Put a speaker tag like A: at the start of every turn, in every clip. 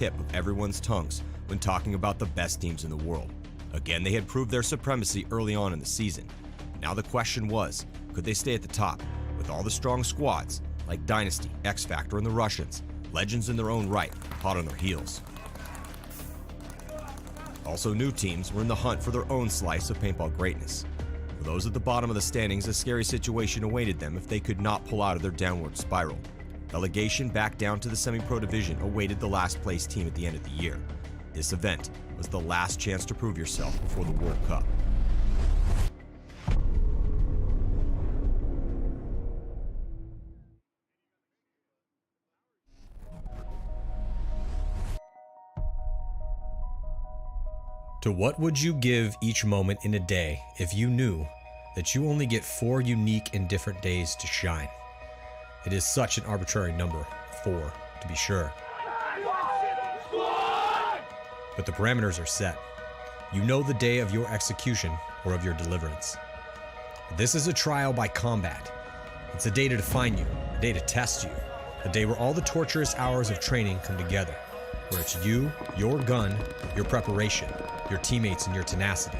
A: tip of everyone's tongues when talking about the best teams in the world. Again, they had proved their supremacy early on in the season. Now the question was, could they stay at the top with all the strong squads like Dynasty, X Factor, and the Russians, legends in their own right, hot on their heels? Also, new teams were in the hunt for their own slice of paintball greatness. For those at the bottom of the standings, a scary situation awaited them if they could not pull out of their downward spiral. Relegation back down to the semi-pro division awaited the last place team at the end of the year. This event was the last chance to prove yourself before the World Cup. To what would you give each moment in a day if you knew that you only get 4 unique and different days to shine? It is such an arbitrary number, 4 to be sure. But the parameters are set. You know the day of your execution or of your deliverance. This is a trial by combat. It's a day to define you, a day to test you, a day where all the torturous hours of training come together, where it's you, your gun, your preparation, your teammates, and your tenacity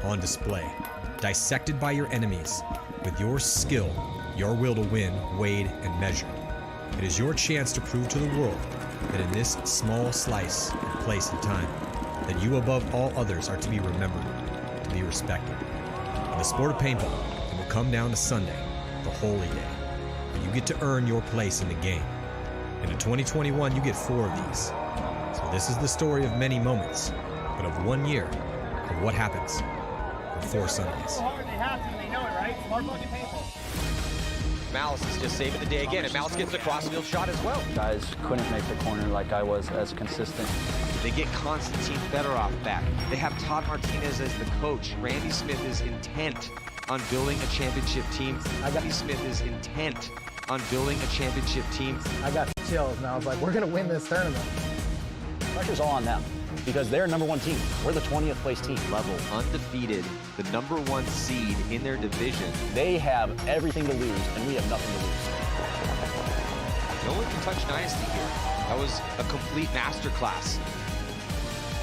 A: on display, dissected by your enemies, with your skill, your will to win, weighed and measured. It is your chance to prove to the world that in this small slice of place and time, that you above all others are to be remembered, to be respected. In the sport of paintball, it will come down to Sunday, the holy day, where you get to earn your place in the game. And in 2021, you get 4 of these. So this is the story of many moments, but of 1 year of what happens on 4 Sundays.
B: Hard, they have to, they know it, right? Smart fucking paintball.
C: Malice is just saving the day again, and Malice gets a crossfield shot as well.
D: Guys couldn't make the corner like I was as consistent.
C: They get Konstantin Fedorov back. They have Todd Martinez as the coach. Randy Smith is intent on building a championship team. Randy Smith is intent on building a championship team.
B: I got chills, and I was like, we're gonna win this tournament.
D: Pressure's all on them because they're number 1 team. We're the 20th place team.
C: Level undefeated, the number 1 seed in their division.
D: They have everything to lose, and we have nothing to lose.
C: No one can touch Dynasty here. That was a complete masterclass.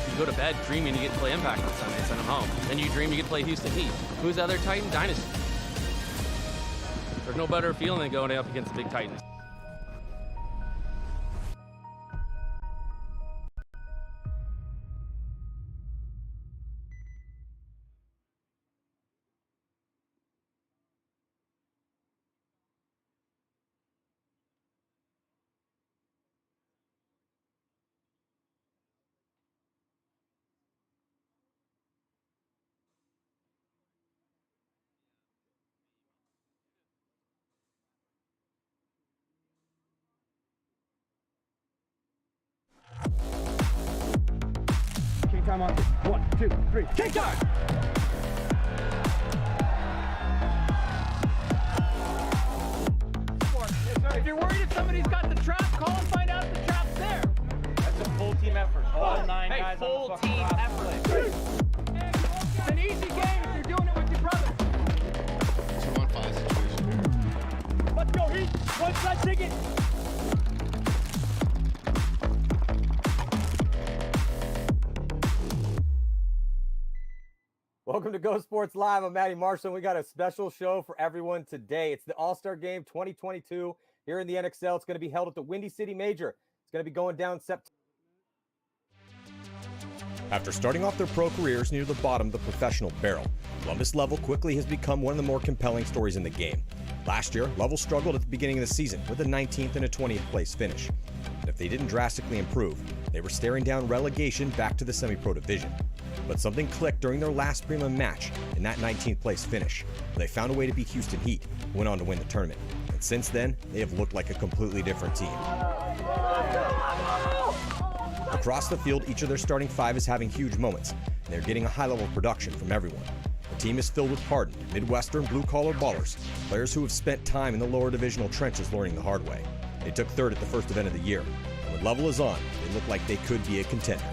E: You go to bed dreaming you get to play Impact on Sunday, send them home. Then you dream you get to play Houston Heat. Who's the other Titan? Dynasty. There's no better feeling than going up against the big Titans.
B: King time on 1, 2, 3. King time! If you're worried if somebody's got the trap, call and find out if the trap's there.
F: That's a full team effort. All 9
B: Hey,
F: guys
B: full
F: on the
B: team effort. It's an easy game if you're doing it with your brother.
G: 2-on-5 situation.
B: Let's go, Heat. One side ticket.
H: Welcome to Go Sports Live. I'm Matty Marshall. We got a special show for everyone today. It's the All-Star Game 2022 here in the NXL. It's going to be held at the Windy City Major. It's going to be going down September.
A: After starting off their pro careers near the bottom of the professional barrel, Columbus Level quickly has become one of the more compelling stories in the game. Last year, Level struggled at the beginning of the season with a 19th and a 20th place finish. And if they didn't drastically improve, they were staring down relegation back to the semi-pro division. But something clicked during their last prelim match in that 19th place finish, where they found a way to beat Houston Heat, who went on to win the tournament. And since then, they have looked like a completely different team. Across the field, each of their starting 5 is having huge moments, and they're getting a high level of production from everyone. The team is filled with hardened, Midwestern, blue-collar ballers, players who have spent time in the lower divisional trenches learning the hard way. They took 3rd at the first event of the year, and when Level is on, they look like they could be a contender.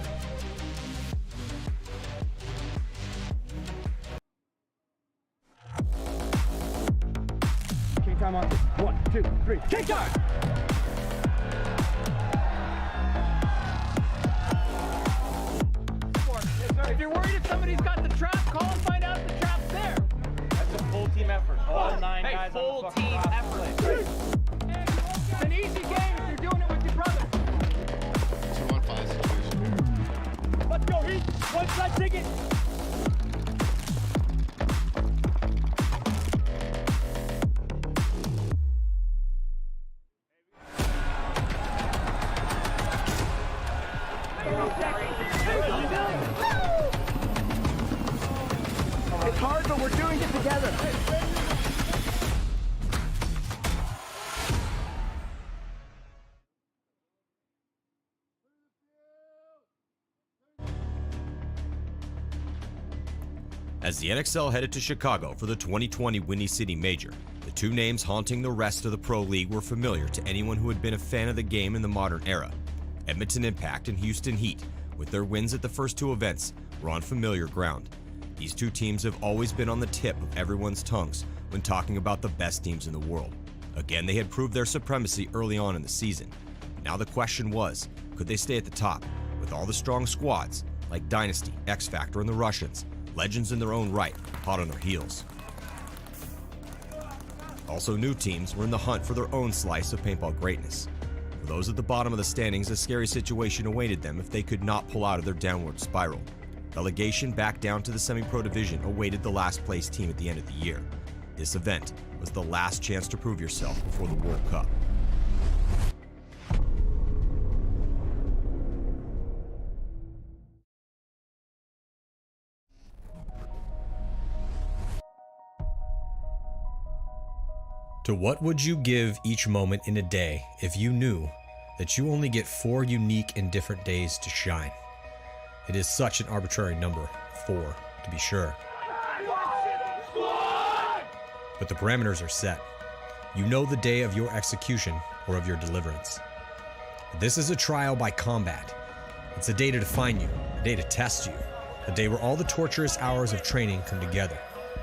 B: King time on 1, 2, 3. King time! somebody's got the trap, call and find out if the trap's there.
F: That's a full team effort. All 9
B: Hey,
F: guys
B: full
F: on the fucking
B: team
F: roster.
B: effort. It's an easy game if you're doing it with your brother.
G: 2-on-5 situation.
B: Let's go, Heat. One side ticket.
I: It's hard, but we're doing it together.
A: As the NXL headed to Chicago for the 2020 Windy City Major, the two names haunting the rest of the Pro League were familiar to anyone who had been a fan of the game in the modern era. Edmonton Impact and Houston Heat, with their wins at the first two events, were on familiar ground. These two teams have always been on the tip of everyone's tongues when talking about the best teams in the world. Again, they had proved their supremacy early on in the season. Now the question was, could they stay at the top with all the strong squads like Dynasty, X Factor, and the Russians, legends in their own right, hot on their heels? Also, new teams were in the hunt for their own slice of paintball greatness. For those at the bottom of the standings, a scary situation awaited them if they could not pull out of their downward spiral. Relegation back down to the semi-pro division awaited the last place team at the end of the year. This event was the last chance to prove yourself before the World Cup. To what would you give each moment in a day if you knew that you only get 4 unique and different days to shine? It is such an arbitrary number, 4 to be sure. But the parameters are set. You know the day of your execution or of your deliverance. This is a trial by combat. It's a day to define you, a day to test you, a day where all the torturous hours of training come together,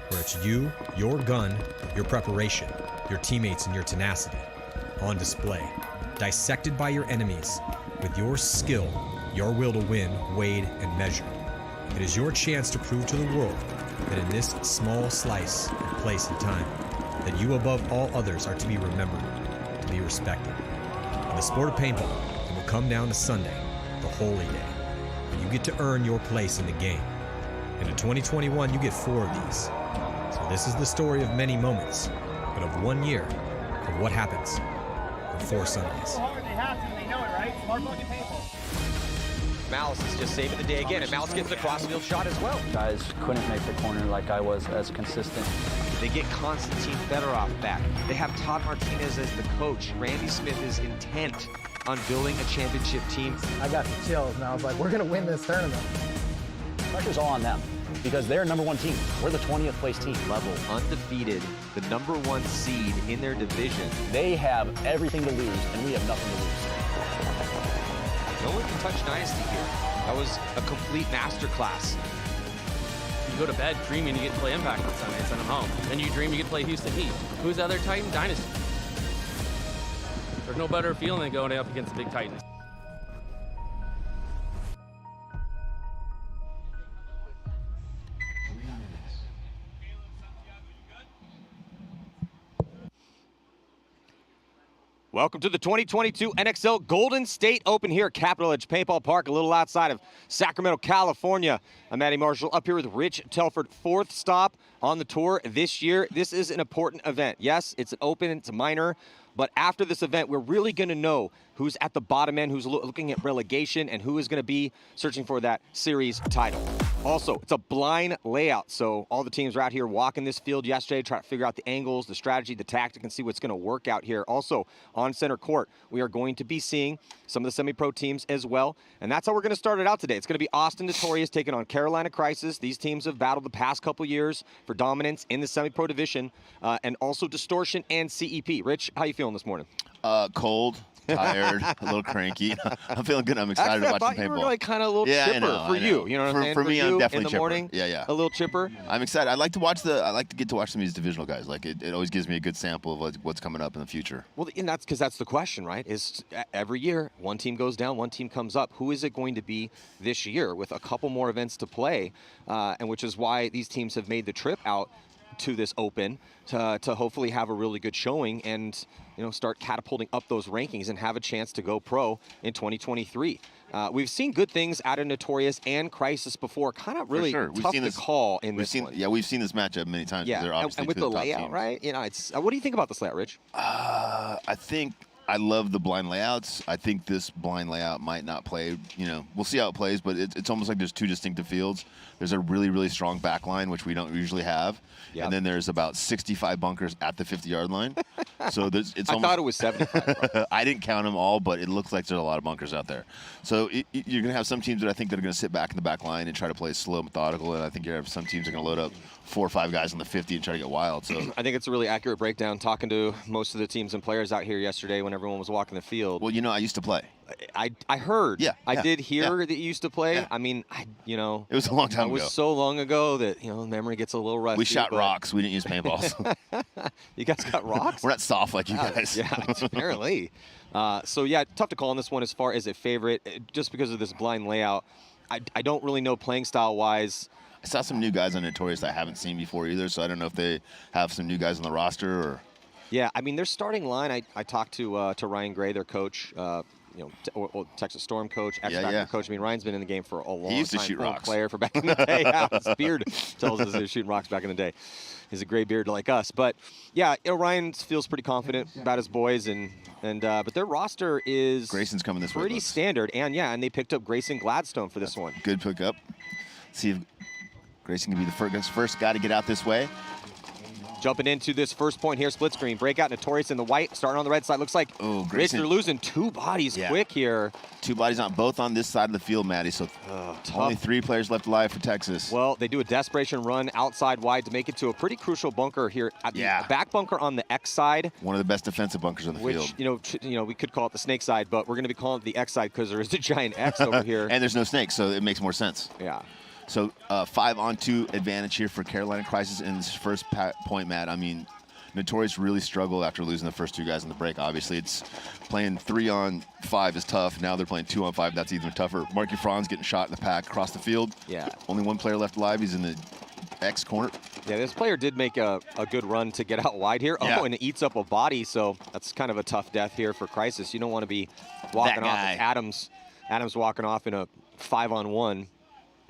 A: where it's you, your gun, your preparation, your teammates, and your tenacity on display, dissected by your enemies, with your skill, your will to win, weighed and measured. It is your chance to prove to the world that in this small slice of place and time, that you above all others are to be remembered, to be respected. In the sport of paintball, it will come down to Sunday, the holy day, when you get to earn your place in the game. And in 2021, you get 4 of these. So this is the story of many moments, but of 1 year of what happens on 4 Sundays.
B: So hard, they have to, they know it, right? Smart fucking paintball.
C: Malice is just saving the day again, and Malice gets the cross-field shot as well.
D: Guys couldn't make the corner like I was as consistent.
C: They get Konstantin Fedorov back. They have Todd Martinez as the coach. Randy Smith is intent on building a championship team.
I: I got the chills, and I was like, we're going to win this tournament.
D: Pressure's all on them because they're #1 team. We're the 20th place team.
C: Level undefeated, the #1 seed in their division.
D: They have everything to lose, and we have nothing to lose.
C: No one can touch Dynasty here. That was a complete masterclass.
E: You go to bed dreaming you get to play Impact on Sunday and send them home. Then you dream you get to play Houston Heat. Who's the other Titan? Dynasty. There's no better feeling than going up against the big Titans.
C: Welcome to the 2022 NXL Golden State Open here at Capital Edge Paintball Park, a little outside of Sacramento, California. I'm Matty Marshall up here with Rich Telford, 4th stop on the tour this year. This is an important event. Yes, it's an open, it's a minor, but after this event, we're really going to know who's at the bottom end, who's looking at relegation, and who is going to be searching for that series title. Also, it's a blind layout, so all the teams are out here walking this field yesterday, trying to figure out the angles, the strategy, the tactic, and see what's going to work out here. Also, on center court, we are going to be seeing some of the semi-pro teams as well, and that's how we're going to start it out today. It's going to be Austin Notorious taking on Carolina Crisis. These teams have battled the past couple years for dominance in the semi-pro division, and also Distortion and CEP. Rich, how you feeling this morning?
G: Cold. tired, a little cranky. I'm feeling good. I'm excited
C: Actually,
G: to
C: I
G: watch
C: thought
G: some
C: you were
G: paintball.
C: like kind of a little
G: Yeah,
C: chipper
G: I know,
C: for
G: I know.
C: you. You know what I'm saying?
G: For me, I'm
C: you,
G: definitely
C: in the
G: chipper.
C: morning.
G: Yeah.
C: A little chipper.
G: I'm excited. I like to get to watch some of these divisional guys. Like it always gives me a good sample of what's coming up in the future.
C: Well, and that's because that's the question, right? Is every year one team goes down, one team comes up. Who is it going to be this year with a couple more events to play, and which is why these teams have made the trip out to this open to hopefully have a really good showing and start catapulting up those rankings and have a chance to go pro in 2023. We've seen good things out of Notorious and Crisis before. Kind of really tough to call in this one.
G: Yeah, we've seen this matchup many times.
C: Yeah,
G: They're obviously
C: and with
G: two
C: the
G: of top
C: layout,
G: teams.
C: right? It's what do you think about this layout, Rich?
G: I think I love the blind layouts. I think this blind layout might not play. We'll see how it plays, but it's almost like there's two distinctive fields. There's a really, really strong back line, which we don't usually have. Yep. And then there's about 65 bunkers at the 50-yard line. So it's
C: I thought it was 75.
G: I didn't count them all, but it looks like there's a lot of bunkers out there. So you're going to have some teams that I think that are going to sit back in the back line and try to play slow, methodical. And I think you have some teams that are going to load up 4 or 5 guys on the 50 and try to get wild. So
C: I think it's a really accurate breakdown. Talking to most of the teams and players out here yesterday when everyone was walking the field.
G: Well, I used to play.
C: I heard.
G: Yeah.
C: I did hear that you used to play.
G: Yeah.
C: I mean,
G: it was a long time ago.
C: It was so long ago that memory gets a little rusty.
G: We shot rocks. We didn't use paintballs.
C: You guys got rocks?
G: We're not soft like you guys.
C: Yeah, apparently. So yeah, tough to call on this one as far as a favorite, just because of this blind layout. I don't really know playing style wise.
G: I saw some new guys on Notorious that I haven't seen before either, so I don't know if they have some new guys on the roster or.
C: Yeah, I mean their starting line. I talked to Ryan Gray, their coach. Texas Storm coach, ex-Packer coach. I mean, Ryan's been in the game for a long time.
G: He used to shoot rocks.
C: Player for back in the day. Yeah, his beard tells us he was shooting rocks back in the day. He's a gray beard like us. But yeah, Ryan feels pretty confident about his boys, but their roster is
G: Grayson's coming this way.
C: Pretty standard, and they picked up Grayson Gladstone for this one.
G: Good pickup. See if Grayson can be the first guy to get out this way.
C: Jumping into this first point here, split screen, breakout, Notorious in the white, starting on the red side. Looks like
G: Grayson,
C: they're losing 2 bodies quick here.
G: 2 bodies on both on this side of the field, Maddie. So only 3 players left alive for Texas.
C: Well, they do a desperation run outside wide to make it to a pretty crucial bunker here at the back bunker on the X side.
G: One of the best defensive bunkers on the field.
C: We could call it the snake side, but we're going to be calling it the X side because there is a giant X over here.
G: And there's no snakes, so it makes more sense.
C: Yeah.
G: So 5-on-2 advantage here for Carolina Crisis in this first point, Matt. I mean, Notorious really struggled after losing the first 2 guys in the break. Obviously, it's playing 3-on-5 is tough. Now they're playing 2-on-5. That's even tougher. Marky Franz getting shot in the pack across the field.
C: Yeah.
G: Only 1 player left alive. He's in the X corner.
C: Yeah, this player did make a good run to get out wide here.
G: Yeah.
C: Oh, and it eats up a body, so that's kind of a tough death here for Crisis. You don't want to be walking off. Adams walking off in a 5-on-1.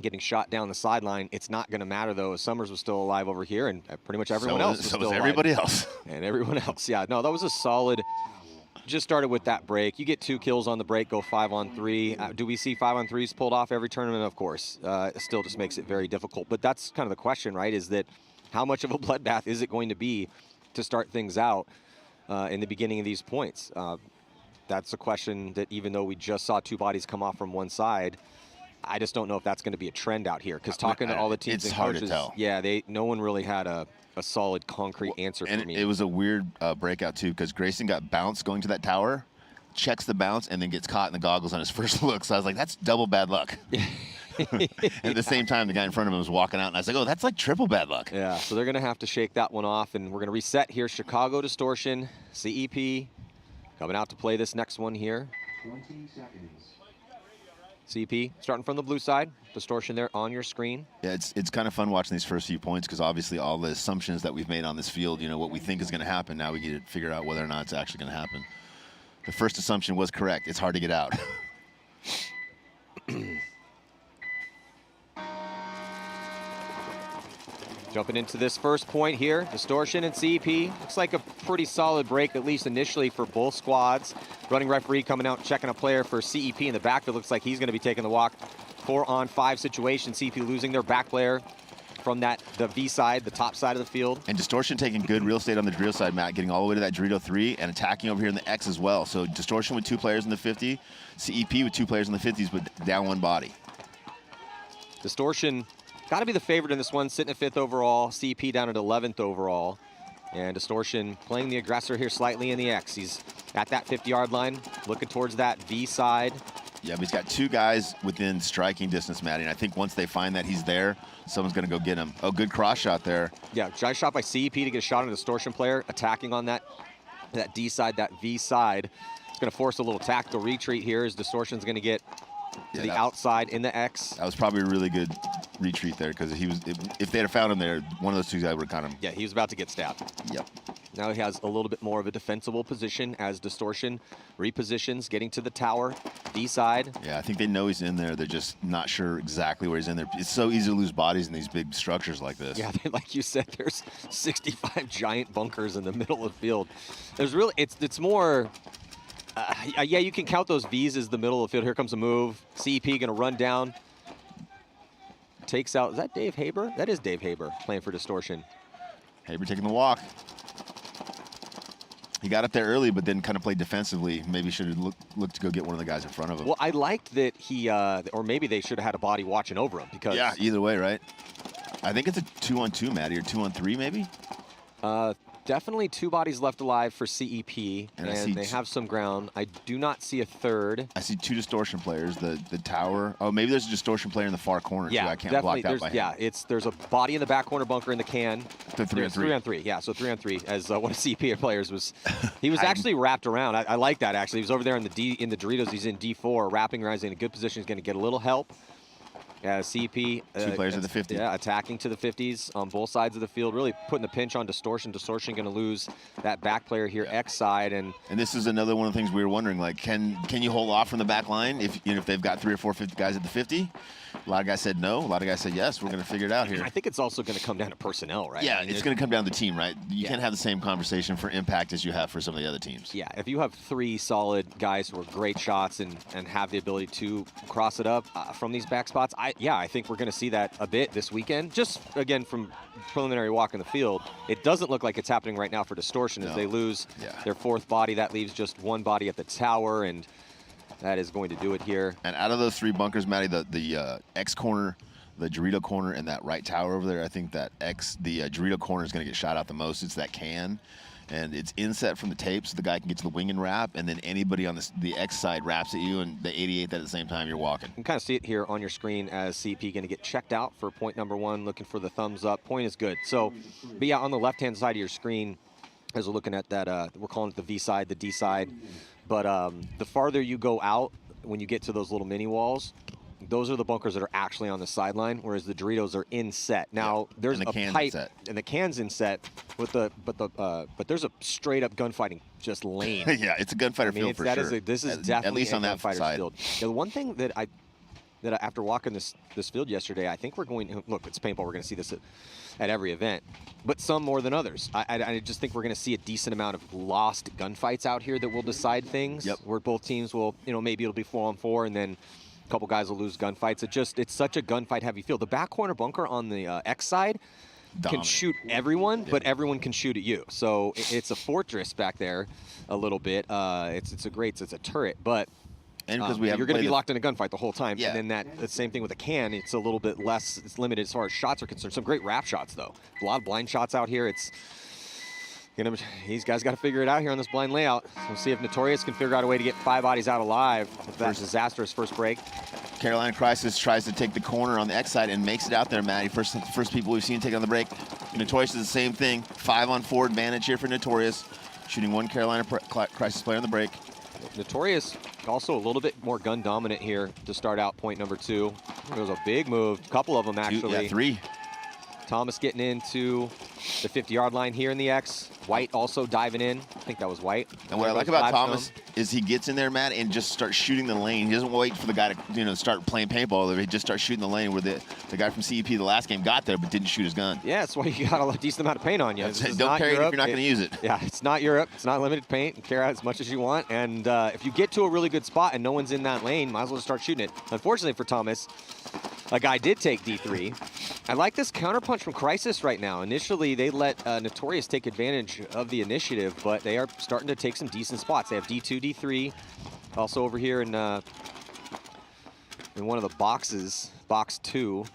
C: Getting shot down the sideline. It's not going to matter, though, as Summers was still alive over here, and pretty much everyone else was still alive.
G: Everybody else.
C: And everyone else, yeah. No, that was a solid, just started with that break. You get 2 kills on the break, go 5-on-3. Do we see 5-on-3s pulled off every tournament? Of course. It still just makes it very difficult. But that's kind of the question, right, is that how much of a bloodbath is it going to be to start things out in the beginning of these points? That's a question that even though we just saw 2 bodies come off from one side, I just don't know if that's going to be a trend out here. Because talking to all the teams and coaches, no one really had a solid, concrete answer for me.
G: It was a weird breakout, too, because Grayson got bounced going to that tower, checks the bounce, and then gets caught in the goggles on his first look. So I was like, that's double bad luck. And at the same time, the guy in front of him was walking out, and I was like, oh, that's like triple bad luck.
C: Yeah, so they're going to have to shake that one off, and we're going to reset here. Chicago Distortion, CEP, coming out to play this next one here.
J: 20 seconds.
C: CP starting from the blue side, Distortion there on your screen.
G: Yeah, it's kind of fun watching these first few points because obviously all the assumptions that we've made on this field, what we think is going to happen, now we get to figure out whether or not it's actually going to happen. The first assumption was correct. It's hard to get out.
C: Jumping into this first point here, Distortion and CP. Looks like a pretty solid break, at least initially, for both squads. Running referee coming out, checking a player for CEP in the backfield. Looks like he's going to be taking the walk. 4-on-5 situation. CEP losing their back player from the V side, the top side of the field.
G: And Distortion taking good real estate on the Dorito side, Matt, getting all the way to that Dorito 3 and attacking over here in the X as well. So Distortion with 2 players in the 50, CEP with 2 players in the 50s with down 1 body.
C: Distortion got to be the favorite in this one, sitting at 5th overall. CEP down at 11th overall. And Distortion playing the aggressor here slightly in the X. He's
J: at that 50-yard line, looking towards that V side.
G: Yeah, but he's got 2 guys within striking distance, Maddie. And I think once they find that he's there, someone's going to go get him. Oh, good cross shot there.
J: Yeah, nice shot by CEP to get a shot on a distortion player, attacking on that D side, that V side. It's going to force a little tactical retreat here as distortion's going to get to the outside in the X.
G: That was probably a really good retreat there because if they'd have found him there, one of those 2 guys would have caught him.
J: Yeah, he was about to get stabbed.
G: Yep.
J: Now he has a little bit more of a defensible position as distortion repositions, getting to the tower, D side.
G: Yeah, I think they know he's in there. They're just not sure exactly where he's in there. It's so easy to lose bodies in these big structures like this.
J: Yeah, like you said, there's 65 giant bunkers in the middle of the field. There's really, it's more, yeah, you can count those V's as the middle of the field. Here comes a move. CEP going to run down. Takes out, is that Dave Haber? That is Dave Haber playing for distortion.
G: Haber taking the walk. He got up there early, but then kind of played defensively. Maybe should have looked to go get one of the guys in front of him.
J: Well, I liked that he, or maybe they should have had a body watching over him because.
G: Yeah, either way, right? I think it's a 2-on-2, Maddie, or 2-on-3 maybe.
J: Definitely 2 bodies left alive for CEP, and they have some ground. I do not see a third.
G: I see 2 distortion players. The tower. Oh, maybe there's a distortion player in the far corner too. I can't block that by him.
J: Yeah, there's a body in the back corner bunker in the can.
G: The 3-on-3.
J: 3-on-3. Yeah, so 3-on-3. As one of CEP players was, he was actually wrapped around. I like that actually. He was over there in the Doritos. He's in D4, wrapping around. He's in a good position. He's going to get a little help. Yeah, CEP.
G: 2 players at the 50.
J: Yeah, attacking to the 50s on both sides of the field, really putting the pinch on distortion. Distortion going to lose that back player here, X side, and
G: this is another one of the things we were wondering. Like, can you hold off from the back line if they've got 3 or 4 50 guys at the 50? A lot of guys said no. A lot of guys said yes. We're going to figure it out here.
J: I think it's also going to come down to personnel, right?
G: Yeah, it's going to come down to the team, right? You can't have the same conversation for impact as you have for some of the other teams.
J: Yeah, if you have 3 solid guys who are great shots and have the ability to cross it up from these back spots, I think we're going to see that a bit this weekend. Just, again, from preliminary walk in the field, it doesn't look like it's happening right now for distortion as they lose their 4th body. That leaves just 1 body at the tower, and that is going to do it here.
G: And out of those 3 bunkers, Maddie, the X corner, the Dorito corner, and that right tower over there, I think that the Dorito corner is going to get shot out the most. It's that can. And it's inset from the tape, so the guy can get to the wing and wrap, and then anybody on the X side wraps at you, and the 88 that at the same time you're walking.
J: You can kind of see it here on your screen as CP going to get checked out for point number 1, looking for the thumbs up. Point is good. So, but yeah, on the left-hand side of your screen, as we're looking at that, we're calling it the V side, the D side. But the farther you go out, when you get to those little mini walls, those are the bunkers that are actually on the sideline, whereas the Doritos are in set. Now there's a pipe and the can's in set with but there's a straight up gunfighting just lane.
G: Yeah, it's a gunfighter field for sure.
J: This is definitely
G: at least on that side.
J: Field. Yeah, the one thing that after walking this field yesterday, I think we're going. Look, it's paintball. We're going to see this at every event, but some more than others. I just think we're going to see a decent amount of lost gunfights out here that will decide things.
G: Yep.
J: Where both teams will, maybe it'll be 4-on-4, and then a couple guys will lose gunfights. It's such a gunfight heavy field. The back corner bunker on the X side can shoot everyone, but everyone can shoot at you. So it's a fortress back there a little bit. It's a turret, but
G: and because
J: you're going to be locked in a gunfight the whole time.
G: Yeah.
J: And then the same thing with a can. It's a little bit less. It's limited as far as shots are concerned. Some great wrap shots though. A lot of blind shots out here. These guys got to figure it out here on this blind layout. We'll see if Notorious can figure out a way to get 5 bodies out alive. That's disastrous first break.
G: Carolina Crisis tries to take the corner on the X side and makes it out there, Maddie. First people we've seen take it on the break. Notorious is the same thing. 5-on-4 advantage here for Notorious. Shooting 1 Carolina Crisis player on the break.
J: Notorious also a little bit more gun dominant here to start out point number 2. It was a big move. A couple of them actually.
G: 3.
J: Thomas getting into the 50-yard line here in the X. White also diving in. I think that was White.
G: And what I like about Thomas is he gets in there, Matt, and just starts shooting the lane. He doesn't wait for the guy to start playing paintball. He just starts shooting the lane where the guy from CEP the last game got there but didn't shoot his gun.
J: Yeah, that's why you got a decent amount of paint on you.
G: Don't carry it if you're not going to use it.
J: Yeah, it's not Europe. It's not limited paint. You carry out as much as you want. And if you get to a really good spot and no one's in that lane, might as well start shooting it. Unfortunately for Thomas, a guy did take D3. I like this counterpunch from Crisis right now. Initially, they let Notorious take advantage of the initiative, but they are starting to take some decent spots. They have D2, D3. Also over here in one of the boxes, box 2.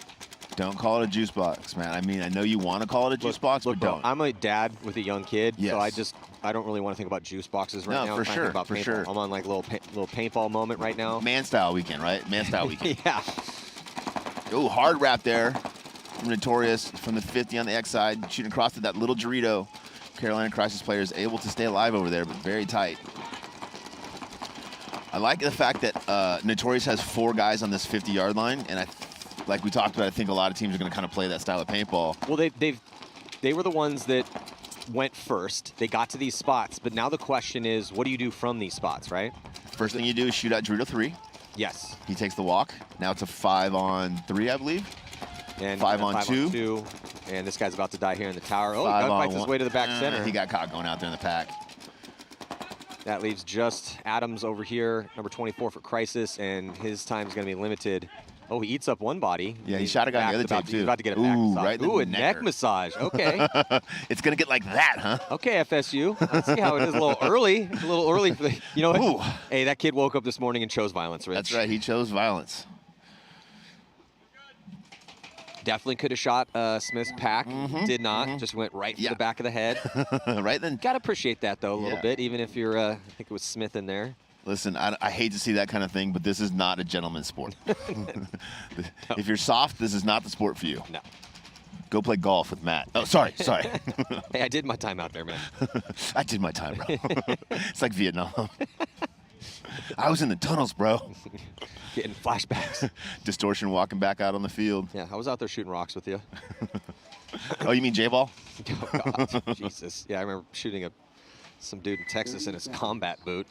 G: Don't call it a juice box, man. I mean, I know you want to call it a juice box,
J: look,
G: but
J: bro,
G: don't.
J: I'm a dad with a young kid,
G: Yes.
J: so I don't really want to think about juice boxes right now.
G: No,
J: I'm
G: for
J: trying to
G: sure,
J: think about
G: for
J: paintball.
G: sure.
J: I'm on like a little paintball moment right now.
G: Man style weekend, right? Man style weekend.
J: Yeah.
G: Oh, hard wrap there from Notorious from the 50 on the X side, shooting across to that little Dorito. Carolina Crisis player is able to stay alive over there, but very tight. I like the fact that Notorious has 4 guys on this 50-yard line, and like we talked about, I think a lot of teams are going to kind of play that style of paintball.
J: Well, they were the ones that went first. They got to these spots, but now the question is, what do you do from these spots, right?
G: First thing you do is shoot out Dorito 3.
J: Yes.
G: He takes the walk. Now it's a 5-on-3, I believe.
J: And
G: 5-on-2.
J: And this guy's about to die here in the tower. Oh, he
G: 5 on
J: gunfights his
G: 1.
J: way to the back center.
G: He got caught going out there in the pack.
J: That leaves just Adams over here, number 24 for Crisis, and his time's going to be limited. Oh, he eats up one body.
G: Yeah, he shot a guy on the other tape, too.
J: He's about to get a back massage.
G: Right in the
J: Ooh, a neck massage. Okay.
G: It's going to get like that, huh?
J: Okay, FSU. Let's see how it is. A little early. A little early for the, you know what?
G: Ooh.
J: Hey, that kid woke up this morning and chose violence, Rich.
G: That's right. He chose violence.
J: Definitely could have shot Smith's pack. Did not. Just went right for the back of the head.
G: Right then.
J: Got to appreciate that, though, a little bit, even if you're, I think it was Smith in there.
G: Listen, I hate to see that kind of thing, but this is not a gentleman's sport. If you're soft, this is not the sport for you.
J: No.
G: Go play golf with Matt. Oh, sorry.
J: Hey, I did my time out there, man.
G: I did my time, bro. It's like Vietnam. I was in the tunnels, bro.
J: Getting flashbacks.
G: Distortion walking back out on the field.
J: Yeah, I was out there shooting rocks with you.
G: Oh, you mean J-ball?
J: Oh, God. Jesus. Yeah, I remember shooting some dude in Texas in his combat boot.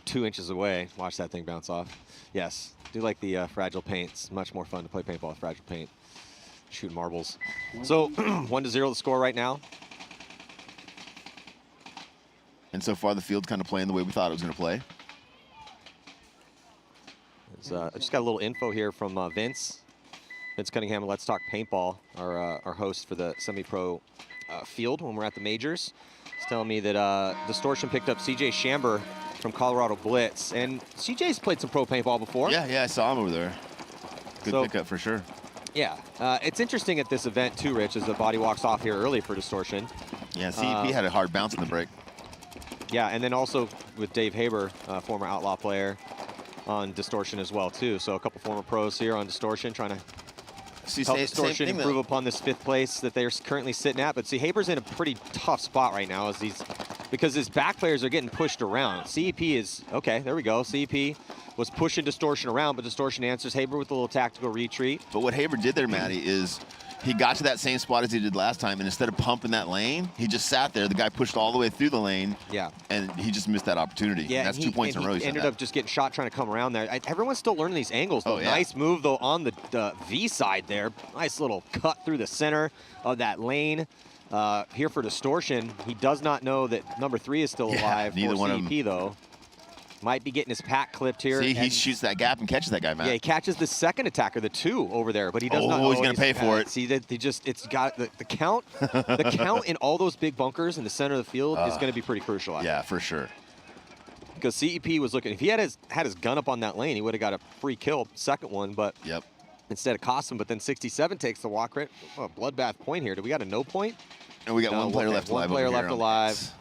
J: 2 inches away. Watch that thing bounce off. Yes, do like the fragile paint. It's much more fun to play paintball with fragile paint. Shoot marbles. So 1-0 the score right now.
G: And so far the field's kind of playing the way we thought it was going to play.
J: I just got a little info here from Vince Cunningham of Let's Talk Paintball, our host for the semi-pro field when we're at the majors. He's telling me that Distortion picked up CJ Shamber from Colorado Blitz, and CJ's played some pro paintball before.
G: Yeah, I saw him over there. Good pickup for sure.
J: Yeah, it's interesting at this event too, Rich, as the body walks off here early for Distortion.
G: Yeah, CEP had a hard bounce in the break.
J: Yeah, and then also with Dave Haber, former Outlaw player, on Distortion as well too. So a couple former pros here on Distortion trying to help Distortion improve upon this 5th place that they're currently sitting at. But see, Haber's in a pretty tough spot right now because his back players are getting pushed around. CEP is, okay, there we go. CEP was pushing Distortion around, but Distortion answers Haber with a little tactical retreat.
G: But what Haber did there, Matty, is he got to that same spot as he did last time, and instead of pumping that lane, he just sat there. The guy pushed all the way through the lane, and he just missed that opportunity.
J: Yeah,
G: and that's 2 points in a row.
J: He ended up just getting shot trying to come around there. Everyone's still learning these angles, though.
G: Oh, yeah.
J: Nice move, though, on the V side there. Nice little cut through the center of that lane. Here for Distortion, he does not know that number 3 is still alive.
G: Neither
J: for
G: one
J: CEP,
G: of them.
J: though. Might be getting his pack clipped here.
G: See, he shoots that gap and catches that guy, man.
J: Yeah, he catches the second attacker, the 2 over there, but he does not know.
G: Oh, he's going to pay for it.
J: See, that it's got the count. The count in all those big bunkers in the center of the field is going to be pretty crucial.
G: Yeah, for sure.
J: Because CEP was looking, if he had his gun up on that lane, he would have got a free kill, second one, but instead it cost him. But then 67 takes the walk right. Oh, a bloodbath point here. Do we got a no point?
G: And we got one player left alive.
J: One player left alive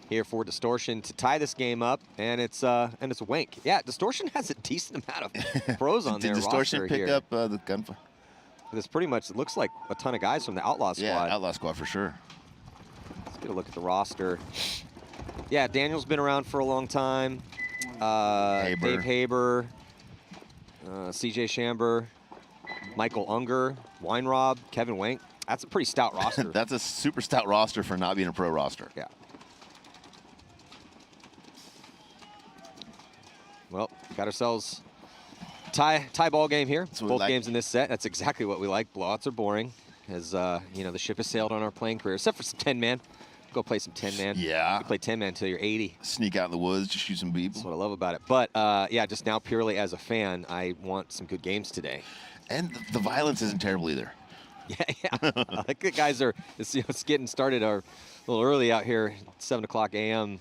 J: here for Distortion to tie this game up, and it's Wank. Yeah, Distortion has a decent amount of pros on their roster here.
G: Did Distortion pick up the gun?
J: This pretty much looks like a ton of guys from the Outlaw squad.
G: Yeah, Outlaw squad for sure.
J: Let's get a look at the roster. Yeah, Daniel's been around for a long time. Dave Haber, CJ Shamber, Michael Unger, Weinrob, Kevin Wank. That's a pretty stout roster.
G: That's a super stout roster for not being a pro roster.
J: Yeah. Well, got ourselves tie ball game here. Both games in this set. That's exactly what we like. Blowouts are boring, as you know, the ship has sailed on our playing career, except for some 10-man. Go play some 10-man.
G: Yeah.
J: You play 10-man until you're 80.
G: Sneak out in the woods, just shoot some people.
J: That's what I love about it. But yeah, just now purely as a fan, I want some good games today.
G: And the violence isn't terrible either.
J: Yeah. I think the guys are, it's getting started a little early out here, 7 o'clock a.m.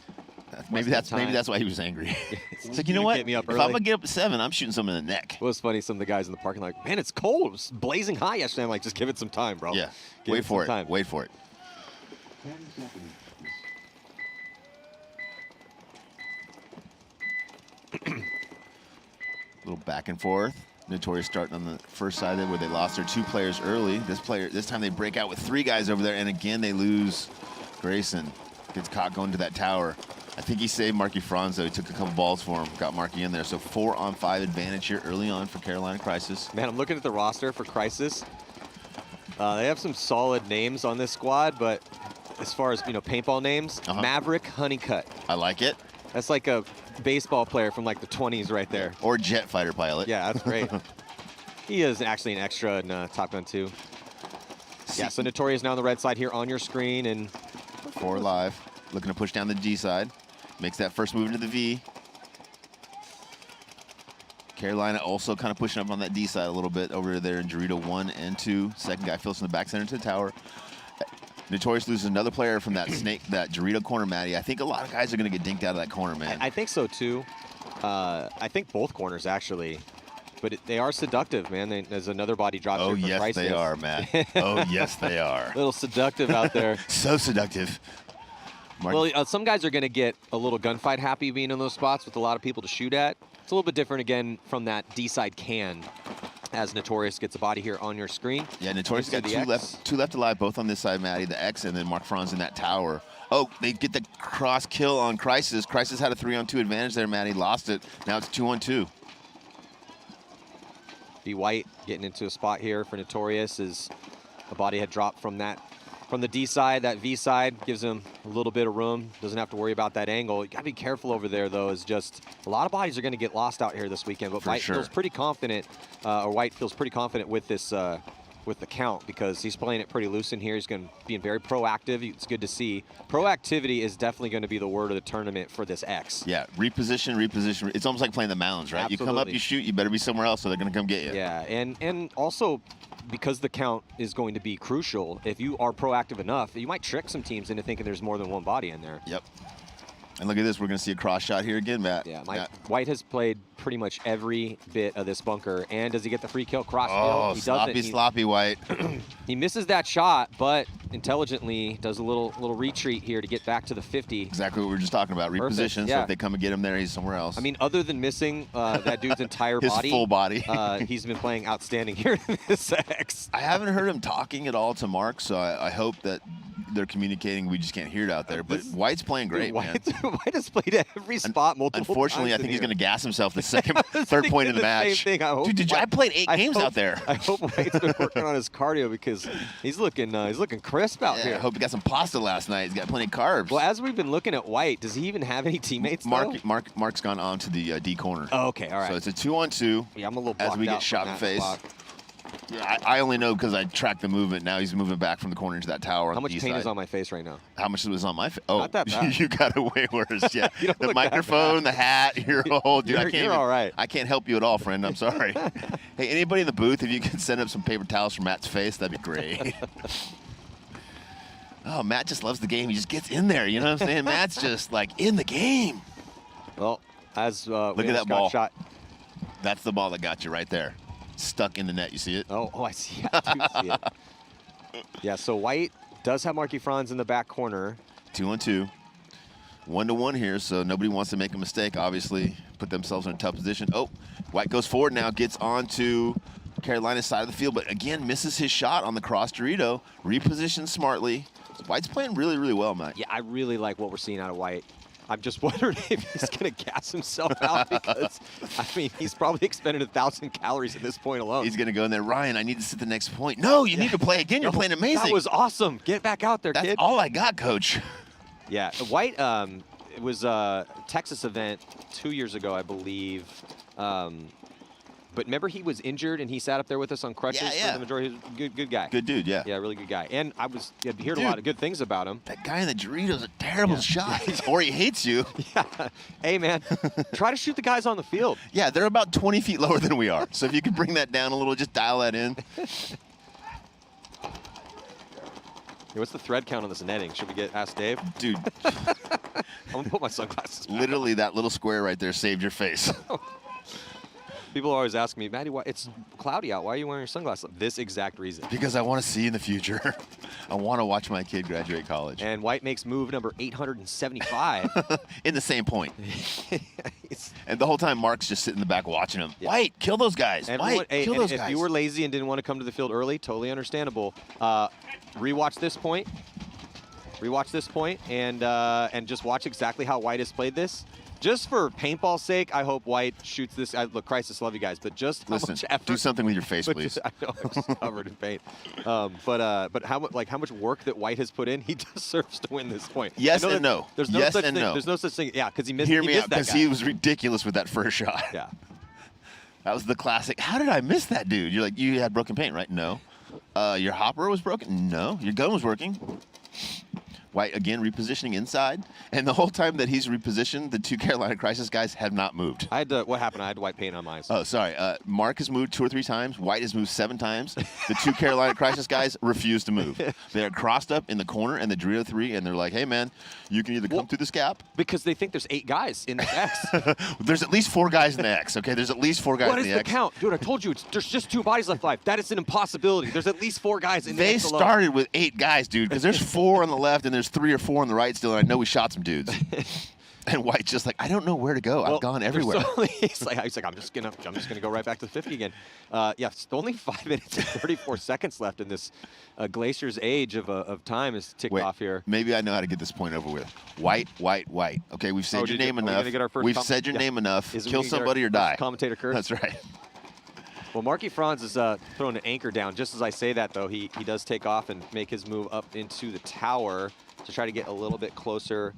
G: Maybe that's why he was angry. It's like, you know
J: gonna
G: what?
J: get me up
G: If I'm
J: early.
G: gonna get up at 7, I'm shooting someone in the neck.
J: It was funny. Some of the guys in the parking lot, like, man, it's cold. It was blazing high yesterday. I'm like, just give it some time, bro.
G: Yeah.
J: Give
G: Wait for
J: some time.
G: it. Wait for it. Little back and forth. Notorious starting on the first side there where they lost their 2 players early. This time they break out with 3 guys over there, and again they lose Grayson. Gets caught going to that tower. I think he saved Marky Franz, though. He took a couple balls for him, got Marky in there. So 4-on-5 advantage here early on for Carolina Crisis.
J: Man, I'm looking at the roster for Crisis. They have some solid names on this squad, but as far as, paintball names, Maverick Honeycutt.
G: I like it.
J: That's like a baseball player from like the 20s right there.
G: Or jet fighter pilot.
J: Yeah, that's great. He is actually an extra in Top Gun 2. Yeah, so Notorious now on the red side here on your screen, and
G: 4 live, looking to push down the D side. Makes that first move into the V. Carolina also kind of pushing up on that D side a little bit over there in Dorito 1 and 2. Second guy fills in the back center to the tower. Notorious loses another player from that that Dorito corner, Matty. I think a lot of guys are going to get dinked out of that corner, man.
J: I think so too. I think both corners actually, but they are seductive, man. There's another body drop.
G: Oh,
J: here for
G: yes,
J: Crisis.
G: they are, Matt. Oh, yes, they are.
J: A little seductive out there.
G: So seductive.
J: Well, some guys are going to get a little gunfight happy being in those spots with a lot of people to shoot at. It's a little bit different again from that D-side can, as Notorious gets a body here on your screen.
G: Yeah, Notorious got two left alive, both on this side, Matty, the X, and then Mark Franz in that tower. Oh, they get the cross kill on Crisis. Crisis had a 3-on-2 advantage there, Matty. Lost it. Now it's 2-on-2.
J: B. White getting into a spot here for Notorious as a body had dropped from the D side. That V side gives him a little bit of room. Doesn't have to worry about that angle. You got to be careful over there, though. Is just a lot of bodies are going to get lost out here this weekend. But
G: For
J: White
G: sure.
J: feels pretty confident, or White feels pretty confident with this, with the count, because he's playing it pretty loose in here. He's going to be very proactive. It's good to see. Proactivity is definitely going to be the word of the tournament for this X.
G: Yeah, reposition. It's almost like playing the mounds, right?
J: Absolutely.
G: You come up, you shoot, you better be somewhere else, so they're going to come get you.
J: Yeah, and also, because the count is going to be crucial, if you are proactive enough, you might trick some teams into thinking there's more than one body in there.
G: Yep. And look at this. We're going to see a cross shot here again, Matt.
J: Yeah, White has played pretty much every bit of this bunker. And does he get the free kill? Cross kill? He doesn't.
G: Sloppy White.
J: He misses that shot, but intelligently does a little retreat here to get back to the 50.
G: Exactly what we were just talking about.
J: Perfect,
G: Reposition,
J: yeah.
G: so if they come and get him there, he's somewhere else.
J: I mean, other than missing that dude's entire
G: His
J: body,
G: full body.
J: he's been playing outstanding here in this X.
G: I haven't heard him talking at all to Mark, so I hope that they're communicating. We just can't hear it out there. But White's playing great, man.
J: White has played every spot multiple
G: Unfortunately,
J: times
G: I think
J: in
G: he's
J: here.
G: going to gas himself the third point of the match.
J: Same thing.
G: Dude, I played 8 games out there.
J: I hope White's been working on his cardio, because he's looking crisp out
G: Yeah,
J: here.
G: I hope he got some pasta last night. He's got plenty of carbs.
J: Well, as we've been looking at White, does he even have any teammates? though?
G: Mark's gone on to the D corner.
J: Oh, okay, all right.
G: So it's a 2-on-2.
J: Yeah, I'm a little
G: as
J: blocked
G: we
J: out
G: get shot
J: from
G: in the
J: that
G: face.
J: spot.
G: Yeah, I only know because I tracked the movement. Now he's moving back from the corner into that tower.
J: How
G: on
J: much
G: the
J: paint
G: D
J: is
G: side.
J: on my face right now?
G: How much was on my face? Oh,
J: Not that bad.
G: You got it way worse. Yeah,
J: You don't
G: the
J: look that
G: microphone, the hat. You're oh, dude.
J: You're all right.
G: I can't help you at all, friend. I'm sorry. Hey, anybody in the booth, if you can send up some paper towels for Matt's face, that'd be great. Oh, Matt just loves the game. He just gets in there. You know what I'm saying? Matt's just like in the game.
J: Well, as
G: Look at that ball.
J: shot.
G: That's the ball that got you right there. Stuck in the net. You see it?
J: Oh, I see. I do see it. Yeah, so White does have Marky Franz in the back corner.
G: 2-on-2. 1-to-1 here, so nobody wants to make a mistake, obviously. Put themselves in a tough position. Oh, White goes forward now, gets onto Carolina's side of the field, but again, misses his shot on the cross Dorito. Repositions smartly. So White's playing really, really well, Mike.
J: Yeah, I really like what we're seeing out of White. I'm just wondering if he's going to gas himself out, because, I mean, he's probably expended 1,000 calories at this point alone.
G: He's going to go in there. Ryan, I need to set the next point. No, you need to play again. You're playing amazing.
J: That was awesome. Get back out there,
G: That's
J: kid.
G: all I got, Coach.
J: Yeah, White, it was a Texas event 2 years ago, I believe. But remember, he was injured and he sat up there with us on crutches for the majority. He was a good guy.
G: Good dude, yeah.
J: Yeah, really good guy. And I heard a lot of good things about him.
G: That guy in the Doritos a terrible shot. Or he hates you.
J: Yeah. Hey, man, try to shoot the guys on the field.
G: Yeah, they're about 20 feet lower than we are. So if you can bring that down a little, just dial that in.
J: Hey, what's the thread count on this netting? Should we ask Dave?
G: Dude,
J: I'm gonna put my sunglasses back
G: literally that little square right there saved your face.
J: People always ask me, Maddie, why it's cloudy out. Why are you wearing your sunglasses? This exact reason.
G: Because I want to see in the future. I want to watch my kid graduate college.
J: And White makes move number 875.
G: In the same point. And the whole time, Mark's just sitting in the back watching him. Yeah. White, kill those guys. White, kill those guys.
J: If you were lazy and didn't want to come to the field early, totally understandable. Rewatch this point. Rewatch this point, and just watch exactly how White has played this. Just for paintball's sake, I hope White shoots this. Look, Crisis, love you guys, but just how much effort.
G: Do something with your face, please.
J: I know, I'm just covered in paint. But how much work that White has put in, he deserves to win this point.
G: Yes and no.
J: There's no such thing. There's no such thing. Yeah, because he missed.
G: Hear me out,
J: because
G: he was ridiculous with that first shot.
J: Yeah.
G: That was the classic. How did I miss that, dude? You're like, you had broken paint, right? No. Your hopper was broken? No. Your gun was working. White, again, repositioning inside. And the whole time that he's repositioned, the 2 Carolina Crisis guys have not moved.
J: What happened? I had white paint on mine.
G: Oh, sorry. Mark has moved 2 or 3 times. White has moved 7 times. The 2 Carolina Crisis guys refuse to move. They're crossed up in the corner and the Dorito 3, and they're like, hey, man, you can either come through this gap.
J: Because they think there's 8 guys in the X.
G: There's at least 4 guys in the X, okay? There's at least 4 guys in the X.
J: What is the count? Dude, I told you, there's just 2 bodies left alive. That is an impossibility. There's at least 4 guys in the X alone.
G: They started with 8 guys, dude, because there's 4 on the left and there's 3 or 4 on the right still, and I know we shot some dudes. And White's just like, I don't know where to go. I've gone everywhere.
J: He's like, I'm just gonna go right back to the 50 again. Yeah, it's only 5 minutes and 34 seconds left in this Glacier's age of time is ticked off here.
G: Maybe I know how to get this point over with. White. Okay, we've said your name enough. We've said your name enough. Kill somebody or die.
J: Commentator curse.
G: That's right.
J: Well, Marky Franz is throwing an anchor down. Just as I say that, though, he does take off and make his move up into the tower to try to get a little bit closer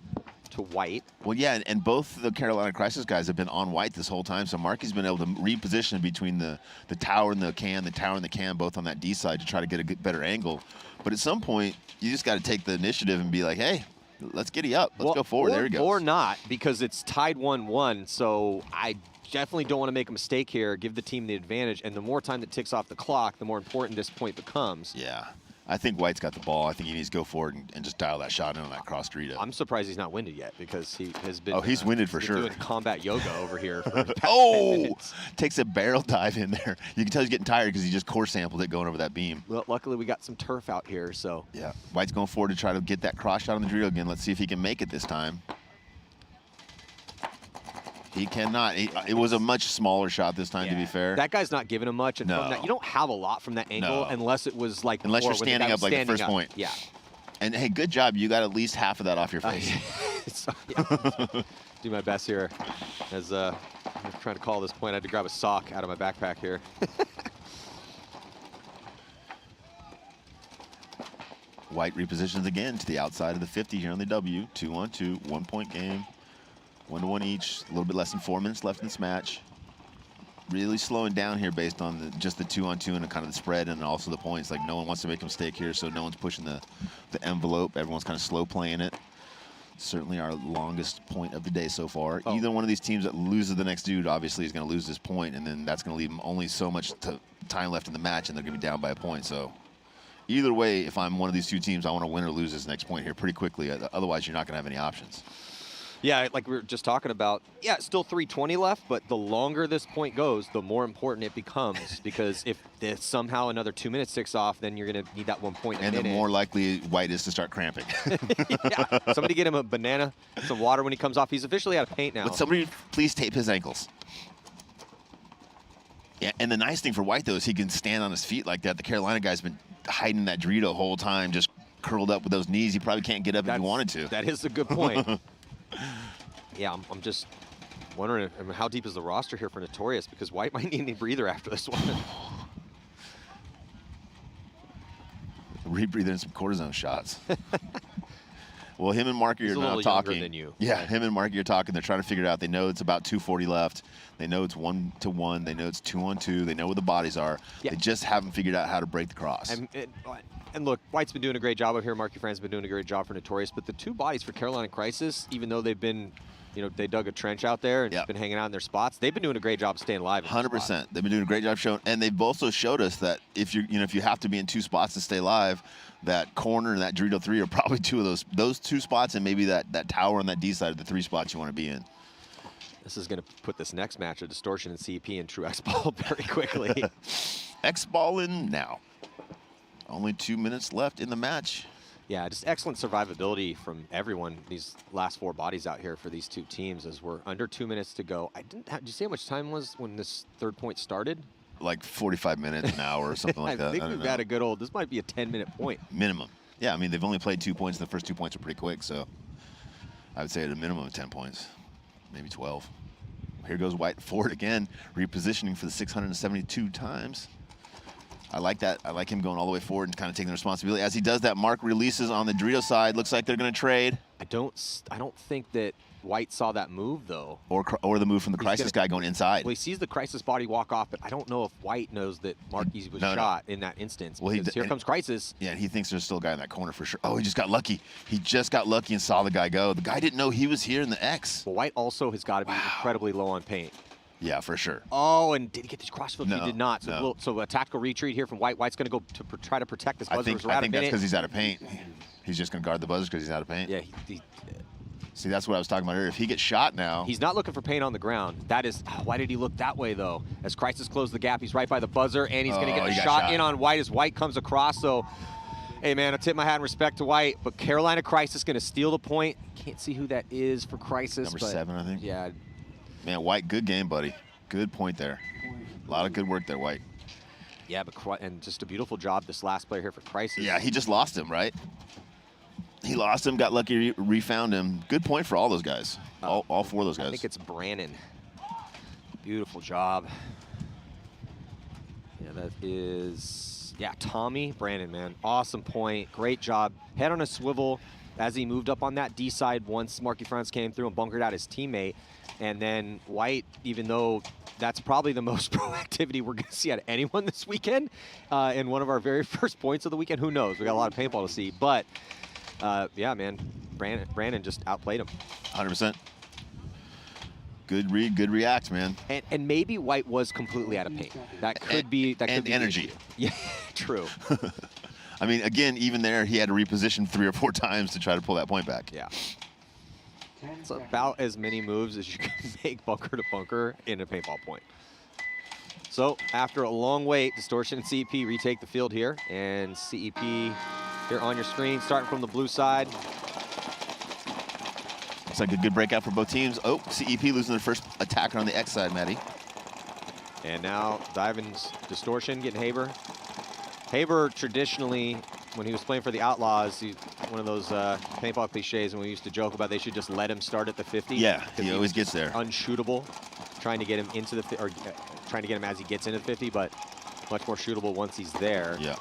J: to White.
G: Well, yeah, and both the Carolina Crisis guys have been on White this whole time, so Marky's been able to reposition between the tower and the can, both on that D side to try to get a better angle. But at some point, you just got to take the initiative and be like, hey, let's giddy up. Let's go forward. There he goes.
J: Or not, because it's tied 1-1, so I definitely don't want to make a mistake here, give the team the advantage, and the more time that ticks off the clock, the more important this point becomes.
G: Yeah. I think White's got the ball. I think he needs to go forward and just dial that shot in on that cross Dorito.
J: I'm surprised he's not winded yet, because he has been.
G: Oh, he's winded for sure.
J: Doing combat yoga over here. For the past 10 minutes.
G: Takes a barrel dive in there. You can tell he's getting tired because he just core sampled it going over that beam.
J: Well, luckily we got some turf out here, so.
G: Yeah, White's going forward to try to get that cross shot on the Dorito again. Let's see if he can make it this time. He cannot. It was a much smaller shot this time, to be fair.
J: That guy's not giving him much. And from that, you don't have a lot from that angle unless it was like
G: unless you're standing up like the first point.
J: Yeah.
G: And hey, good job. You got at least half of that off your face.
J: So, yeah. Do my best here. As I'm trying to call this point, I had to grab a sock out of my backpack here.
G: White repositions again to the outside of the 50 here on the W. 2-on-2, 1-point game. 1-1 each, a little bit less than 4 minutes left in this match. Really slowing down here based on just the 2-on-2 and kind of the spread and also the points. Like, no one wants to make a mistake here, so no one's pushing the envelope. Everyone's kind of slow playing it. Certainly our longest point of the day so far. Either one of these teams that loses the next dude obviously is going to lose this point, and then that's going to leave them only so much time left in the match, and they're going to be down by a point. So either way, if I'm one of these 2 teams, I want to win or lose this next point here pretty quickly. Otherwise, you're not going to have any options.
J: Yeah, like we were just talking about, still 3:20 left, but the longer this point goes, the more important it becomes, because if somehow another 2 minutes ticks off, then you're going to need that 1 point.
G: And the more likely White is to start cramping.
J: Yeah, somebody get him a banana, some water when he comes off. He's officially out of paint now.
G: Would somebody please tape his ankles? Yeah, and the nice thing for White, though, is he can stand on his feet like that. The Carolina guy's been hiding that Dorito the whole time, just curled up with those knees. He probably can't get up if he wanted to.
J: That is a good point. Yeah, I'm just wondering how deep is the roster here for Notorious, because White might need a breather after this one.
G: Rebreathing some cortisone shots. Well, him and Marky are now talking.
J: Than you.
G: Yeah, him and Marky are talking. They're trying to figure it out. They know it's about 2:40 left. They know it's 1-1. They know it's 2-on-2. They know where the bodies are. Yeah. They just haven't figured out how to break the cross.
J: And look, White's been doing a great job up here. Marky Fran's been doing a great job for Notorious. But the 2 bodies for Carolina Crisis, even though they've been You know, they dug a trench out there and been hanging out in their spots. They've been doing a great job staying alive.
G: 100%. They've been doing a great job showing, and they've also showed us that if you have to be in 2 spots to stay live, that corner and that Dorito 3 are probably 2 of those 2 spots, and maybe that tower on that D side are the 3 spots you want to be in.
J: This is going to put this next match of Distortion and CEP in true Xball very quickly.
G: Xball in now. Only 2 minutes left in the match.
J: Yeah, just excellent survivability from everyone. These last 4 bodies out here for these 2 teams as we're under 2 minutes to go. Did you see how much time was when this 3rd point started?
G: Like 45 minutes, an hour or something like that.
J: I think we've got a good old, this might be a 10-minute point.
G: Minimum. Yeah, I mean, they've only played 2 points, and the first 2 points are pretty quick, so I would say at a minimum of 10 points, maybe 12. Here goes White forward again, repositioning for the 672 times. I like that. I like him going all the way forward and kind of taking the responsibility. As he does that, Mark releases on the Dorito side. Looks like they're going to trade.
J: I don't think that White saw that move, though.
G: Or the move from the Crisis guy going inside.
J: Well, he sees the Crisis body walk off, but I don't know if White knows that Marquis was shot in that instance. Well, here comes Crisis.
G: Yeah, he thinks there's still a guy in that corner for sure. Oh, he just got lucky. He just got lucky and saw the guy go. The guy didn't know he was here in the X.
J: Well, White also has got to be incredibly low on paint.
G: Yeah, for sure.
J: Oh, and did he get this crossfield?
G: No,
J: he did not. So,
G: no.
J: So a tactical retreat here from White. White's going to go to try to protect this buzzer.
G: I think that's because he's out of paint. He's just going to guard the buzzer because he's out of paint.
J: Yeah.
G: See, that's what I was talking about earlier. If he gets shot now.
J: He's not looking for paint on the ground. That is, why did he look that way, though? As Crisis closed the gap, he's right by the buzzer, and he's going to get a shot in on White as White comes across. So, hey, man, I tip my hat in respect to White, but Carolina Crisis going to steal the point. Can't see who that is for Crisis.
G: Number 7, I think.
J: Yeah.
G: Man, White, good game, buddy. Good point there. A lot of good work there, White.
J: Yeah, and just a beautiful job this last player here for Crisis.
G: Yeah, he just lost him, right? He lost him, got lucky, refound him. Good point for all those guys. All 4 of those guys.
J: I think it's Brannon. Beautiful job. Yeah, that is, Tommy Brannon, man. Awesome point. Great job. Head on a swivel as he moved up on that D side once Marky Franz came through and bunkered out his teammate. And then White, even though that's probably the most pro activity we're going to see out of anyone this weekend, in one of our very first points of the weekend, who knows? We got a lot of paintball to see. But, yeah, man, Brandon just outplayed him.
G: 100%. Good read, good react, man.
J: And maybe White was completely out of paint. That could be
G: energy.
J: Yeah, true.
G: I mean, again, even there, he had to reposition 3 or 4 times to try to pull that point back.
J: Yeah. It's about as many moves as you can make bunker to bunker in a paintball point. So after a long wait, Distortion and CEP retake the field here. And CEP here on your screen, starting from the blue side.
G: Looks like a good breakout for both teams. Oh, CEP losing their first attacker on the X side, Matty.
J: And now diving Distortion, getting Haber. Haber traditionally, when he was playing for the Outlaws, he's one of those paintball cliches, and we used to joke about they should just let him start at the 50.
G: Yeah, he always gets there.
J: Unshootable, trying to get him into the, trying to get him as he gets into the 50, but much more shootable once he's there.
G: Yeah.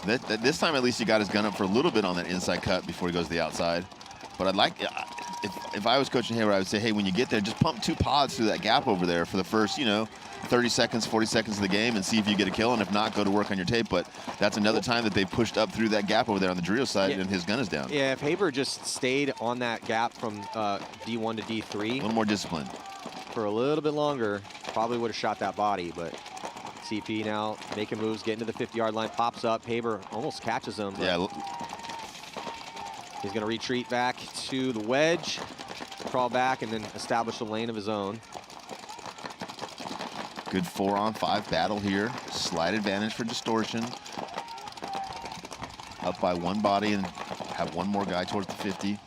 G: This time, at least, he got his gun up for a little bit on that inside cut before he goes to the outside. But I'd like, if I was coaching Haber, I would say, hey, when you get there, just pump 2 pods through that gap over there for the first, 30 seconds, 40 seconds of the game and see if you get a kill, and if not, go to work on your tape. But that's another time that they pushed up through that gap over there on the Dorito side, and his gun is down.
J: Yeah, if Haber just stayed on that gap from D1 to D3.
G: A little more disciplined.
J: For a little bit longer, probably would have shot that body, but CP now making moves, getting to the 50-yard line, pops up. Haber almost catches him.
G: Yeah.
J: He's going to retreat back to the wedge, crawl back, and then establish a lane of his own.
G: Good 4-on-5 battle here. Slight advantage for Distortion. Up by 1 body and have 1 more guy towards the 50.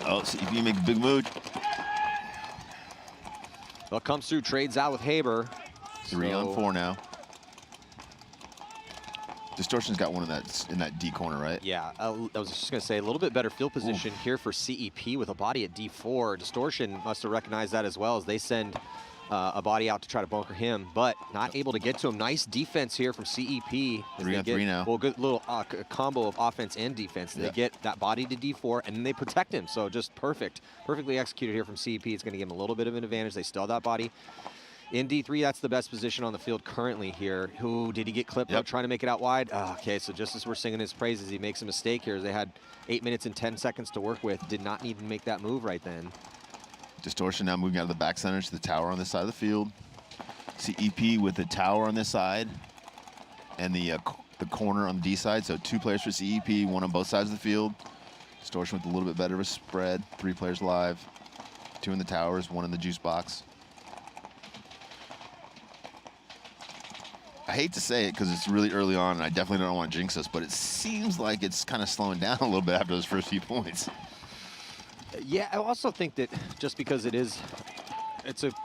G: Oh, see if you make a big move.
J: Well, comes through, trades out with Haber.
G: 3 on 4 now. Distortion's got one in that D corner, right?
J: Yeah, I was just going to say a little bit better field position here for CEP with a body at D4. Distortion must have recognized that as well as they send a body out to try to bunker him, but not able to get to him. Nice defense here from CEP.
G: 3 on 3 now.
J: Well, good little combo of offense and defense. They get that body to D4, and then they protect him. So just perfectly executed here from CEP. It's going to give him a little bit of an advantage. They still have that body In D3, that's the best position on the field currently here. Who did he get clipped up trying to make it out wide? Oh, okay, so just as we're singing his praises, he makes a mistake here. They had 8 minutes and 10 seconds to work with. Did not need to make that move right then.
G: Distortion now moving out of the back center to the tower on this side of the field. CEP with the tower on this side and the corner on the D side. So 2 players for CEP, 1 on both sides of the field. Distortion with a little bit better of a spread. 3 players live, 2 in the towers, 1 in the juice box. I hate to say it because it's really early on, and I definitely don't want to jinx us, but it seems like it's kind of slowing down a little bit after those first few points.
J: Yeah, I also think that just because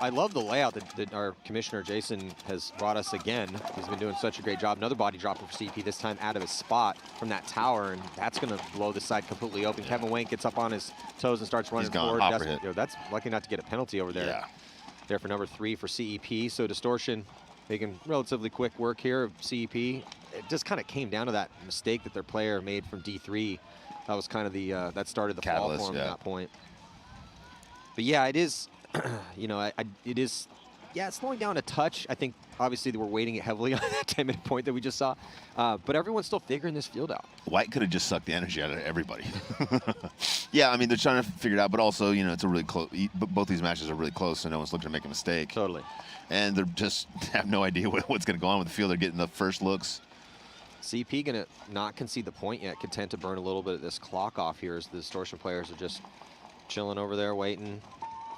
J: I love the layout that our commissioner, Jason, has brought us again. He's been doing such a great job. Another body dropper for CP, this time out of his spot from that tower, and that's going to blow the side completely open. Kevin Wank gets up on his toes and starts running forward. That's lucky not to get a penalty over there.
G: Yeah.
J: There for number 3 for CEP. So Distortion making relatively quick work here of CEP. It just kind of came down to that mistake that their player made from D3. That was kind of the, that started the
G: catalyst,
J: fall for him at that point. But yeah, it is, you know, it is, yeah, it's slowing down a touch. I think obviously they were weighting it heavily on that 10-minute point that we just saw. But everyone's still figuring this field out.
G: White could have just sucked the energy out of everybody. Yeah, I mean, they're trying to figure it out, but also, you know, it's a really close, both these matches are really close, so no one's looking to make a mistake.
J: Totally.
G: And they're just have no idea what's going to go on with the field. They're getting the first looks.
J: CP going to not concede the point yet, content to burn a little bit of this clock off here as the Distortion players are just chilling over there waiting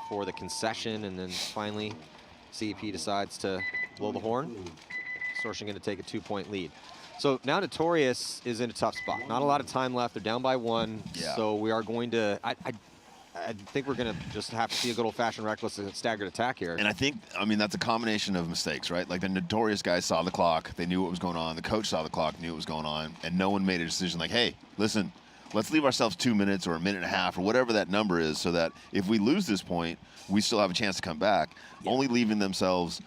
J: for the concession, and then finally CP decides to blow the horn. Distortion going to take a 2-point lead. So now Notorious is in a tough spot. Not a lot of time left. They're down by 1.
G: Yeah.
J: So we are going to, I think we're going to just have to see a good old-fashioned reckless and staggered attack here.
G: And I think, I mean, that's a combination of mistakes, right? Like the Notorious guys saw the clock. They knew what was going on. The coach saw the clock, knew what was going on. And no one made a decision like, hey, listen, let's leave ourselves 2 minutes or a minute and a half or whatever that number is so that if we lose this point, we still have a chance to come back. Yeah. Only leaving themselves,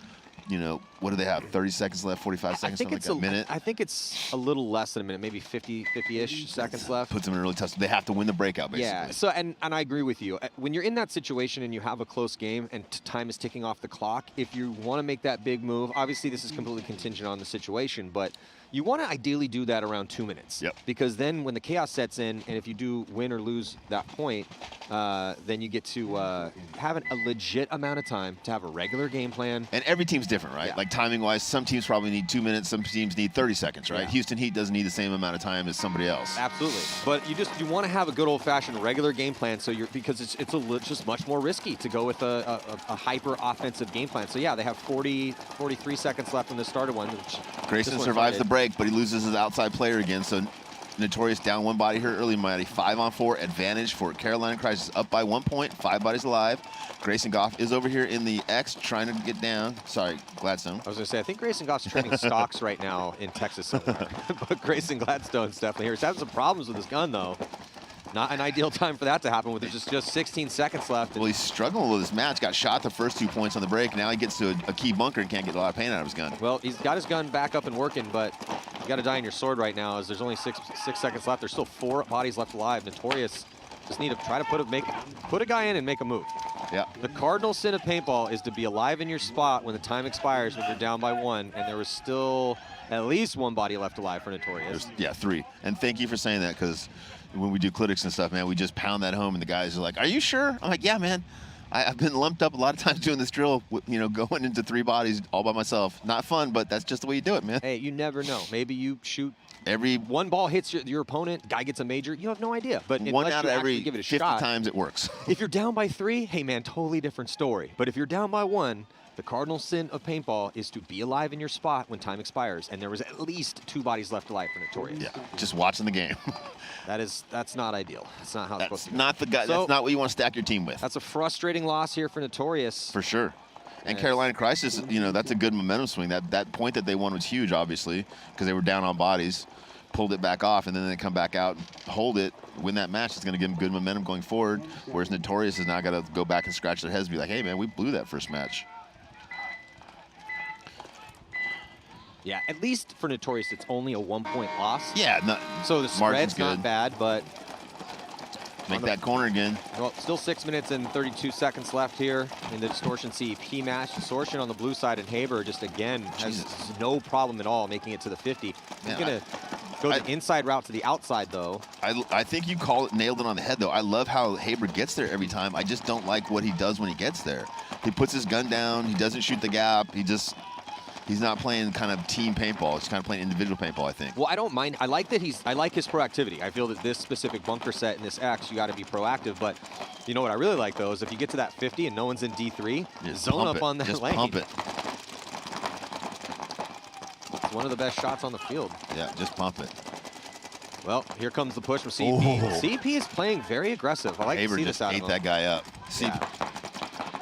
G: you know, what do they have, 30 seconds left, 45 seconds, something like a minute?
J: I think it's a little less than a minute, maybe 50-ish seconds left.
G: Puts them in a really tough, they have to win the breakout, basically.
J: Yeah, so, and I agree with you. When you're in that situation and you have a close game and time is ticking off the clock, if you want to make that big move, obviously this is completely contingent on the situation, but you want to ideally do that around 2 minutes.
G: Yep.
J: Because then when the chaos sets in, and if you do win or lose that point, then you get to have a legit amount of time to have a regular game plan.
G: And every team's different, right?
J: Yeah.
G: Like timing-wise, some teams probably need 2 minutes, some teams need 30 seconds, right?
J: Yeah.
G: Houston Heat doesn't need the same amount of time as somebody else.
J: Absolutely. But you want to have a good old-fashioned regular game plan, so because it's just much more risky to go with a hyper offensive game plan. So yeah, they have 43 seconds left on the starter one.
G: Grayson survives the break, but he loses his outside player again. So Notorious down 1 body here early, mighty 5-on-4 advantage for Carolina Crisis, up by 1 point, 5 bodies alive. Grayson Goff is over here in the X trying to get down. Sorry, Gladstone.
J: I was going to say, I think Grayson Goff's trading stocks right now in Texas somewhere. But Grayson Gladstone's definitely here. He's having some problems with his gun, though. Not an ideal time for that to happen with just 16 seconds left.
G: Well, he's struggling with this match. Got shot the first 2 points on the break. Now he gets to a key bunker and can't get a lot of paint out of his gun.
J: Well, he's got his gun back up and working, but you got to die on your sword right now as there's only six seconds left. There's still 4 bodies left alive. Notorious just need to try to put a guy in and make a move.
G: Yeah.
J: The cardinal sin of paintball is to be alive in your spot when the time expires when you're down by 1, and there was still at least 1 body left alive for Notorious.
G: Yeah, 3. And thank you for saying that, because when we do clinics and stuff, man, we just pound that home, and the guys are like, "Are you sure?" I'm like, "Yeah, man. I've been lumped up a lot of times doing this drill, you know, going into 3 bodies all by myself. Not fun, but that's just the way you do it, man."
J: Hey, you never know. Maybe you shoot
G: every
J: 1 ball hits your opponent, guy gets a major. You have no idea. But
G: 1 out of every
J: give it a
G: 50
J: shot,
G: times it works.
J: If you're down by 3, hey man, totally different story. But if you're down by 1, the cardinal sin of paintball is to be alive in your spot when time expires, and there was at least 2 bodies left alive for Notorious.
G: Yeah, just watching the game.
J: That's not ideal. That's not how it's supposed to be.
G: Not the guy. So, that's not what you want to stack your team with.
J: That's a frustrating loss here for Notorious.
G: For sure. And Carolina Crisis, you know, that's a good momentum swing. That point that they won was huge, obviously, because they were down on bodies, pulled it back off, and then they come back out and hold it, win that match. It's going to give them good momentum going forward, whereas Notorious has now got to go back and scratch their heads and be like, "Hey, man, we blew that first match."
J: Yeah, at least for Notorious, it's only a 1-point loss.
G: Yeah.
J: So the spread's not bad, but
G: Make that corner again.
J: Well, still 6 minutes and 32 seconds left here in the Distortion CEP match. Distortion on the blue side, and Haber just again has no problem at all making it to the 50. He's going to go the inside route to the outside, though.
G: I think you nailed it on the head, though. I love how Haber gets there every time. I just don't like what he does when he gets there. He puts his gun down. He doesn't shoot the gap. He's not playing kind of team paintball. He's kind of playing individual paintball, I think.
J: Well, I don't mind. I like his proactivity. I feel that this specific bunker set in this X, you got to be proactive. But you know what I really like, though, is if you get to that 50 and no one's in D3, zone up on that lane.
G: Just pump it.
J: It's one of the best shots on the field.
G: Yeah, just pump it.
J: Well, here comes the push from CEP.
G: Oh.
J: CEP is playing very aggressive. I like
G: Haber
J: to see this out of him.
G: ate that guy up.
J: Yeah.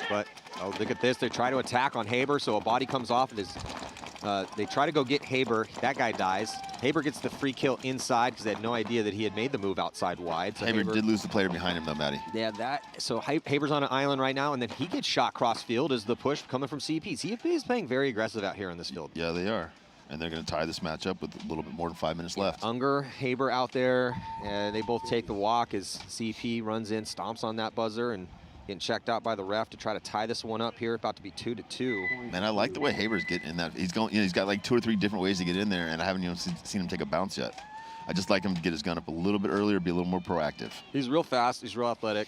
J: But oh, look at this. They try to attack on Haber, so a body comes off. They try to go get Haber. That guy dies. Haber gets the free kill inside because they had no idea that he had made the move outside wide. So
G: Haber did lose the player behind him, though, Matty.
J: Yeah, so Haber's on an island right now, and then he gets shot cross field as the push coming from CEP. CEP is playing very aggressive out here on this field.
G: Yeah, they are. And they're going to tie this match up with a little bit more than 5 minutes left.
J: Unger, Haber out there, and they both take the walk as CEP runs in, stomps on that buzzer, and getting checked out by the ref to try to tie this one up here. About to be 2-2.
G: Man, I like the way Haber's getting in that. He's going. He's got like 2 or 3 different ways to get in there, and I haven't even seen him take a bounce yet. I just like him to get his gun up a little bit earlier, be a little more proactive.
J: He's real fast. He's real athletic.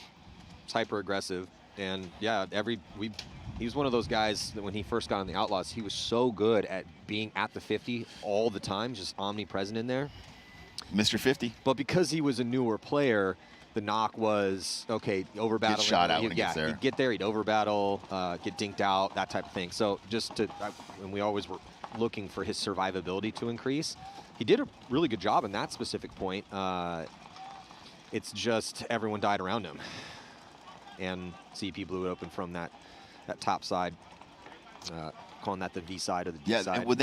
J: He's hyper aggressive, and yeah, he was one of those guys that when he first got on the Outlaws, he was so good at being at the 50 all the time, just omnipresent in there.
G: Mr. 50.
J: But because he was a newer player, the knock was, okay, over battle.
G: Get shot out when he gets there.
J: He'd get there, he'd over battle, get dinked out, that type of thing. So and we always were looking for his survivability to increase. He did a really good job in that specific point. It's just everyone died around him. And CEP blew it open from that top side, calling that the V side or the D side.
G: Yeah, when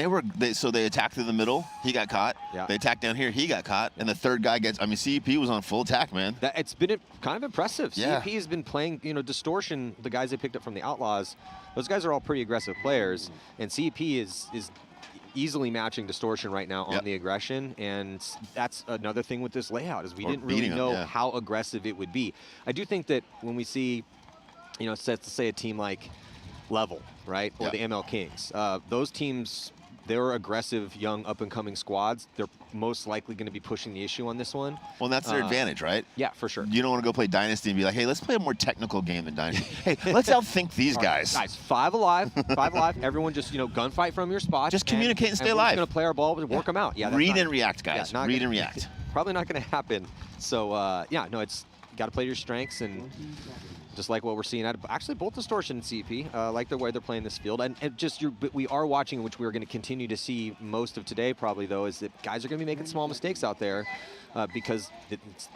G: they attacked through the middle, he got caught.
J: Yeah.
G: They attacked down here, he got caught, and the third guy gets. I mean, CEP was on full attack, man.
J: It's been kind of impressive.
G: Yeah.
J: CEP has been playing, Distortion. The guys they picked up from the Outlaws, those guys are all pretty aggressive players, and CEP is easily matching Distortion right now on the aggression, and that's another thing with this layout is we didn't really know how aggressive it would be. I do think that when we see, let's say a team like Level, right, or the ML Kings, those teams, they're aggressive, young, up-and-coming squads. They're most likely going to be pushing the issue on this one.
G: Well, and that's their advantage, right?
J: Yeah, for sure.
G: You don't want to go play Dynasty and be like, hey, let's play a more technical game than Dynasty. Hey, let's outthink these guys.
J: Guys, 5 alive, 5 alive. Everyone just, gunfight from your spot.
G: Just communicate and stay alive.
J: We're going to play our ball and work them out. Yeah,
G: read and react, guys. Read and react.
J: Probably not going to happen. So, it's got to play your strengths, and just like what we're seeing actually both Distortion and CEP, like the way they're playing this field, but we are watching, which we're going to continue to see most of today probably, though, is that guys are going to be making small mistakes out there because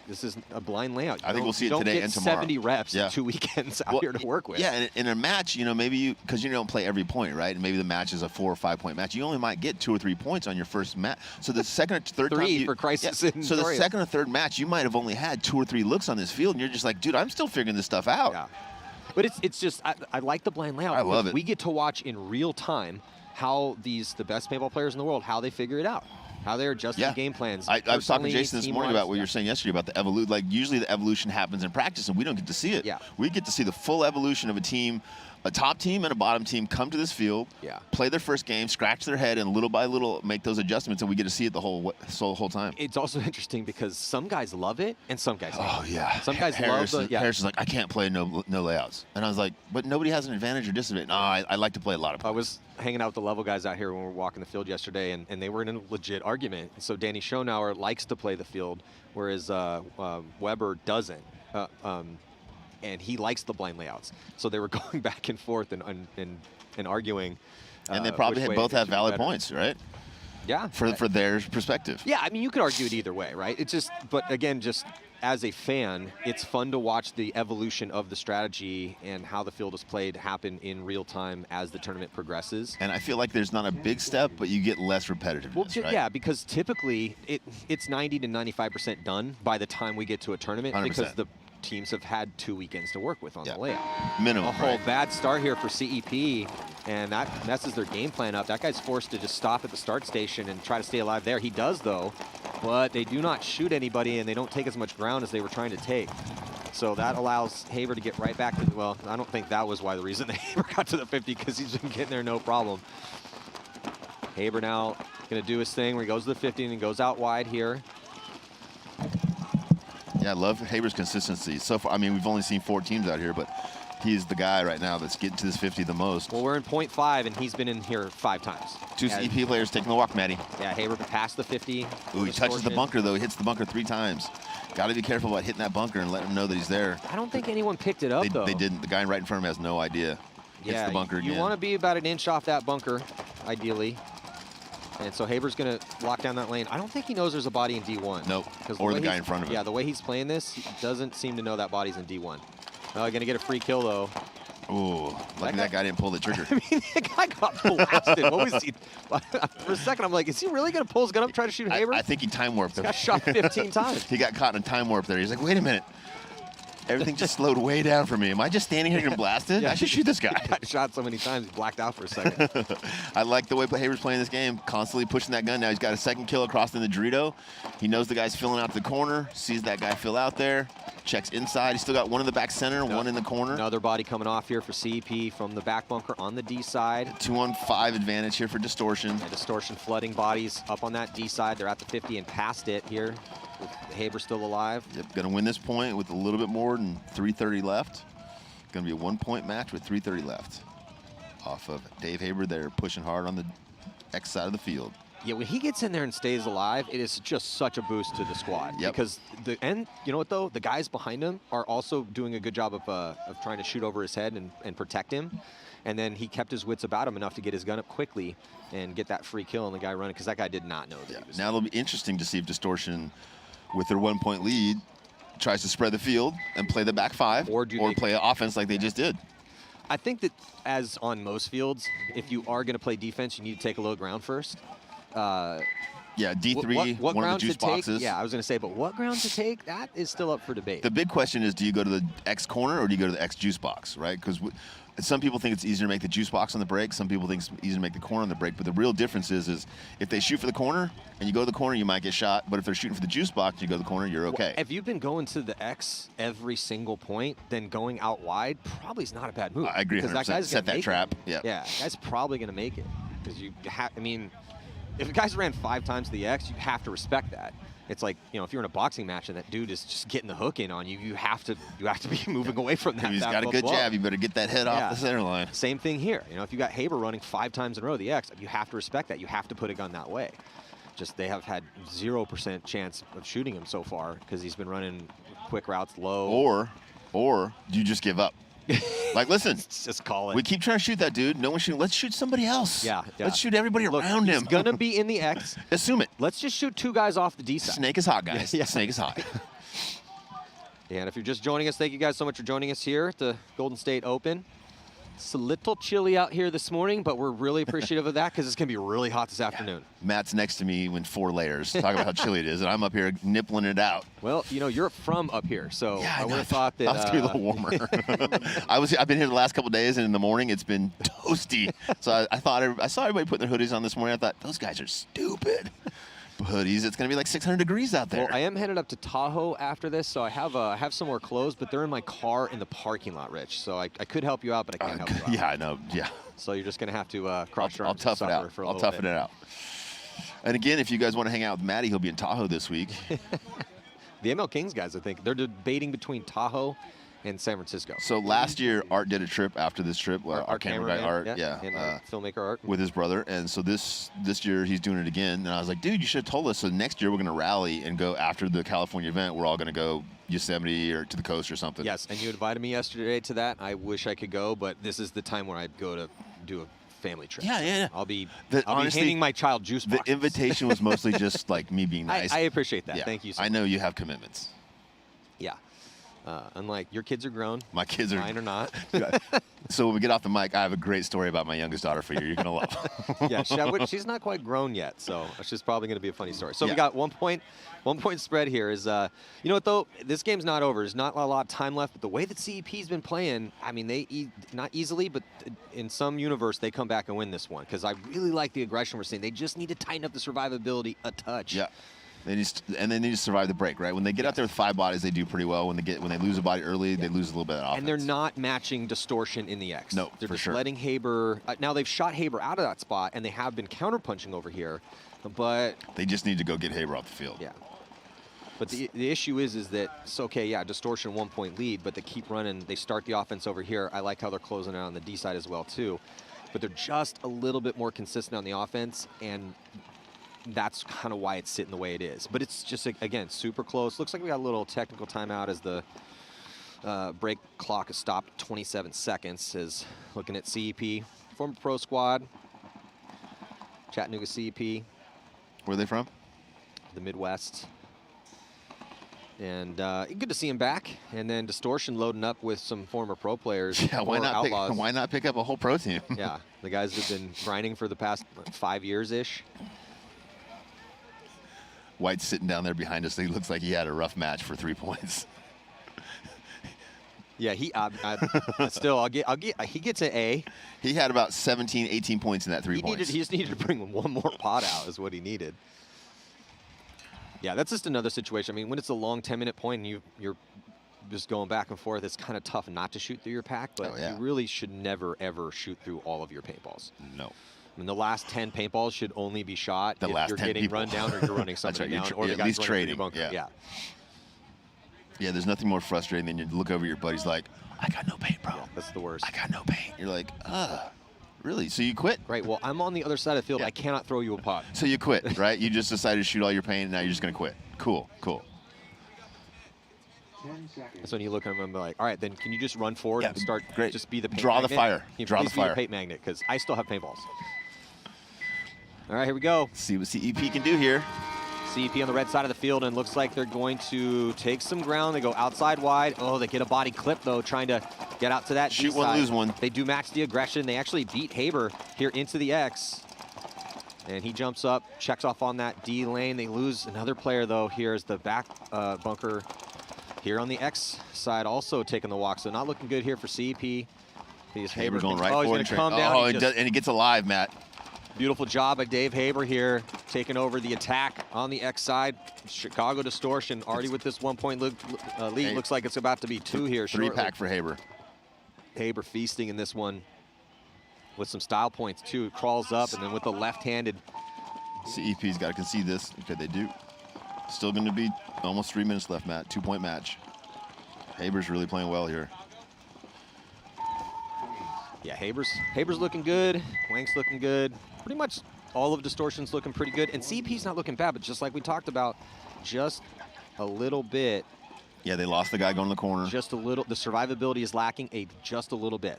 J: this is a blind layout.
G: I think we'll see it today and tomorrow.
J: 70 reps in 2 weekends out here to work with.
G: Yeah, and in a match, maybe because you don't play every point, right? And maybe the match is a 4 or 5 point match. You only might get 2 or 3 points on your first match. So the second or third time
J: for Crisis.
G: So the second or third match, you might have only had 2 or 3 looks on this field, and you're just like, dude, I'm still figuring this stuff out.
J: Yeah. But it's just, I like the blind layout.
G: I love it.
J: We get to watch in real time how the best paintball players in the world, how they figure it out, how they're adjusting game plans.
G: I was talking to Jason this morning about what you were saying yesterday about the evolution. Like, usually the evolution happens in practice, and we don't get to see it.
J: Yeah.
G: We get to see the full evolution of a team, a top team and a bottom team come to this field, play their first game, scratch their head, and little by little make those adjustments, and we get to see it the whole time.
J: It's also interesting because some guys love it and some guys hate it.
G: Oh, yeah.
J: Some guys
G: Harris
J: love
G: Harris is like, I can't play no layouts. And I was like, but nobody has an advantage or disadvantage. No, I like to play a lot of plays.
J: I was hanging out with the Level guys out here when we were walking the field yesterday, and they were in a legit argument. So Danny Schonauer likes to play the field, whereas Weber doesn't. And he likes the blind layouts. So they were going back and forth and arguing.
G: And they probably both have valid points, right?
J: Yeah.
G: For their perspective.
J: Yeah, I mean, you could argue it either way, right? It's just, but again, just as a fan, it's fun to watch the evolution of the strategy and how the field is played happen in real time as the tournament progresses.
G: And I feel like there's not a big step, but you get less repetitiveness, right?
J: Yeah, because typically it's 90 to 95% done by the time we get to a tournament
G: 100%.
J: Because the teams have had 2 weekends to work with on the layout.
G: Minimum.
J: A whole bad start here for CEP, and that messes their game plan up. That guy's forced to just stop at the start station and try to stay alive there. He does, though, but they do not shoot anybody, and they don't take as much ground as they were trying to take. So that allows Haber to get right back to, well, I don't think that was why the reason that Haber got to the 50, because he's been getting there no problem. Haber now going to do his thing where he goes to the 50 and goes out wide here.
G: Yeah, I love Haber's consistency. So far, I mean, we've only seen 4 teams out here, but he's the guy right now that's getting to this 50 the most.
J: Well, we're in .5, and he's been in here 5 times.
G: 2 CEP players taking the walk, Matty.
J: Yeah, Haber can pass the 50.
G: Ooh, he touches the bunker, though. He hits the bunker 3 times. Got to be careful about hitting that bunker and letting him know that he's there.
J: I don't think anyone picked it up, though.
G: They didn't. The guy right in front of him has no idea. Hits the bunker again.
J: You want to be about an inch off that bunker, ideally. And so Haber's going to lock down that lane. I don't think he knows there's a body in D1.
G: Nope, or the guy in front of him.
J: Yeah, the way he's playing this, he doesn't seem to know that body's in D1. Going to get a free kill, though.
G: Ooh, lucky that guy didn't pull the trigger.
J: I mean, the guy got blasted. What was he? For a second, I'm like, is he really going to pull his gun up and try to shoot Haber?
G: I think he time warped him.
J: Got shot 15 times.
G: He got caught in a time warp there. He's like, wait a minute. Everything just slowed way down for me. Am I just standing here getting blasted? I should shoot this guy.
J: He got shot so many times, he blacked out for a second.
G: I like the way Haber's playing this game, constantly pushing that gun. Now he's got a 2nd kill across in the Dorito. He knows the guy's filling out the corner, sees that guy fill out there, checks inside. He's still got 1 in the back center, 1 in the corner.
J: Another body coming off here for CEP from the back bunker on the D side.
G: 2-on-5 advantage here for Distortion.
J: Yeah, Distortion flooding bodies up on that D side. They're at the 50 and past it here. With Haber still alive.
G: Yep, gonna win this point with a little bit more than 3:30 left. Gonna be a 1-point match with 3:30 left. Off of Dave Haber there, pushing hard on the X side of the field.
J: Yeah, when he gets in there and stays alive, it is just such a boost to the squad.
G: Yep.
J: Because you know what though, the guys behind him are also doing a good job of trying to shoot over his head and protect him. And then he kept his wits about him enough to get his gun up quickly and get that free kill on the guy running, because that guy did not know that he was
G: Now it'll be interesting to see if Distortion, with their 1-point lead, tries to spread the field and play the back 5 or play offense like they just did.
J: I think that, as on most fields, if you are going to play defense, you need to take a low ground first.
G: Yeah, D3,
J: what
G: one of
J: ground
G: the juice
J: to take?
G: boxes.
J: Yeah, I was going to say, but what ground to take? That is still up for debate.
G: The big question is, do you go to the X corner or do you go to the X juice box, right? Because some people think it's easier to make the juice box on the break. Some people think it's easier to make the corner on the break. But the real difference is if they shoot for the corner and you go to the corner, you might get shot. But if they're shooting for the juice box and you go to the corner, you're okay.
J: Well, if you've been going to the X every single point, then going out wide probably is not a bad move.
G: I agree 100%.
J: Because that guy's
G: Set that trap.
J: Yeah, that guy's probably going to make it. Because you have, I mean, if a guy's ran 5 times to the X, you have to respect that. It's like, you know, if you're in a boxing match and that dude is just getting the hook in on you, you have to be moving away from that.
G: If he's got a good jab, you better get that head off the center line.
J: Same thing here. You know, if you got Haber running 5 times in a row the X, you have to respect that. You have to put a gun that way. Just they have had 0% chance of shooting him so far because he's been running quick routes low.
G: Or do you just give up? Like, listen,
J: just call it.
G: We keep trying to shoot that dude. No one's shooting. Let's shoot somebody else.
J: Yeah.
G: Let's shoot everybody around him.
J: He's going to be in the X.
G: Assume it.
J: Let's just shoot 2 guys off the D side.
G: Snake is hot, guys.
J: Yeah.
G: Snake is hot.
J: And if you're just joining us, thank you guys so much for joining us here at the Golden State Open. It's a little chilly out here this morning, but we're really appreciative of that because it's going to be really hot this afternoon.
G: Matt's next to me in 4 layers. Talk about how chilly it is, and I'm up here nippling it out.
J: Well, you know, you're from up here, so I would have thought that...
G: It's going to be a little warmer. I've been here the last couple of days, and in the morning it's been toasty. So I saw everybody putting their hoodies on this morning. I thought, those guys are stupid. Hoodies, it's going to be like 600 degrees out there.
J: Well, I am headed up to Tahoe after this, so I have some more clothes, but they're in my car in the parking lot, Rich. So I could help you out, but I can't help you out.
G: Yeah, I know. Yeah.
J: So you're just going to have to cross your arms.
G: I'll tough it out. I'll toughen it out. And again, if you guys want to hang out with Matty, he'll be in Tahoe this week.
J: The ML Kings guys, I think, they're debating between Tahoe and San Francisco.
G: So last year, Art did a trip after this trip.
J: Our
G: camera guy, Art,
J: and filmmaker Art.
G: With his brother. And so this year, he's doing it again. And I was like, dude, you should have told us. So next year, we're going to rally and go after the California event. We're all going to go Yosemite or to the coast or something.
J: Yes, and you invited me yesterday to that. I wish I could go, but this is the time where I'd go to do a family trip.
G: Yeah.
J: I'll be
G: honestly,
J: handing my child juice boxes.
G: The invitation was mostly just like me being nice.
J: I appreciate that.
G: Yeah.
J: Thank you so much.
G: I know you have commitments.
J: Yeah. Unlike your kids are grown.
G: My kids are.
J: Mine are not.
G: So when we get off the mic, I have a great story about my youngest daughter for you. You're going to love.
J: Yeah, she's not quite grown yet, so she's probably going to be a funny story. So we got 1 point spread here. Is you know what though? This game's not over. There's not a lot of time left. But the way that CEP's been playing, I mean, they not easily, but in some universe they come back and win this one because I really like the aggression we're seeing. They just need to tighten up the survivability a touch.
G: Yeah. They need to survive the break, right? When they get out there with 5 bodies, they do pretty well. When they lose a body early, they lose a little bit of offense.
J: And they're not matching distortion in the X.
G: No,
J: they're
G: for
J: just
G: sure.
J: letting Haber. Now they've shot Haber out of that spot, and they have been counterpunching over here, but
G: they just need to go get Haber off the field.
J: Yeah. But the issue is that it's okay. Yeah, distortion 1-point lead, but they keep running. They start the offense over here. I like how they're closing out on the D side as well too, but they're just a little bit more consistent on the offense, and that's kind of why it's sitting the way it is. But it's just, again, super close. Looks like we got a little technical timeout as the break clock is stopped at 27 seconds. Is looking at CEP, former pro squad, Chattanooga CEP.
G: Where are they from?
J: The Midwest. And good to see him back. And then Distortion loading up with some former pro players.
G: Yeah, why not pick up a whole pro team?
J: Yeah, the guys have been grinding for the past 5 years-ish.
G: White's sitting down there behind us. He looks like he had a rough match for 3 points.
J: Yeah, he gets an A.
G: He had about 17, 18 points in that 3 points.
J: He just needed to bring one more pot out is what he needed. Yeah, that's just another situation. I mean, when it's a long 10-minute point and you're just going back and forth, it's kind of tough not to shoot through your pack, but you really should never, ever shoot through all of your paintballs.
G: No.
J: I mean, the last 10 paintballs should only be shot
G: if
J: you're getting run down or you're running somebody down, or the
G: at
J: guy's
G: least
J: running
G: trading.
J: through your bunker.
G: Yeah. Yeah, there's nothing more frustrating than you look over at your buddies like, I got no paint, bro.
J: Yeah, that's the worst.
G: I got no paint. You're like, really? So you quit?
J: Great. Well, I'm on the other side of the field. I cannot throw you a pot.
G: So you quit, right? You just decided to shoot all your paint, and now you're just going to quit. Cool, cool.
J: That's when you look at them and be like, all right, then can you just run forward and start, just be the paint
G: Draw
J: magnet?
G: the fire.
J: Can you
G: Draw the
J: please be
G: fire.
J: paint magnet, because I still have paintballs. All right, here we go.
G: See what CEP can do here.
J: CEP on the red side of the field, and looks like they're going to take some ground. They go outside wide. Oh, they get a body clip, though, trying to get out to that
G: Shoot
J: D
G: one,
J: side.
G: lose one.
J: They do match the aggression. They actually beat Haber here into the X. And he jumps up, checks off on that D lane. They lose another player, though. Here's the back bunker here on the X side, also taking the walk. So not looking good here for CEP.
G: Haber going right
J: forward.
G: forward.
J: He's going to come down.
G: Oh, and he gets alive, Matt.
J: Beautiful job by Dave Haber here, taking over the attack on the X side. Chicago Distortion already with this 1-point lead. Looks like it's about to be 2 here shortly.
G: 3-pack for Haber.
J: Haber feasting in this one with some style points too. Crawls up, and then with the left-handed.
G: CEP's got to concede this. Okay, they do. Still going to be almost 3 minutes left, Matt. 2-point match. Haber's really playing well here.
J: Yeah, Haber's looking good. Wank's looking good. Pretty much all of Distortion's looking pretty good. And CP's not looking bad, but just like we talked about, just a little bit.
G: Yeah, they lost the guy going to the corner.
J: Just a little. The survivability is lacking just a little bit.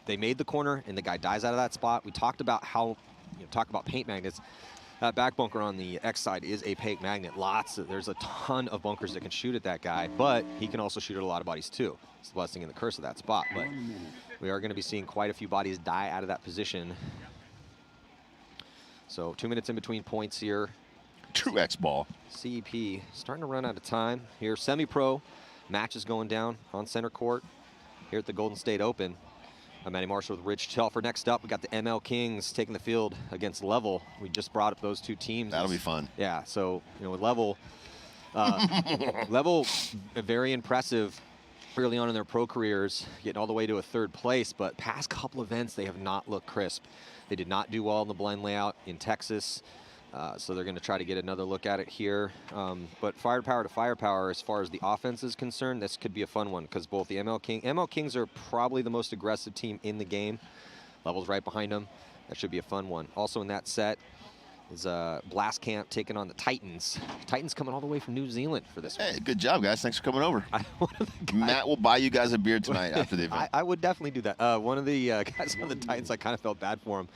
J: They made the corner, and the guy dies out of that spot. We talked about how, talk about paint magnets. That back bunker on the X side is a paint magnet. There's a ton of bunkers that can shoot at that guy, but he can also shoot at a lot of bodies too. It's the blessing and the curse of that spot. But we are going to be seeing quite a few bodies die out of that position. So 2 minutes in between points here.
G: True X-ball.
J: CEP starting to run out of time here. Semi-pro match is going down on center court here at the Golden State Open. I'm Matty Marshall with Rich Telfer. Next up, we got the ML Kings taking the field against Level. We just brought up those two teams.
G: That'll be fun.
J: Yeah, so with Level, Level very impressive early on in their pro careers, getting all the way to a 3rd place, but past couple events, they have not looked crisp. They did not do well in the blind layout in Texas, so they're going to try to get another look at it here. But firepower to firepower, as far as the offense is concerned, this could be a fun one, because both the ML Kings are probably the most aggressive team in the game. Level's right behind them. That should be a fun one. Also in that set is Blast Camp taking on the Titans. Titans coming all the way from New Zealand for this one.
G: Hey, good job, guys. Thanks for coming over. Matt will buy you guys a beer tonight after the event.
J: I would definitely do that. One of the guys on the Titans, I kind of felt bad for him.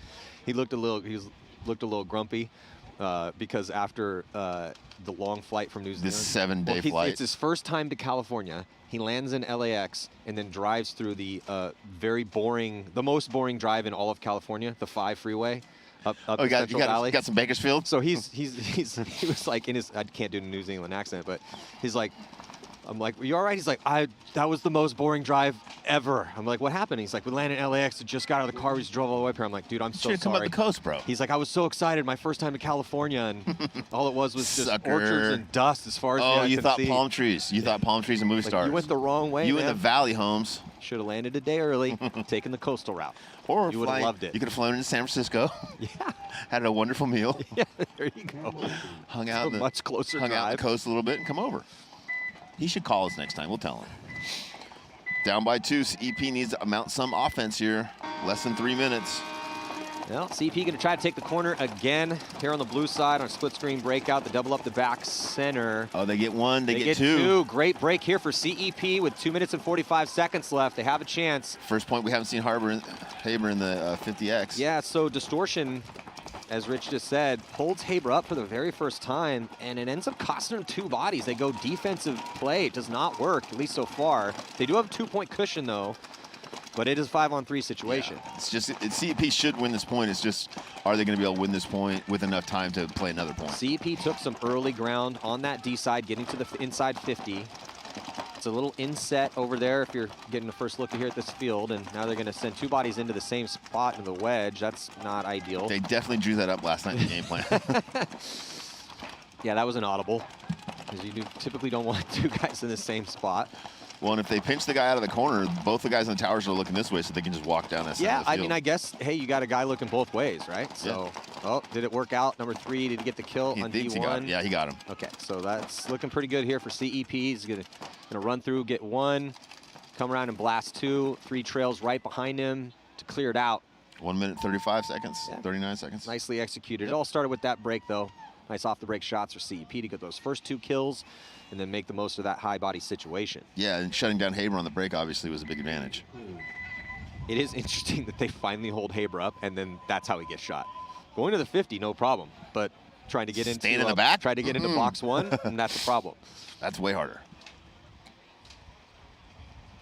J: He looked a little grumpy because after the long flight from New Zealand.
G: This 7-day flight.
J: It's his first time to California. He lands in LAX and then drives through the the most boring drive in all of California, the 5 freeway. Up the Central Valley.
G: You got some Bakersfield?
J: So he was like in his, I can't do a New Zealand accent, but he's like, I'm like, "Are you all right?" He's like, that was the most boring drive ever. I'm like, "What happened?" He's like, "We landed in LAX and just got out of the car. We just drove all the way up here." I'm like, "Dude, I'm so sorry."
G: Come up the coast, bro.
J: He's like, "I was so excited, my first time in California, and all it was just
G: Sucker.
J: orchards and dust as far as the eye
G: you
J: could
G: thought
J: see."
G: palm trees. You thought palm trees and movie
J: Like,
G: stars.
J: you went the wrong way,
G: You
J: man.
G: in the valley, Holmes.
J: Should have landed a day early, taken the coastal route.
G: Or
J: you would have loved it.
G: You could have flown into San Francisco.
J: Yeah.
G: Had a wonderful meal.
J: Yeah, there you go.
G: Hung out.
J: It's a much closer
G: Hung out
J: drive.
G: the coast a little bit and come over. He should call us next time. We'll tell him. Down by 2. EP needs to mount some offense here. Less than 3 minutes.
J: Well, CP going to try to take the corner again here on the blue side on a split screen breakout. The double up the back center.
G: Oh, they get 1. They get
J: 2. Great break here for CEP with 2 minutes and 45 seconds left. They have a chance.
G: First point we haven't seen Haber in the 50X.
J: Yeah, so Distortion, as Rich just said, holds Haber up for the very first time, and it ends up costing them 2 bodies. They go defensive play. It does not work, at least so far. They do have a 2-point cushion, though, but it is 5-on-3 situation.
G: Yeah, it's just, CEP should win this point. It's just, are they going to be able to win this point with enough time to play another point?
J: CEP took some early ground on that D side, getting to the inside 50. It's a little inset over there if you're getting a first look here at this field, and now they're going to send 2 bodies into the same spot in the wedge. That's not ideal.
G: They definitely drew that up last night in the game plan.
J: Yeah, that was an audible, because you typically don't want 2 guys in the same spot.
G: Well, and if they pinch the guy out of the corner, both the guys in the towers are looking this way, so they can just walk down that side of the
J: I
G: field.
J: mean, I guess, hey, you got a guy looking both ways, right? So, oh, did it work out? Number 3, did he get the kill on D1?
G: He got him. Yeah, he got him.
J: Okay, so that's looking pretty good here for CEP. He's gonna run through, get 1, come around and blast 2, 3 trails right behind him to clear it out.
G: 1 minute, 35 seconds, 39 seconds.
J: Nicely executed. It all started with that break, though. Nice off-the-break shots for CEP to get those first 2 kills and then make the most of that high body situation.
G: Yeah, and shutting down Haber on the break obviously was a big advantage.
J: It is interesting that they finally hold Haber up, and then that's how he gets shot. Going to the 50, no problem, but trying to get into
G: in the back,
J: try to get into box 1, and that's a problem.
G: That's way harder.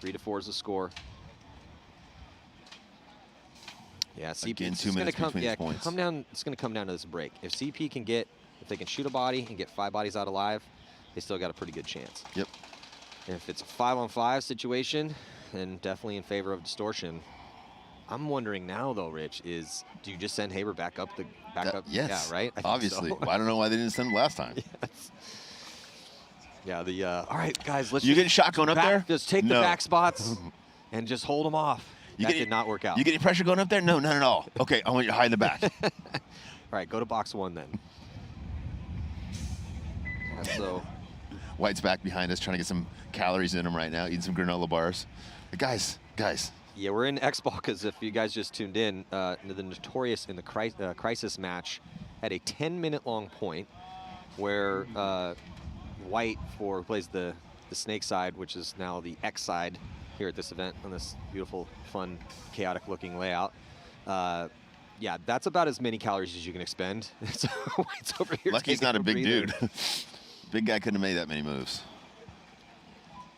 J: 3-4 is the score. Yeah, CP.
G: Again, 2 minutes between these points.
J: It's going to come down to this break. If CP can get, if they can shoot a body and get 5 bodies out alive, they still got a pretty good chance.
G: Yep.
J: And if it's a 5-on-5 situation, then definitely in favor of Distortion. I'm wondering now, though, Rich, is do you just send Haber back up?
G: Yes.
J: Yeah, right? I think
G: Obviously.
J: so.
G: Well, I don't know why they didn't send him last time.
J: Yes. Yeah, all right, guys, let's
G: You getting shotgun up there?
J: Just take the back spots and just hold them off. That did not work out.
G: You getting pressure going up there? No, none at all. Okay, I want you to hide in the back.
J: All right, go to box 1 then. So
G: White's back behind us trying to get some calories in him right now, eating some granola bars. Guys.
J: yeah, we're in Xball because if you guys just tuned in, the Notorious in the Crisis match had a 10-minute long point where White plays the snake side, which is now the X side here at this event on this beautiful, fun, chaotic-looking layout. Yeah, that's about as many calories as you can expend. So White's over here.
G: Lucky he's not a big dude. Big guy couldn't have made that many moves.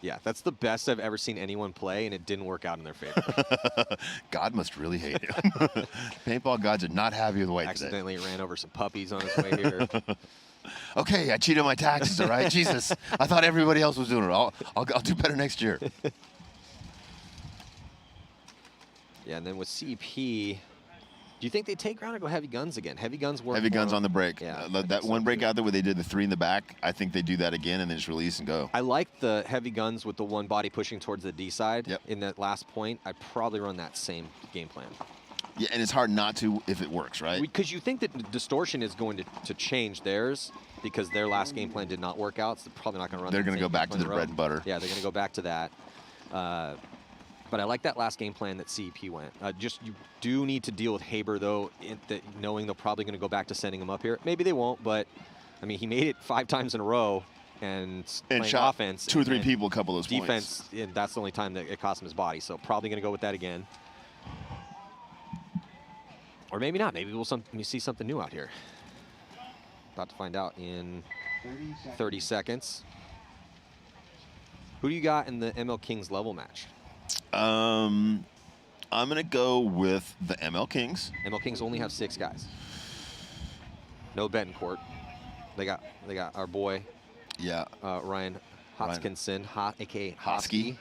J: Yeah, that's the best I've ever seen anyone play, and it didn't work out in their favor.
G: God must really hate him. Paintball gods are not happy with White
J: Accidentally ran over some puppies on his way here.
G: Okay, I cheated on my taxes, all right? Jesus, I thought everybody else was doing it. I'll do better next year.
J: Yeah, and then with CP, do you think they take ground or go heavy guns again? Heavy guns work.
G: Heavy guns on the break.
J: Yeah,
G: that one break out there where they did the 3 in the back, I think they do that again and then just release and go.
J: I like the heavy guns with the 1 body pushing towards the D side.
G: Yep.
J: In that last point, I'd probably run that same game plan.
G: Yeah, and it's hard not to if it works, right?
J: Because you think that Distortion is going to change theirs because their last game plan did not work out, so they're probably not going to run.
G: They're
J: going to
G: go back to their bread and butter.
J: Yeah, they're going to go back to that. But I like that last game plan that CEP went. Just you do need to deal with Haber, though, knowing they're probably going to go back to sending him up here. Maybe they won't, but, I mean, he made it 5 times in a row and playing
G: shot
J: offense.
G: 2 or 3 people a couple of those
J: defense,
G: points.
J: and that's the only time that it cost him his body. So probably going to go with that again. Or maybe not. Maybe we'll see something new out here. About to find out in 30 seconds. Who do you got in the ML Kings level match?
G: I'm going to go with the ML Kings.
J: ML Kings only have 6 guys. No Betancourt. They got our boy.
G: Yeah.
J: Ryan Hoskinson, a.k.a.
G: Hosky.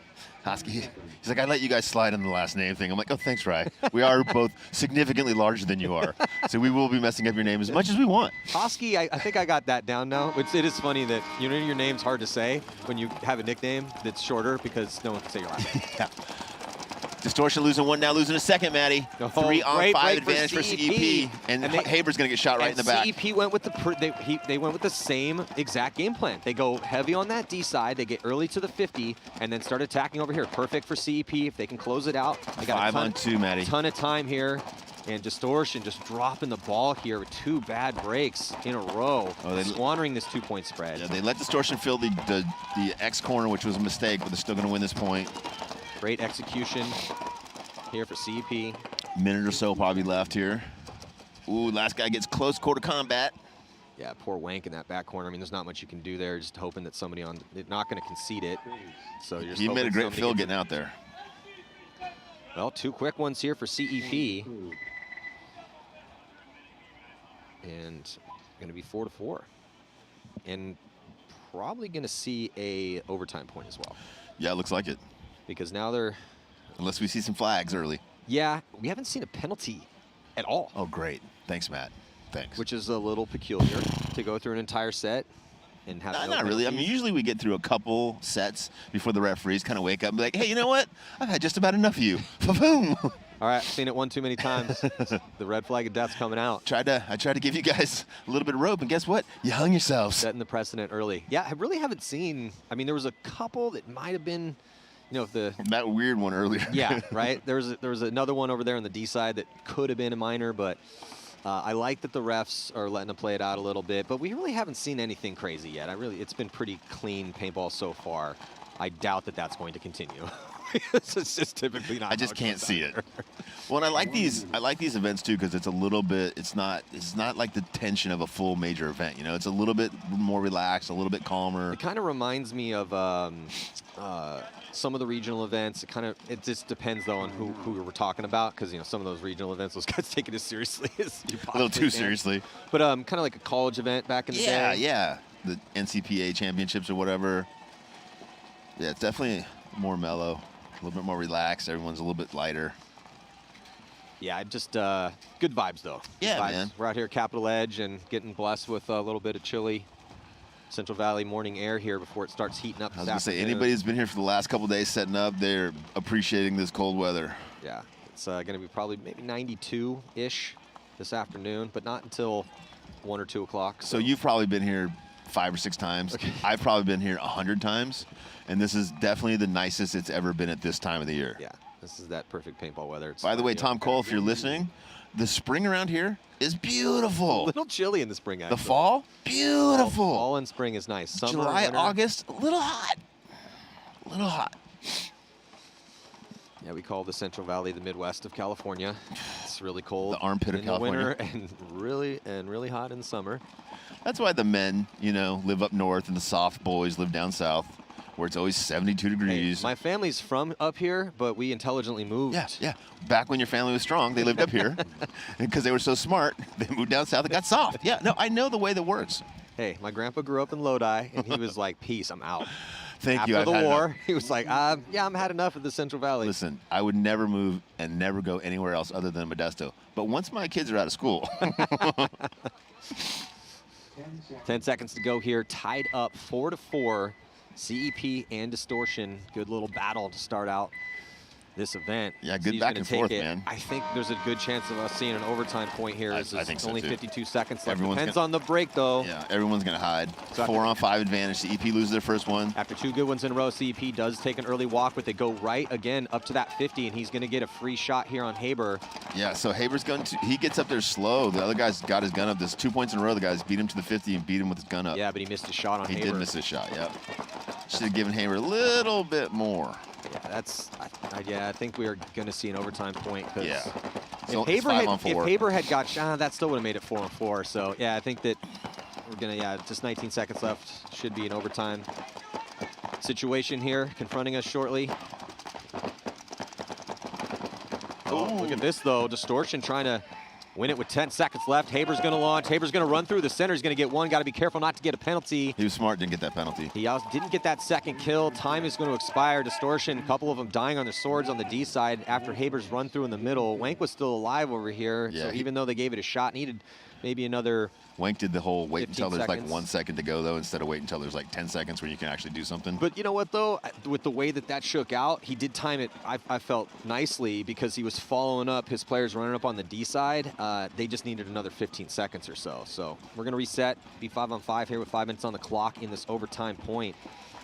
G: He's like, I let you guys slide on the last name thing. I'm like, oh, thanks, Rye. We are both significantly larger than you are, so we will be messing up your name as much as we want.
J: Hosky, I think I got that down now. It is funny that your name's hard to say when you have a nickname that's shorter because no one can say your last name.
G: Yeah. Distortion losing one, now losing a second, Maddie. 3-on-5 advantage for CEP. And Haber's going to get shot right in the back.
J: CEP went with they went with the same exact game plan. They go heavy on that D side, they get early to the 50, and then start attacking over here. Perfect for CEP if they can close it out. They got
G: 5-on-2, Maddie.
J: Ton of time here. And Distortion just dropping the ball here with 2 bad breaks in a row, squandering this 2-point spread.
G: Yeah, they let Distortion fill the X corner, which was a mistake, but they're still going to win this point.
J: Great execution here for CEP.
G: Minute or so probably left here. Ooh, last guy gets close quarter combat.
J: Yeah, poor Wank in that back corner. I mean, there's not much you can do there. Just hoping that somebody they're not going to concede it. So you're just
G: he made a great fill getting out there.
J: Well, 2 quick ones here for CEP. And going to be 4-4. And probably going to see a overtime point as well.
G: Yeah, it looks like it.
J: Because now they're...
G: Unless we see some flags early.
J: Yeah, we haven't seen a penalty at all.
G: Oh, great. Thanks, Matt. Thanks.
J: Which is a little peculiar to go through an entire set and have no
G: not really. I mean, usually we get through a couple sets before the referees kind of wake up and be like, hey, you know what? I've had just about enough of you. Boom.
J: All right, I've seen it one too many times. The red flag of death's coming out.
G: I tried to give you guys a little bit of rope, and guess what? You hung yourselves.
J: Setting the precedent early. Yeah, I really haven't seen. I mean, there was a couple that might have been, you know,
G: that weird one earlier.
J: Yeah, right. There was another one over there on the D side that could have been a minor, but I like that the refs are letting them play it out a little bit. But we really haven't seen anything crazy yet. It's been pretty clean paintball so far. I doubt that that's going to continue. It's just typically not.
G: I just can't see it. Well, and I like these events too because it's a little bit. It's not like the tension of a full major event. You know, it's a little bit more relaxed, a little bit calmer.
J: It kind of reminds me of some of the regional events. It just depends though on who we're talking about because some of those regional events, those guys take it as seriously as you possibly
G: can. A little too seriously.
J: But kind of like a college event back in the day.
G: Yeah, the NCPA championships or whatever. Yeah, it's definitely more mellow. A little bit more relaxed. Everyone's a little bit lighter.
J: Yeah, just good vibes, though.
G: Yeah,
J: vibes.
G: man.
J: We're out here at Capital Edge and getting blessed with a little bit of chilly Central Valley morning air here before it starts heating up.
G: I was going to say, anybody who's been here for the last couple days setting up, they're appreciating this cold weather.
J: Yeah, it's going to be probably maybe 92-ish this afternoon, but not until 1 or 2 o'clock.
G: So you've probably been here 5 or 6 times. Okay. I've probably been here 100 times. And this is definitely the nicest it's ever been at this time of the year.
J: Yeah, this is that perfect paintball weather.
G: By the way, Tom Cole, if you're listening, the spring around here is beautiful.
J: A little chilly in the spring, actually.
G: The fall, beautiful.
J: Fall and spring is nice. Summer,
G: July,
J: winter.
G: August, a little hot. A little hot.
J: Yeah, we call the Central Valley the Midwest of California. It's really cold.
G: The armpit of California.
J: In the winter and really hot in the summer.
G: That's why the men, live up north and the soft boys live down south, where it's always 72 degrees.
J: Hey, my family's from up here, but we intelligently moved.
G: Yeah. Back when your family was strong, they lived up here. Because they were so smart, they moved down south and got soft. Yeah, no, I know the way that works.
J: Hey, my grandpa grew up in Lodi, and he was like, peace, I'm out.
G: Thank you.
J: After the war, he was like, yeah, I'm had enough of the Central Valley.
G: Listen, I would never move and never go anywhere else other than Modesto. But once my kids are out of school.
J: 10 seconds to go here, tied up 4-4. CEP and Distortion, good little battle to start out this event.
G: Yeah, good back and forth, man.
J: I think there's a good chance of us seeing an overtime point here.
G: I think so,
J: only
G: too.
J: 52 seconds left. Depends on the break, though.
G: Yeah, everyone's going to hide. So 4-on-5 advantage. CEP loses their first one.
J: After 2 good ones in a row, CEP does take an early walk, but they go right again up to that 50, and he's going to get a free shot here on Haber.
G: Yeah, so Haber's going to, he gets up there slow. The other guy's got his gun up. There's 2 points in a row. The guys beat him to the 50 and beat him with his gun up.
J: Yeah, but he missed his shot on Haber.
G: He did miss his shot, yep. Should have given Haber a little bit more.
J: Yeah, I think we are going to see an overtime point.
G: Yeah.
J: So if Haber had got shot, that still would have made it 4-4. So, yeah, I think that we're going to, just 19 seconds left. Should be an overtime situation here confronting us shortly. Oh, look at this, though. Distortion trying to Win it with 10 seconds left. Haber's going to launch. Haber's going to run through. The center's going to get one. Got to be careful not to get a penalty.
G: He was smart, didn't get that penalty.
J: He also didn't get that second kill. Time is going to expire. Distortion, a couple of them dying on their swords on the D side after Haber's run through in the middle. Wank was still alive over here,
G: Yeah,
J: so even though they gave it a shot, needed maybe another.
G: Wank did the whole wait
J: 15
G: until there's like
J: seconds.
G: 1 second to go, though, instead of wait until there's like 10 seconds where you can actually do something.
J: But you know what, though? With the way that shook out, he did time it, I felt, nicely because he was following up his players running up on the D side. They just needed another 15 seconds or so. So we're going to reset, be 5-on-5 here with 5 minutes on the clock in this overtime point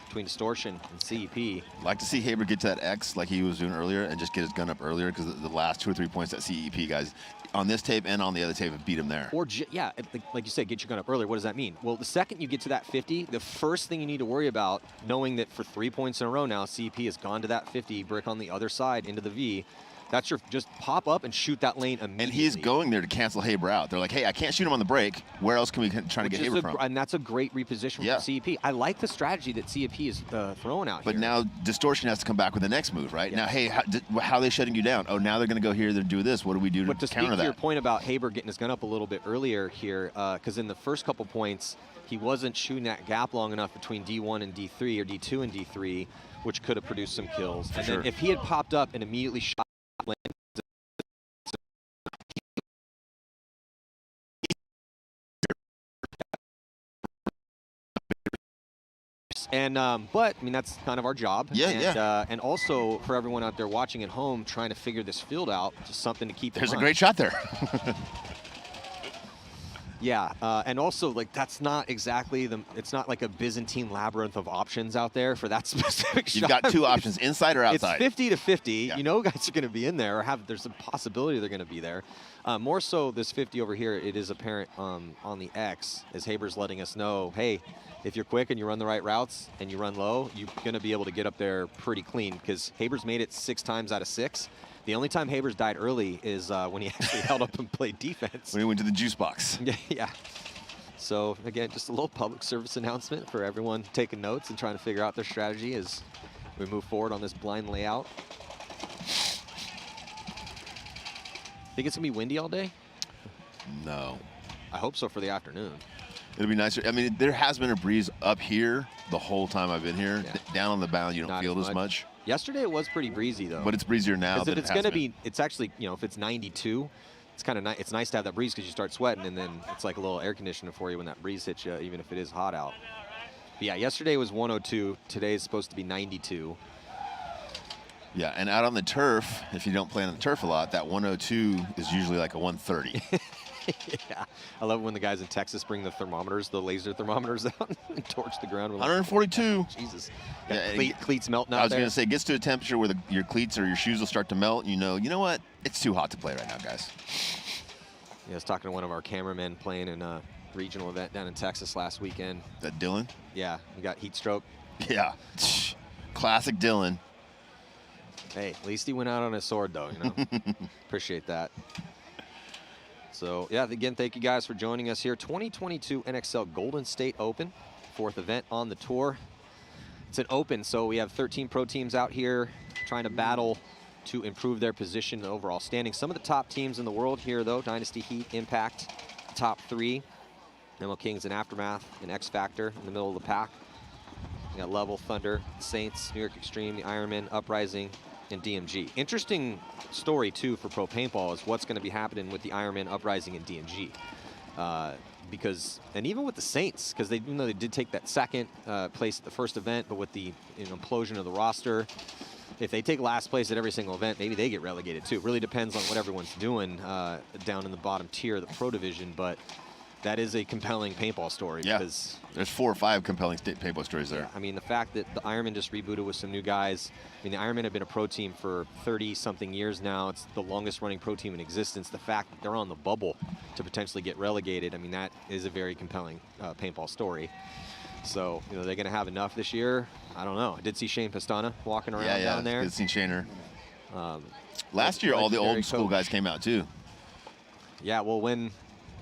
J: between Distortion and CEP.
G: Like to see Haber get to that X like he was doing earlier and just get his gun up earlier, because the last 2 or 3 points that CEP guys on this tape and on the other tape have beat him there.
J: Or, yeah, like you said, get your gun up earlier. What does that mean? Well, the second you get to that 50, the first thing you need to worry about, knowing that for 3 points in a row now, CEP has gone to that 50, brick on the other side into the V. That's your, just pop up and shoot that lane immediately.
G: And he's going there to cancel Haber out. They're like, hey, I can't shoot him on the break. Where else can we try to get Haber from?
J: And that's a great reposition from CEP. I like the strategy that CEP is throwing out here.
G: But now Distortion has to come back with the next move, right?
J: Yeah.
G: Now, hey, how are they shutting you down? Oh, now they're going to go here, they're do this. What do we do to
J: But to speak
G: counter
J: to
G: that?
J: your point about Haber getting his gun up a little bit earlier here, because in the first couple points, he wasn't shooting that gap long enough between D1 and D3 or D2 and D3, which could have produced some kills. And then if he had popped up and immediately shot lane, and but I mean, that's kind of our job. And also for everyone out there watching at home trying to figure this field out, just something to keep in
G: There's a
J: mind.
G: great shot there.
J: Yeah, and also, like, that's not exactly it's not like a Byzantine labyrinth of options out there for that specific shot.
G: You've got 2 options, inside or outside.
J: It's 50 to 50.
G: Yeah.
J: You know guys are going to be in there, or there's a possibility they're going to be there. More so, this 50 over here, it is apparent on the X, as Haber's letting us know, hey, if you're quick and you run the right routes and you run low, you're going to be able to get up there pretty clean, because Haber's made it 6 times out of 6. The only time Haber's died early is when he actually held up and played defense.
G: When he went to the juice box.
J: Yeah. So, again, just a little public service announcement for everyone taking notes and trying to figure out their strategy as we move forward on this blind layout. Think it's going to be windy all day?
G: No.
J: I hope so for the afternoon.
G: It'll be nicer. I mean, there has been a breeze up here the whole time I've been here.
J: Yeah.
G: Down on the bound, you don't
J: Not
G: feel it as much.
J: Yesterday it was pretty breezy, though.
G: But it's breezier now
J: Because
G: than
J: if it's going to be, it's actually, you know, if it's 92, it's kind of nice. It's nice to have that breeze because you start sweating, and then it's like a little air conditioner for you when that breeze hits you, even if it is hot out. But yeah, yesterday was 102. Today is supposed to be 92.
G: Yeah, and out on the turf, if you don't play on the turf a lot, that 102 is usually like a 130.
J: Yeah, I love when the guys in Texas bring the thermometers, the laser thermometers out and torch the ground.
G: 142.
J: Jesus.
G: Yeah,
J: cleats melting out
G: I was
J: there.
G: going to say, it gets to a temperature where your cleats or your shoes will start to melt. You know what? It's too hot to play right now, guys.
J: Yeah, I was talking to one of our cameramen playing in a regional event down in Texas last weekend.
G: That Dylan?
J: Yeah, we got heat stroke.
G: Yeah. Classic Dylan.
J: Hey, at least he went out on his sword, though, you know. Appreciate that. So, yeah, again, thank you guys for joining us here. 2022 NXL Golden State Open, 4th event on the tour. It's an open, so we have 13 pro teams out here trying to battle to improve their position in the overall standing. Some of the top teams in the world here, though, Dynasty, Heat, Impact, top 3. ML Kings and Aftermath and X Factor in the middle of the pack. We got Level, Thunder, Saints, New York Extreme, the Ironman, Uprising, and DMG. Interesting story, too, for Pro Paintball is what's going to be happening with the Ironman, Uprising, and DMG. Because, and even with the Saints, because even though they did take that second place at the first event, but with the implosion of the roster, if they take last place at every single event, maybe they get relegated, too. It really depends on what everyone's doing down in the bottom tier of the Pro Division, but that is a compelling paintball story.
G: Yeah,
J: because
G: there's 4 or 5 compelling paintball stories there.
J: I mean, the fact that the Ironman just rebooted with some new guys. I mean, the Ironman have been a pro team for 30-something years now. It's the longest-running pro team in existence. The fact that they're on the bubble to potentially get relegated, I mean, that is a very compelling paintball story. So, you know, they're going to have enough this year. I don't know. I did see Shane Pastana walking around down there.
G: Yeah, good seeing Shaner. Last year, all the old school guys came out, too.
J: Yeah, well, when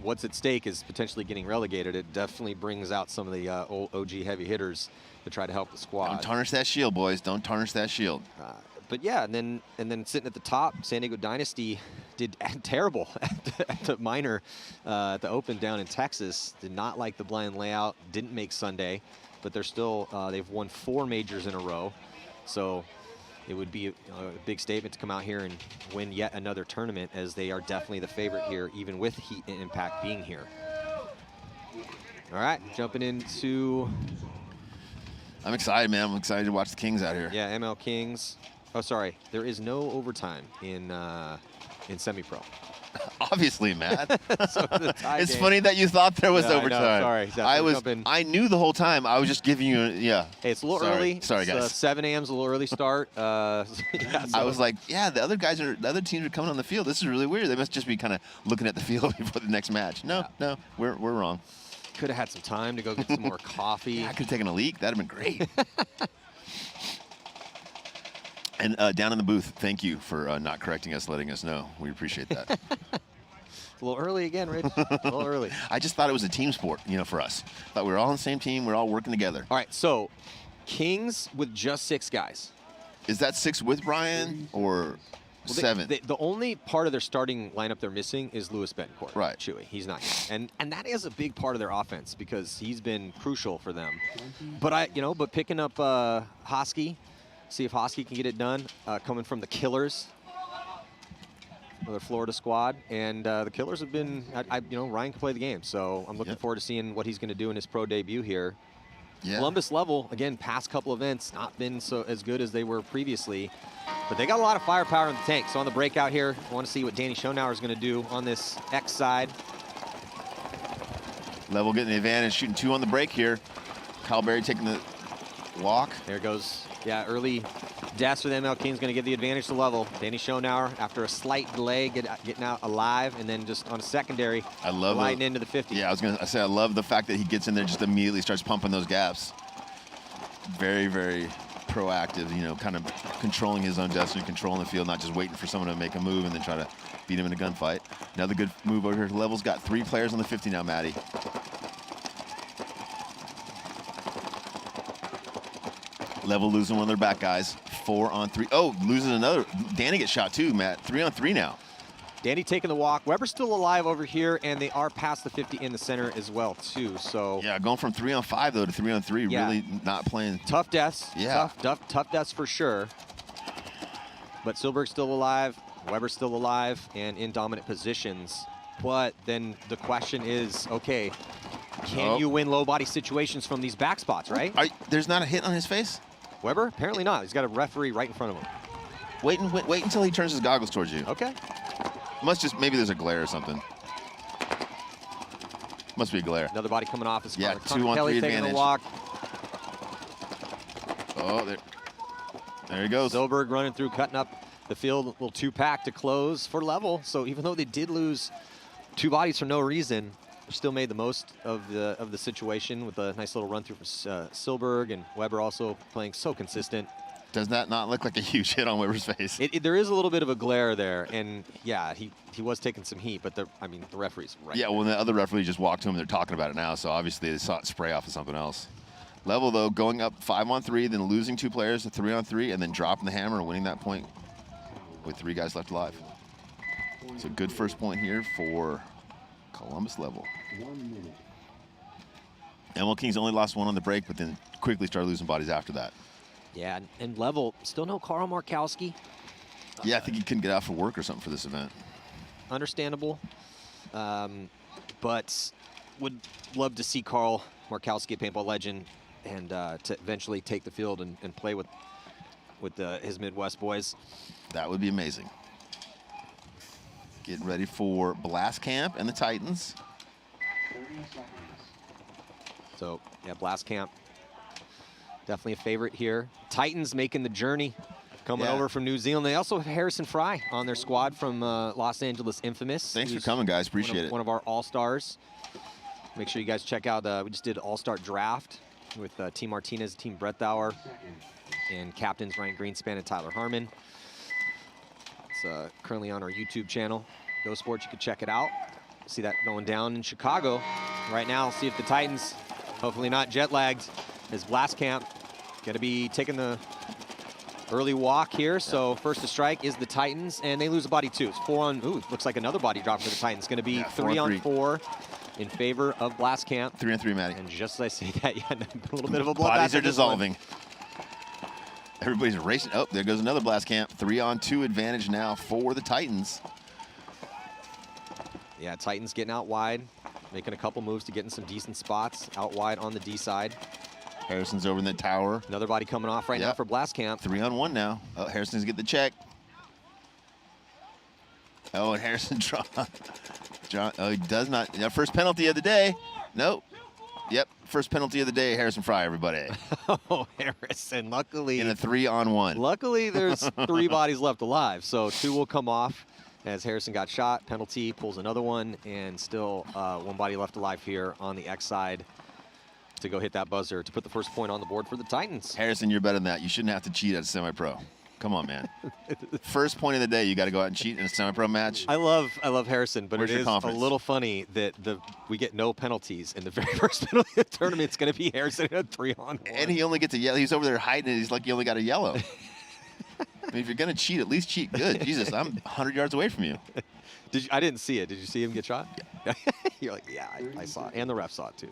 J: what's at stake is potentially getting relegated, it definitely brings out some of the old OG heavy hitters to try to help the squad.
G: Don't tarnish that shield, boys. Don't tarnish that shield.
J: But yeah, and then sitting at the top, San Diego Dynasty did terrible at the minor, at the Open down in Texas. Did not like the blind layout, didn't make Sunday, but they're still, they've won 4 majors in a row. So it would be a big statement to come out here and win yet another tournament, as they are definitely the favorite here, even with Heat and Impact being here. All right, jumping into...
G: I'm excited, man. I'm excited to watch the Kings out here.
J: Yeah, ML Kings. Oh, sorry. There is no overtime in semi-pro.
G: Obviously, Matt.
J: So
G: it's funny that you thought there was overtime.
J: Sorry.
G: I knew the whole time. I was just giving you, yeah.
J: Hey, it's a little early.
G: Sorry, guys.
J: 7 a.m.'s a little early start. Yeah,
G: I was like, yeah, the other teams are coming on the field. This is really weird. They must just be kind of looking at the field before the next match. No, we're wrong.
J: Could have had some time to go get some more coffee.
G: Yeah, I could have taken a leak. That'd have been great. And down in the booth, thank you for not correcting us, letting us know. We appreciate that.
J: A little early again, Rich. A little early.
G: I just thought it was a team sport, for us. Thought we were all on the same team. We're all working together.
J: All right, so Kings with just 6 guys.
G: Is that 6 with Brian or 7?
J: The only part of their starting lineup they're missing is Louis Betancourt.
G: Right.
J: Chewy. He's not here. And that is a big part of their offense because he's been crucial for them. But but picking up Hosky, see if Hosky can get it done, coming from the Killers, another Florida squad, and the Killers have been, Ryan can play the game, so I'm looking forward to seeing what he's going to do in his pro debut here. Yeah. Columbus level, again, past couple events, not been as good as they were previously, but they got a lot of firepower in the tank. So on the breakout here, I want to see what Danny Schonauer is going to do on this X side.
G: Level getting the advantage, shooting 2 on the break here. Kyle Berry taking the walk.
J: There goes, early deaths for the ML Kings, going to give the advantage to Level. Danny Schonauer, after a slight delay, getting out alive, and then just on a secondary, gliding into the 50.
G: Yeah, I was going to say, I love the fact that he gets in there, just immediately starts pumping those gaps. Very, very proactive, kind of controlling his own destiny, controlling the field, not just waiting for someone to make a move and then try to beat him in a gunfight. Another good move over here. Level's got 3 players on the 50 now, Maddie. Level losing one of their back guys. 4 on 3. Oh, losing another. Danny gets shot too, Matt. 3 on 3 now.
J: Danny taking the walk. Weber's still alive over here, and they are past the 50 in the center as well, too. So
G: yeah, going from 3 on 5 though to 3 on 3. Yeah. Really not playing.
J: Tough deaths.
G: Yeah.
J: Tough deaths for sure. But Silberg's still alive. Weber's still alive and in dominant positions. But then the question is, okay, can you win low body situations from these back spots, right?
G: There's not a hit on his face?
J: Weber? Apparently not. He's got a referee right in front of him.
G: Wait until he turns his goggles towards you.
J: Okay.
G: Maybe there's a glare or something. Must be a glare.
J: Another body coming off.
G: Yeah, 2 on 3 advantage.
J: The walk.
G: Oh, there he goes.
J: Silberg running through, cutting up the field. A little 2-pack to close for Level. So even though they did lose 2 bodies for no reason, still made the most of the situation with a nice little run through for Silberg, and Weber also playing so consistent.
G: Does that not look like a huge hit on Weber's face?
J: There is a little bit of a glare there, and yeah, he was taking some heat, but the referee's right.
G: Yeah, well, the other referee just walked to him. They're talking about it now, so obviously they saw it spray off of something else. Level though, going up 5 on 3, then losing 2 players to 3 on 3, and then dropping the hammer and winning that point with 3 guys left alive. So good first point here for Columbus Level. ML Kings only lost 1 on the break, but then quickly started losing bodies after that.
J: Yeah, and Level, still no Carl Markowski.
G: Yeah, I think he couldn't get out for work or something for this event.
J: Understandable, but would love to see Carl Markowski, a paintball legend, and to eventually take the field and play with his Midwest boys.
G: That would be amazing. Getting ready for Blast Camp and the Titans.
J: So, yeah, Blast Camp, definitely a favorite here. Titans making the journey, coming over from New Zealand. They also have Harrison Fry on their squad from Los Angeles Infamous.
G: Thanks for coming, guys. Appreciate it.
J: One of our all-stars. Make sure you guys check out, we just did all-star draft with Team Martinez, Team Brettauer, and captains Ryan Greenspan and Tyler Harmon. It's currently on our YouTube channel, Go Sports. You can check it out. See that going down in Chicago right now. See if the Titans, hopefully not jet lagged, as Blast Camp going to be taking the Early walk here, so first to strike is the Titans, and they lose a body too. It's 4 on, ooh, looks like another body drop for the Titans. Going to be 3 on 4 in favor of Blastcamp.
G: 3 on 3, Matty.
J: And just as I say that, yeah, a little bit of a bloodbath.
G: Bodies are dissolving. Everybody's racing. Oh, there goes another Blastcamp. 3 on 2 advantage now for the Titans.
J: Yeah, Titans getting out wide, making a couple moves to get in some decent spots out wide on the D side.
G: Harrison's over in the tower.
J: Another body coming off right now for Blastcamp.
G: 3 on 1 now. Oh, Harrison's getting the check. Oh, and Harrison John. Oh, he does not. First penalty of the day. Nope. Yep. First penalty of the day. Harrison Fry, everybody.
J: Oh, Harrison. Luckily.
G: In a 3 on 1.
J: Luckily, there's 3 bodies left alive, so 2 will come off as Harrison got shot. Penalty, pulls another one, and still 1 body left alive here on the X side to go hit that buzzer to put the first point on the board for the Titans.
G: Harrison, you're better than that. You shouldn't have to cheat at a semi-pro. Come on, man. First point of the day, you got to go out and cheat in a semi-pro match.
J: I love Harrison, but
G: Where's
J: it
G: your
J: is
G: confidence?
J: a little funny that we get no penalties in the very first penalty of the tournament. It's going to be Harrison at 3 on 1.
G: And he only gets a yellow. He's over there hiding it. He's like, he only got a yellow. I mean, if you're going to cheat, at least cheat good. Jesus, I'm 100 yards away from you.
J: I didn't see it. Did you see him get shot? Yeah. You're like, yeah, I saw it. And the ref saw it, too.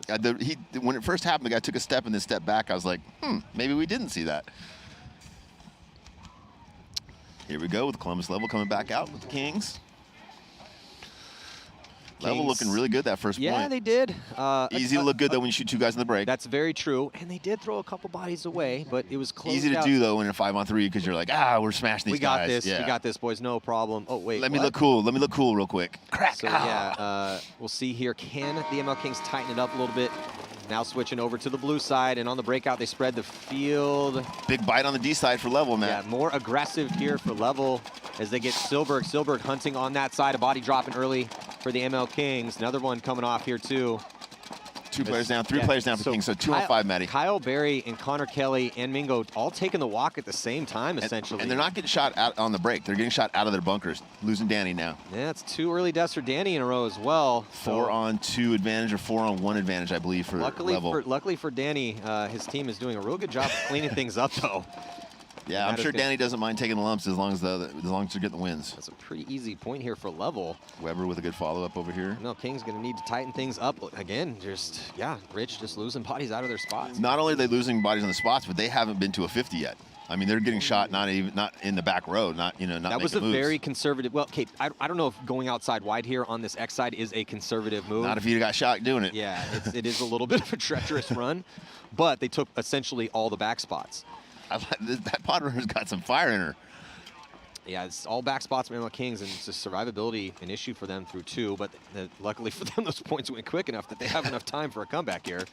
G: When it first happened, the guy took a step and then stepped back. I was like, maybe we didn't see that. Here we go with Columbus Level coming back out with the Kings. Level looking really good that first point.
J: Yeah, they did.
G: Easy to look good, though, when you shoot 2 guys in the break.
J: That's very true. And they did throw a couple bodies away, but it was close.
G: Easy to do, though, in a 5 on 3 because you're like, we're smashing these guys.
J: We got this.
G: Yeah.
J: We got this, boys. No problem. Oh, wait.
G: Let me look cool. Let me look cool real quick. Crack.
J: So, yeah, we'll see here. Can the ML Kings tighten it up a little bit? Now switching over to the blue side, and on the breakout, they spread the field.
G: Big bite on the D side for Level, man.
J: Yeah, more aggressive here for Level as they get Silberg. Silberg hunting on that side, a body dropping early for the ML Kings. Another one coming off here, too.
G: 2 players down, 3 players down for Kings, so 2 on 5, Matty.
J: Kyle Berry and Connor Kelly and Mingo all taking the walk at the same time, essentially.
G: And they're not getting shot out on the break. They're getting shot out of their bunkers. Losing Danny now.
J: Yeah, it's 2 early deaths for Danny in a row as well.
G: 4 on 2 advantage or 4 on 1 advantage, I believe, for Level.
J: Luckily for Danny, his team is doing a real good job of cleaning things up, though.
G: Yeah, I'm sure Danny doesn't mind taking the lumps as long as they're getting the wins.
J: That's a pretty easy point here for Level.
G: Weber with a good follow-up over here.
J: No, King's going to need to tighten things up. Again, Rich just losing bodies out of their spots.
G: Not only are they losing bodies on the spots, but they haven't been to a 50 yet. I mean, they're getting shot not in the back row, not
J: That was a
G: moves.
J: very conservative. Well, Kate, I don't know if going outside wide here on this X side is a conservative move.
G: Not if you got shot doing it.
J: Yeah, it is a little bit of a treacherous run, but they took essentially all the back spots.
G: That pod runner's got some fire in her.
J: Yeah, it's all back spots from ML Kings, and it's a survivability an issue for them through 2, but luckily for them, those points went quick enough that they have enough time for a comeback here.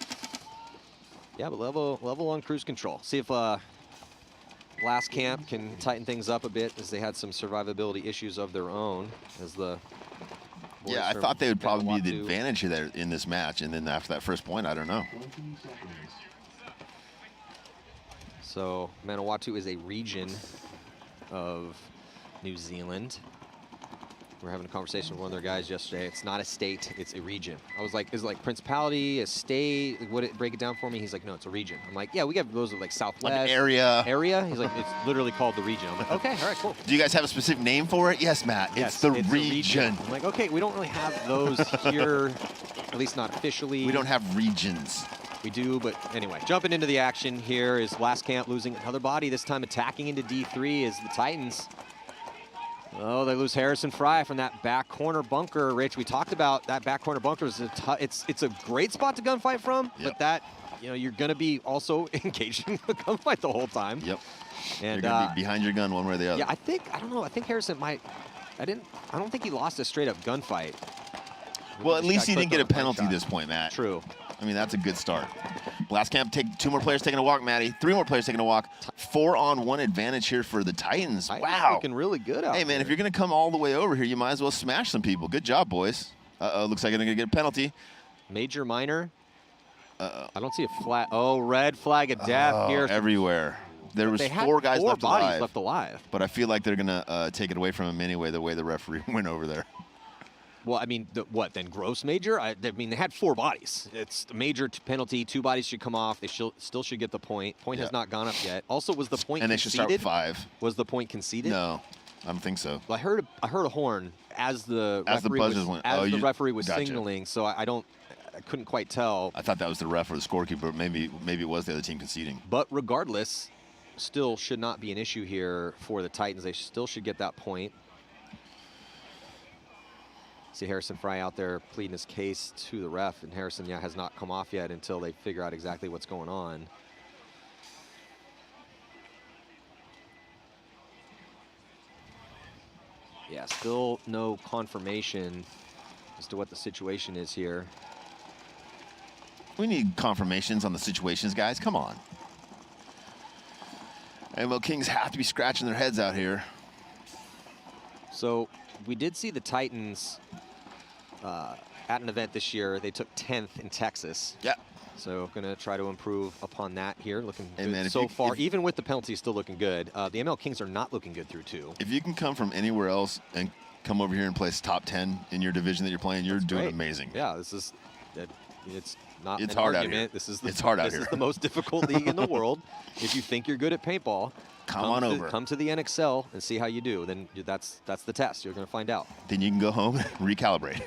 J: Yeah, but level on cruise control. See if Blastcamp can tighten things up a bit, as they had some survivability issues of their own.
G: I thought they would probably be the advantage there in this match, and then after that first point, I don't know.
J: So Manawatu is a region of New Zealand. We were having a conversation with one of their guys yesterday. It's not a state, it's a region. I was like, is it like principality, a state? Break it down for me? He's like, no, it's a region. I'm like, yeah, we got those of like Southwest.
G: Like an area.
J: Area? He's like, it's literally called the region. I'm like, okay, all right, cool.
G: Do you guys have a specific name for it? Yes, Matt.
J: Yes,
G: it's the
J: region.
G: region.
J: I'm like, okay, we don't really have those here, at least not officially.
G: We don't have regions.
J: We do, but anyway, jumping into the action here is Blastcamp losing another body, this time attacking into D3 is the Titans. Oh, they lose Harrison Fry from that back corner bunker. Rich, we talked about that back corner bunker. It's a great spot to gunfight from, but that, you're going to be also engaged in the gunfight the whole time.
G: Yep.
J: And
G: you're going to be behind your gun one way or the other.
J: Yeah, I don't know. I think Harrison might. I don't think he lost a straight up gunfight.
G: Well, at least he didn't get a penalty this point, Matt.
J: True.
G: I mean, that's a good start. Blastcamp, 2 more players taking a walk, Matty. 3 more players taking a walk. 4 on 1 advantage here for the Titans. Wow.
J: Looking really good out
G: Hey, man, if you're going to come all the way over here, you might as well smash some people. Good job, boys. Looks like they're going to get a penalty.
J: Major, minor. I don't see a flag. Oh, red flag of death here.
G: Everywhere. There was 4 guys
J: left alive.
G: But I feel like they're going to take it away from him anyway, the way the referee went over there.
J: Well, I mean, then gross major? I mean, they had 4 bodies. It's a major penalty. 2 bodies should come off. They still should get the point. Point has not gone up yet. Also, was the point
G: and they
J: conceded?
G: should start with 5.
J: Was the point conceded?
G: No, I don't think so.
J: Well, I heard a horn as the referee was
G: Gotcha.
J: signaling, so I couldn't quite tell.
G: I thought that was the ref or the scorekeeper. Maybe it was the other team conceding.
J: But regardless, still should not be an issue here for the Titans. They still should get that point. See Harrison Fry out there pleading his case to the ref, and Harrison has not come off yet until they figure out exactly what's going on. Yeah, still no confirmation as to what the situation is here.
G: We need confirmations on the situations, guys. Come on. ML Kings have to be scratching their heads out here.
J: So we did see the Titans at an event this year. They took 10th in Texas.
G: Yeah.
J: So going to try to improve upon that here. Looking
G: Hey,
J: good
G: man,
J: so far. Even with the penalties, still looking good. The ML Kings are not looking good through 2.
G: If you can come from anywhere else and come over here and place top 10 in your division that you're playing, you're doing amazing.
J: Yeah, it's not
G: it's
J: an
G: hard
J: argument.
G: Out here.
J: It's
G: hard out
J: this
G: here.
J: is the most difficult league in the world. If you think you're good at paintball,
G: come on over.
J: Come to the NXL and see how you do. Then that's the test. You're going to find out.
G: Then you can go home and recalibrate.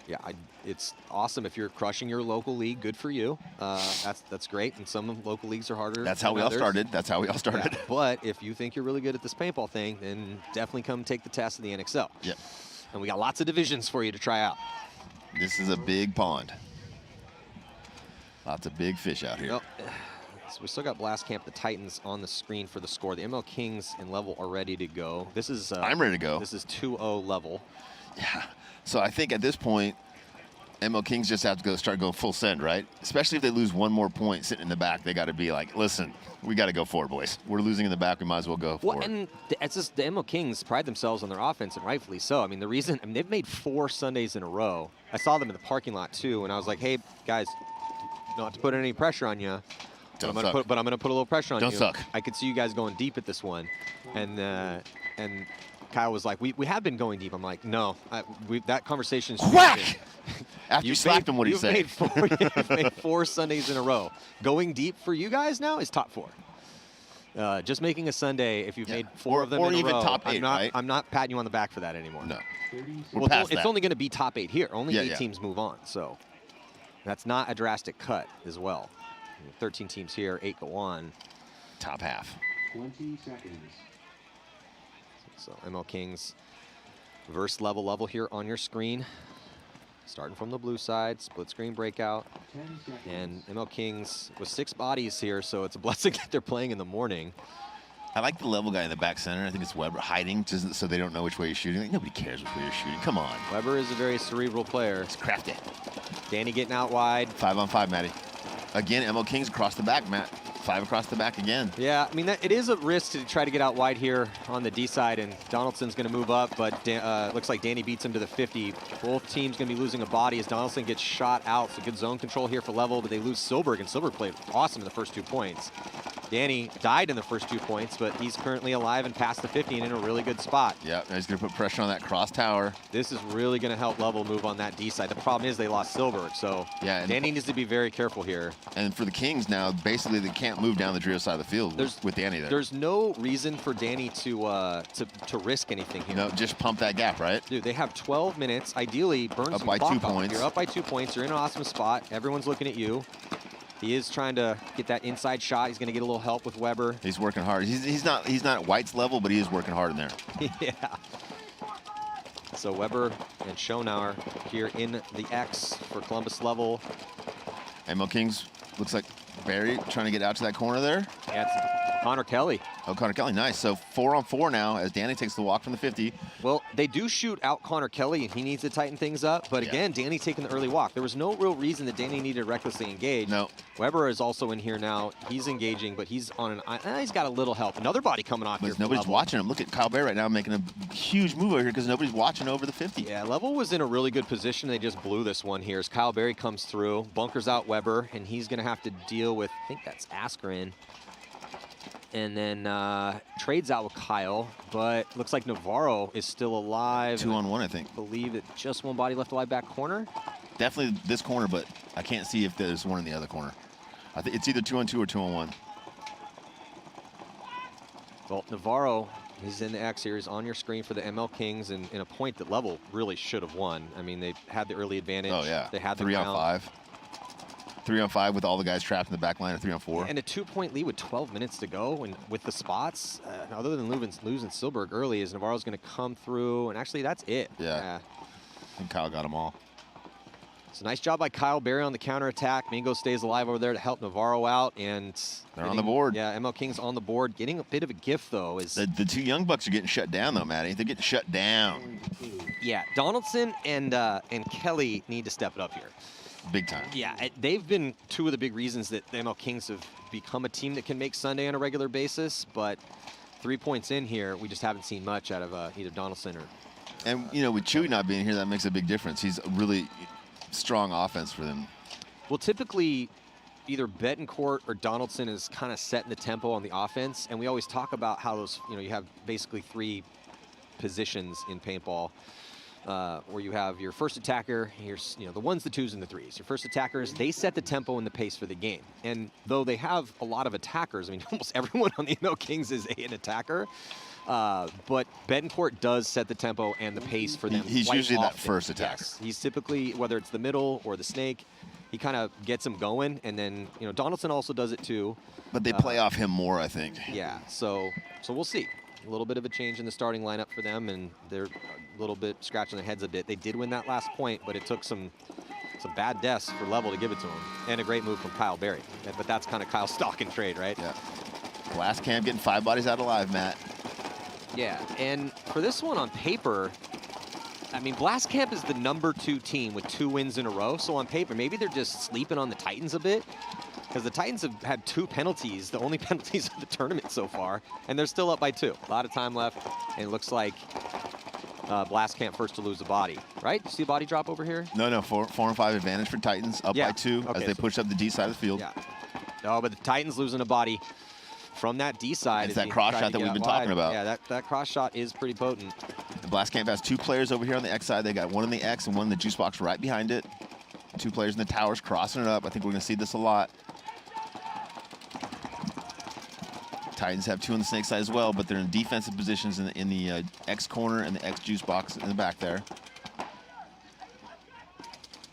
J: Yeah, it's awesome if you're crushing your local league. Good for you. That's great. And some local leagues are harder.
G: That's how we all started. That's how we all started.
J: Yeah, but if you think you're really good at this paintball thing, then definitely come take the test in the NXL.
G: Yep.
J: And we got lots of divisions for you to try out.
G: This is a big pond. Lots of big fish out here.
J: Well, so we still got Blast Camp, the Titans on the screen for the score. The ML Kings and Level are ready to go. This is
G: I'm ready to go.
J: This is 2-0 Level.
G: Yeah. So I think at this point, ML Kings just have to start going full send, right? Especially if they lose one more point sitting in the back, they got to be like, listen, we got to go forward, boys. We're losing in the back, we might as well go forward.
J: Well, and it's just the ML Kings pride themselves on their offense, and rightfully so. I mean, they've made 4 Sundays in a row. I saw them in the parking lot too, and I was like, hey guys, not to put any pressure on you. But I'm gonna put a little pressure on you.
G: Don't suck.
J: I could see you guys going deep at this one, and Kyle was like, "We have been going deep." I'm like, "No, that conversation's
G: whack." After you slapped him, what did he say?
J: You've made 4 Sundays in a row. Going deep for you guys now is top 4. Just making a Sunday, if you've made 4 of them in a row,
G: even top 8, right?
J: I'm not patting you on the back for that anymore.
G: No.
J: Well, it's only going to be top 8 here. Only 8
G: yeah.
J: teams move on, so that's not a drastic cut as well. 13 teams here, 8 go on.
G: Top half.
K: 20 seconds.
J: So ML Kings versus Level here on your screen. Starting from the blue side, split screen breakout. And ML Kings with 6 bodies here, so it's a blessing that they're playing in the morning.
G: I like the Level guy in the back center. I think it's Weber hiding just so they don't know which way you're shooting. Like, nobody cares which way you're shooting. Come on.
J: Weber is a very cerebral player.
G: It's crafty.
J: Danny getting out wide.
G: 5-on-5, Matty. Again, ML Kings across the back, Matt. 5 across the back again.
J: Yeah, I mean, it is a risk to try to get out wide here on the D side, and Donaldson's going to move up, but looks like Danny beats him to the 50. Both teams going to be losing a body as Donaldson gets shot out. So good zone control here for Level, but they lose Silberg, and Silberg played awesome in the first 2 points. Danny died in the first 2 points, but he's currently alive and past the 50 and in a really good spot.
G: Yeah, he's going to put pressure on that cross tower.
J: This is really going to help Level move on that D side. The problem is they lost Silberg, so
G: yeah,
J: Danny needs to be very careful here.
G: And for the Kings now, basically they can't move down the trio side of the field with Danny there.
J: There's no reason for Danny to risk anything here.
G: No, just pump that gap, right?
J: Dude, they have 12 minutes. Ideally, burn some
G: by
J: clock
G: 2
J: off.
G: points.
J: You're up by 2 points. You're in an awesome spot. Everyone's looking at you. He is trying to get that inside shot. He's going to get a little help with Weber.
G: He's working hard. He's not at White's level, but he is working hard in there.
J: Yeah. So Weber and Schonauer here in the X for Columbus Level.
G: ML Kings looks like Barry trying to get out to that corner there.
J: Yeah, it's Connor Kelly.
G: Oh, Connor Kelly, nice. So 4-on-4 now as Danny takes the walk from the 50.
J: Well, they do shoot out Connor Kelly, and he needs to tighten things up. But again, Danny taking the early walk. There was no real reason that Danny needed to recklessly engage.
G: No.
J: Weber is also in here now. He's engaging, but he's on he's got a little help. Another body coming off here.
G: Nobody's watching him. Look at Kyle Barry right now making a huge move over here because nobody's watching over the 50.
J: Yeah, Level was in a really good position. They just blew this one here as Kyle Barry comes through, bunkers out Weber, and he's going to have to deal with, I think that's Askren. and then trades out with Kyle, but looks like Navarro is still alive.
G: 2-on-1, I think.
J: I believe that just one body left alive back corner.
G: Definitely this corner, but I can't see if there's one in the other corner. I think it's either 2-on-2 or 2-on-1.
J: Well, Navarro is in the X here. He's on your screen for the ML Kings, and in a point that Level really should have won. I mean, they had the early advantage.
G: Oh, yeah.
J: They had the
G: 3-on-5. 3-on-5 with all the guys trapped in the back line, or 3-on-4.
J: And a 2-point lead with 12 minutes to go, and with the spots, other than losing Silberg early, is Navarro's going to come through, and actually that's it.
G: Yeah. And Kyle got them all.
J: So nice job by Kyle Berry on the counterattack. Mingo stays alive over there to help Navarro out, and
G: they're on the board.
J: Yeah, ML King's on the board. Getting a bit of a gift, though, is...
G: The two young bucks are getting shut down, though, Matty. They're getting shut down.
J: Yeah, Donaldson and Kelly need to step it up here.
G: Big time.
J: Yeah, they've been two of the big reasons that the ML Kings have become a team that can make Sunday on a regular basis, but 3 points in here, we just haven't seen much out of either Donaldson or...
G: And, you know, with Chewy not being here, that makes a big difference. He's a really strong offense for them.
J: Well, typically, either Betancourt or Donaldson is kind of setting the tempo on the offense, and we always talk about how those, you know, you have basically 3 positions in paintball, where you have your first attacker, here's, you know, the 1s, the 2s, and the 3s. Your first attackers, they set the tempo and the pace for the game. And though they have a lot of attackers, I mean, almost everyone on the ML Kings is an attacker, but Betancourt does set the tempo and the pace for them.
G: He's usually
J: often.
G: that first attacker.
J: Yes. He's typically, whether it's the middle or the snake, he kind of gets them going, and then, you know, Donaldson also does it too.
G: But they play off him more, I think.
J: Yeah, so we'll see. A little bit of a change in the starting lineup for them, and they're a little bit scratching their heads a bit. They did win that last point, but it took some bad deaths for Level to give it to him, and a great move from Kyle Berry. But that's kind of Kyle's stock and trade, right?
G: Yeah. Blast Camp getting 5 bodies out alive, Matt.
J: Yeah, and for this one on paper, I mean, Blast Camp is the #2 team with 2 wins in a row. So on paper, maybe they're just sleeping on the Titans a bit, because the Titans have had 2 penalties, the only penalties of the tournament so far, and they're still up by 2. A lot of time left, and it looks like Blast Camp first to lose a body, right? You see a body drop over here?
G: No, 4 and 5 advantage for Titans, up by 2 as they push up the D side of the field.
J: Yeah. No, but the Titans losing a body from that D side.
G: It's that cross shot that we've been talking about.
J: Yeah, that cross shot is pretty potent.
G: The Blast Camp has 2 players over here on the X side. They got 1 in the X and 1 in the juice box right behind it. 2 players in the towers crossing it up. I think we're going to see this a lot. Titans have 2 on the snake side as well, but they're in defensive positions in the X corner and the X juice box in the back there.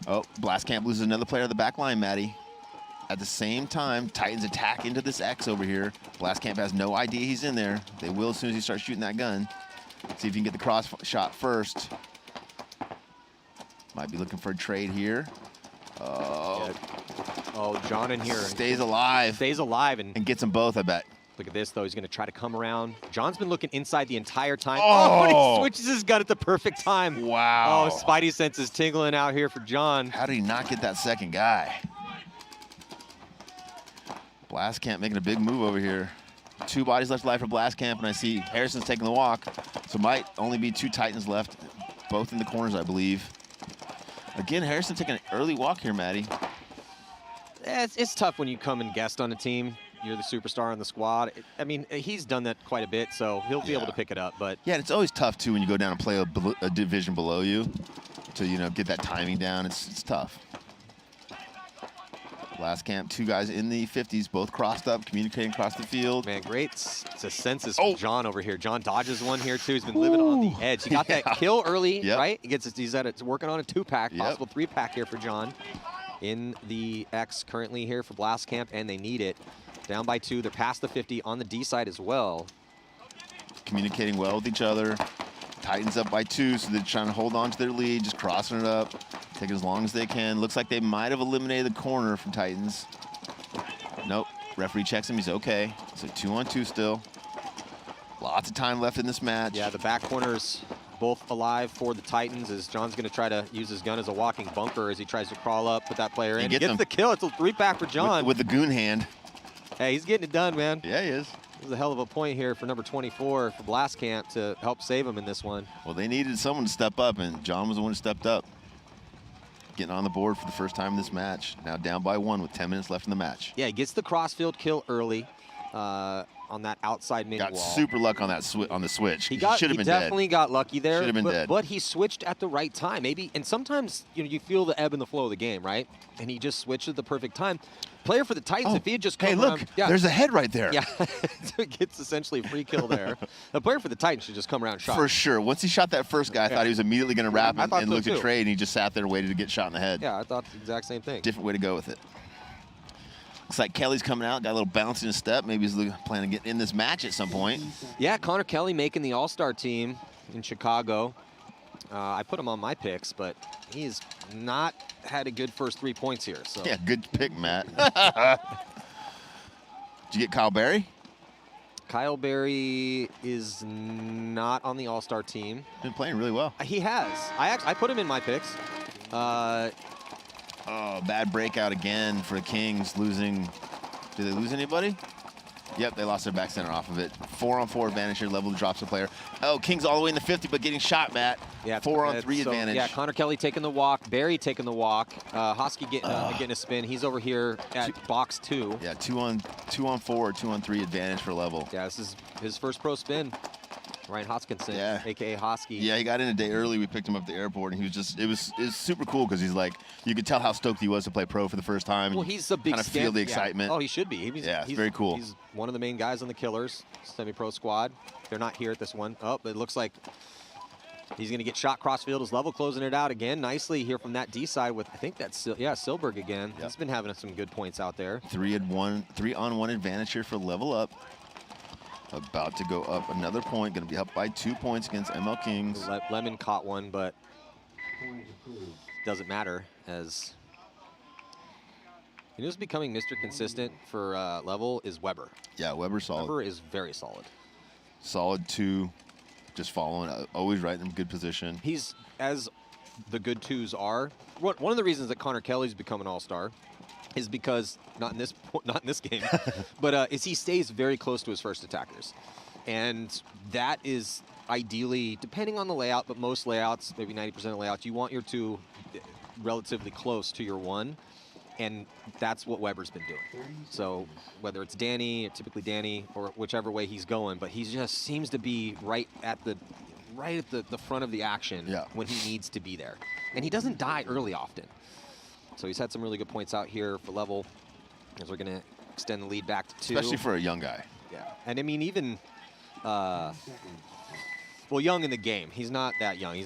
G: Oh, Blast Camp loses another player on the back line, Matty. At the same time, Titans attack into this X over here. Blast Camp has no idea he's in there. They will as soon as he starts shooting that gun. See if he can get the cross shot first. Might be looking for a trade here. Oh,
J: yeah. Oh, John in here.
G: Stays alive.
J: Stays alive and
G: gets them both, I bet.
J: Look at this, though. He's going to try to come around. John's been looking inside the entire time.
G: Oh!
J: And he switches his gun at the perfect time.
G: Wow.
J: Oh, Spidey sense is tingling out here for John.
G: How did he not get that second guy? Blast Camp making a big move over here. 2 bodies left alive for Blast Camp, and I see Harrison's taking the walk. So might only be 2 Titans left, both in the corners, I believe. Again, Harrison taking an early walk here, Matty.
J: It's tough when you come and guest on a team. You're the superstar on the squad. I mean, he's done that quite a bit, so he'll be able to pick it up. But
G: yeah, it's always tough, too, when you go down and play a division below you to, you know, get that timing down. It's tough. Blast Camp, 2 guys in the 50s, both crossed up, communicating across the field.
J: Man, great. It's a census from John over here. John dodges one here, too. He's been living on the edge. He got that kill early, right? He's working on a 2-pack, possible 3-pack here for John. In the X currently here for Blast Camp, and they need it. Down by 2. They're past the 50 on the D side as well.
G: Communicating well with each other. Titans up by 2, so they're trying to hold on to their lead, just crossing it up, taking as long as they can. Looks like they might have eliminated the corner from Titans. Nope. Referee checks him. He's okay. So 2-on-2 still. Lots of time left in this match.
J: Yeah, the back corners both alive for the Titans, as John's going to try to use his gun as a walking bunker as he tries to crawl up, put that player in. He gets the kill. It's a 3-pack for John.
G: With the goon hand.
J: Hey, he's getting it done, man.
G: Yeah, he is.
J: This is a hell of a point here for number 24 for Blast Camp to help save him in this one.
G: Well, they needed someone to step up, and John was the one who stepped up. Getting on the board for the first time in this match. Now down by 1 with 10 minutes left in the match.
J: Yeah, he gets the crossfield kill early. on that outside mid wall.
G: Got super luck on that on the switch.
J: He
G: should have been
J: definitely got lucky there.
G: Should have been dead.
J: But he switched at the right time. Maybe, and sometimes you feel the ebb and the flow of the game, right? And he just switched at the perfect time. Player for the Titans, if he had just come
G: look, there's a head right there.
J: Yeah, so it gets essentially a free kill there. The player for the Titans should just come around and shot.
G: For sure. Once he shot that first guy, I thought he was immediately going to wrap him and look at trade, and he just sat there and waited to get shot in the head.
J: Yeah, I thought the exact same thing.
G: Different way to go with it. Looks like Kelly's coming out, got a little bounce in his step. Maybe he's planning to get in this match at some point.
J: Yeah, Connor Kelly making the All-Star team in Chicago. I put him on my picks, but he's not had a good first 3 points here. So
G: yeah, good pick, Matt. Did you get Kyle Berry?
J: Kyle Berry is not on the All-Star team.
G: Been playing really well.
J: He has. I put him in my picks.
G: Oh, bad breakout again for the Kings, losing. Did they lose anybody? Yep, they lost their back center off of it. 4-on-4 advantage here, level drops the player. Oh, Kings all the way in the 50, but getting shot, Matt.
J: Yeah,
G: 4-on-3 advantage.
J: Yeah, Connor Kelly taking the walk, Barry taking the walk, Hosky getting a spin. He's over here at box 2.
G: Yeah, 2-on-4 or 2-on-3 advantage for level.
J: Yeah, this is his first pro spin. Ryan Hoskinson, a.k.a. Hosky.
G: Yeah, he got in a day early. We picked him up at the airport, and he was just, it was super cool because he's like, you could tell how stoked he was to play pro for the first time.
J: Well, he's a big
G: kind of feel the excitement.
J: Oh, he should be. He's
G: very cool.
J: He's one of the main guys on the Killers semi-pro squad. They're not here at this one. Oh, but it looks like he's going to get shot crossfield. His level closing it out again nicely here from that D side with, I think that's, Silberg again. Yep. He's been having some good points out there.
G: 3-on-1 advantage here for level up. About to go up another point, going to be up by 2 points against ML Kings.
J: Lemon caught one, but doesn't matter as who's becoming Mr. Consistent for level is Weber.
G: Yeah, Weber's solid.
J: Weber is very solid.
G: Solid 2, just following, always right in good position.
J: He's, as the good 2s are, one of the reasons that Connor Kelly's become an all-star is because, not in this game, but is he stays very close to his first attackers. And that is ideally, depending on the layout, but most layouts, maybe 90% of layouts, you want your 2 relatively close to your 1. And that's what Weber's been doing. So whether it's Danny, typically Danny, or whichever way he's going, but he just seems to be right at the front of the action when he needs to be there. And he doesn't die early often. So he's had some really good points out here for level as we're going to extend the lead back to 2.
G: Especially for a young guy.
J: Yeah. And I mean, even, well, young in the game. He's not that young.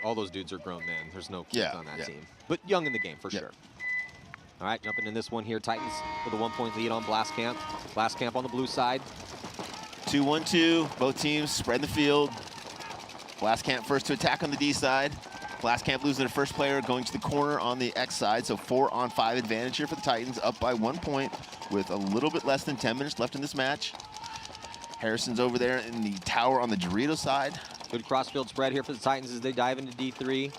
J: All those dudes are grown men. There's no kids on that team. But young in the game for sure. All right, jumping in this one here. Titans with a 1-point lead on Blast Camp. Blast Camp on the blue side.
G: 2-1-2. Both teams spread the field. Blast Camp first to attack on the D side. Blast Camp losing their first player, going to the corner on the X side. So 4-on-5 advantage here for the Titans, up by 1 point with a little bit less than 10 minutes left in this match. Harrison's over there in the tower on the Dorito side.
J: Good crossfield spread here for the Titans as they dive into D3.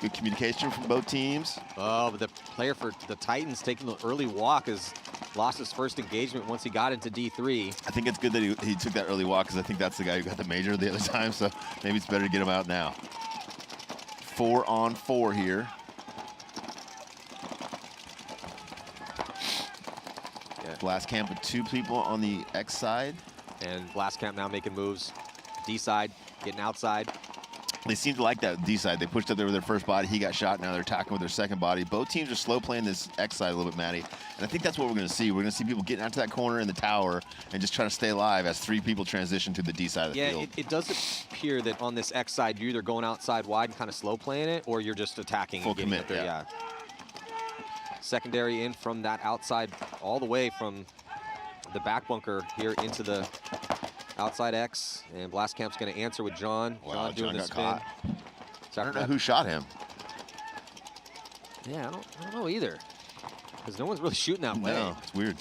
G: Good communication from both teams.
J: Oh, but the player for the Titans taking the early walk has lost his first engagement once he got into D3.
G: I think it's good that he took that early walk because I think that's the guy who got the major the other time, so maybe it's better to get him out now. 4-on-4 here. Blast Camp with 2 people on the X side.
J: And Blast Camp now making moves. D side, getting outside.
G: They seem to like that D side. They pushed up there with their first body. He got shot. Now they're attacking with their second body. Both teams are slow playing this X side a little bit, Matty. And I think that's what we're going to see. We're going to see people getting out to that corner in the tower and just trying to stay alive as 3 people transition to the D side of the field.
J: Yeah, it does appear that on this X side, you're either going outside wide and kind of slow playing it, or you're just attacking
G: full
J: and getting
G: commit,
J: up there. Yeah. Secondary in from that outside, all the way from the back bunker here into the outside X. And Blast Camp's going to answer with John.
G: Wow,
J: John doing the
G: got
J: spin.
G: caught. I don't know who shot him.
J: Yeah, I don't know either. Because no one's really shooting that way.
G: No, it's weird.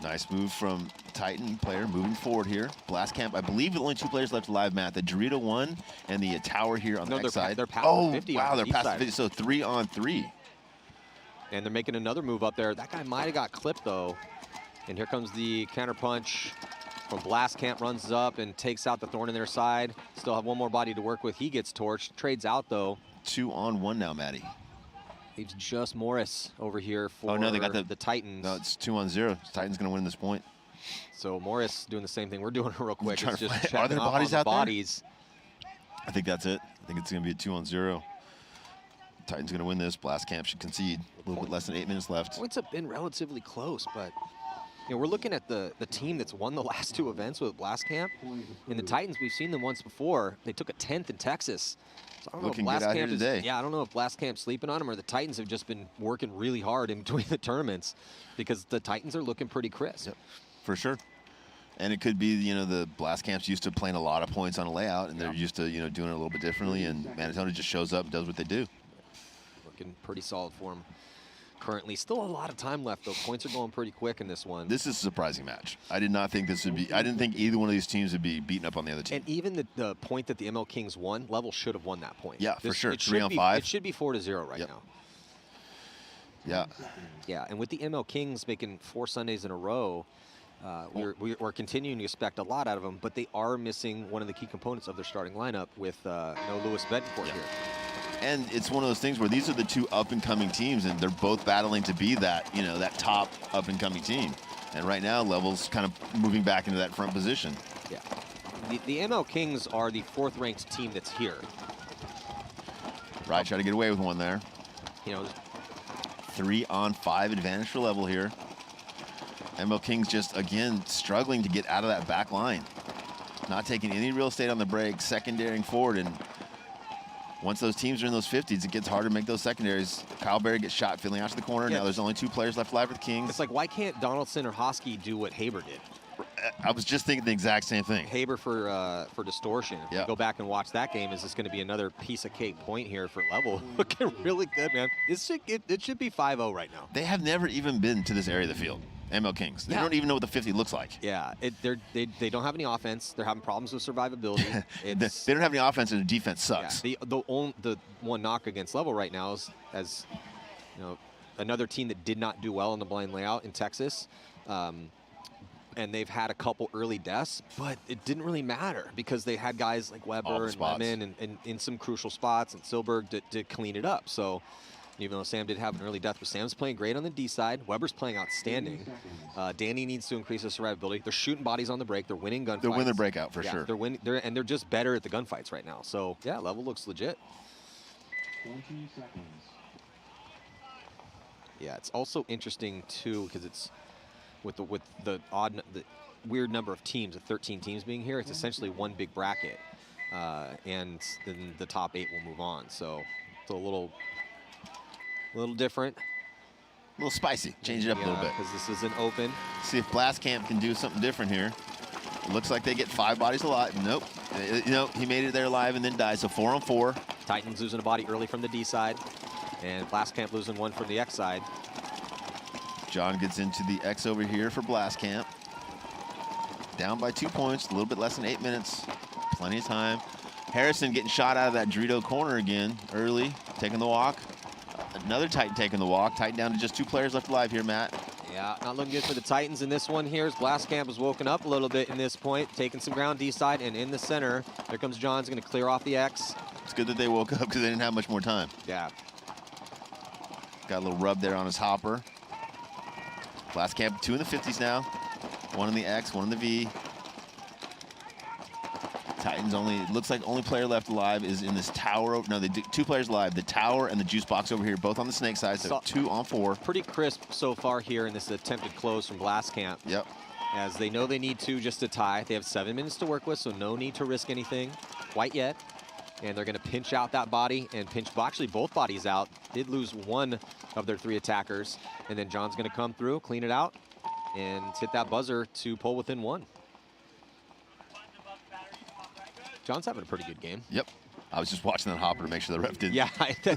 G: Nice move from Titan player moving forward here. Blast Camp, I believe the only 2 players left alive, Matt. The Dorito 1 and the tower here on the X side.
J: They're past the 50
G: wow,
J: on
G: they're
J: the
G: past the
J: side.
G: 50, so 3-on-3.
J: And they're making another move up there. That guy might have got clipped, though. And here comes the counter punch from Blast Camp, runs up and takes out the thorn in their side. Still have 1 more body to work with. He gets torched, trades out, though.
G: 2-on-1 now, Matty.
J: Leaves just Morris over here for
G: Oh, no, they got
J: the Titans.
G: No, it's 2-on-0. Titans going to win this point.
J: So Morris doing the same thing we're doing real quick.
G: Trying
J: It's
G: to
J: just
G: find- Are there
J: checking off
G: bodies
J: on the
G: out there?
J: bodies.
G: I think that's it. I think it's going to be a 2-on-0. Titans going to win this. Blast Camp should concede. A little bit less than 8 minutes left.
J: Points have been relatively close, but we're looking at the team that's won the last 2 events with Blast Camp. And the Titans, we've seen them once before. They took a 10th in Texas. So I don't
G: Looking
J: know if
G: good
J: Blast
G: out here
J: Camp is,
G: today.
J: yeah, I don't know if Blast Camp's sleeping on them or the Titans have just been working really hard in between the tournaments, because the Titans are looking pretty crisp.
G: Yep, for sure. And it could be, the Blast Camp's used to playing a lot of points on a layout, and they're used to, doing it a little bit differently, and Manitoba just shows up and does what they do.
J: Looking pretty solid for them currently. Still a lot of time left, though. Points are going pretty quick in this one.
G: This is a surprising match. I did not think this would be. I didn't think either one of these teams would be beaten up on the other team.
J: And even the point that the ML Kings won, Level should have won that point.
G: Yeah, for sure.
J: It
G: 3
J: should
G: on
J: be,
G: 5.
J: It should be 4-0 right now.
G: Yeah.
J: Yeah, and with the ML Kings making 4 Sundays in a row, we're continuing to expect a lot out of them, but they are missing one of the key components of their starting lineup with no Lewis Betancourt here.
G: And it's one of those things where these are the 2 up-and-coming teams, and they're both battling to be that, that top up-and-coming team. And right now, Level's kind of moving back into that front position.
J: Yeah. The ML Kings are the 4th-ranked team that's here.
G: Right, try to get away with one there. 3-on-5 advantage for Level here. ML Kings just, again, struggling to get out of that back line. Not taking any real estate on the break, secondarying forward, and once those teams are in those 50s, it gets harder to make those secondaries. Kyle Berry gets shot filling out to the corner.
J: Yeah.
G: Now there's only 2 players left alive for the Kings.
J: It's like, why can't Donaldson or Hosky do what Haber did?
G: I was just thinking the exact same thing.
J: Haber for distortion. If you go back and watch that game, is this going to be another piece of cake point here for Level? Looking really good, man. It should be 5-0 right now.
G: They have never even been to this area of the field. ML Kings. They don't even know what the 50 looks like.
J: Yeah, they don't have any offense. They're having problems with survivability.
G: They don't have any offense, and their defense sucks.
J: Yeah, the one knock against Level right now is, as another team that did not do well on the blind layout in Texas. And they've had a couple early deaths, but it didn't really matter because they had guys like Weber and Lemon and in some crucial spots, and Silberg to clean it up. So even though Sam did have an early death, but Sam's playing great on the D side. Weber's playing outstanding. Danny needs to increase his survivability. They're shooting bodies on the break. They're winning gunfights.
G: They're winning the breakout for sure.
J: They're winning, and they're just better at the gunfights right now. So yeah, Level looks legit.
K: 20 seconds.
J: Yeah, it's also interesting too because it's with the weird number of teams, of 13 teams being here. It's essentially one big bracket, and then the top 8 will move on. So it's a little different.
G: A little spicy. Change it up a little bit.
J: Because this isn't open.
G: See if Blast Camp can do something different here. It looks like they get 5 bodies alive. Nope. He made it there alive and then died. So 4-on-4.
J: Titans losing a body early from the D side, and Blast Camp losing one from the X side.
G: John gets into the X over here for Blast Camp. Down by 2 points, a little bit less than 8 minutes. Plenty of time. Harrison getting shot out of that Dorito corner again early, taking the walk. Another Titan taking the walk. Titan down to just 2 players left alive here, Matt.
J: Yeah, not looking good for the Titans in this one here as Blast Camp has woken up a little bit in this point, taking some ground D side, and in the center, there comes John's going to clear off the X.
G: It's good that they woke up because they didn't have much more time.
J: Yeah.
G: Got a little rub there on his hopper. Blast Camp 2 in the 50s now. 1 in the X, 1 in the V. Titans looks like only player left alive is in this tower. No, they do 2 players alive. The tower and the juice box over here, both on the snake side, so 2-on-4.
J: Pretty crisp so far here in this attempted close from Blast Camp.
G: Yep.
J: As they know they need 2 just to tie. They have 7 minutes to work with, so no need to risk anything quite yet. And they're going to pinch out that body and pinch actually both bodies out. Did lose 1 of their 3 attackers. And then John's going to come through, clean it out, and hit that buzzer to pull within 1. John's having a pretty good game.
G: Yep. I was just watching that hopper to make sure the ref didn't.
J: Yeah,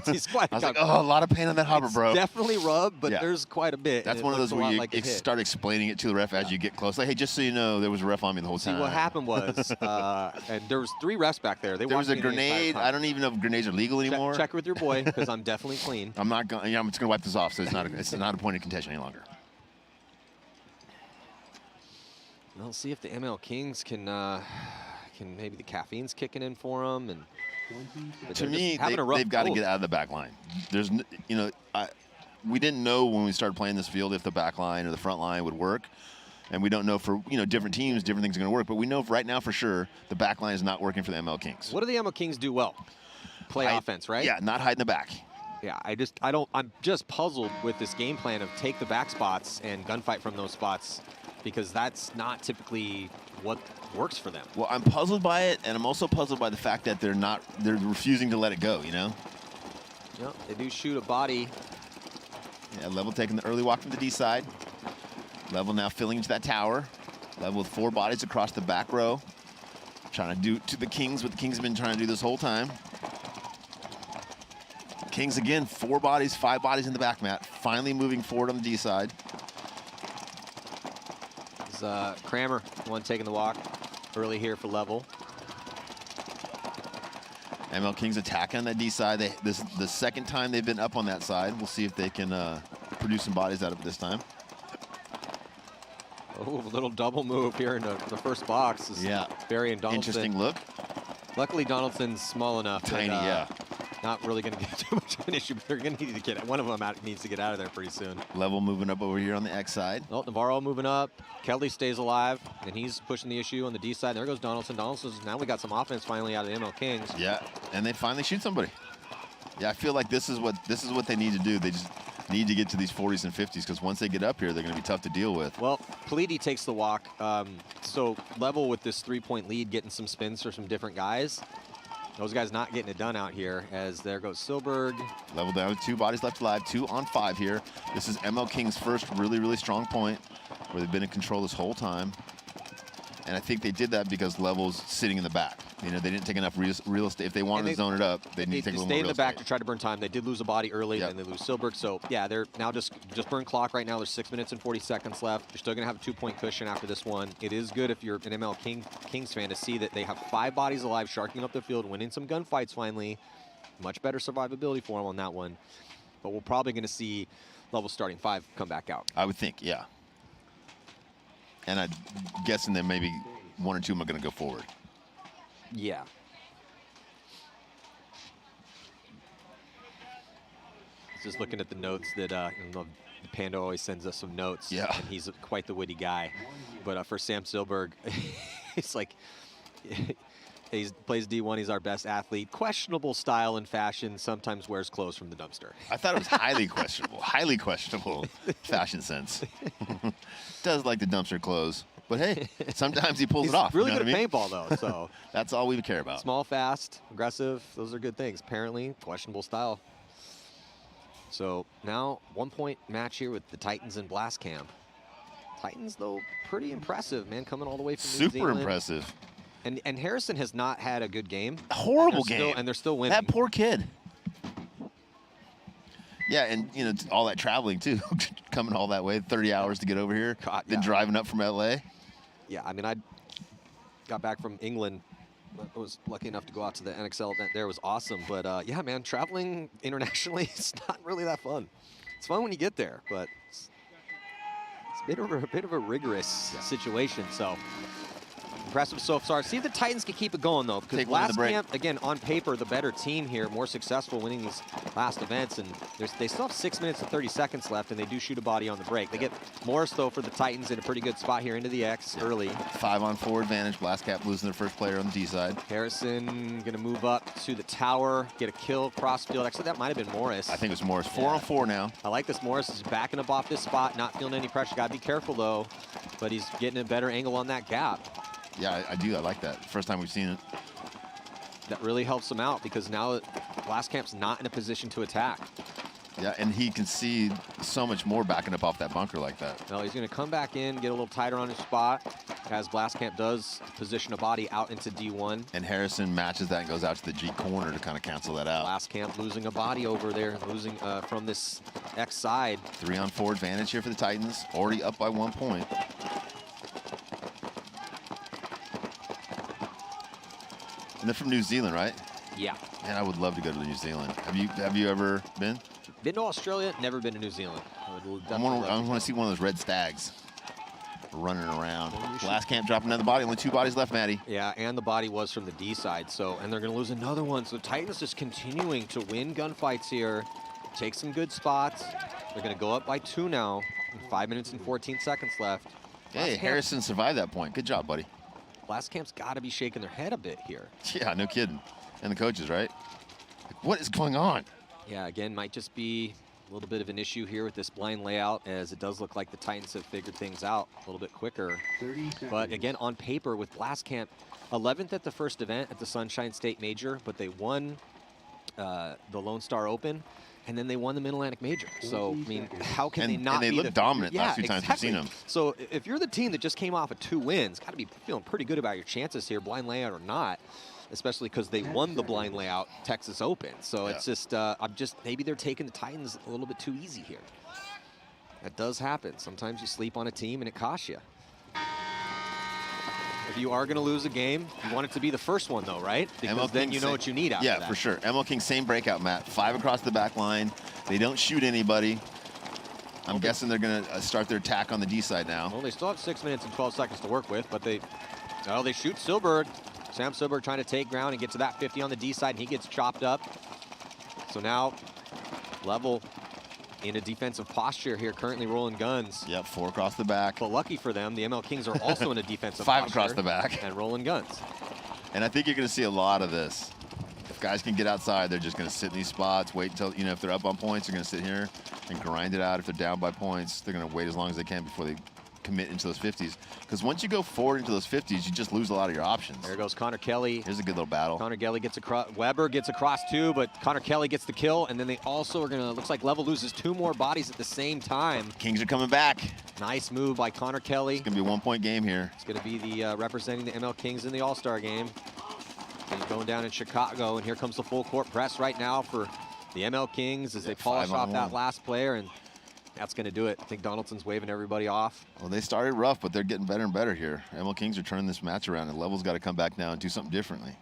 J: he's quite.
G: I was like, oh, a lot of pain on that hopper, bro.
J: Definitely rubbed, but there's quite a bit.
G: That's one of those where you start explaining it to the ref as you get close. Like, hey, just so you know, there was a ref on me the whole time.
J: See, what happened was, and there was 3 refs back there. There
G: was a grenade. I don't even know if grenades are legal anymore.
J: Check with your boy, because I'm definitely clean.
G: I'm not going. I'm just going to wipe this off, so it's not a point of contention any longer.
J: We'll see if the ML Kings can maybe the caffeine's kicking in for them, and
G: To me, they've got to get out of the back line. There's, we didn't know when we started playing this field if the back line or the front line would work. And we don't know for, different teams, different things are going to work. But we know right now for sure the back line is not working for the ML Kings.
J: What do the ML Kings do well? Play offense, right?
G: Yeah, not hide in the back.
J: Yeah, I'm just puzzled with this game plan of take the back spots and gunfight from those spots, because that's not typically what works for them.
G: Well, I'm puzzled by it, and I'm also puzzled by the fact that they're refusing to let it go,
J: Yeah, they do shoot a body.
G: Yeah, Level taking the early walk from the D side. Level now filling into that tower. Level with 4 bodies across the back row. Trying to do to the Kings what the Kings have been trying to do this whole time. Kings again, 4 bodies, 5 bodies in the back mat. Finally moving forward on the D side.
J: It's Kramer, one taking the walk early here for Level.
G: ML Kings attacking on that D side. This is the second time they've been up on that side. We'll see if they can produce some bodies out of it this time.
J: Oh, a little double move here in the first box.
G: Yeah.
J: Barry and Donaldson.
G: Interesting look.
J: Luckily, Donaldson's small enough.
G: Tiny,
J: that, not really going to get too much of an issue, but they're going to need to get one of them needs to get out of there pretty soon.
G: Level moving up over here on the X side.
J: Oh, Navarro moving up. Kelly stays alive, and he's pushing the issue on the D side. There goes Donaldson. Donaldson's now we got some offense finally out of the ML Kings.
G: Yeah, and they finally shoot somebody. Yeah, I feel like this is what they need to do. They just need to get to these 40s and 50s, because once they get up here, they're going to be tough to deal with.
J: Well, Politi takes the walk. So Level with this 3-point lead, getting some spins for some different guys. Those guys not getting it done out here, as there goes Silberg.
G: Level down with 2 bodies left alive, 2 on 5 here. This is ML King's first really, really strong point, where they've been in control this whole time. And I think they did that because Level's sitting in the back. They didn't take enough real estate. If they wanted to zone it up, they need to take a little more real estate.
J: They stayed in the back to try to burn time. They did lose a body early, and they lose Silberg. So, yeah, they're now just burn clock right now. There's 6 minutes and 40 seconds left. You're still going to have a 2-point cushion after this one. It is good if you're an ML Kings fan to see that they have 5 bodies alive, sharking up the field, winning some gunfights finally. Much better survivability for them on that one. But we're probably going to see Level starting 5 come back out.
G: I would think, yeah. And I'm guessing that maybe 1 or 2 of them are going to go forward.
J: Yeah. Just looking at the notes that Panda always sends us some notes.
G: Yeah.
J: And he's quite the witty guy. But for Sam Silberg, it's like he plays D1. He's our best athlete. Questionable style and fashion. Sometimes wears clothes from the dumpster.
G: I thought it was highly questionable fashion sense. Does like the dumpster clothes. But hey, sometimes he pulls it off.
J: Really good at paintball, though. So
G: that's all we care about.
J: Small, fast, aggressive. Those are good things. Apparently, questionable style. So now 1-point match here with the Titans and Blast Camp. Titans, though, pretty impressive, man, coming all the way from New Zealand.
G: Super impressive.
J: And Harrison has not had a good game.
G: Horrible game.
J: And they're still winning.
G: That poor kid. Yeah, and all that traveling too, coming all that way, 30 hours to get over here, then driving up from LA.
J: Yeah, I mean, I got back from England. I was lucky enough to go out to the NXL event there. It was awesome. But yeah, man, traveling internationally, it's not really that fun. It's fun when you get there, but it's a bit of a rigorous situation. So impressive so far. See if the Titans can keep it going, though, because Blast Camp, again, on paper, the better team here, more successful winning these last events, and they still have 6 minutes and 30 seconds left, and they do shoot a body on the break. They get Morris, though, for the Titans in a pretty good spot here into the X early.
G: 5-on-4 advantage. Blast Camp losing their first player on the D side.
J: Harrison going to move up to the tower, get a kill, cross field. Actually, that might have been Morris.
G: I think it was Morris. 4-on-4 now.
J: I like this. Morris is backing up off this spot, not feeling any pressure. Got to be careful, though, but he's getting a better angle on that gap.
G: Yeah, I do. I like that. First time we've seen it.
J: That really helps him out because now Blast Camp's not in a position to attack.
G: Yeah, and he can see so much more backing up off that bunker like that.
J: No, he's going to come back in, get a little tighter on his spot, as Blast Camp does position a body out into D1.
G: And Harrison matches that and goes out to the G corner to kind of cancel that out.
J: Blast Camp losing a body over there, losing from this X side.
G: 3-on-4 advantage here for the Titans, already up by 1 point. And they're from New Zealand, right?
J: Yeah.
G: Man, I would love to go to New Zealand. Have you ever been?
J: Been to Australia, never been to New Zealand.
G: I want to see one of those red stags. running around. Last camp dropping another body. Only 2 bodies left, Maddie.
J: Yeah, and the body was from the D side. So, and they're going to lose another one. So Titans just continuing to win gunfights here. Take some good spots. They're going to go up by 2 now. 5 minutes and 14 seconds left.
G: Hey, Harrison survived that point. Good job, buddy.
J: Last camp's got to be shaking their head a bit here.
G: Yeah, no kidding. And the coaches, right? Like, what is going on?
J: Yeah, again, might just be a little bit of an issue here with this blind layout, as it does look like the Titans have figured things out a little bit quicker. But again, on paper with Blast Camp, 11th at the first event at the Sunshine State Major, but they won the Lone Star Open, and then they won the Mid-Atlantic Major. So, I mean, how can they not
G: And they
J: be
G: look dominant last 2 times
J: exactly.
G: we've seen them.
J: So if you're the team that just came off of 2 wins, got to be feeling pretty good about your chances here, blind layout or not, especially because they won the blind layout Texas Open. So it's just, maybe they're taking the Titans a little bit too easy here. That does happen. Sometimes you sleep on a team and it costs you. If you are going to lose a game, you want it to be the first one, though, right? Because then you know what you need after that.
G: Yeah, for sure. ML King, same breakout, Matt. 5 across the back line. They don't shoot anybody. I'm guessing they're going to start their attack on the D side now.
J: Well, they still have 6 minutes and 12 seconds to work with, but they shoot Silberg. Sam Silberg trying to take ground and get to that 50 on the D side, and he gets chopped up. So now, Level in a defensive posture here, currently rolling guns.
G: Yep, 4 across the back.
J: But lucky for them, the ML Kings are also in a defensive
G: 5
J: posture
G: across the back.
J: and rolling guns.
G: And I think you're going to see a lot of this. If guys can get outside, they're just going to sit in these spots, wait until, if they're up on points, they're going to sit here and grind it out. If they're down by points, they're going to wait as long as they can before they commit into those 50s. Because once you go forward into those 50s, you just lose a lot of your options.
J: There goes Connor Kelly.
G: Here's a good little battle.
J: Connor Kelly gets across. Weber gets across 2, but Connor Kelly gets the kill. And then they also are going to, looks like Level loses 2 more bodies at the same time.
G: Kings are coming back.
J: Nice move by Connor Kelly.
G: It's going to be a 1-point game here.
J: It's going to be the representing the ML Kings in the All-Star game. He's going down in Chicago, and here comes the full court press right now for the ML Kings as they polish off that last player, and that's going to do it. I think Donaldson's waving everybody off.
G: Well, they started rough, but they're getting better and better here. ML Kings are turning this match around, and Level's got to come back now and do something differently.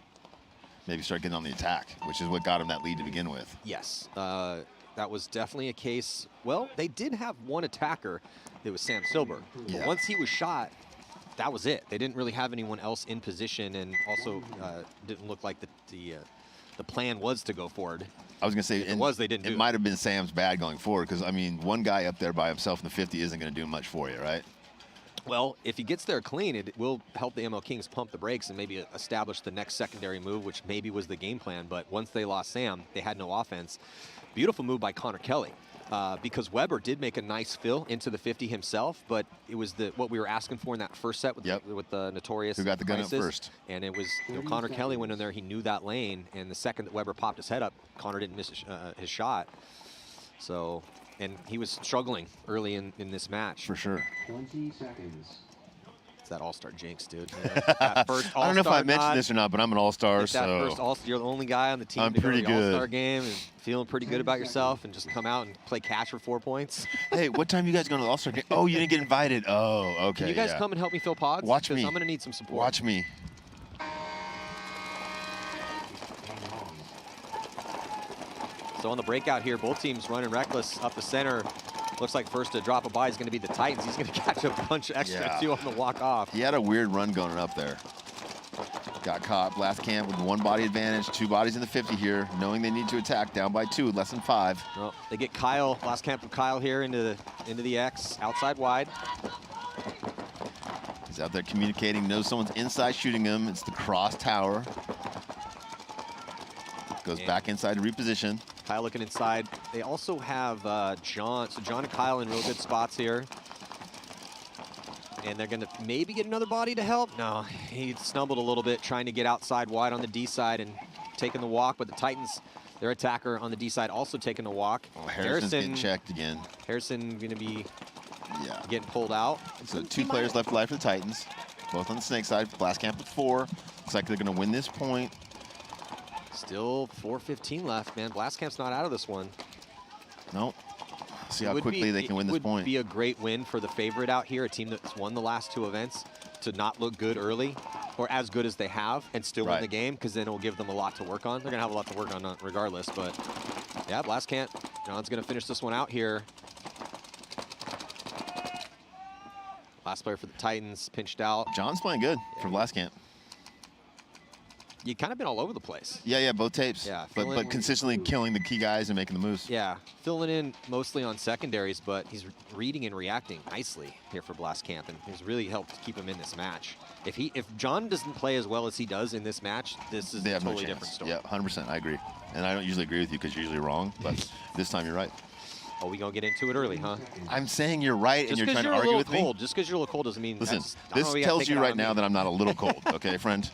G: Maybe start getting on the attack, which is what got him that lead to begin with.
J: Yes, that was definitely a case. Well, they did have one attacker. It was Sam Silberg.
G: Yeah.
J: But once he was shot, that was it. They didn't really have anyone else in position, and also didn't look like the plan was to go forward.
G: I was going to say,
J: it
G: might have been Sam's bad going forward, because, I mean, one guy up there by himself in the 50 isn't going to do much for you, right?
J: Well, if he gets there clean, it will help the ML Kings pump the brakes and maybe establish the next secondary move, which maybe was the game plan. But once they lost Sam, they had no offense. Beautiful move by Connor Kelly. Because Weber did make a nice fill into the 50 himself, but it was what we were asking for in that first set with the Notorious.
G: Who got the gun up first?
J: And it was Connor Kelly went in there. He knew that lane, and the second that Weber popped his head up, Connor didn't miss his shot. So, and he was struggling early in this match.
G: For sure.
K: 20 seconds.
J: It's that All-Star jinx, dude. That first
G: I don't know if I mentioned this or not, but I'm an All-Star, so
J: you're the only guy on the team
G: I'm
J: to go to
G: pretty
J: the
G: good.
J: All-Star game and feeling pretty good about yourself and just come out and play catch for 4 points.
G: Hey, what time you guys going to the All-Star game? Oh, you didn't get invited. Oh, okay.
J: Can you guys come and help me fill pods?
G: Watch me.
J: I'm going to need some support.
G: Watch me.
J: So on the breakout here, both teams running reckless up the center. Looks like first to drop a by is going to be the Titans. He's going to catch a bunch extra too on the walk off.
G: He had a weird run going up there. Got caught. Blast Camp with 1 body advantage, 2 bodies in the 50 here, knowing they need to attack, down by 2, less than 5.
J: Well, they get Kyle, Blast Camp with Kyle here into the X, outside wide.
G: He's out there communicating, knows someone's inside shooting him. It's the cross tower. Goes back inside to reposition.
J: Kyle looking inside. They also have John. So John and Kyle in real good spots here. And they're going to maybe get another body to help. No, he stumbled a little bit trying to get outside wide on the D side and taking the walk. But the Titans, their attacker on the D side, also taking the walk.
G: Oh, Harrison's getting checked again.
J: Harrison going to be getting pulled out.
G: So 2 players left alive for the Titans, both on the Snake side. Blast Camp with 4. Looks like they're going to win this point.
J: Still 4:15 left, man. Blast Camp's not out of this one.
G: Nope. See how quickly they can win this point.
J: It would be a great win for the favorite out here, a team that's won the last 2 events, to not look good early, or as good as they have, and still win the game, because then it will give them a lot to work on. They're going to have a lot to work on regardless, but yeah, Blast Camp. John's going to finish this one out here. Last player for the Titans pinched out.
G: John's playing good for last camp.
J: You've kind of been all over the place.
G: Yeah, both tapes.
J: Yeah,
G: but consistently killing the key guys and making the moves.
J: Yeah, filling in mostly on secondaries, but he's reading and reacting nicely here for Blast Camp, and he's really helped keep him in this match. If John doesn't play as well as he does in this match, this is a totally different story.
G: Yeah, 100%. I agree. And I don't usually agree with you because you're usually wrong, but this time you're right.
J: Oh, we gonna get into it early, huh?
G: I'm saying you're right, and you're trying to argue with me.
J: Just because you're a little cold doesn't mean.
G: Listen, this tells you right now that I'm not a little cold, okay, friend?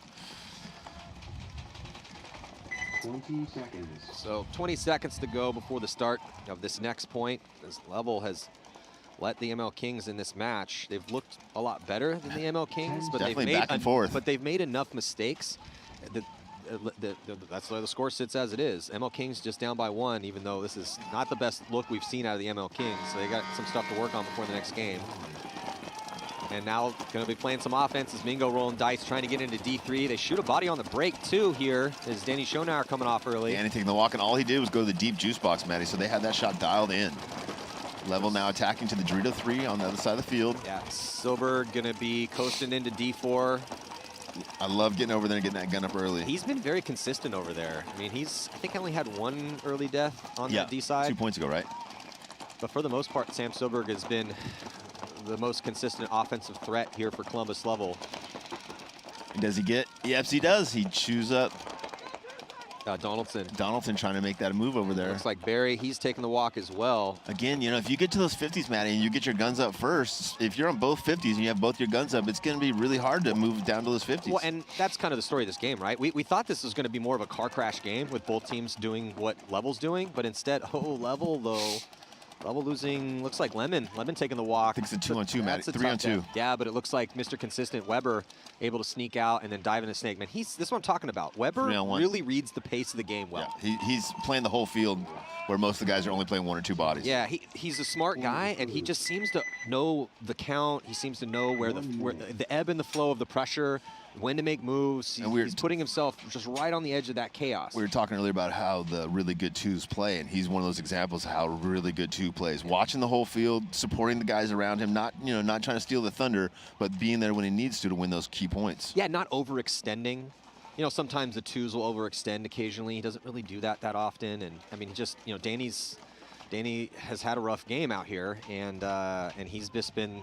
K: 20 seconds.
J: So 20 seconds to go before the start of this next point. This level has let the ML Kings in this match. They've looked a lot better than the ML Kings, but they've made enough mistakes that that's why the score sits as it is. ML Kings just down by 1, even though this is not the best look we've seen out of the ML Kings. So they got some stuff to work on before the next game. And now going to be playing some offense as Mingo rolling dice, trying to get into D3. They shoot a body on the break, too, here, as Danny Schonauer coming off early.
G: Danny taking the walk, and all he did was go to the deep juice box, Matty, so they had that shot dialed in. Level now attacking to the Dorito 3 on the other side of the field.
J: Yeah, Silberg going to be coasting into D4.
G: I love getting over there and getting that gun up early.
J: He's been very consistent over there. I mean, I think only had 1 early death on that D side.
G: 2 points ago, right?
J: But for the most part, Sam Silberg has been the most consistent offensive threat here for Columbus level.
G: Does he get? Yes, he does. He chews up
J: Donaldson.
G: Donaldson trying to make that move over there.
J: Looks like Barry, he's taking the walk as well.
G: Again, you know, if you get to those 50s, Matty, and you get your guns up first, if you're on both 50s and you have both your guns up, it's going to be really hard to move down to those 50s.
J: Well, and that's kind of the story of this game, right? We thought this was going to be more of a car crash game with both teams doing what Level's doing, but instead, Level, though. Level losing, looks like Lemon taking the walk.
G: I think it's a 2-on-2, Matt. 3-on-2.
J: Yeah, but it looks like Mr. Consistent Weber able to sneak out and then dive into Snake. Man, this is what I'm talking about. Weber really reads the pace of the game well.
G: Yeah, he's playing the whole field where most of the guys are only playing 1 or 2 bodies.
J: Yeah, he's a smart guy, and he just seems to know the count. He seems to know where the ebb and the flow of the pressure, when to make moves. He's putting himself just right on the edge of that chaos.
G: We were talking earlier about how the really good 2s play, and he's one of those examples of how really good 2 plays. Watching the whole field, supporting the guys around him, not trying to steal the thunder, but being there when he needs to win those key points.
J: Yeah, not overextending. You know, sometimes the 2s will overextend occasionally. He doesn't really do that often, and I mean, just Danny has had a rough game out here, and he's just been.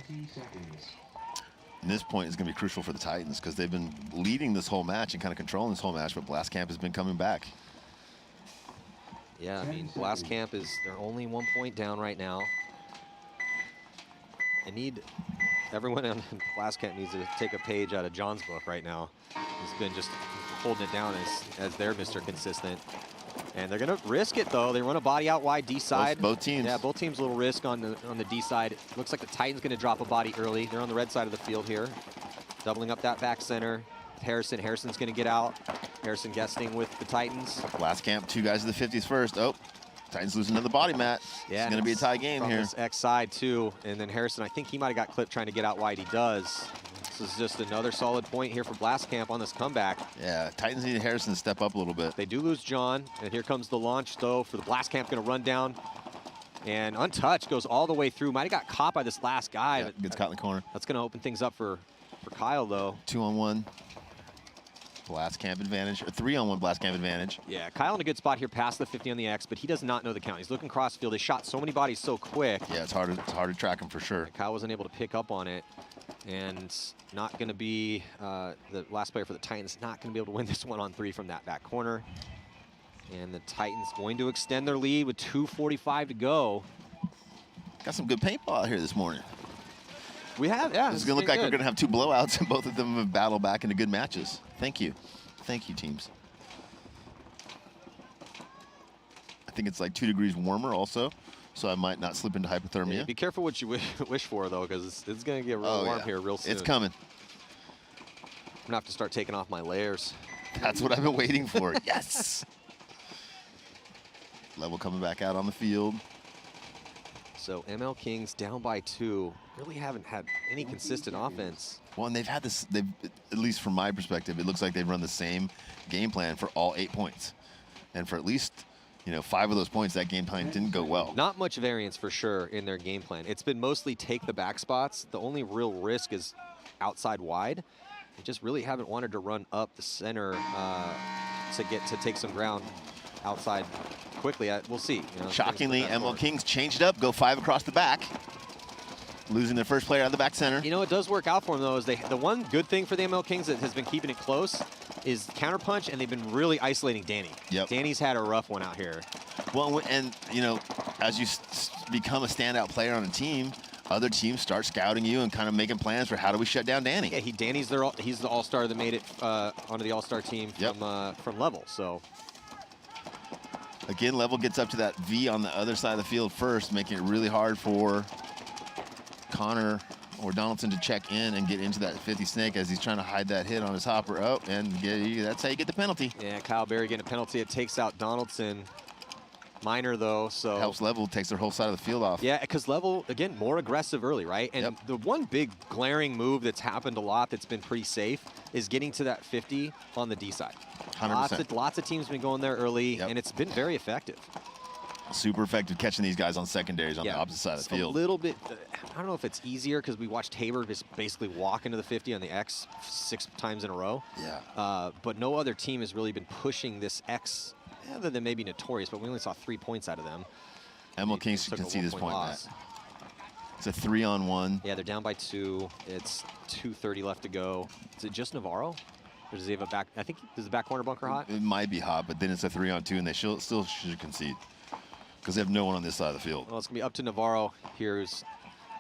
K: 20 seconds.
G: And this point is going to be crucial for the Titans because they've been leading this whole match and kind of controlling this whole match, but Blast Camp has been coming back.
J: Yeah, I mean, Blast Camp they're only 1 point down right now. Everyone on Blast Camp needs to take a page out of John's book right now. He's been just holding it down as their Mr. Consistent. And they're going to risk it, though. They run a body out wide D side.
G: Both teams.
J: Yeah, both teams a little risk on the D side. Looks like the Titans going to drop a body early. They're on the red side of the field here. Doubling up that back center. Harrison. Harrison's going to get out. Harrison guesting with the Titans.
G: Blast Camp, 2 guys at the 50s first. Oh, Titans losing another body, Matt.
J: Yeah,
G: it's going to be a tie game here.
J: This X side, too. And then Harrison, I think he might have got clipped trying to get out wide. He does. This is just another solid point here for Blast Camp on this comeback.
G: Yeah, Titans need Harrison to step up a little bit.
J: They do lose John, and here comes the launch, though, for the Blast Camp. Going to run down, and Untouched goes all the way through. Might have got caught by this last guy.
G: Yeah, gets caught in the corner.
J: That's going to open things up for Kyle, though.
G: 2-on-1. Blast Camp advantage, or 3-on-1 Blast Camp advantage.
J: Yeah, Kyle in a good spot here past the 50 on the X, but he does not know the count. He's looking cross field. They shot so many bodies so quick.
G: Yeah, it's hard to track him for sure.
J: And Kyle wasn't able to pick up on it. And not going to be the last player for the Titans, not going to be able to win this 1-on-3 from that back corner. And the Titans going to extend their lead with 2:45 to go.
G: Got some good paintball out here this morning.
J: We have, yeah.
G: It's going to look like we're going to have 2 blowouts, and both of them have battled back into good matches. Thank you. Thank you, teams. I think it's like 2 degrees warmer also, so I might not slip into hypothermia.
J: Yeah, be careful what you wish for, though, because it's going to get real warm here real soon.
G: It's coming.
J: I'm going to have to start taking off my layers.
G: That's what I've been waiting for. Yes! Level coming back out on the field.
J: So ML Kings down by 2. Really haven't had any consistent offense.
G: Well, and they've had this, at least from my perspective, it looks like they've run the same game plan for all 8 points. And for at least you know, 5 of those points, that game plan didn't go well.
J: Not much variance for sure in their game plan. It's been mostly take the back spots. The only real risk is outside wide. They just really haven't wanted to run up the center to take some ground outside quickly. We'll see. You know,
G: shockingly, ML Kings changed up, go 5 across the back, losing their first player out of the back center.
J: You know, it does work out for them, though, is the one good thing for the ML Kings that has been keeping it close is counterpunch, and they've been really isolating Danny.
G: Yep.
J: Danny's had a rough one out here.
G: Well, and, you know, as you become a standout player on a team, other teams start scouting you and kind of making plans for how do we shut down Danny.
J: Yeah, Danny's he's the all-star that made it onto the all-star team from Level, so.
G: Again, Level gets up to that V on the other side of the field first, making it really hard for Connor or Donaldson to check in and get into that 50 snake as he's trying to hide that hit on his hopper. Oh, and that's how you get the penalty.
J: Yeah, Kyle Berry getting a penalty. It takes out Donaldson. Minor, though, so.
G: Helps Level, takes their whole side of the field off.
J: Yeah, because Level, again, more aggressive early, right? And the one big glaring move that's happened a lot that's been pretty safe is getting to that 50 on the D side.
G: 100%.
J: Lots of teams been going there early, and it's been very effective.
G: Super effective catching these guys on secondaries on the opposite side of the field.
J: A little bit, I don't know if it's easier because we watched Tabor just basically walk into the 50 on the X 6 times in a row.
G: Yeah.
J: But no other team has really been pushing this X, other than maybe Notorious, but we only saw 3 points out of them.
G: ML Kings can see this point, Matt. It's a 3-on-1.
J: Yeah, they're down by 2. It's 2:30 left to go. Is it just Navarro? Or does he have a back? I think, does the back corner bunker hot?
G: It might be hot, but then it's a 3-on-2, and they still should concede because they have no one on this side of the field.
J: Well, it's going to be up to Navarro here, who's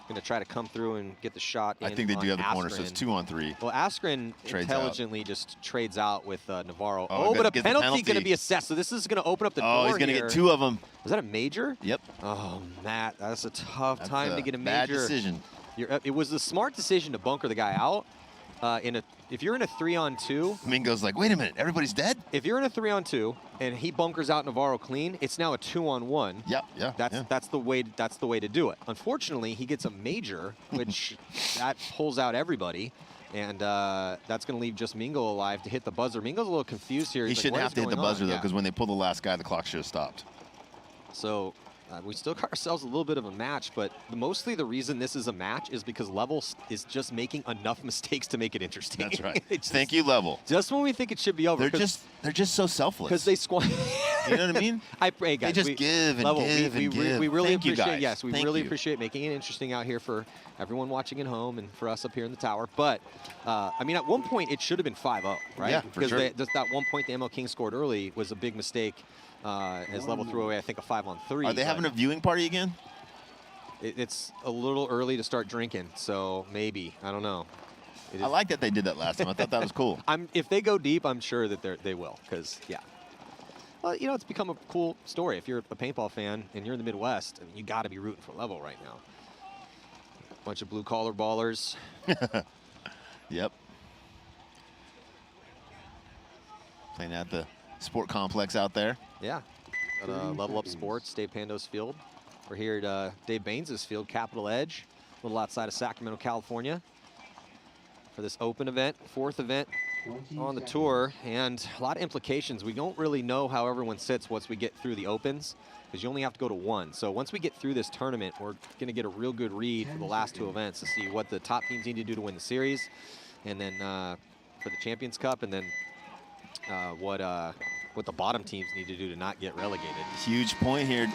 J: going to try to come through and get the shot in.
G: I think they do have the corner, so it's 2-on-3.
J: Well, Askren intelligently just trades out with Navarro.
G: Oh,
J: but a penalty going to be assessed, so this is going to open up the door.
G: Oh, he's going to get 2 of them.
J: Was that a major?
G: Yep.
J: Oh, Matt, that's a tough time to get a major.
G: Bad decision.
J: It was a smart decision to bunker the guy out. If you're in a 3-on-2,
G: Mingo's like, wait a minute, everybody's dead?
J: If you're in a 3-on-2 and he bunkers out Navarro clean, it's now a 2-on-1.
G: Yeah.
J: That's the way to do it. Unfortunately, he gets a major, which that pulls out everybody, and that's going to leave just Mingo alive to hit the buzzer. Mingo's a little confused here.
G: He shouldn't have to hit the buzzer though, because when they pull the last guy, the clock should have stopped.
J: So we still got ourselves a little bit of a match, but mostly the reason this is a match is because Level is just making enough mistakes to make it interesting.
G: That's right. Thank you, Level.
J: Just when we think it should be over.
G: They're just so selfless.
J: Because they squat.
G: You know what I mean?
J: Hey guys,
G: they just give and give and give.
J: We really
G: Thank you
J: appreciate.
G: guys.
J: Yes, we really appreciate making it interesting out here for everyone watching at home and for us up here in the tower. But I mean, at one point it should have been 5-0, right?
G: Yeah, for sure.
J: Because that one point the ML King scored early was a big mistake. As Level threw away, I think, a 5-on-3.
G: Are they having a viewing party again?
J: It's a little early to start drinking, so maybe. I don't know.
G: I like that they did that last time. I thought that was cool.
J: If they go deep, I'm sure that they will, because, yeah. Well, you know, it's become a cool story. If you're a paintball fan and you're in the Midwest, I mean, you got to be rooting for Level right now. Bunch of blue-collar ballers.
G: Yep. Playing at the sport complex out there.
J: Yeah. At Level Up Sports, Dave Pando's field. We're here at Dave Baines' field, Capital Edge, a little outside of Sacramento, California, for this open event, 4th event on the tour, and a lot of implications. We don't really know how everyone sits once we get through the opens, because you only have to go to 1. So once we get through this tournament, we're going to get a real good read for the last 2 events to see what the top teams need to do to win the series, and then for the Champions Cup, and then what the bottom teams need to do to not get relegated.
G: Huge point here.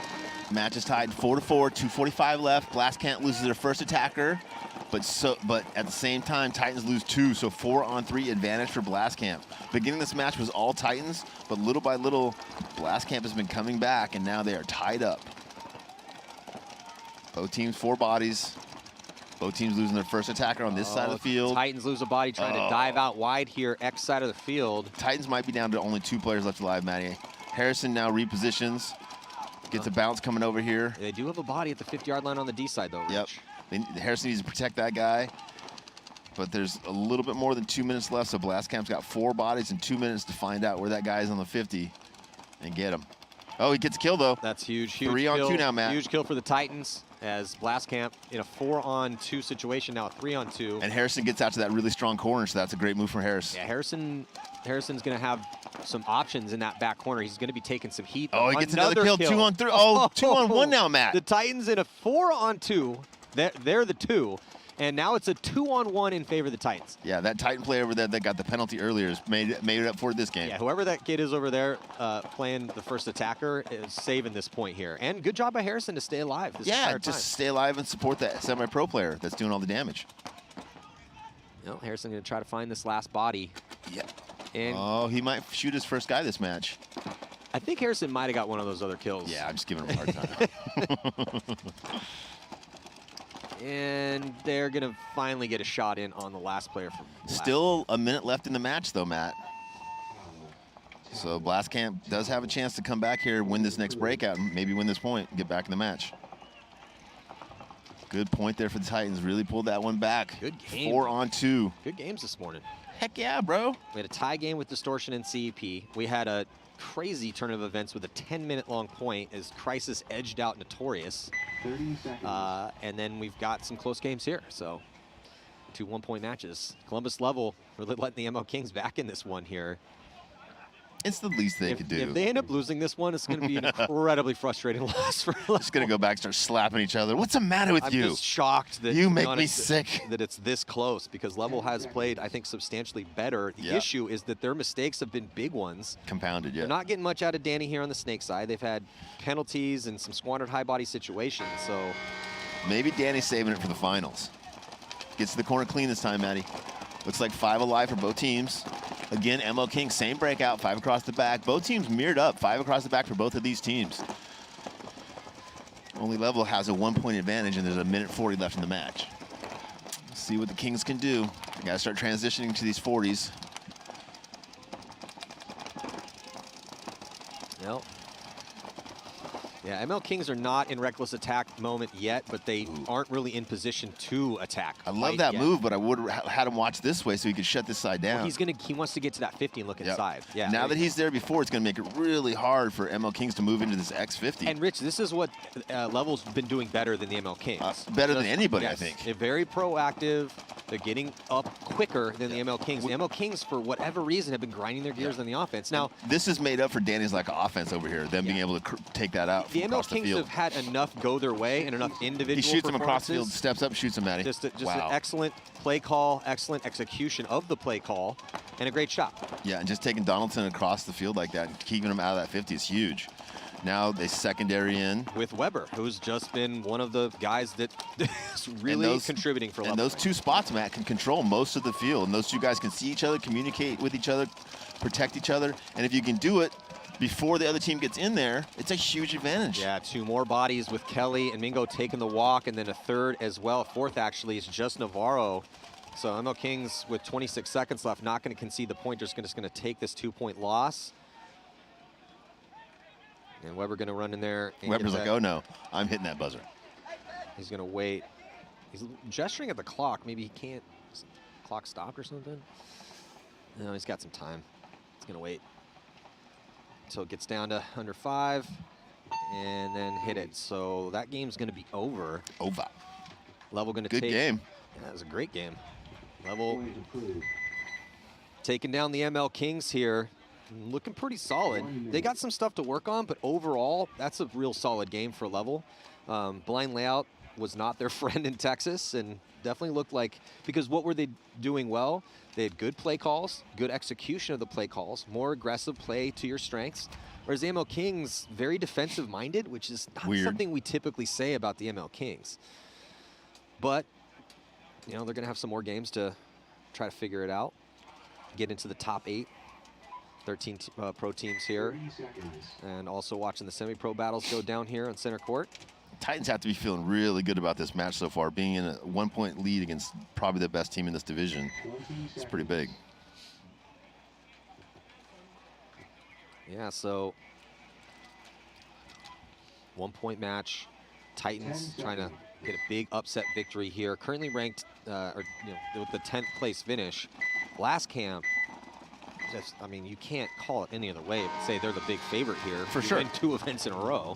G: Match is tied 4-4, 2:45 left. Glasscamp loses their first attacker, but at the same time, Titans lose 2, so 4-on-3 advantage for Blastcamp. Beginning this match was all Titans, but little by little, Blastcamp has been coming back, and now they are tied up. Both teams 4 bodies. Both teams losing their first attacker on this side of the field.
J: Titans lose a body trying to dive out wide here, X side of the field.
G: Titans might be down to only 2 players left alive, Matty. Harrison now repositions. Gets a bounce coming over here.
J: They do have a body at the 50-yard line on the D side, though, Rich.
G: Yep. Harrison needs to protect that guy. But there's a little bit more than 2 minutes left, so Blastcamp's got 4 bodies and 2 minutes to find out where that guy is on the 50 and get him. Oh, he gets a kill, though.
J: That's huge.
G: 3-on-2 now, Matt.
J: Huge kill for the Titans as Blastcamp in a 4-on-2 situation, now a 3-on-2.
G: And Harrison gets out to that really strong corner, so that's a great move from Harris.
J: Yeah, Harrison's going to have some options in that back corner. He's going to be taking some heat.
G: Oh, he gets another kill. 2 on 3. Oh, 2 on 1 now, Matt.
J: The Titans in a 4 on 2. They're the 2. And now it's a 2 on 1 in favor of the Titans.
G: Yeah, that Titan player over there that got the penalty earlier has made it up for this game.
J: Yeah, whoever that kid is over there playing the first attacker is saving this point here. And good job by Harrison to stay alive this entire time.
G: Just stay alive and support that semi-pro player that's doing all the damage.
J: No, Harrison going to try to find this last body.
G: Yeah.
J: And
G: he might shoot his first guy this match.
J: I think Harrison might have got one of those other kills.
G: Yeah, I'm just giving him a hard time.
J: And they're going to finally get a shot in on the last player.
G: Still a minute left in the match, though, Matt. So Blastcamp does have a chance to come back here, win this next breakout, and maybe win this point and get back in the match. Good point there for the Titans. Really pulled that one back.
J: Good game.
G: 4 on 2.
J: Good games this morning.
G: Heck yeah, bro.
J: We had a tie game with Distortion and CEP. We had a crazy turn of events with a 10-minute long point as Crisis edged out Notorious.
K: 30 seconds.
J: And then we've got some close games here. So 2 one-point matches. Columbus Level really letting the MO Kings back in this one here.
G: It's the least they could do.
J: If they end up losing this one, it's going to be an incredibly frustrating loss for Level.
G: Just going to go back and start slapping each other. What's the matter with you?
J: I'm just shocked that
G: you make me sick
J: that it's this close, because Level has played, I think, substantially better. The issue is that their mistakes have been big ones.
G: Compounded, yeah.
J: They're not getting much out of Danny here on the Snake side. They've had penalties and some squandered high body situations. So
G: maybe Danny's saving it for the finals. Gets to the corner clean this time, Matty. Looks like 5 alive for both teams. Again, MO King, same breakout, 5 across the back. Both teams mirrored up, 5 across the back for both of these teams. Only Level has a 1-point advantage, and there's a minute 40 left in the match. Let's see what the Kings can do. Gotta start transitioning to these 40s.
J: Nope. Yeah, ML Kings are not in reckless attack moment yet, but they aren't really in position to attack.
G: I love that move, but I would have had him watch this way so he could shut this side down.
J: Well, he wants to get to that 50 and look inside. Yeah.
G: Now that he's there before, it's going to make it really hard for ML Kings to move into this X50.
J: And Rich, this is what Level's been doing better than the ML Kings.
G: Better than anybody, I think.
J: They're very proactive. They're getting up quicker than the ML Kings. The ML Kings, for whatever reason, have been grinding their gears on the offense. Now,
G: this is made up for Danny's lack of offense over here, them being able to take that out.
J: The ML Kings have had enough go their way and enough individual
G: He shoots them across the field, steps up, shoots them, Matty.
J: Just an excellent play call, excellent execution of the play call, and a great shot.
G: Yeah, and just taking Donaldson across the field like that and keeping him out of that 50 is huge. Now they secondary in.
J: With Weber, who's just been one of the guys that is really contributing for Level.
G: And those 2 spots, Matt, can control most of the field. And those 2 guys can see each other, communicate with each other, protect each other. And if you can do it before the other team gets in there, it's a huge advantage.
J: Yeah, 2 more bodies with Kelly and Mingo taking the walk, and then a 3rd as well. 4th, actually, is just Navarro. So ML Kings, with 26 seconds left, not going to concede the point. Just going to take this 2-point loss. And Weber going to run in there.
G: Weber's like, oh no, I'm hitting that buzzer.
J: He's going to wait. He's gesturing at the clock. Maybe he can't. Clock stopped or something? No, he's got some time. He's going to wait until it gets down to under 5 and then hit it. So that game's going to be over. Level going to take.
G: Good game.
J: Yeah, that was a great game. Level taking down the ML Kings here. Looking pretty solid. They got some stuff to work on, but overall, that's a real solid game for Level. Blind layout was not their friend in Texas, and definitely looked like, because what were they doing well? They had good play calls, good execution of the play calls, more aggressive play to your strengths. Whereas the ML Kings, very defensive-minded, which is not something we typically say about the ML Kings. But, you know, they're going to have some more games to try to figure it out, get into the top 8. 13 pro teams here, and also watching the semi-pro battles go down here on center court.
G: Titans have to be feeling really good about this match so far, being in a 1-point lead against probably the best team in this division. It's pretty big.
J: Yeah, so 1-point match. Titans trying to get a big upset victory here. Currently ranked, with the 10th place finish. Last camp. I mean, you can't call it any other way but say they're the big favorite here.
G: For sure.
J: Win 2 events in a row.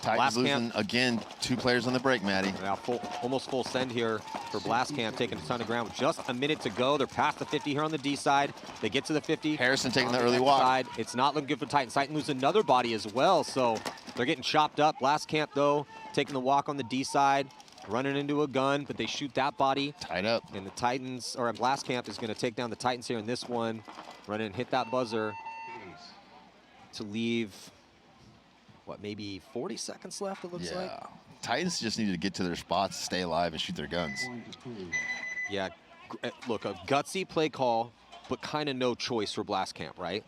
G: Titans losing
J: Camp.
G: again. 2 players on the break, Maddie.
J: Now almost full send here for Blast Camp, taking a ton of ground with just a minute to go. They're past the 50 here on the D side. They get to the 50.
G: Harrison taking
J: on
G: the early walk.
J: Side. It's not looking good for Titans. Titans lose another body as well, so they're getting chopped up. Blast Camp, though, taking the walk on the D side, running into a gun, but they shoot that body.
G: Tied up.
J: And the Titans, or Blast Camp is going to take down the Titans here in this one. Run in and hit that buzzer to leave, what, maybe 40 seconds left, it looks like?
G: Titans just need to get to their spots, stay alive, and shoot their guns.
J: Yeah, look, a gutsy play call, but kind of no choice for Blast Camp, right?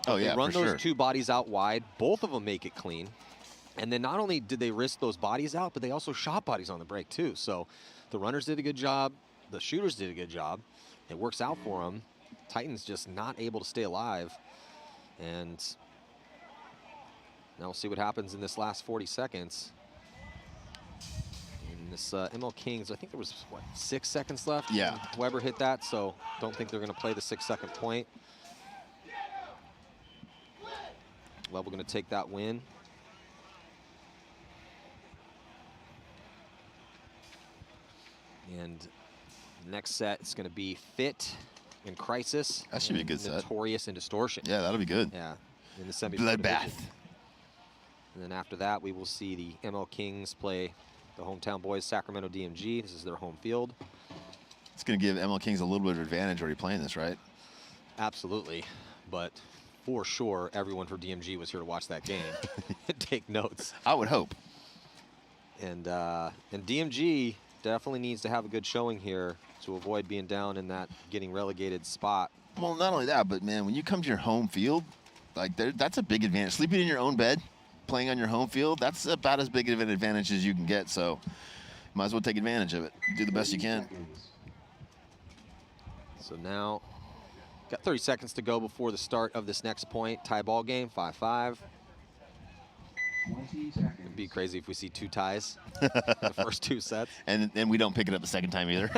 G: Oh, yeah,
J: they run
G: for
J: those
G: sure.
J: 2 bodies out wide. Both of them make it clean. And then not only did they risk those bodies out, but they also shot bodies on the break, too. So the runners did a good job. The shooters did a good job. It works out for them. Titans just not able to stay alive. And now we'll see what happens in this last 40 seconds. In this ML Kings, I think there was, what, 6 seconds left?
G: Yeah.
J: Weber hit that, so don't think they're going to play the 6-second point. Level going to take that win. And next set is going to be Fit and Crisis.
G: That should be a good set.
J: Notorious and Distortion.
G: Yeah, that'll be good.
J: Yeah, in the semi.
G: Bloodbath.
J: And then after that, we will see the ML Kings play the hometown boys, Sacramento DMG. This is their home field.
G: It's going to give ML Kings a little bit of advantage already playing this, right?
J: Absolutely. But for sure, everyone for DMG was here to watch that game and take notes.
G: I would hope.
J: And DMG definitely needs to have a good showing here to avoid being down in that getting relegated spot.
G: Well, not only that, but man, when you come to your home field, like that's a big advantage. Sleeping in your own bed, playing on your home field, that's about as big of an advantage as you can get. So might as well take advantage of it. Do the best you can.
J: So now, got 30 seconds to go before the start of this next point. Tie ball game, 5-5. It'd be crazy if we see 2 ties in the first 2 sets.
G: And we don't pick it up the second time either.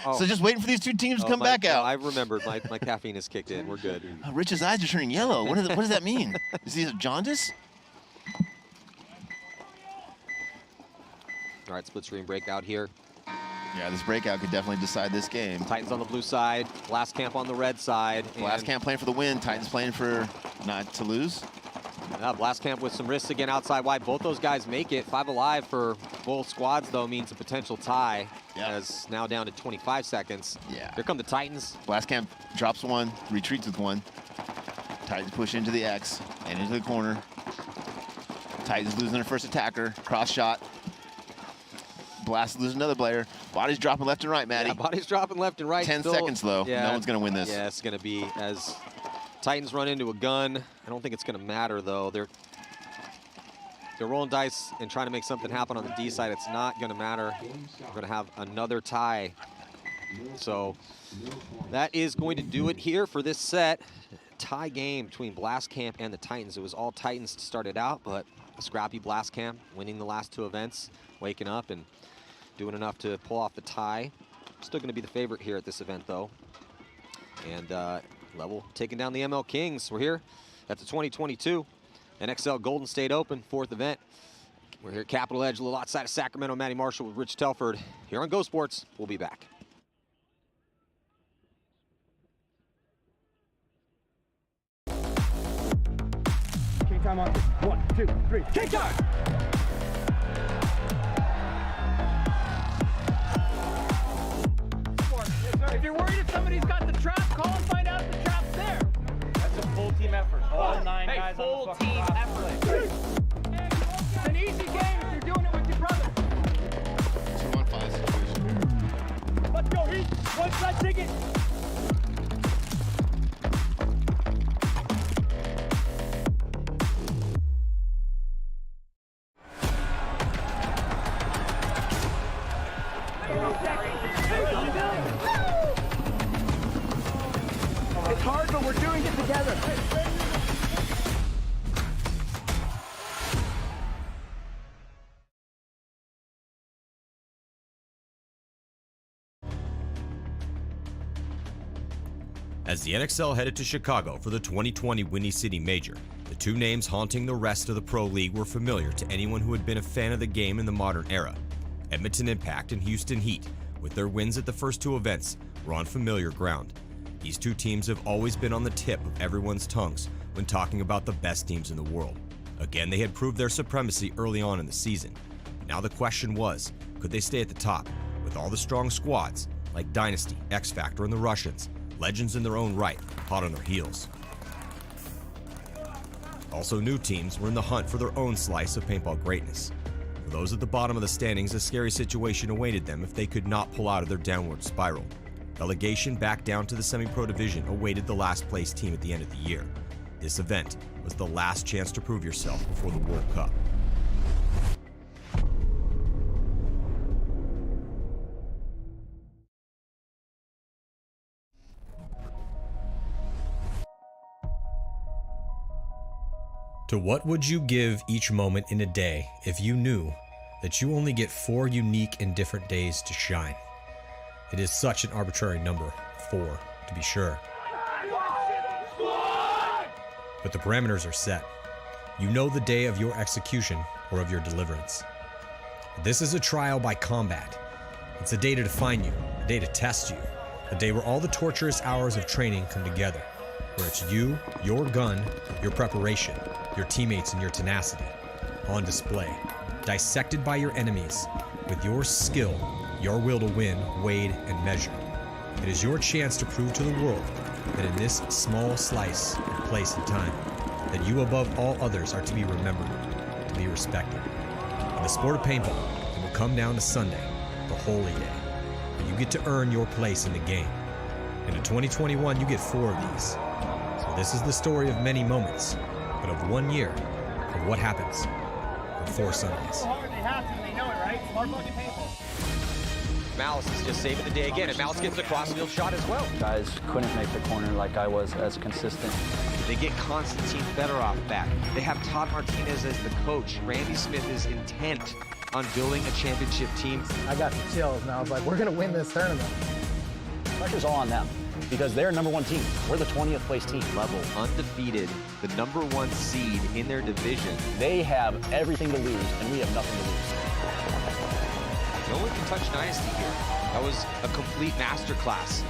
J: Oh.
G: So just waiting for these 2 teams to come back out.
J: I remembered, my caffeine has kicked in. We're good.
G: Rich's eyes are turning yellow. What does that mean? Is he jaundice?
J: All right, split screen breakout here.
G: Yeah, this breakout could definitely decide this game.
J: Titans on the blue side, Blast Camp on the red side.
G: Blast Camp playing for the win, Titans playing for not to lose.
J: Blast Camp with some risks again outside wide. Both those guys make it. 5 alive for both squads, though, means a potential tie. As now down to 25 seconds.
G: Yeah.
J: Here come the Titans.
G: Blast Camp drops 1, retreats with 1. Titans push into the X and into the corner. Titans losing their first attacker. Cross shot. Blast losing another player. Bodies dropping left and right, Maddie.
J: Yeah, bodies dropping left and right.
G: 10
J: still.
G: seconds, though.
J: Yeah.
G: No one's going to win this.
J: Yeah, it's going to be as Titans run into a gun. I don't think it's going to matter, though. They're rolling dice and trying to make something happen on the D side. It's not going to matter. We're going to have another tie. So that is going to do it here for this set. Tie game between Blast Camp and the Titans. It was all Titans to start it out, but a scrappy Blast Camp winning the last 2 events, waking up and doing enough to pull off the tie. Still going to be the favorite here at this event, though. And Level taking down the ML Kings. We're here at the 2022 NXL Golden State Open, 4th event. We're here at Capital Edge, a little outside of Sacramento. Matty Marshall with Rich Telford here on Go Sports. We'll be back.
I: King time on 1, 2, 3.
B: King time! If you're worried if somebody's got the trap, call and find out if the trap's there.
F: That's a full team effort. All 9
B: Hey,
F: guys
B: full
F: on the fucking
B: team
F: roster.
B: effort. It's an easy game if you're doing it with your brother.
G: 2-on-5 situation.
B: Let's go, Heat. One side ticket.
I: It's hard, but we're doing it together.
A: As the NXL headed to Chicago for the 2020 Windy City Major, the two names haunting the rest of the Pro League were familiar to anyone who had been a fan of the game in the modern era. Edmonton Impact and Houston Heat, with their wins at the first two events, were on familiar ground. These two teams have always been on the tip of everyone's tongues when talking about the best teams in the world. Again, they had proved their supremacy early on in the season. Now the question was, could they stay at the top with all the strong squads like Dynasty, X Factor, and the Russians, legends in their own right, hot on their heels? Also, new teams were in the hunt for their own slice of paintball greatness. For those at the bottom of the standings, a scary situation awaited them if they could not pull out of their downward spiral. Relegation back down to the semi-pro division awaited the last place team at the end of the year. This event was the last chance to prove yourself before the World Cup. To what would you give each moment in a day if you knew that you only get 4 unique and different days to shine? It is such an arbitrary number, 4, to be sure. But the parameters are set. You know the day of your execution or of your deliverance. This is a trial by combat. It's a day to define you, a day to test you, a day where all the torturous hours of training come together, where it's you, your gun, your preparation, your teammates, and your tenacity on display, dissected by your enemies, with your skill, your will to win, weighed and measured. It is your chance to prove to the world that in this small slice of place and time, that you above all others are to be remembered, to be respected. In the sport of paintball, it will come down to Sunday, the holy day, where you get to earn your place in the game. And in 2021, you get 4 of these. So this is the story of many moments, but of 1 year of what happens on 4 Sundays.
B: They have to, they know it, right? Smart fucking paintball.
J: Malice is just saving the day again, and Malice gets the crossfield shot as well.
D: Guys couldn't make the corner like I was as consistent.
C: They get Konstantin Fedorov back. They have Todd Martinez as the coach. Randy Smith is intent on building a championship team.
I: I got the chills, and I was like, we're going to win this tournament.
D: Pressure's all on them because they're number 1 team. We're the 20th place team.
C: Level undefeated, the number 1 seed in their division.
D: They have everything to lose, and we have nothing to lose.
C: No one can touch Dynasty here. That was a complete masterclass.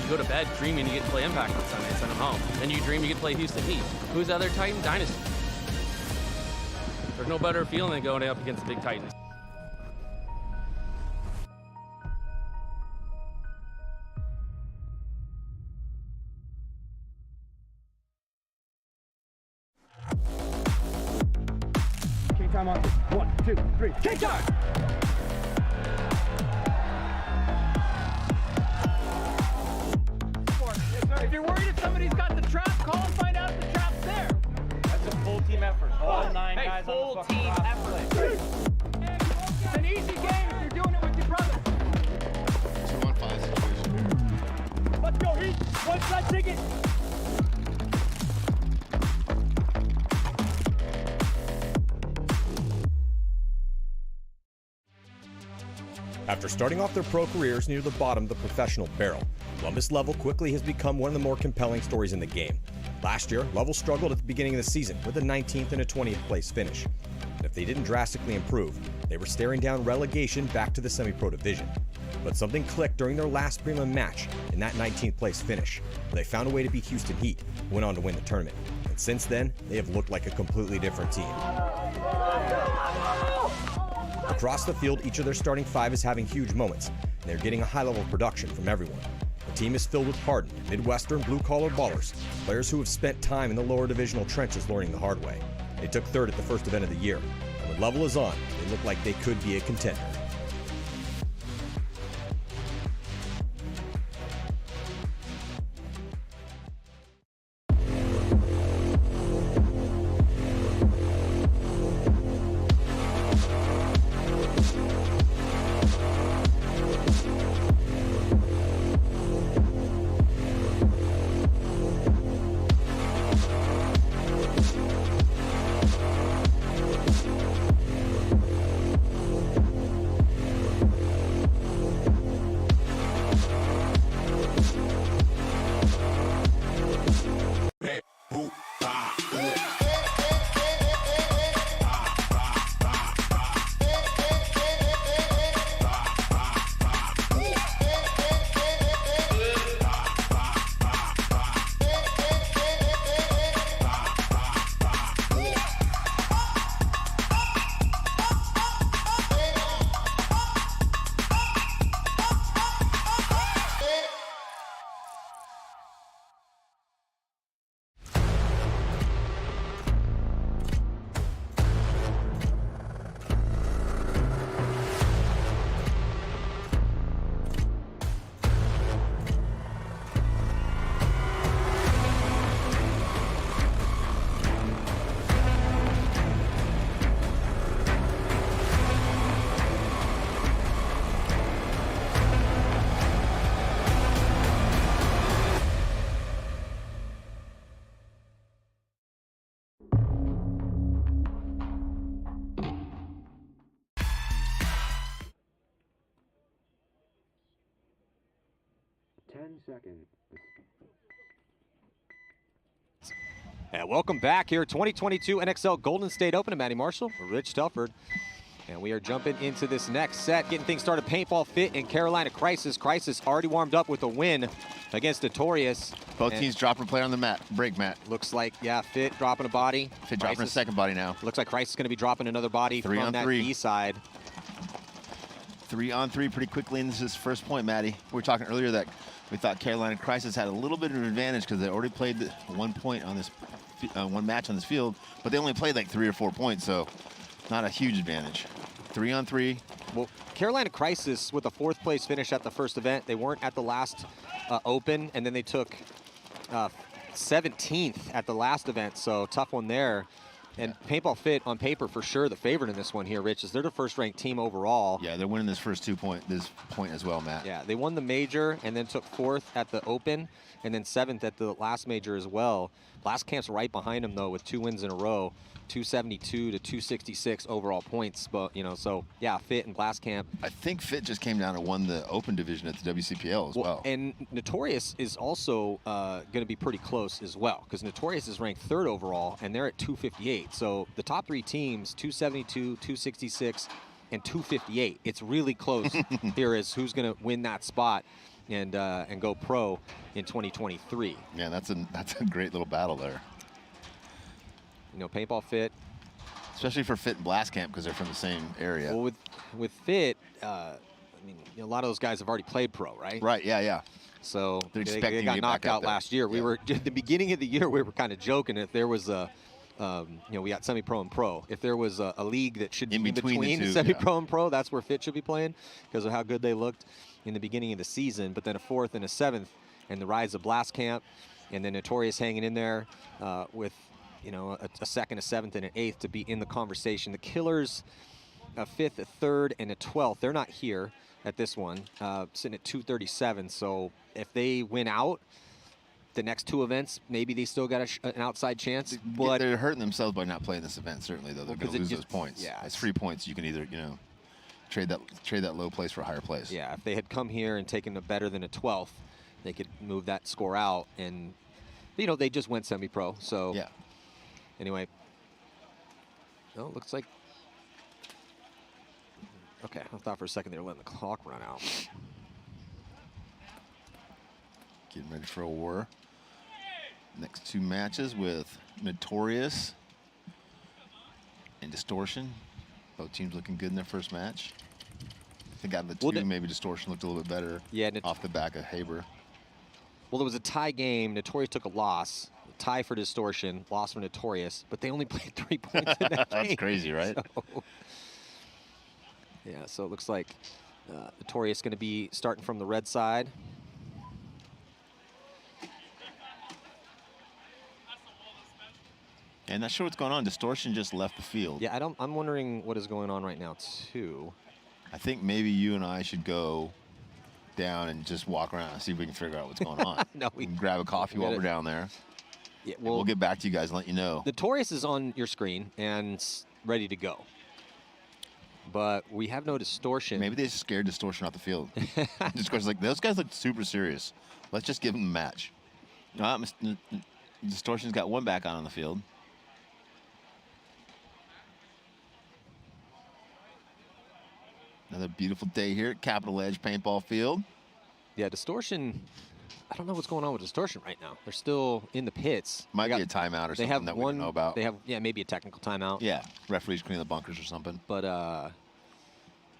E: You go to bed dreaming you get to play Impact on Sunday and send them home. Then you dream you get to play Houston Heat. Who's the other Titan? Dynasty. There's no better feeling than going up against the big Titans.
I: King time on 1, 2, 3.
B: King time! If you're worried if somebody's got the trap, call and find out if the trap's there.
F: That's a full team effort. All 9
B: Hey,
F: guys
B: full
F: on the
B: team effort. It's an easy game if you're doing it with your brother.
G: 2-on-5 situation.
B: Let's go, Heat. One side ticket.
A: After starting off their pro careers near the bottom of the professional barrel, Columbus Level quickly has become one of the more compelling stories in the game. Last year, Level struggled at the beginning of the season with a 19th and a 20th place finish. And if they didn't drastically improve, they were staring down relegation back to the semi-pro division. But something clicked during their last prelim match in that 19th place finish, where they found a way to beat Houston Heat, who went on to win the tournament. And since then, they have looked like a completely different team. Across the field, each of their starting 5 is having huge moments, and they're getting a high level of production from everyone. The team is filled with hardened, Midwestern, blue-collar ballers, players who have spent time in the lower divisional trenches learning the hard way. They took 3rd at the first event of the year, and when Level is on, they look like they could be a contender.
K: 10 seconds.
J: And welcome back here, 2022 NXL Golden State Open. I'm Matty Marshall, Rich Telford. And we are jumping into this next set, getting things started. Paintball Fit and Carolina Crisis. Crisis already warmed up with a win against Notorious.
G: Both teams dropping a play on the mat, break mat.
J: Looks like, yeah, Fit dropping a body.
G: Fit dropping a second body now.
J: Looks like Crisis is going to be dropping another body from that B side.
G: 3-on-3 pretty quickly into this first point, Matty. We were talking earlier that we thought Carolina Crisis had a little bit of an advantage because they already played 1 point on this, one match on this field, but they only played like 3 or 4 points, so not a huge advantage. 3-on-3.
J: Well, Carolina Crisis with a 4th place finish at the first event. They weren't at the last Open, and then they took 17th at the last event, so tough one there. And Paintball Fit, on paper, for sure, the favorite in this one here, Rich, is they're the first-ranked team overall.
G: Yeah, they're winning this point as well, Matt.
J: Yeah, they won the major and then took 4th at the Open and then 7th at the last major as well. Last Camp's right behind them, though, with 2 wins in a row. 272 to 266 overall points, but so yeah, Fit and Blast Camp.
G: I think Fit just came down and won the Open division at the WCPL as well.
J: And Notorious is also going to be pretty close as well, because Notorious is ranked 3rd overall and they're at 258. So the top 3 teams, 272, 266, and 258. It's really close here as who's going to win that spot and go pro in 2023.
G: Yeah, that's a great little battle there.
J: Paintball Fit,
G: especially for Fit and Blast Camp because they're from the same area.
J: Well, with Fit, I mean, a lot of those guys have already played pro, right?
G: Right. Yeah.
J: So
G: they
J: got knocked out last year. We were at the beginning of the year. We were kind of joking if there was a, we got semi-pro and pro. If there was a league that should be in between semi-pro and pro, that's where Fit should be playing because of how good they looked in the beginning of the season. But then a 4th and a 7th, and the rise of Blast Camp, and then Notorious hanging in there with. A 2nd, a 7th, and an 8th to be in the conversation. The Killers, a 5th, a 3rd, and a 12th. They're not here at this one, sitting at 237. So if they win out the next 2 events, maybe they still got an outside chance. But
G: they're hurting themselves by not playing this event. Certainly, though, they're going to lose those points.
J: Yeah,
G: it's free points. You can either trade that low place for a higher place.
J: Yeah, if they had come here and taken a better than a 12th, they could move that score out. And they just went semi-pro. So
G: yeah.
J: Anyway, it looks like, okay, I thought for a second they were letting the clock run out.
G: Getting ready for a war. Next 2 matches with Notorious and Distortion. Both teams looking good in their first match. I think out of the 2, maybe Distortion looked a little bit better off the back of Haber.
J: Well, there was a tie game. Notorious took a loss. Tie for Distortion, loss for Notorious, but they only played 3 points in that game.
G: That's crazy, right?
J: So it looks like Notorious going to be starting from the red side.
G: And not sure what's going on. Distortion just left the field.
J: Yeah, I'm wondering what is going on right now too.
G: I think maybe you and I should go down and just walk around and see if we can figure out what's going on.
J: No, we
G: can grab a coffee while we're down there.
J: Yeah,
G: we'll get back to you guys and let you know.
J: Notorious is on your screen and ready to go. But we have no Distortion.
G: Maybe they scared Distortion off the field. Distortion's like, those guys look super serious. Let's just give them the match. Distortion's got 1 back on the field. Another beautiful day here at Capital Edge Paintball Field.
J: Yeah, Distortion, I don't know what's going on with Distortion right now. They're still in the pits.
G: Might be a timeout or something that we don't know about.
J: They have, maybe a technical timeout.
G: Yeah, referees cleaning the bunkers or something.
J: But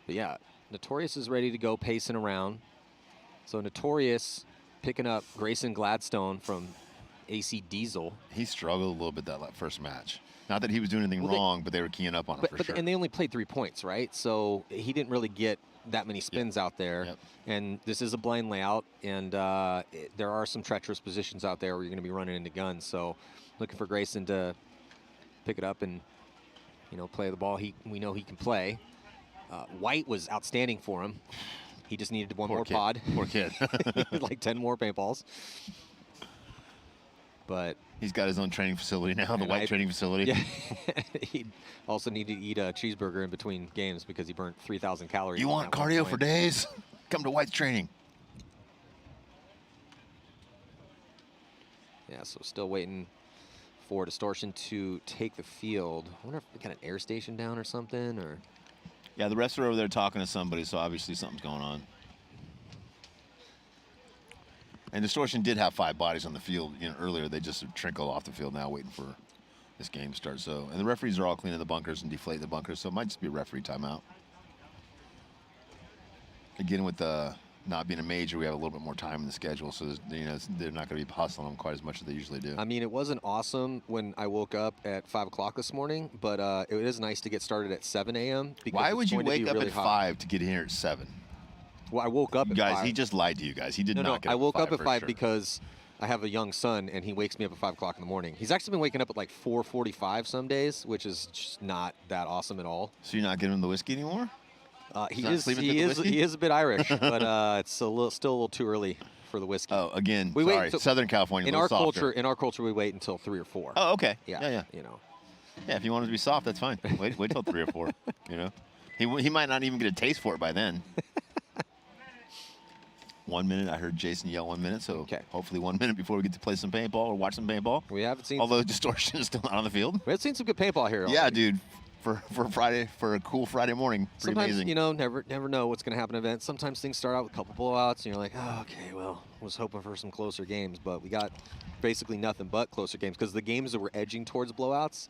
J: yeah, Notorious is ready to go, pacing around. So Notorious picking up Grayson Gladstone from AC Diesel.
G: He struggled a little bit that first match. Not that he was doing anything wrong, but they were keying up on him for sure.
J: And they only played 3 points, right? So he didn't really get that many spins out there.
G: Yep.
J: And this is a blind layout, and there are some treacherous positions out there where you're going to be running into guns. So looking for Grayson to pick it up and, play the ball we know he can play. White was outstanding for him. He just needed one more pod.
G: Poor kid.
J: Like 10 more paintballs. But
G: he's got his own training facility now, the White training facility.
J: Yeah. He also needed to eat a cheeseburger in between games because he burnt 3,000 calories.
G: You want cardio for days? Come to White's training.
J: Yeah, so still waiting for Distortion to take the field. I wonder if we got an air station down or something, or...
G: Yeah, the refs are over there talking to somebody, so obviously something's going on. And Distortion did have 5 bodies on the field, earlier. They just trickled off the field now, waiting for this game to start. So, and the referees are all cleaning the bunkers and deflating the bunkers, so it might just be a referee timeout. Again, with the not being a major, we have a little bit more time in the schedule, so they're not going to be hustling them quite as much as they usually do.
J: I mean, it wasn't awesome when I woke up at 5 o'clock this morning, but it is nice to get started at 7 a.m.
G: Why would you wake up at 5 to get here at 7?
J: Well, I woke up at 5.
G: Guys, he just lied to you guys. He did not get up
J: I woke up
G: at
J: at 5
G: sure.
J: because I have a young son, and he wakes me up at 5 o'clock in the morning. He's actually been waking up at like 4:45 some days, which is just not that awesome at all.
G: So you're not giving him the whiskey anymore?
J: He is a bit Irish, but it's still a little too early for the whiskey.
G: Oh, again,
J: wait, so
G: Southern California.
J: In our culture, we wait until 3 or 4.
G: Oh, okay.
J: Yeah.
G: Yeah, if you want it to be soft, that's fine. Wait till 3 or 4. He might not even get a taste for it by then. 1 minute. I heard Jason yell 1 minute, so hopefully 1 minute before we get to play some paintball or watch some paintball.
J: We haven't seen.
G: Although Distortion is still not on the field.
J: We have seen some good paintball here.
G: Yeah, dude. For Friday, for a cool Friday morning. Pretty
J: Sometimes,
G: amazing.
J: never know what's going to happen at events. Sometimes things start out with a couple blowouts, and you're like, oh, okay, well, was hoping for some closer games, but we got basically nothing but closer games because the games that were edging towards blowouts,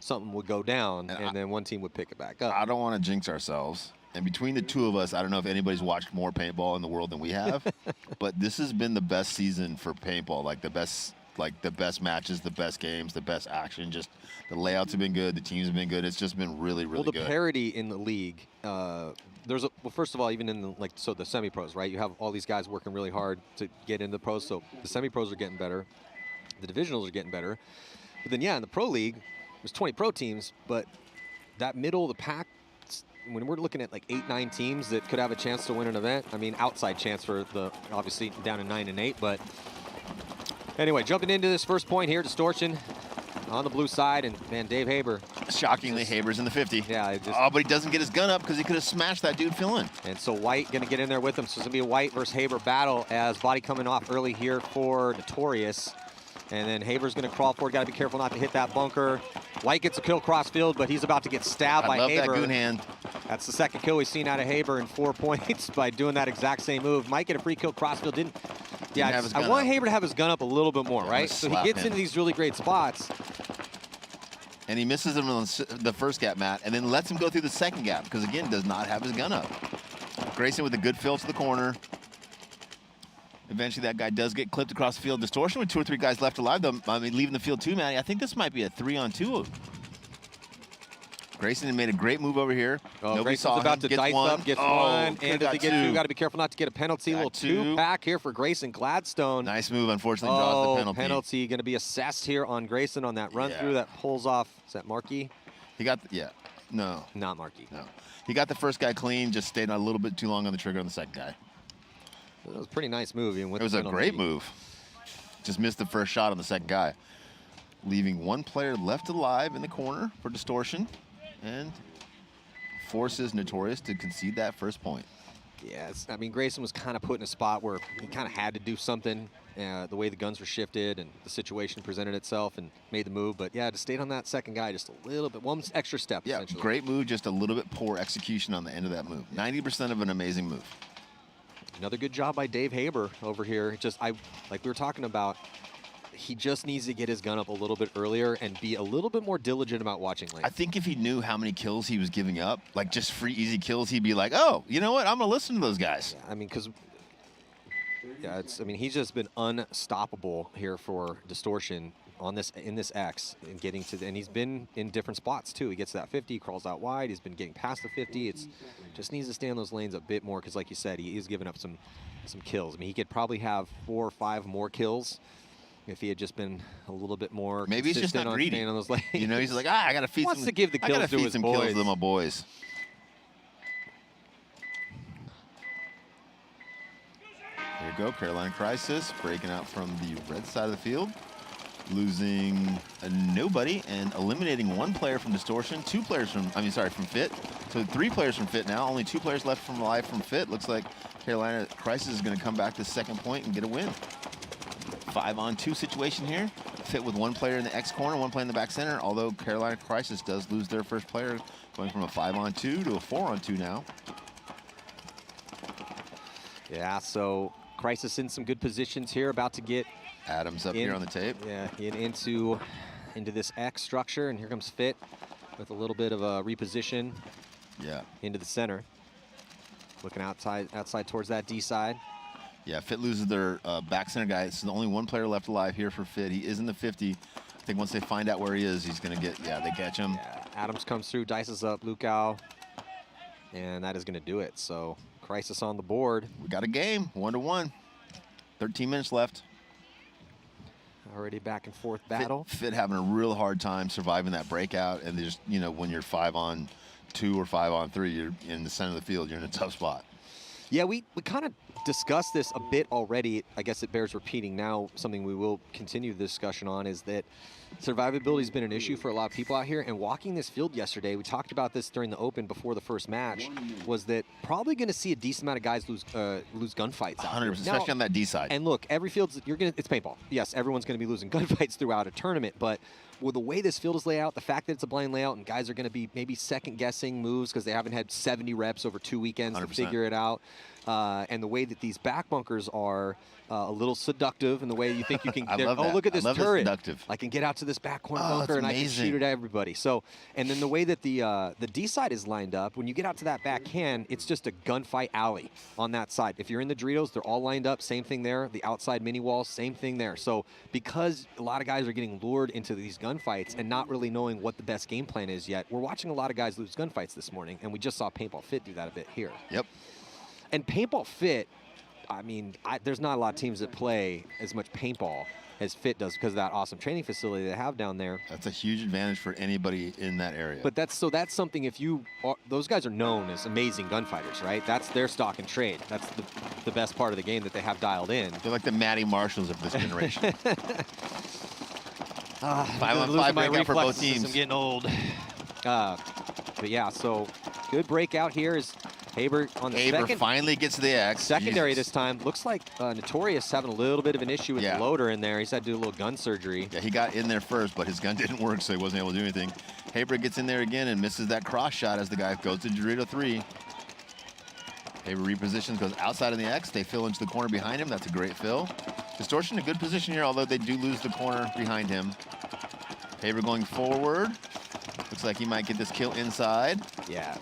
J: something would go down, and then one team would pick it back up.
G: I don't want to jinx ourselves. And between the two of us, I don't know if anybody's watched more paintball in the world than we have, but this has been the best season for paintball, like the best matches, the best games, the best action. Just the layouts have been good, the teams have been good. It's just been really, really good.
J: Well, the parity in the league, first of all, even in the semi-pros, right? You have all these guys working really hard to get into the pros, so the semi-pros are getting better, the divisionals are getting better. But then, in the pro league, there's 20 pro teams, but that middle of the pack, when we're looking at like 8, 9 teams that could have a chance to win an event, I mean, outside chance for the obviously down in 9 and 8, but anyway, jumping into this first point here, Distortion on the blue side, and man, Dave Haber.
G: Shockingly, Haber's in the 50.
J: Yeah.
G: But he doesn't get his gun up because he could have smashed that dude filling.
J: And so White going to get in there with him. So it's going to be a White versus Haber battle as body coming off early here for Notorious. And then Haber's going to crawl forward. Got to be careful not to hit that bunker. White gets a kill cross field, but he's about to get stabbed by Haber.
G: I love that goon hand.
J: That's the second kill we've seen out of Haber in 4 points by doing that exact same move. Might get a free kill cross field. I want Haber to have his gun up a little bit more, right? So he gets into these really great spots.
G: And he misses him on the first gap, Matt, and then lets him go through the second gap because, again, does not have his gun up. Grayson with a good fill to the corner. Eventually, that guy does get clipped across the field. Distortion with 2 or 3 guys left alive, though. I mean, leaving the field too, Matty. I think this might be a 3-on-2. Grayson made a great move over here.
J: Oh, Grayson's about to dice up, gets one, and does he get 2? Got to be careful not to get a penalty. A little 2-pack here for Grayson Gladstone.
G: Nice move, unfortunately draws the penalty.
J: Penalty going to be assessed here on Grayson on that run through that pulls off. Is that Markey?
G: He got, no.
J: Not Markey.
G: No. He got the first guy clean, just stayed a little bit too long on the trigger on the second guy.
J: It was a pretty nice move. It
G: was a great move. Just missed the first shot on the second guy. Leaving 1 player left alive in the corner for Distortion. And forces Notorious to concede that first point.
J: Yeah, I mean, Grayson was kind of put in a spot where he kind of had to do something. The way the guns were shifted and the situation presented itself and made the move. But yeah, to stay on that second guy just a little bit, 1 extra step.
G: Yeah, great move, just a little bit poor execution on the end of that move. 90% of an amazing move.
J: Another good job by Dave Haber over here. Like we were talking about, he just needs to get his gun up a little bit earlier and be a little bit more diligent about watching lanes.
G: I think if he knew how many kills he was giving up, like just free, easy kills, he'd be like, oh, you know what? I'm going to listen to those guys.
J: Yeah, I mean, because he's just been unstoppable here for Distortion in this X and getting to, and he's been in different spots too. He gets to that 50, crawls out wide. He's been getting past the 50. It's just needs to stay on those lanes a bit more because, like you said, he is giving up some kills. I mean, he could probably have 4 or 5 more kills if he had just been a little bit more.
G: Maybe he's just not greedy
J: on those lanes.
G: You know, he's like, I got to feed
J: wants to give the kills to his boys.
G: Kills to my boys. There you go, Carolina Crisis breaking out from the red side of the field. Losing nobody and eliminating 1 player from Distortion, 2 players from Fit. So 3 players from Fit now, only 2 players left from live from Fit. Looks like Carolina Crisis is going to come back to second point and get a win. 5-on-2 situation here. Fit with one player in the X corner, one player in the back center, although Carolina Crisis does lose their first player, going from a 5-on-2 to a 4-on-2 now.
J: Yeah, so Crisis in some good positions here, about to get
G: Adams up here on the tape.
J: Yeah, into this X structure, and here comes Fit with a little bit of a reposition.
G: Yeah.
J: Into the center. Looking outside towards that D side.
G: Yeah, Fit loses their back center guy. It's the only one player left alive here for Fit. He is in the 50. I think once they find out where he is, he's going to get, they catch him.
J: Yeah, Adams comes through, dices up Lukau, and that is going to do it. So Crisis on the board.
G: We got a game, 1-1. 13 minutes left.
J: Already back and forth battle.
G: Fit having a real hard time surviving that breakout, and just, when you're 5-on-2 or 5-on-3, you're in the center of the field, you're in a tough spot.
J: Yeah, we kind of discussed this a bit already. I guess it bears repeating now. Something we will continue the discussion on is that survivability has been an issue for a lot of people out here. And walking this field yesterday, we talked about this during the open before the first match, was that probably going to see a decent amount of guys lose gunfights.
G: 100%, especially on that D side.
J: And look, every field's it's paintball. Yes, everyone's going to be losing gunfights throughout a tournament, but with the way this field is laid out, the fact that it's a blind layout and guys are going to be maybe second-guessing moves because they haven't had 70 reps over 2 weekends
G: 100%.
J: to figure it out, and the way that these back bunkers are a little seductive, and the way you think you can.
G: I love that.
J: Look at this turret!
G: Seductive.
J: I can get out to this back corner bunker and I can shoot it at everybody. So, and then the way that the D side is lined up, when you get out to that backhand, it's just a gunfight alley on that side. If you're in the Doritos, they're all lined up. Same thing there. The outside mini walls, same thing there. So, because a lot of guys are getting lured into these gunfights and not really knowing what the best game plan is yet, we're watching a lot of guys lose gunfights this morning, and we just saw Paintball Fit do that a bit here.
G: Yep.
J: And Paintball Fit, I mean, there's not a lot of teams that play as much paintball as Fit does because of that awesome training facility they have down there.
G: That's a huge advantage for anybody in that area.
J: But that's something, if you those guys are known as amazing gunfighters, right? That's their stock and trade. That's the best part of the game that they have dialed in.
G: They're like the Matty Marshalls of this generation. 5-on-5 breakout for both teams.
J: I'm getting old. But yeah, so good breakout here is Haber on the second.
G: Finally gets to the X.
J: Secondary this time. Looks like Notorious having a little bit of an issue with the loader in there. He's had to do a little gun surgery.
G: Yeah, he got in there first, but his gun didn't work, so he wasn't able to do anything. Haber gets in there again and misses that cross shot as the guy goes to Dorito 3. Haber repositions, goes outside of the X. They fill into the corner behind him. That's a great fill. Distortion, a good position here, although they do lose the corner behind him. Haber going forward. Looks like he might get this kill inside.
J: Yeah.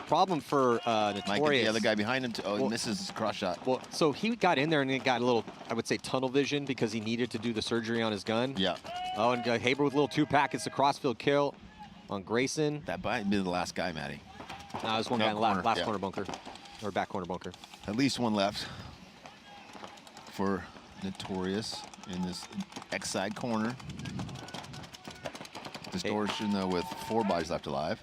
J: Problem for Notorious.
G: Might get the other guy behind him. He misses his cross shot.
J: Well, so he got in there and he got a little, I would say, tunnel vision because he needed to do the surgery on his gun.
G: Yeah.
J: Oh, and Haber with a little 2-pack. It's a crossfield kill on Grayson.
G: That might be the last guy, Matty.
J: No, there's one guy in the last corner bunker, or back corner bunker.
G: At least one left for Notorious in this X side corner. Distortion, though, with 4 bodies left alive.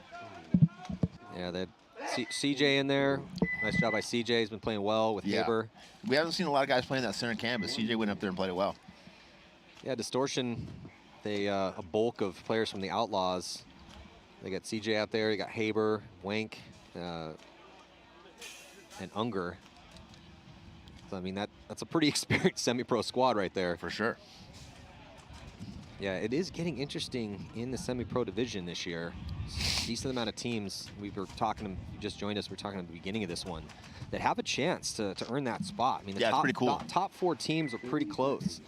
J: Yeah, they had CJ in there. Nice job by CJ. He's been playing well with Haber.
G: We haven't seen a lot of guys playing that center canvas. CJ went up there and played it well.
J: Yeah, Distortion, a bulk of players from the Outlaws. They got CJ out there. They got Haber, Wank, and Unger. So, I mean, that's a pretty experienced semi-pro squad right there.
G: For sure.
J: Yeah, it is getting interesting in the semi-pro division this year. Decent amount of teams. We were talking, you just joined us, we were talking at the beginning of this one, that have a chance to earn that spot. I mean, the
G: it's pretty cool.
J: top 4 teams are pretty close.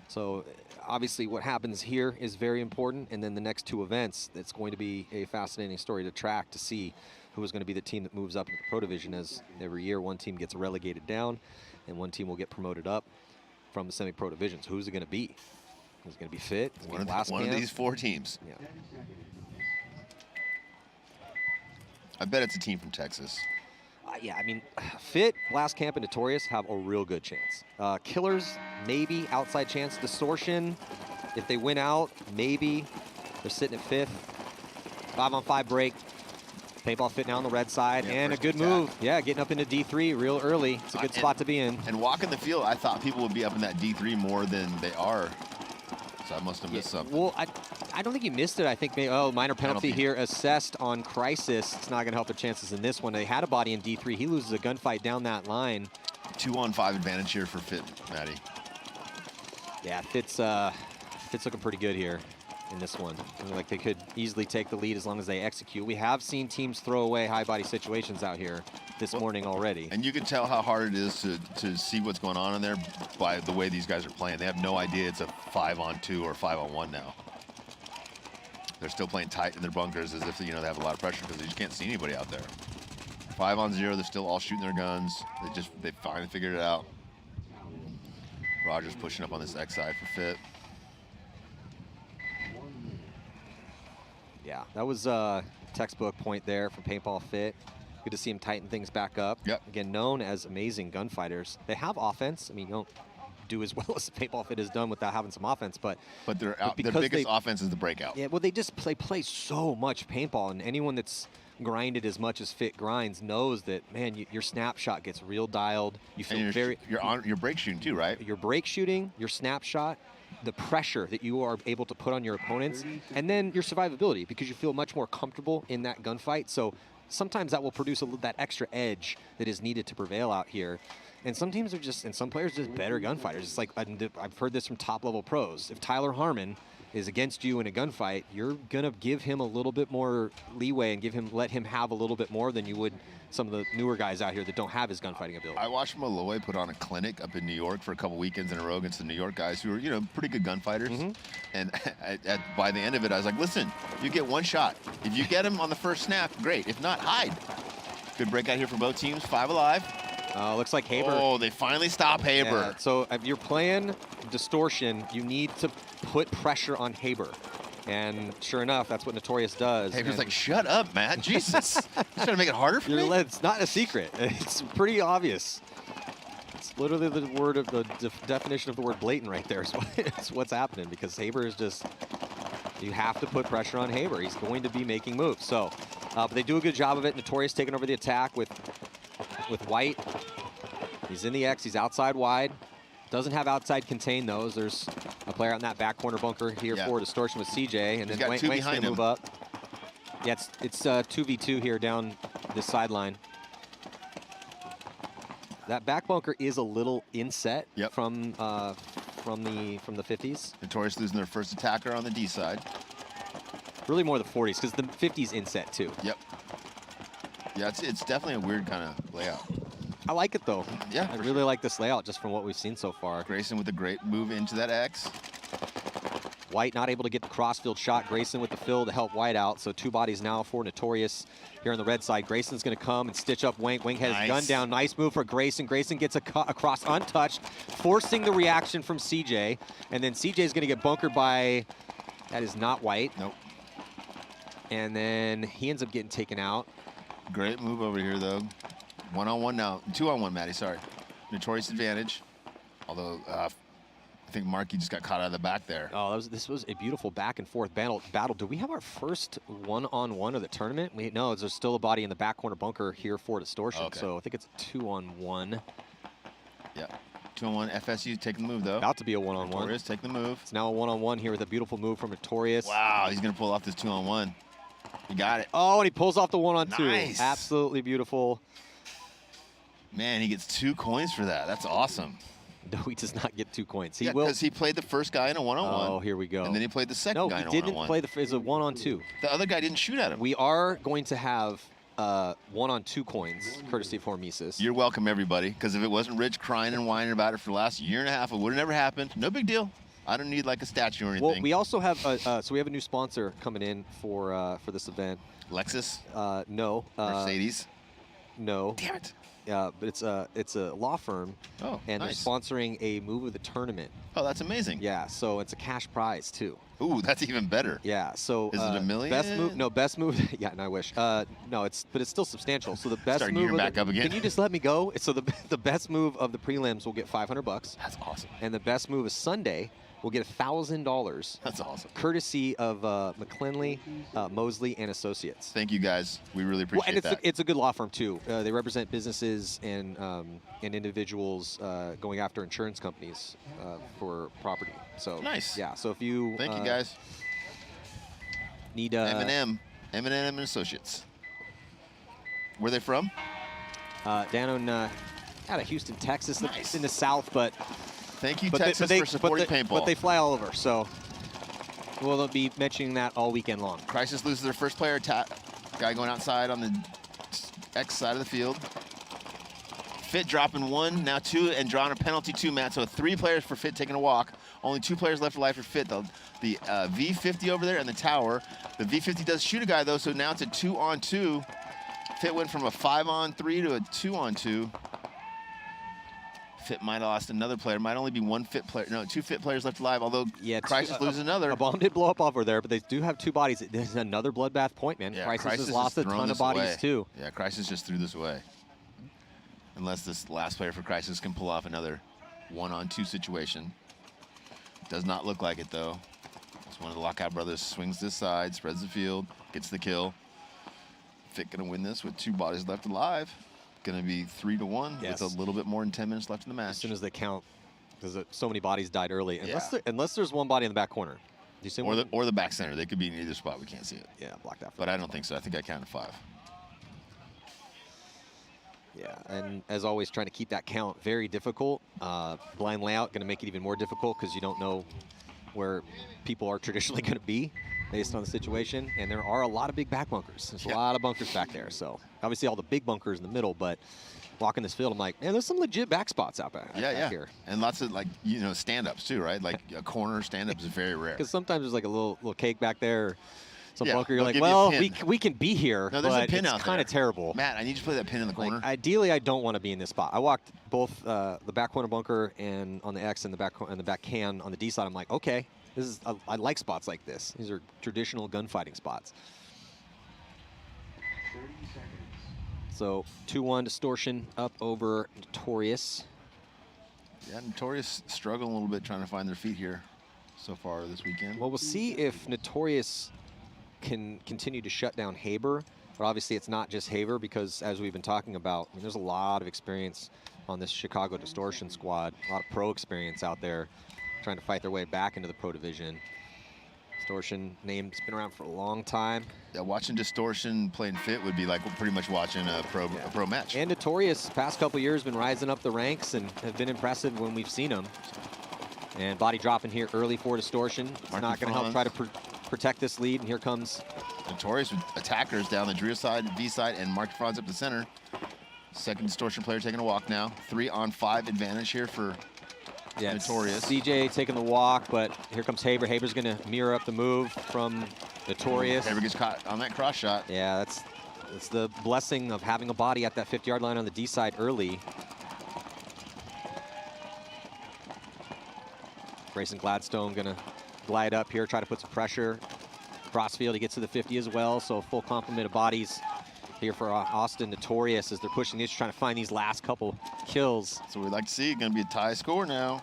J: So obviously what happens here is very important, and then the next 2 events, it's going to be a fascinating story to track to see who is going to be the team that moves up into the pro division, as every year one team gets relegated down and one team will get promoted up from the semi-pro division. So who's it going to be? Is it going to be Fit?
G: One of these 4 teams.
J: Yeah.
G: I bet it's a team from Texas.
J: Yeah, I mean, Fit, Last Camp, and Notorious have a real good chance. Killers, maybe outside chance. Distortion, if they win out, maybe. They're sitting at 5th. 5-on-5 break. Paintball Fit now on the red side, and a good move. Yeah, getting up into D3 real early. It's a good spot to be in.
G: And walking the field, I thought people would be up in that D3 more than they are. So I must have missed something.
J: Well, I don't think he missed it. I think maybe, minor penalty here assessed on Crisis. It's not going to help their chances in this one. They had a body in D3. He loses a gunfight down that line.
G: 2-on-5 advantage here for Fit, Matty.
J: Yeah, Fitz looking pretty good here in this one. I mean, like they could easily take the lead as long as they execute. We have seen teams throw away high body situations out here this morning already.
G: And you can tell how hard it is to see what's going on in there by the way these guys are playing. They have no idea it's a 5-on-2 or 5-on-1 now. They're still playing tight in their bunkers as if, you know, they have a lot of pressure because they just can't see anybody out there. 5-on-0, they're still all shooting their guns. They finally figured it out. Rogers pushing up on this X side for Fit.
J: Yeah, that was a textbook point there from Paintball Fit. Good to see him tighten things back up.
G: Yep.
J: Again, known as amazing gunfighters. They have offense. I mean, you don't do as well as Paintball Fit has done without having some offense, but
G: their biggest offense is the breakout.
J: Yeah, well, they play so much paintball, and anyone that's grinded as much as Fit grinds knows that, man, your snapshot gets real dialed. You feel
G: you're break shooting too, right?
J: Your break shooting, your snapshot, the pressure that you are able to put on your opponents, and then your survivability, because you feel much more comfortable in that gunfight. So sometimes that will produce that extra edge that is needed to prevail out here. And some teams are just, and some players are just better gunfighters. It's like, I've heard this from top-level pros. If Tyler Harmon is against you in a gunfight, you're gonna give him a little bit more leeway and let him have a little bit more than you would some of the newer guys out here that don't have his gunfighting ability.
G: I watched Malloy put on a clinic up in New York for a couple weekends in a row against the New York guys who were, you know, pretty good gunfighters. And by the end of it, I was like, listen, you get one shot. If you get him on the first snap, great. If not, hide. Good breakout here for both teams. 5 alive.
J: Looks like Haber.
G: Oh, they finally stop Haber.
J: Yeah, so if you're playing distortion, you need to put pressure on Haber. And sure enough, that's what Notorious does.
G: Haber's like, shut up, Matt. Jesus. You're trying to make it harder for me?
J: It's not a secret. It's pretty obvious. It's literally the word of the definition of the word blatant right there. Is what's happening, because Haber is just, you have to put pressure on Haber. He's going to be making moves. So, but they do a good job of it. Notorious taking over the attack with White. He's in the X, he's outside wide. Doesn't have outside contain those. There's a player out in that back corner bunker here for distortion with CJ, and then Wank's gonna move up. Yeah, it's 2v2 here down this sideline. That back bunker is a little inset from the 50s.
G: Notorious losing their first attacker on the D side.
J: Really more the 40s, because the 50s inset too.
G: Yep. Yeah, it's definitely a weird kind of layout.
J: I like it though.
G: Yeah,
J: I really like this layout just from what we've seen so far.
G: Grayson with a great move into that X.
J: White not able to get the crossfield shot. Grayson with the fill to help White out. So 2 bodies now for Notorious here on the red side. Grayson's going to come and stitch up Wank. Wank has his gun down. Nice move for Grayson. Grayson gets across untouched, forcing the reaction from CJ. And then CJ's going to get bunkered by, that is not White.
G: Nope.
J: And then he ends up getting taken out.
G: Great move over here, though. 1-on-1 now. 2-on-1, Matty, sorry. Notorious advantage. Although, I think Markey just got caught out of the back there.
J: Oh, this was a beautiful back and forth battle. Do we have our first 1-on-1 of the tournament? No, there's still a body in the back corner bunker here for distortion. Okay. So I think it's 2-on-1.
G: Yeah. 2-on-1. FSU taking the move, though.
J: About to be a 1-on-1.
G: Notorious taking the move.
J: It's now a 1-on-1 here with a beautiful move from Notorious.
G: Wow, he's going to pull off this 2-on-1. He got it.
J: Oh, and he pulls off the 1-on-2.
G: Nice.
J: Absolutely beautiful.
G: Man, he gets 2 coins for that. That's awesome.
J: No, he does not get 2 coins.
G: Yeah, because he played the first guy in a 1-on-1.
J: Oh, here we go.
G: And then he played the second guy in a 1-on-1.
J: No, he didn't play it's a 1-on-2.
G: The other guy didn't shoot at him.
J: We are going to have 1-on-2 coins, courtesy of Hormesis.
G: You're welcome, everybody, because if it wasn't Rich crying and whining about it for the last year and a half, it would have never happened. No big deal. I don't need like a statue or anything.
J: Well, we also have so we have a new sponsor coming in for this event.
G: Lexus?
J: No.
G: Mercedes?
J: No.
G: Damn it.
J: Yeah, but it's a law firm.
G: Oh,
J: and
G: nice.
J: they're sponsoring a move of the tournament.
G: Oh, that's amazing.
J: Yeah, so it's a cash prize too.
G: Ooh, that's even better.
J: Yeah, so
G: is it $1 million?
J: Best move? No, best move. Yeah, and I wish. No, but it's still substantial. So the best move.
G: Back up again.
J: Can you just let me go? So the best move of the prelims will get $500.
G: That's awesome.
J: And the best move is Sunday. We'll get $1,000.
G: That's awesome.
J: Courtesy of McClendley, Mosley, and Associates.
G: Thank you, guys. We really appreciate that.
J: It's a good law firm, too. They represent businesses and individuals going after insurance companies for property. So
G: nice.
J: Yeah, so if you...
G: Thank you, guys.
J: Need...
G: M&M and Associates. Where are they from?
J: Down out of Houston, Texas.
G: Nice.
J: In the south, but...
G: Thank you, Texas, for supporting paintball.
J: But they fly all over, so we'll be mentioning that all weekend long.
G: Crisis loses their first player. Guy going outside on the X side of the field. Fit dropping 1, now 2, and drawing a penalty 2, Matt. So 3 players for Fit taking a walk. Only 2 players left alive for Fit. The V50 over there and the tower. The V50 does shoot a guy, though, so now it's a 2-on-2. Fit went from a 5-on-3 to a 2-on-2. Fit might have lost another player. Might only be 1 Fit player. No, 2 Fit players left alive, although Crisis loses another.
J: A bomb did blow up over there, but they do have 2 bodies. This is another bloodbath point, man.
G: Yeah,
J: Crisis has lost a ton of bodies, too.
G: Yeah, Crisis just threw this away. Unless this last player for Crisis can pull off another 1-on-2 situation. Does not look like it, though. It's one of the Lockout brothers swings this side, spreads the field, gets the kill. Fit gonna win this with 2 bodies left alive. Gonna be 3-1 with a little bit more than 10 minutes left in the match.
J: As soon as they count, because so many bodies died early. Unless there's 1 body in the back corner. Do you see
G: or the back center. They could be in either spot. We can't see it.
J: Yeah, blocked out.
G: But I don't think so. I think I counted 5.
J: Yeah, and as always, trying to keep that count very difficult. Blind layout going to make it even more difficult because you don't know where people are traditionally going to be based on the situation. And there are a lot of big back bunkers. There's a lot of bunkers back there. So obviously all the big bunkers in the middle, but walking this field, I'm like, man, there's some legit back spots out back here.
G: And lots of, like, you know, stand-ups too, right? Like a corner stand-up is very rare.
J: Because sometimes there's like a little cake back there. Some bunker, you're like, well, we can be here,
G: no, there's
J: but
G: a pin
J: it's kind of terrible.
G: Matt, I need you to play that pin in the corner.
J: Like, ideally, I don't want to be in this spot. I walked both the back corner bunker and on the X and the back can on the D side. I'm like, okay, this is I like spots like this. These are traditional gunfighting spots.
K: 30 seconds.
J: So 2-1 Distortion up over Notorious.
G: Yeah, Notorious struggling a little bit trying to find their feet here so far this weekend.
J: Well, we'll see if Notorious can continue to shut down Haber, but obviously it's not just Haber because, as we've been talking about, I mean, there's a lot of experience on this Chicago Distortion squad, a lot of pro experience out there trying to fight their way back into the pro division. Distortion name's been around for a long time.
G: Yeah, watching Distortion playing Fit would be like pretty much watching a pro match.
J: And Notorious, past couple years, been rising up the ranks and have been impressive when we've seen them. And body dropping here early for Distortion. It's not going to help try to protect this lead, and here comes
G: Notorious with attackers down the Drew side, V side, and Mark Franz up the center. Second Distortion player taking a walk now. 3-on-5 advantage here for Notorious.
J: CJ taking the walk, but here comes Haber. Haber's going to mirror up the move from Notorious.
G: Haber gets caught on that cross shot.
J: Yeah, that's the blessing of having a body at that 50-yard line on the D side early. Grayson Gladstone going to glide up here, try to put some pressure. Crossfield, he gets to the 50 as well, so a full complement of bodies here for Austin Notorious as they're pushing this, trying to find these last couple kills.
G: So we'd like to see, going to be a tie score now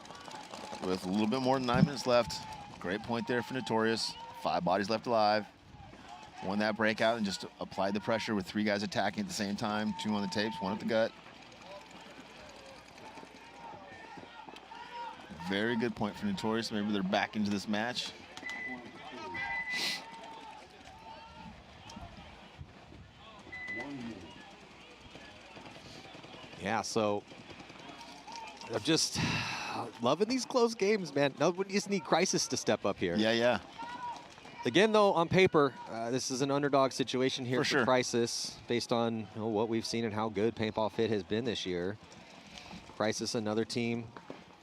G: with a little bit more than 9 minutes left. Great point there for Notorious. 5 bodies left alive. Won that breakout and just applied the pressure with 3 guys attacking at the same time. 2 on the tapes, 1 at the gut. Very good point for Notorious. Maybe they're back into this match.
J: Yeah, so I'm just loving these close games, man. No, we just need Crisis to step up here.
G: Yeah.
J: Again, though, on paper, this is an underdog situation here
G: for
J: Crisis, based on what we've seen and how good Paintball Fit has been this year. Crisis, another team,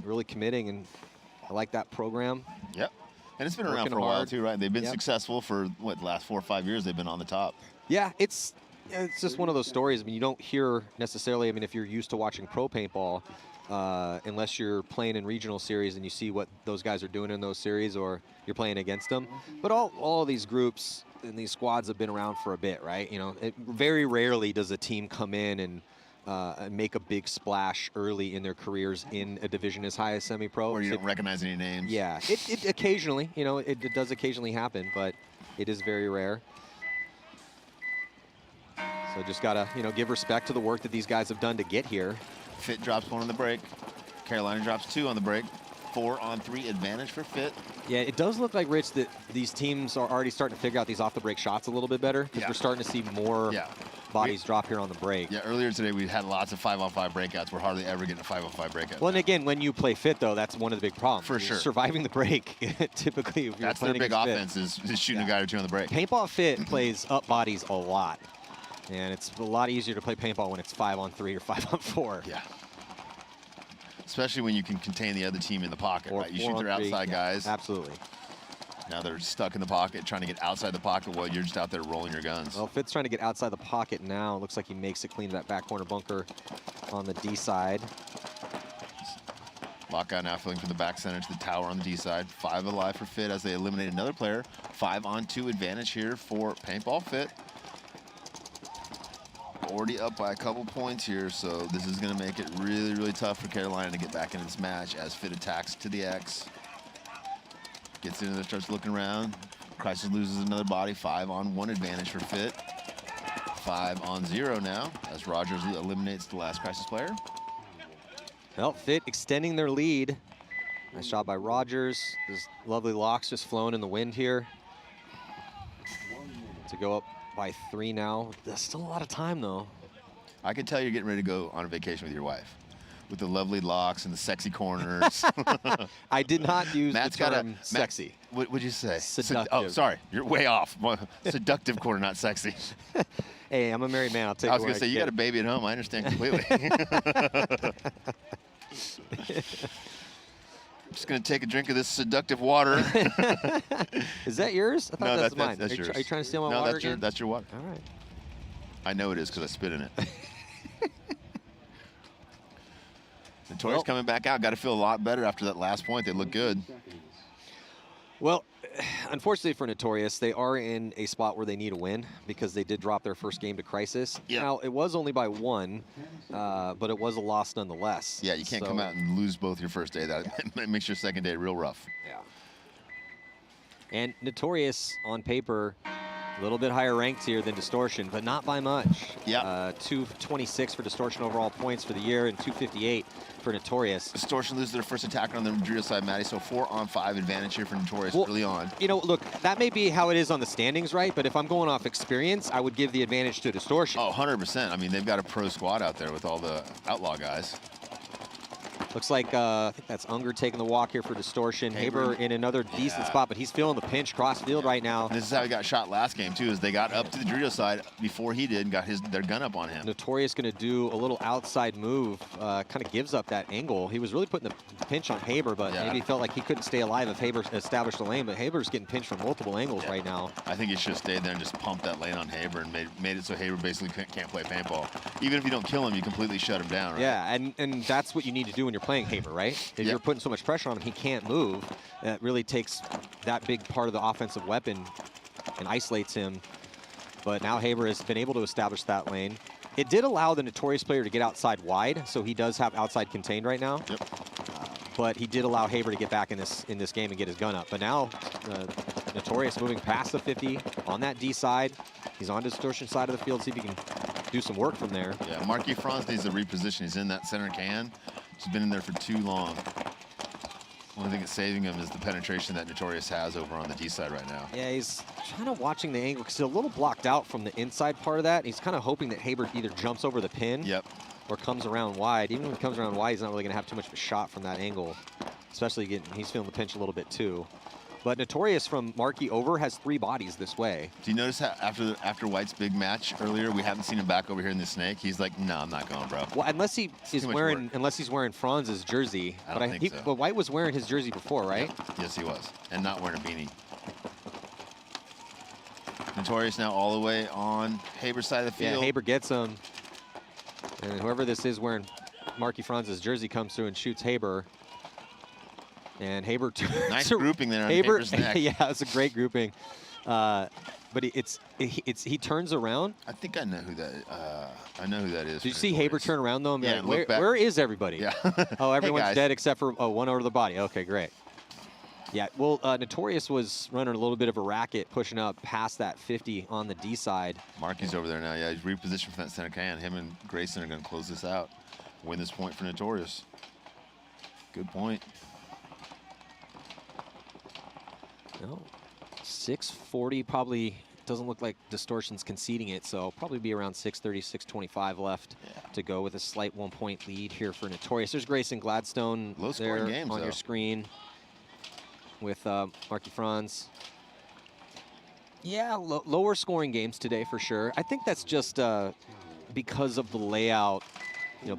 J: really committing, and I like that program.
G: Yep, and it's been around for a while too, right? They've been successful for what, the last 4 or 5 years. They've been on the top.
J: Yeah, it's just one of those stories. I mean, you don't hear necessarily, I mean, if you're used to watching pro paintball, unless you're playing in regional series and you see what those guys are doing in those series, or you're playing against them. But all of these groups and these squads have been around for a bit, right? You know, very rarely does a team come in and make a big splash early in their careers in a division as high as semi-pro.
G: Or you don't recognize any names.
J: Yeah, it occasionally, it does occasionally happen, but it is very rare. So just gotta, give respect to the work that these guys have done to get here.
G: Fit drops 1 on the break. Carolina drops 2 on the break. 4-on-3 advantage for Fit.
J: Yeah, it does look like, Rich, that these teams are already starting to figure out these off-the-break shots a little bit better, because we're starting to see more bodies drop here on the break.
G: Yeah, earlier today we had lots of 5-on-5 breakouts. We're hardly ever getting a 5-on-5 breakout.
J: Well, and again, when you play fit, though, that's one of the big problems.
G: For sure.
J: Surviving the break, typically, if you're
G: that's their
J: playing
G: big
J: against
G: offense is shooting a guy or two on the break.
J: Paintball fit plays up bodies a lot. And it's a lot easier to play paintball when it's 5-on-3 or 5-on-4.
G: Yeah. Especially when you can contain the other team in the pocket,
J: Or
G: right? You shoot their outside guys.
J: Absolutely.
G: Now they're stuck in the pocket, trying to get outside the pocket while you're just out there rolling your guns.
J: Well, Fitz trying to get outside the pocket now. Looks like he makes it clean to that back corner bunker on the D side.
G: Lockout now filling from the back center to the tower on the D side. 5 alive for Fit as they eliminate another player. 5-on-2 advantage here for Paintball Fit. Already up by a couple points here, so this is going to make it really, really tough for Carolina to get back into this match as Fit attacks to the X. Gets in there, starts looking around. Crisis loses another body. 5-on-1 advantage for Fit. 5-on-0 now as Rogers eliminates the last Crisis player.
J: Well, Fit extending their lead. Nice job by Rogers. Those lovely locks just flowing in the wind here. To go up by 3 now. There's still a lot of time, though.
G: I can tell you're getting ready to go on a vacation with your wife. With the lovely locks and the sexy corners.
J: I did not use
G: Matt's
J: the term sexy.
G: What would you say?
J: Seductive.
G: Oh, sorry. You're way off. Seductive corner, not sexy.
J: Hey, I'm a married man. I'll take it.
G: I was going to say, you got a baby at home. I understand completely. Just going to take a drink of this seductive water.
J: Is that yours? I thought
G: No,
J: that was mine.
G: that's yours.
J: Are you trying to steal my
G: no,
J: water
G: that's
J: again?
G: that's your water.
J: All right.
G: I know it is because I spit in it. Notorious coming back out. Got to feel a lot better after that last point. They look good.
J: Well, unfortunately for Notorious, they are in a spot where they need a win because they did drop their first game to Crisis.
G: Yeah.
J: Now, it was only by 1, but it was a loss nonetheless.
G: Yeah, you can't come out and lose both your first day. That makes your second day real rough.
J: Yeah. And Notorious, on paper, a little bit higher ranked here than Distortion, but not by much.
G: Yeah.
J: 226 for Distortion overall points for the year and 258 for Notorious.
G: Distortion loses their first attacker on the Madrid side, Matty, so 4-on-5 advantage here for Notorious early on.
J: You know, look, that may be how it is on the standings, right? But if I'm going off experience, I would give the advantage to Distortion.
G: Oh, 100%. I mean, they've got a pro squad out there with all the outlaw guys.
J: Looks like, I think that's Unger taking the walk here for Distortion. Haber in another decent spot, but he's feeling the pinch cross field right now.
G: And this is how he got shot last game, too, is they got up to the Dorito side before he did and got their gun up on him.
J: Notorious going to do a little outside move, kind of gives up that angle. He was really putting the pinch on Haber, but maybe he felt like he couldn't stay alive if Haber established the lane, but Haber's getting pinched from multiple angles right now.
G: I think he should have stayed there and just pumped that lane on Haber and made it so Haber basically can't play paintball. Even if you don't kill him, you completely shut him down, right?
J: Yeah, and that's what you need to do when you're playing Haber, right? If you're putting so much pressure on him, he can't move. That really takes that big part of the offensive weapon and isolates him. But now Haber has been able to establish that lane. It did allow the Notorious player to get outside wide, so he does have outside contained right now.
G: Yep.
J: But he did allow Haber to get back in this game and get his gun up. But now Notorious moving past the 50 on that D side. He's on the Distortion side of the field. See if he can do some work from there.
G: Yeah, Marquis Franz needs to reposition. He's in that center can. He's been in there for too long. Only thing that's saving him is the penetration that Notorious has over on the D side right now.
J: Yeah, he's kind of watching the angle because he's a little blocked out from the inside part of that. He's kind of hoping that Haber either jumps over the pin or comes around wide. Even when he comes around wide, he's not really going to have too much of a shot from that angle, especially he's feeling the pinch a little bit too. But Notorious from Marquis over has 3 bodies this way.
G: Do you notice how after White's big match earlier, we haven't seen him back over here in the Snake? He's like, no, I'm not going, bro.
J: Well, unless he's wearing Franz's jersey.
G: I don't think so.
J: But White was wearing his jersey before, right?
G: Yes, he was, and not wearing a beanie. Notorious now all the way on Haber's side of the field.
J: Yeah, Haber gets him. And whoever this is wearing Marquis Franz's jersey comes through and shoots Haber. And Haber turns.
G: Nice grouping there on Haber's neck.
J: Yeah, it's a great grouping. But he turns around.
G: I think I know who that. I know who that is.
J: Did you see Haber turn around though? And
G: yeah.
J: Like, where is everybody?
G: Yeah.
J: Oh, everyone's
G: hey
J: dead except for one over the body. Okay, great. Yeah. Well, Notorious was running a little bit of a racket, pushing up past that 50 on the D side.
G: Marky's over there now. Yeah, he's repositioned from that center can. Him and Grayson are going to close this out. Win this point for Notorious. Good point.
J: No, 6:40 probably doesn't look like Distortion's conceding it, so probably be around 6:30, 6:25 left to go with a slight 1-point lead here for Notorious. There's Grayson Gladstone there
G: games,
J: on your screen with Marky Franz. Yeah, lower scoring games today for sure. I think that's just because of the layout,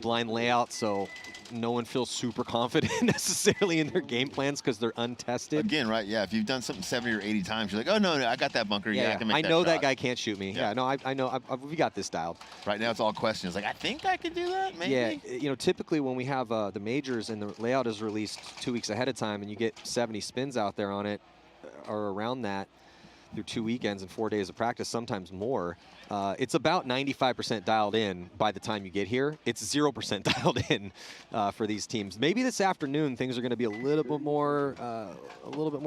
J: blind layout, so no one feels super confident necessarily in their game plans because they're untested.
G: Again, right? Yeah, if you've done something 70 or 80 times, you're like, oh, no, I got that bunker. Yeah, I can make
J: I
G: that
J: know
G: shot.
J: that guy can't shoot me. Yeah, no, I know. We got this dialed.
G: Right now, it's all questions. Like, I think I could do that, maybe?
J: Yeah, typically when we have the majors and the layout is released 2 weeks ahead of time and you get 70 spins out there on it or around that through 2 weekends and 4 days of practice, sometimes more, it's about 95% dialed in by the time you get here. It's 0% dialed in for these teams. Maybe this afternoon things are going to be a little bit more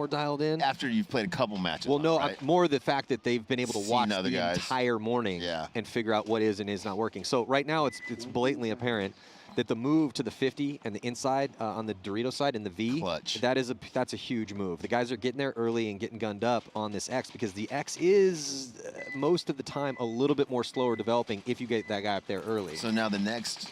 J: dialed in.
G: After you've played a couple matches.
J: Well, no,
G: right?
J: more the fact that they've been able to watch the
G: guys.
J: entire morning and figure out what is and is not working. So right now it's blatantly apparent that the move to the 50 and the inside on the Dorito side and the V, that's a huge move. The guys are getting there early and getting gunned up on this X because the X is most of the time a little bit more slower developing if you get that guy up there early.
G: So now the next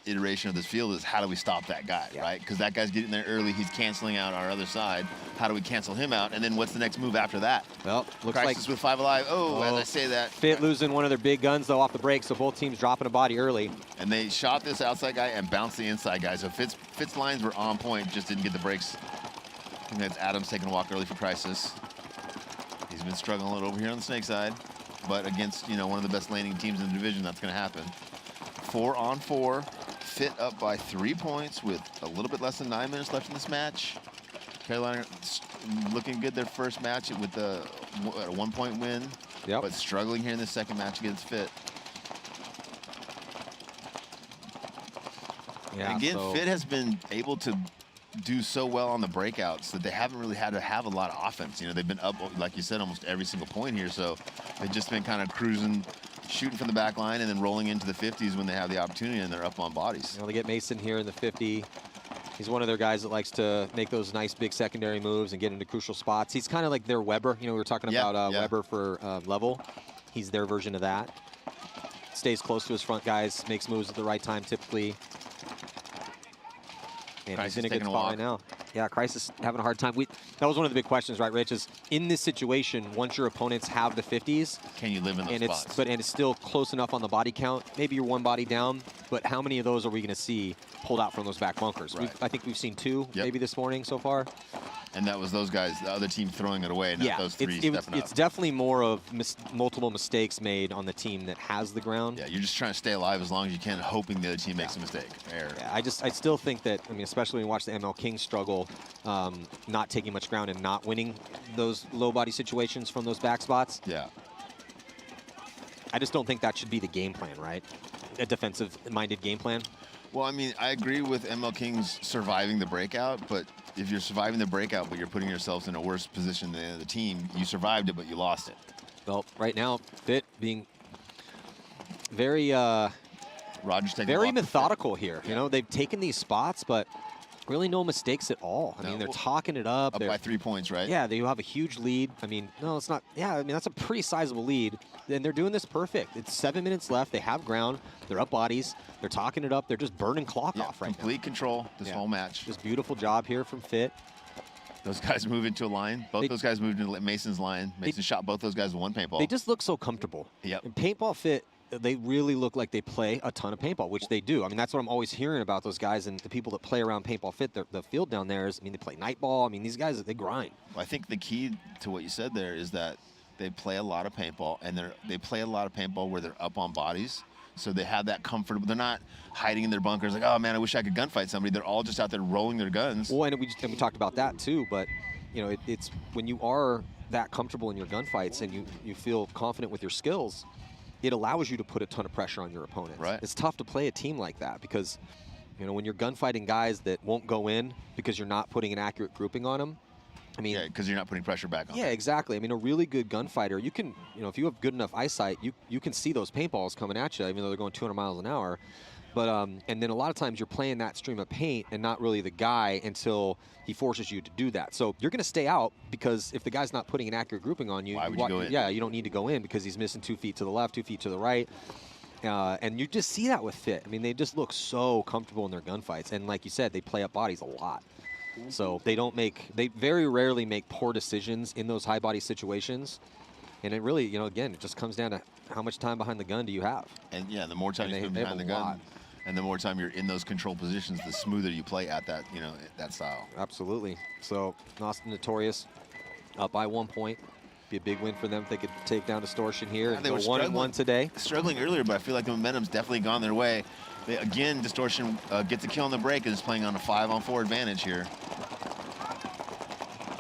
G: iteration of this field is how do we stop that guy, right? Because that guy's getting there early, he's canceling out our other side. How do we cancel him out? And then what's the next move after that?
J: Well, looks
G: Crisis with 5 alive. Oh, as I say that.
J: Fit losing one of their big guns though off the break, so both teams dropping a body early.
G: And they shot this outside guy and bounced the inside guy. So Fitt's lines were on point, just didn't get the breaks. I think that's Adams taking a walk early for Crisis. He's been struggling a little over here on the snake side, but against one of the best laning teams in the division, that's going to happen. 4-on-4, Fit up by 3 points with a little bit less than 9 minutes left in this match. Carolina looking good their first match with a 1-point win, but struggling here in the second match against Fit.
J: Yeah,
G: again, Fit has been able to do so well on the breakouts that they haven't really had to have a lot of offense. They've been up, like you said, almost every single point here. So they've just been kind of cruising, shooting from the back line and then rolling into the 50s when they have the opportunity and they're up on bodies.
J: They get Mason here in the 50. He's one of their guys that likes to make those nice big secondary moves and get into crucial spots. He's kind of like their Weber. We were talking about Weber for level. He's their version of that. Stays close to his front guys, makes moves at the right time typically. And he's in a good spot right now. Yeah, Crisis having a hard time. That was one of the big questions, right, Rich? Is in this situation, once your opponents have the 50s,
G: can you live in those spots?
J: And it's still close enough on the body count. Maybe you're one body down, but how many of those are we going to see pulled out from those back bunkers?
G: Right.
J: I think we've seen 2 maybe this morning so far.
G: And that was those guys, the other team throwing it away, not those 3 stepping up.
J: It's definitely more of multiple mistakes made on the team that has the ground.
G: Yeah, you're just trying to stay alive as long as you can, hoping the other team makes a mistake.
J: Yeah, I still think that, especially when you watch the ML Kings struggle, not taking much ground and not winning those low body situations from those back spots.
G: Yeah.
J: I just don't think that should be the game plan, right? A defensive-minded game plan.
G: Well, I agree with ML Kings surviving the breakout, but if you're surviving the breakout, but you're putting yourselves in a worse position than the team, you survived it, but you lost it.
J: Well, right now, Fit being very,
G: Roger's taking
J: very methodical here. They've taken these spots, but really no mistakes at all. They're talking it up.
G: Up by 3 points, right?
J: Yeah, they have a huge lead. No, it's not. Yeah, that's a pretty sizable lead. And they're doing this perfect. It's 7 minutes left. They have ground. They're up bodies. They're talking it up. They're just burning clock off right now.
G: Complete control this whole match.
J: Just beautiful job here from Fit.
G: Those guys move into a line. Both those guys moved into Mason's line. Mason shot both those guys with 1 paintball.
J: They just look so comfortable.
G: Yep.
J: And paintball Fit, they really look like they play a ton of paintball, which they do. That's what I'm always hearing about those guys and the people that play around paintball Fit. The field down there is, they play nightball. These guys, they grind.
G: Well, I think the key to what you said there is that they play a lot of paintball, and they play a lot of paintball where they're up on bodies. So they have that comfort. They're not hiding in their bunkers like, oh, man, I wish I could gunfight somebody. They're all just out there rolling their guns.
J: Well, and we talked about that too, but it's when you are that comfortable in your gunfights and you feel confident with your skills, it allows you to put a ton of pressure on your opponents.
G: Right.
J: It's tough to play a team like that because, when you're gunfighting guys that won't go in because you're not putting an accurate grouping on them.
G: Yeah, because you're not putting pressure back on.
J: Yeah, exactly. A really good gunfighter, you can, if you have good enough eyesight, you can see those paintballs coming at you, even though they're going 200 miles an hour. But and then a lot of times you're playing that stream of paint and not really the guy until he forces you to do that. So you're going to stay out because if the guy's not putting an accurate grouping on you,
G: why would you go in?
J: Yeah, you don't need to go in because he's missing 2 feet to the left, 2 feet to the right. And you just see that with Fit. I mean, they just look so comfortable in their gunfights. And like you said, they play up bodies a lot. So they very rarely make poor decisions in those high body situations. And it really, again, it just comes down to how much time behind the gun do you have.
G: And yeah, the more time you spend behind the gun, and the more time you're in those control positions, the smoother you play at that, that style.
J: Absolutely. So Austin Notorious up by 1 point. Be a big win for them if they could take down Distortion here and go 1-1 today.
G: Struggling earlier, but I feel like the momentum's definitely gone their way. Again, Distortion gets a kill on the break and is playing on a 5-on-4 advantage here.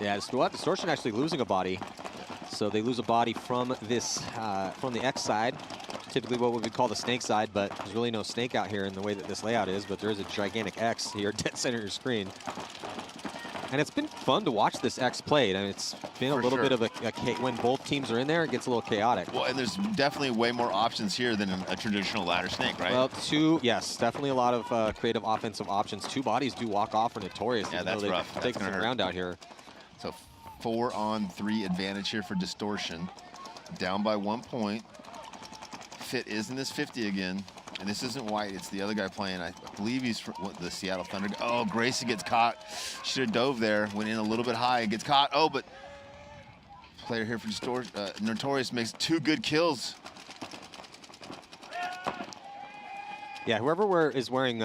J: Yeah, Distortion actually losing a body. So they lose a body from this, from the X side, typically what we would call the snake side, but there's really no snake out here in the way that this layout is, but there is a gigantic X here dead center of your screen. And it's been fun to watch this X played. I mean, it's been a little bit of when both teams are in there, it gets a little chaotic.
G: Well, and there's definitely way more options here than a traditional ladder snake, right?
J: Well, yes, definitely a lot of creative offensive options. 2 bodies do walk off for Notorious.
G: Yeah, that's rough.
J: Taking some ground out here.
G: So 4-on-3 advantage here for Distortion. Down by 1 point. Fit is in this 50 again. And this isn't White, it's the other guy playing. I believe he's from the Seattle Thunder. Oh, Gracie gets caught. Should have dove there. Went in a little bit high. Gets caught. Oh, but player here for Notorious makes 2 good kills.
J: Yeah, whoever is wearing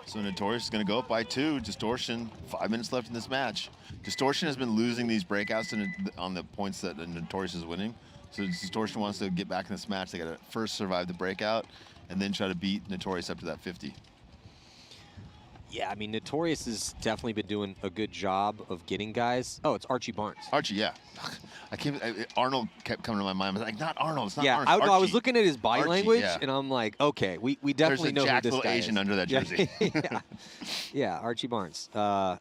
G: So Notorious is going to go up by 2. Distortion, 5 minutes left in this match. Distortion has been losing these breakouts on the points that Notorious is winning. So Distortion wants to get back in this match. They got to first survive the breakout and then try to beat Notorious up to that 50.
J: Yeah, I mean, Notorious has definitely been doing a good job of getting guys. Oh, it's Archie Barnes.
G: Archie, yeah. Arnold kept coming to my mind. I was like, not Arnold, it's not Arnold.
J: Yeah, I was looking at his body language, and I'm like, okay, we definitely know who this guy
G: Asian
J: is.
G: under that jersey.
J: Yeah, Archie Barnes. Yeah,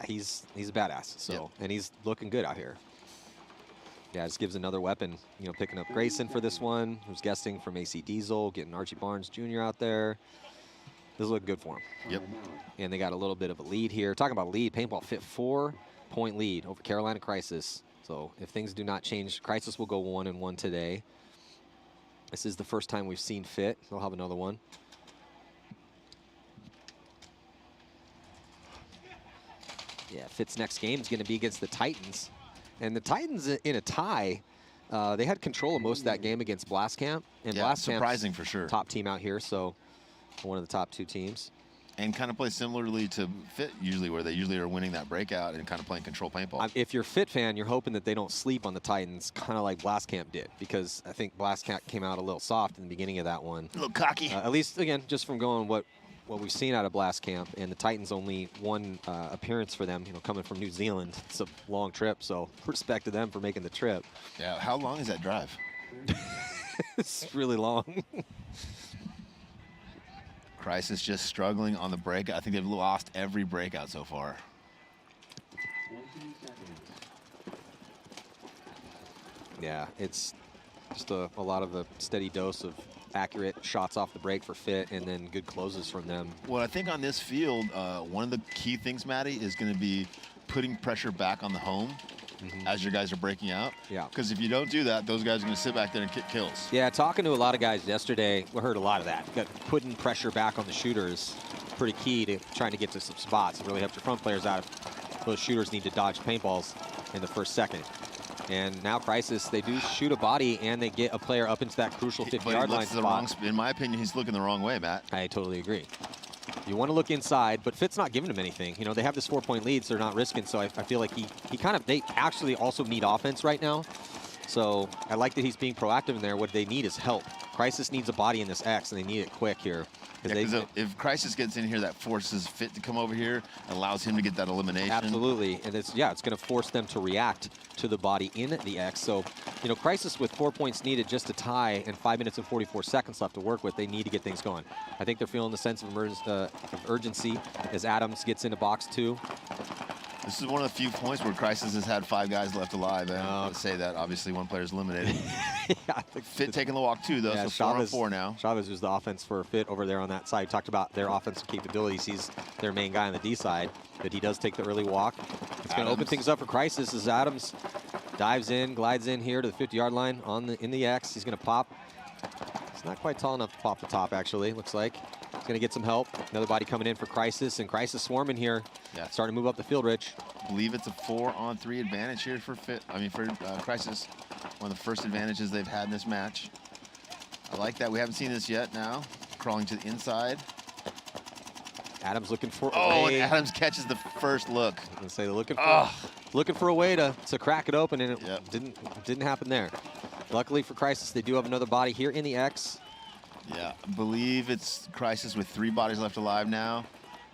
J: he's a badass. So, and he's looking good out here. Yeah, just gives another weapon. Picking up Grayson for this one, who's guesting from AC Diesel, getting Archie Barnes Jr. out there. This is looking good for him.
G: Yep.
J: And they got a little bit of a lead here. Talking about lead, Paintball Fit 4-point lead over Carolina Crisis. So if things do not change, Crisis will go 1-1 today. This is the first time we've seen Fit. They'll have another one. Yeah, Fit's next game is going to be against the Titans. And the Titans in a tie, they had control of most of that game against Blast Camp. And Blast Camp's
G: surprising for sure.
J: Top team out here, so one of the top 2 teams.
G: And kind of play similarly to Fit usually, where they usually are winning that breakout and kind of playing control paintball.
J: If you're a Fit fan, you're hoping that they don't sleep on the Titans, kind of like Blast Camp did, because I think Blast Camp came out a little soft in the beginning of that one.
G: A little cocky.
J: At least, again, just from going what we've seen out of Blast Camp, and the Titans only 1 appearance for them, coming from New Zealand. It's a long trip, so respect to them for making the trip.
G: Yeah, how long is that drive?
J: It's really long.
G: Crisis just struggling on the breakout. I think they've lost every breakout so far.
K: 20 seconds.
J: Yeah, it's just a lot of a steady dose of accurate shots off the break for Fit, and then good closes from them.
G: Well, I think on this field, one of the key things, Matty, is going to be putting pressure back on the home as your guys are breaking out.
J: Yeah.
G: Because if you don't do that, those guys are going to sit back there and kick kills.
J: Yeah, talking to a lot of guys yesterday, we heard a lot of that. Putting pressure back on the shooters, pretty key to trying to get to some spots. It really helps your front players out if those shooters need to dodge paintballs in the first second. And now Crisis, they do shoot a body, and they get a player up into that crucial 50-yard line spot.
G: In my opinion, he's looking the wrong way, Matt.
J: I totally agree. You want to look inside, but Fit's not giving him anything. They have this 4-point lead, so they're not risking. So I feel like they actually also need offense right now. So I like that he's being proactive in there. What they need is help. Crisis needs a body in this X, and they need it quick here.
G: Yeah, if Crisis gets in here, that forces Fit to come over here and allows him to get that elimination.
J: Absolutely, and it's going to force them to react to the body in the X. So, you know, Crisis with 4 points needed just to tie and 5 minutes and 44 seconds left to work with. They need to get things going. I think they're feeling the sense of urgency as Adams gets into box 2.
G: This is one of the few points where Crisis has had 5 guys left alive. I don't say that. Obviously, one player's eliminated.
J: Yeah,
G: Fit taking the walk too, though,
J: yeah,
G: so 4 on 4 now.
J: Chavez was the offense for Fit over there on that side. Talked about their offensive capabilities. He's their main guy on the D side, but he does take the early walk. It's going to open things up for Crisis as Adams dives in, glides in here to the 50-yard line in the X. He's going to pop. It's not quite tall enough to pop the top, actually, looks like. He's going to get some help. Another body coming in for Crisis, and Crisis swarming here. Yeah. Starting to move up the field, Rich.
G: I believe it's a 4-on-3 advantage here for Crisis. One of the first advantages they've had in this match. I like that. We haven't seen this yet now. Crawling to the inside.
J: Adams looking for
G: and Adams catches the first look.
J: I was gonna say looking for a way to crack it open, and it didn't happen there. Luckily for Crisis, they do have another body here in the X.
G: Yeah, I believe it's Crisis with 3 bodies left alive now,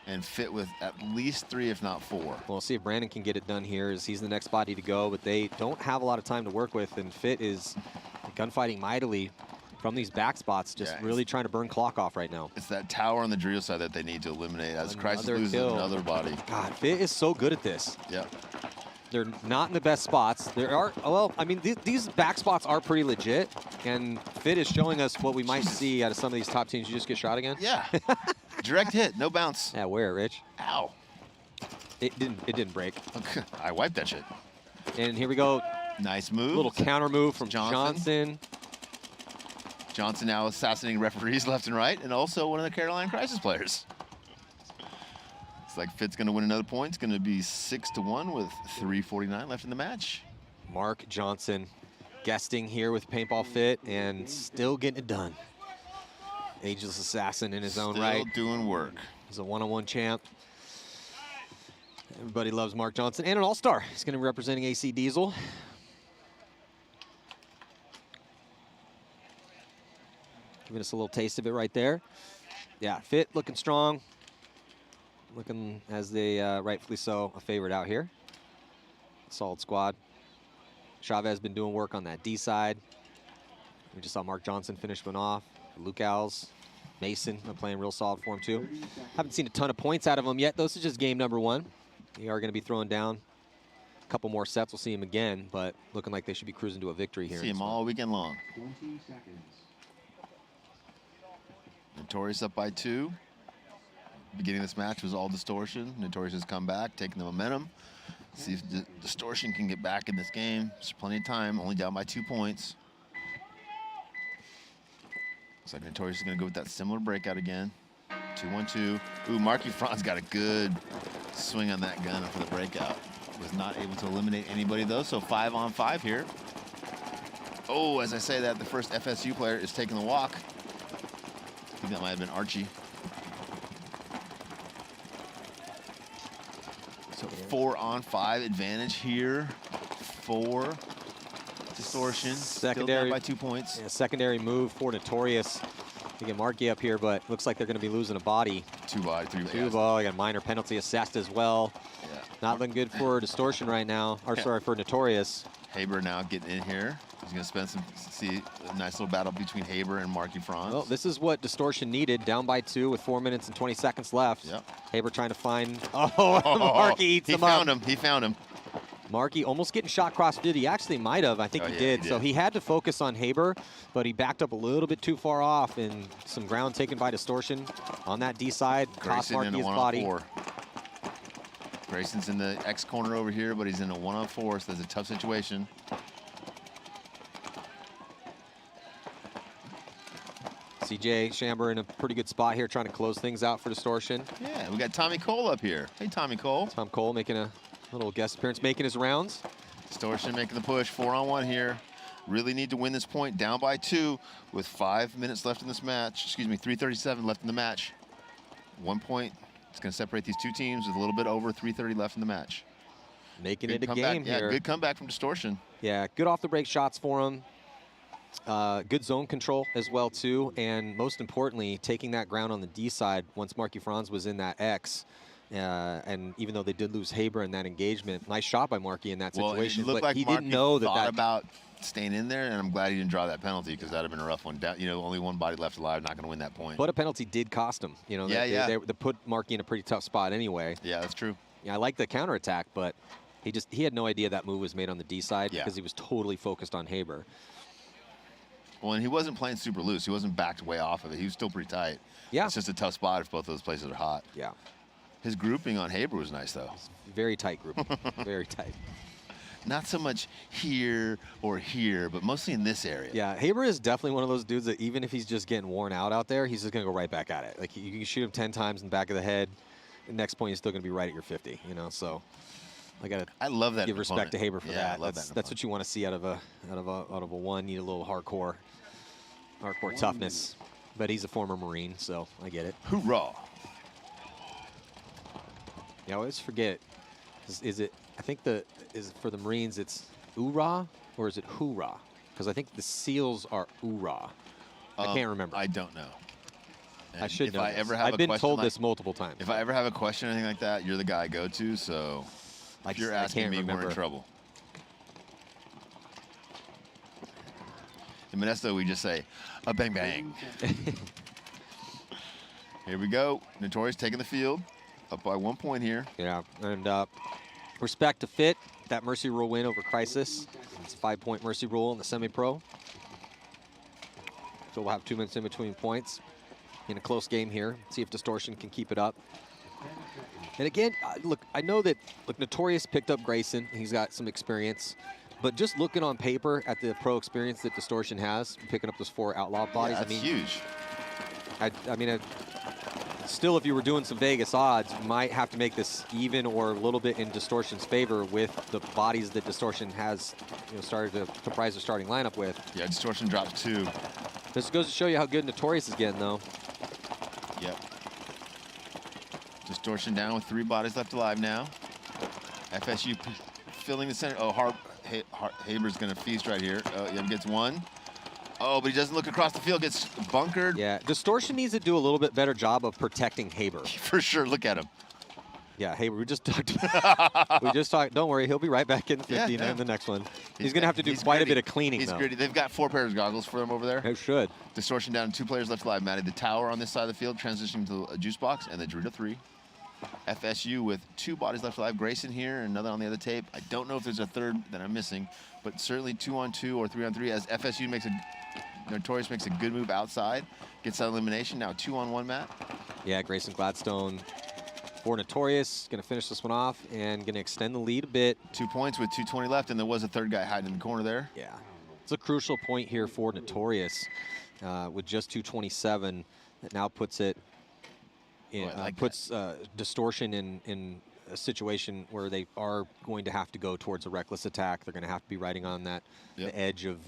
G: and Fit with at least 3, if not 4.
J: Well, we'll see if Brandon can get it done here, as he's the next body to go, but they don't have a lot of time to work with, and Fit is gunfighting mightily from these back spots, just really trying to burn clock off right now.
G: It's that tower on the drill side that they need to eliminate as Crisis loses another body.
J: God, Fit is so good at this.
G: Yep.
J: They're not in the best spots. There are, well, I mean, these back spots are pretty legit, and Fit is showing us what we might see out of some of these top teams. You just get shot again?
G: Yeah. Direct hit, no bounce.
J: Yeah, where, Rich?
G: Ow.
J: It didn't break.
G: Okay. I wiped that shit.
J: And here we go.
G: Nice move.
J: Little counter move from Johnson.
G: Johnson now assassinating referees left and right, and also one of the Carolina Crisis players. It's like Fit's going to win another point. It's going to be 6-1 with 3:49 left in the match.
J: Mark Johnson guesting here with Paintball Fit and still getting it done. Ageless assassin in his own right.
G: Still doing work.
J: He's a one-on-one champ. Everybody loves Mark Johnson, and an all-star. He's going to be representing AC Diesel. Giving us a little taste of it right there. Yeah, Fit looking strong. Looking, as they rightfully so, a favorite out here. Solid squad. Chavez been doing work on that D side. We just saw Mark Johnson finish one off. Luke Owls, Mason are playing real solid for him too. Haven't seen a ton of points out of them yet. This is just game number 1. They are going to be throwing down a couple more sets. We'll see him again, but looking like they should be cruising to a victory here.
G: See him all weekend long. 20 seconds. Notorious up by 2. Beginning of this match was all Distortion. Notorious has come back, taking the momentum. See if Distortion can get back in this game. There's plenty of time, only down by 2 points. Looks like Notorious is going to go with that similar breakout again. 2-1-2. Ooh, Marky Franz got a good swing on that gun for the breakout. Was not able to eliminate anybody, though, so 5-on-5 here. Oh, as I say that, the first FSU player is taking the walk. I think that might have been Archie. So 4-on-5 advantage here for Distortion.
J: Secondary,
G: still down by 2 points.
J: Yeah, secondary move for Notorious to get Marky up here, but looks like they're going to be losing a body.
G: 2 body, 3 body.
J: 2 body, got a minor penalty assessed as well.
G: Yeah.
J: Not looking good for Distortion right now, or sorry, for Notorious.
G: Haber now getting in here. He's going to spend see a nice little battle between Haber and Marky Franz.
J: Well, this is what Distortion needed, down by 2 with 4 minutes and 20 seconds left.
G: Yep.
J: Haber trying to find, Marky eats him up.
G: He found him.
J: Marky almost getting shot cross-fitted. He actually might have. I think he did. So he had to focus on Haber, but he backed up a little bit too far off, and some ground taken by Distortion on that D side. Cost Marky his body.
G: Grayson's in the X corner over here, but he's in a 1-on-4, so that's a tough situation.
J: CJ Chamber in a pretty good spot here, trying to close things out for Distortion.
G: Yeah, we got Tommy Cole up here. Hey, Tommy Cole.
J: Tom Cole making a little guest appearance, making his rounds.
G: Distortion making the push, 4-on-1 here. Really need to win this point, down by 2 with 5 minutes left in this match. Excuse me, 3:37 left in the match. 1 point. It's going to separate these 2 teams with a little bit over 3:30 left in the match.
J: Making
G: good
J: it a
G: comeback.
J: game here.
G: Yeah, good comeback from Distortion.
J: Yeah, good off the break shots for him. Good zone control as well too, and most importantly, taking that ground on the D side once Marky Franz was in that X And even though they did lose Haber in that engagement, nice shot by Markey in that
G: Well,
J: situation.
G: it looked
J: but
G: like
J: he
G: Markey
J: didn't know
G: thought about staying in there, and I'm glad he didn't draw that penalty because that'd have been a rough one. Down, only one body left alive, not going to win that point.
J: But a penalty did cost him. They put Markey in a pretty tough spot anyway.
G: Yeah, that's true.
J: Yeah, I like the counterattack, but he had no idea that move was made on the D side because he was totally focused on Haber.
G: Well, and he wasn't playing super loose. He wasn't backed way off of it. He was still pretty tight.
J: Yeah.
G: It's just a tough spot if both those places are hot.
J: Yeah.
G: His grouping on Haber was nice, though.
J: Very tight group. Very tight.
G: Not so much here or here, but mostly in this area.
J: Yeah, Haber is definitely one of those dudes that even if he's just getting worn out there, he's just going to go right back at it. Like, you can shoot him 10 times in the back of the head. The next point, he's still going to be right at your 50, so I
G: love that.
J: Give respect to Haber for that.
G: I love
J: That's what you want to see out of a one. Need a little hardcore toughness. But he's a former Marine, so I get it.
G: Hoorah!
J: Yeah, I always forget. Is it? I think for the Marines it's oorah or is it hoorah? Because I think the SEALs are oorah. I can't remember.
G: I don't know. And
J: I should know.
G: I've
J: been told this multiple times.
G: If I ever have a question or anything like that, you're the guy I go to. So if you're asking me, we're in trouble. In Modesto, we just say, a bang bang. Here we go. Notorious taking the field. Up by 1 point here.
J: Yeah, and respect to Fit. That Mercy Rule win over Crisis. It's a 5-point Mercy Rule in the semi-pro. So we'll have 2 minutes in between points in a close game here. See if Distortion can keep it up. And again, look, I know that Notorious picked up Grayson. He's got some experience. But just looking on paper at the pro experience that Distortion has, picking up those 4 outlaw bodies,
G: that's huge.
J: I mean, still, if you were doing some Vegas odds, you might have to make this even or a little bit in Distortion's favor with the bodies that Distortion has, started to comprise the starting lineup with.
G: Yeah, Distortion drops 2.
J: This goes to show you how good Notorious is getting, though.
G: Yep. Distortion down with 3 bodies left alive now. FSU filling the center. Oh, Haber's going to feast right here. Oh, yeah, gets 1. Oh, but he doesn't look across the field, gets bunkered.
J: Yeah, Distortion needs to do a little bit better job of protecting Haber.
G: For sure, look at him.
J: Yeah, Haber, we just talked. Don't worry, he'll be right back in 50 in the next one. He's going to have to do quite a bit of cleaning,
G: He's
J: though.
G: gritty. They've got 4 pairs of goggles for him over there.
J: They should.
G: Distortion down, 2 players left alive. Matty, the tower on this side of the field, transitioning to a juice box, and the Dorito 3. FSU with 2 bodies left alive. Grayson here, another on the other tape. I don't know if there's a third that I'm missing, but certainly 2-on-2 or 3-on-3 as FSU Notorious makes a good move outside, gets that elimination. Now 2-on-1, Matt.
J: Yeah, Grayson Gladstone for Notorious. Going to finish this one off and going to extend the lead a bit.
G: 2 points with 2:20 left, and there was a third guy hiding in the corner there.
J: Yeah, it's a crucial point here for Notorious with just 2:27. That now puts it in, Distortion in a situation where they are going to have to go towards a reckless attack. They're going to have to be riding on that the edge of,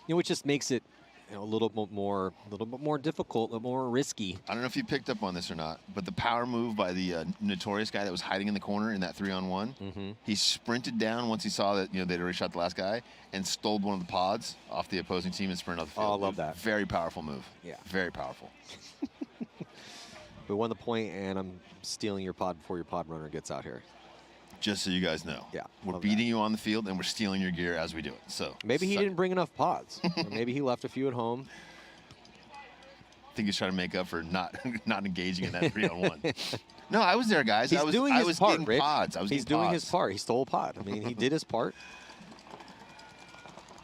J: which just makes it a little bit more difficult, a little more risky.
G: I don't know if you picked up on this or not, but the power move by the Notorious guy that was hiding in the corner in that 3-on-1, he sprinted down once he saw that they'd already shot the last guy and stole one of the pods off the opposing team and sprinted off the field.
J: Oh, I love that.
G: Very powerful move.
J: Yeah,
G: very powerful.
J: We won the point, and I'm stealing your pod before your pod runner gets out here.
G: Just so you guys know.
J: Yeah,
G: we're beating you on the field, and we're stealing your gear as we do it. So
J: maybe he didn't bring enough pods. Or maybe he left a few at home.
G: I think he's trying to make up for not engaging in that 3-on-1. No, I was there, guys.
J: He's doing his part,
G: getting pods.
J: He's doing his part. He stole a pod. I mean, he did his part.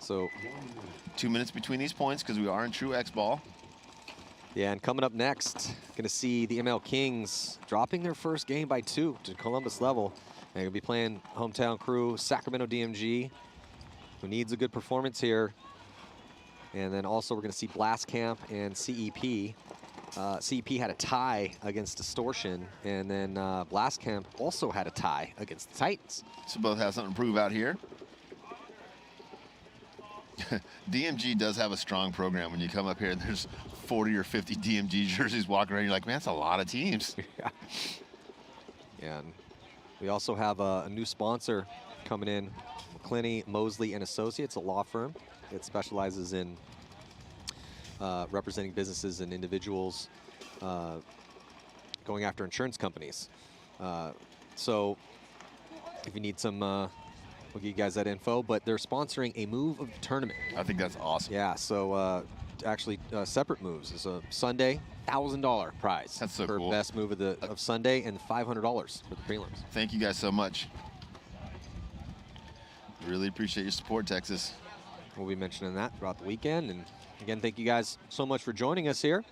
J: So
G: 2 minutes between these points because we are in true X-ball.
J: Yeah, and coming up next, going to see the ML Kings dropping their first game by 2 to Columbus level. They're going to be playing hometown crew, Sacramento DMG, who needs a good performance here. And then also we're going to see Blast Camp and CEP. CEP had a tie against Distortion, and then Blast Camp also had a tie against the Titans.
G: So both have something to prove out here. DMG does have a strong program. When you come up here and there's 40 or 50 DMG jerseys walking around, you're like, man, that's a lot of teams.
J: Yeah. And we also have a new sponsor coming in, McClinney, Mosley and Associates, a law firm that specializes in representing businesses and individuals going after insurance companies. So if you need some, we'll give you guys that info. But they're sponsoring a move of the tournament.
G: I think that's awesome.
J: Yeah, so actually separate moves. It's a Sunday $1,000 prize.
G: That's so
J: for
G: cool.
J: best move of Sunday, and $500 for the prelims.
G: Thank you guys so much. Really appreciate your support, Texas.
J: We'll be mentioning that throughout the weekend. And again, thank you guys so much for joining us here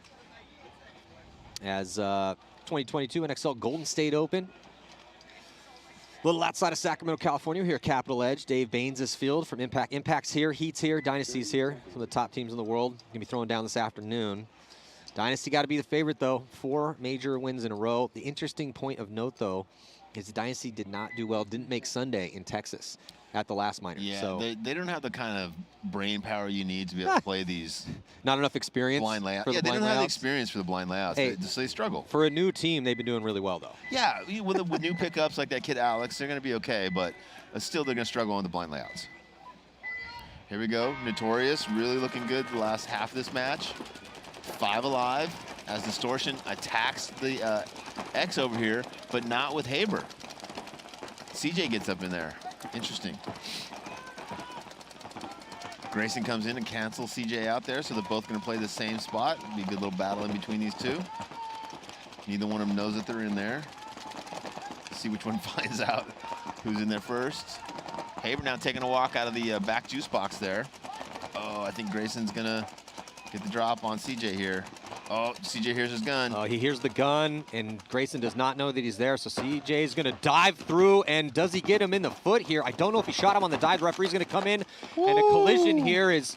J: as 2022 NXL Golden State Open. A little outside of Sacramento, California, here at Capital Edge. Dave Baines' field from Impact. Impact's here, Heat's here, Dynasty's here. Some of the top teams in the world going to be throwing down this afternoon. Dynasty got to be the favorite, though. 4 major wins in a row. The interesting point of note, though, is Dynasty did not do well, didn't make Sunday in Texas at the last minor.
G: Yeah,
J: so
G: they don't have the kind of brain power you need to be able to play these.
J: Not enough experience.
G: Blind layouts.
J: For
G: Yeah,
J: the
G: they
J: blind
G: don't have the
J: layouts.
G: experience for the blind layouts.
J: Hey,
G: they struggle.
J: For a new team, they've been doing really well, though.
G: Yeah, with new pickups like that kid Alex, they're going to be okay, but still they're going to struggle on the blind layouts. Here we go. Notorious really looking good the last half of this match. 5 alive as Distortion attacks the X over here, but not with Haber. CJ gets up in there. Interesting. Grayson comes in and cancels CJ out there, so they're both going to play the same spot. It'll be a good little battle in between these two. Neither one of them knows that they're in there. See which one finds out who's in there first. Haber now taking a walk out of the back juice box there. Oh, I think Grayson's going to get the drop on CJ here. Oh, CJ hears his gun.
J: Oh, he hears the gun, and Grayson does not know that he's there, so CJ is going to dive through, and does he get him in the foot here? I don't know if he shot him on the dive. The referee's going to come in, and a collision here is,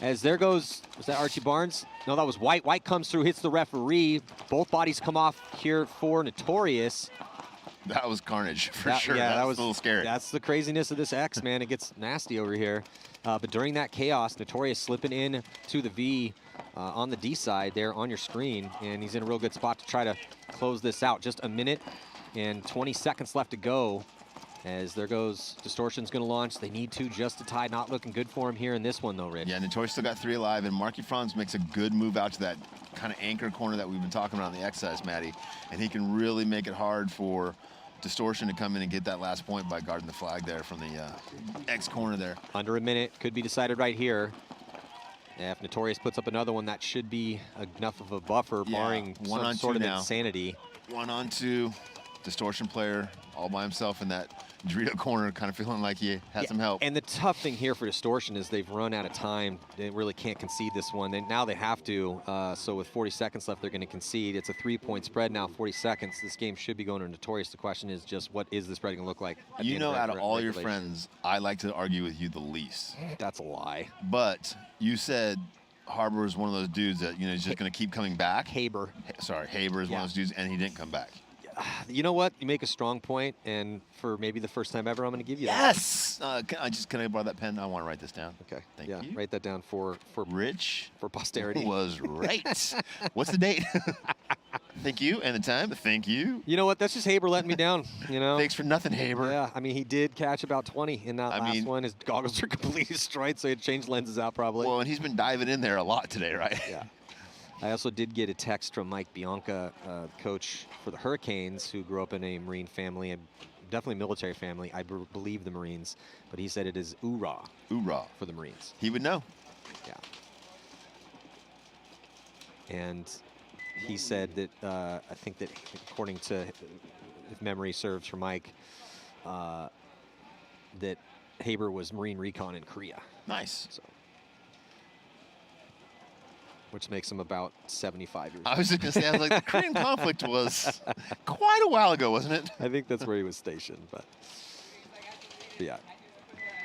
J: as there goes, was that Archie Barnes? No, that was White. White comes through, hits the referee. Both bodies come off here for Notorious.
G: That was carnage, for sure. Yeah, that was a little scary.
J: That's the craziness of this X, man. It gets nasty over here. But during that chaos, Notorious slipping in to the V on the D side there on your screen, and he's in a real good spot to try to close this out. Just a minute and 20 seconds left to go, as there goes Distortion's going to launch. They need to just to tie. Not looking good for him here in this one, though, Rich.
G: Yeah, Notorious still got 3 alive, and Marky Franz makes a good move out to that kind of anchor corner that we've been talking about on the X size, Matty, and he can really make it hard for Distortion to come in and get that last point by guarding the flag there from the X corner there.
J: Under a minute, could be decided right here. If Notorious puts up another one, that should be enough of a buffer, barring some sort of insanity.
G: 1 on 2, Distortion player all by himself in that Dorito corner, kind of feeling like he had some help.
J: And the tough thing here for Distortion is they've run out of time. They really can't concede this one. Now they have to. So with 40 seconds left, they're going to concede. It's a 3-point spread now, 40 seconds. This game should be going to Notorious. The question is just, what is the spread going to look like?
G: You know, out of all your friends, I like to argue with you the least.
J: That's a lie.
G: But you said Harbor is one of those dudes that, he's just going to keep coming back.
J: Haber.
G: Sorry, Haber is one of those dudes, and he didn't come back.
J: You know what? You make a strong point, and for maybe the first time ever, I'm going to give you that.
G: Yes! Can I borrow that pen? I want to write this down.
J: Okay.
G: Thank you.
J: Write that down for
G: Rich.
J: For posterity.
G: Was right. What's the date? Thank you. And the time? Thank you.
J: You know what? That's just Haber letting me down.
G: Thanks for nothing, Haber.
J: Yeah, I mean, he did catch about 20 in that last one. His goggles are completely destroyed, so he had to change lenses out probably.
G: Well, and he's been diving in there a lot today, right?
J: Yeah. I also did get a text from Mike Bianca, coach for the Hurricanes, who grew up in a Marine family, definitely military family. I believe the Marines, but he said it is oorah.
G: Oorah.
J: For the Marines.
G: He would know.
J: Yeah. And he said that, I think that according to, if memory serves for Mike, that Haber was Marine Recon in Korea.
G: Nice.
J: So, which makes him about 75 years old.
G: I was just going to say, the Korean conflict was quite a while ago, wasn't it?
J: I think that's where he was stationed, but yeah.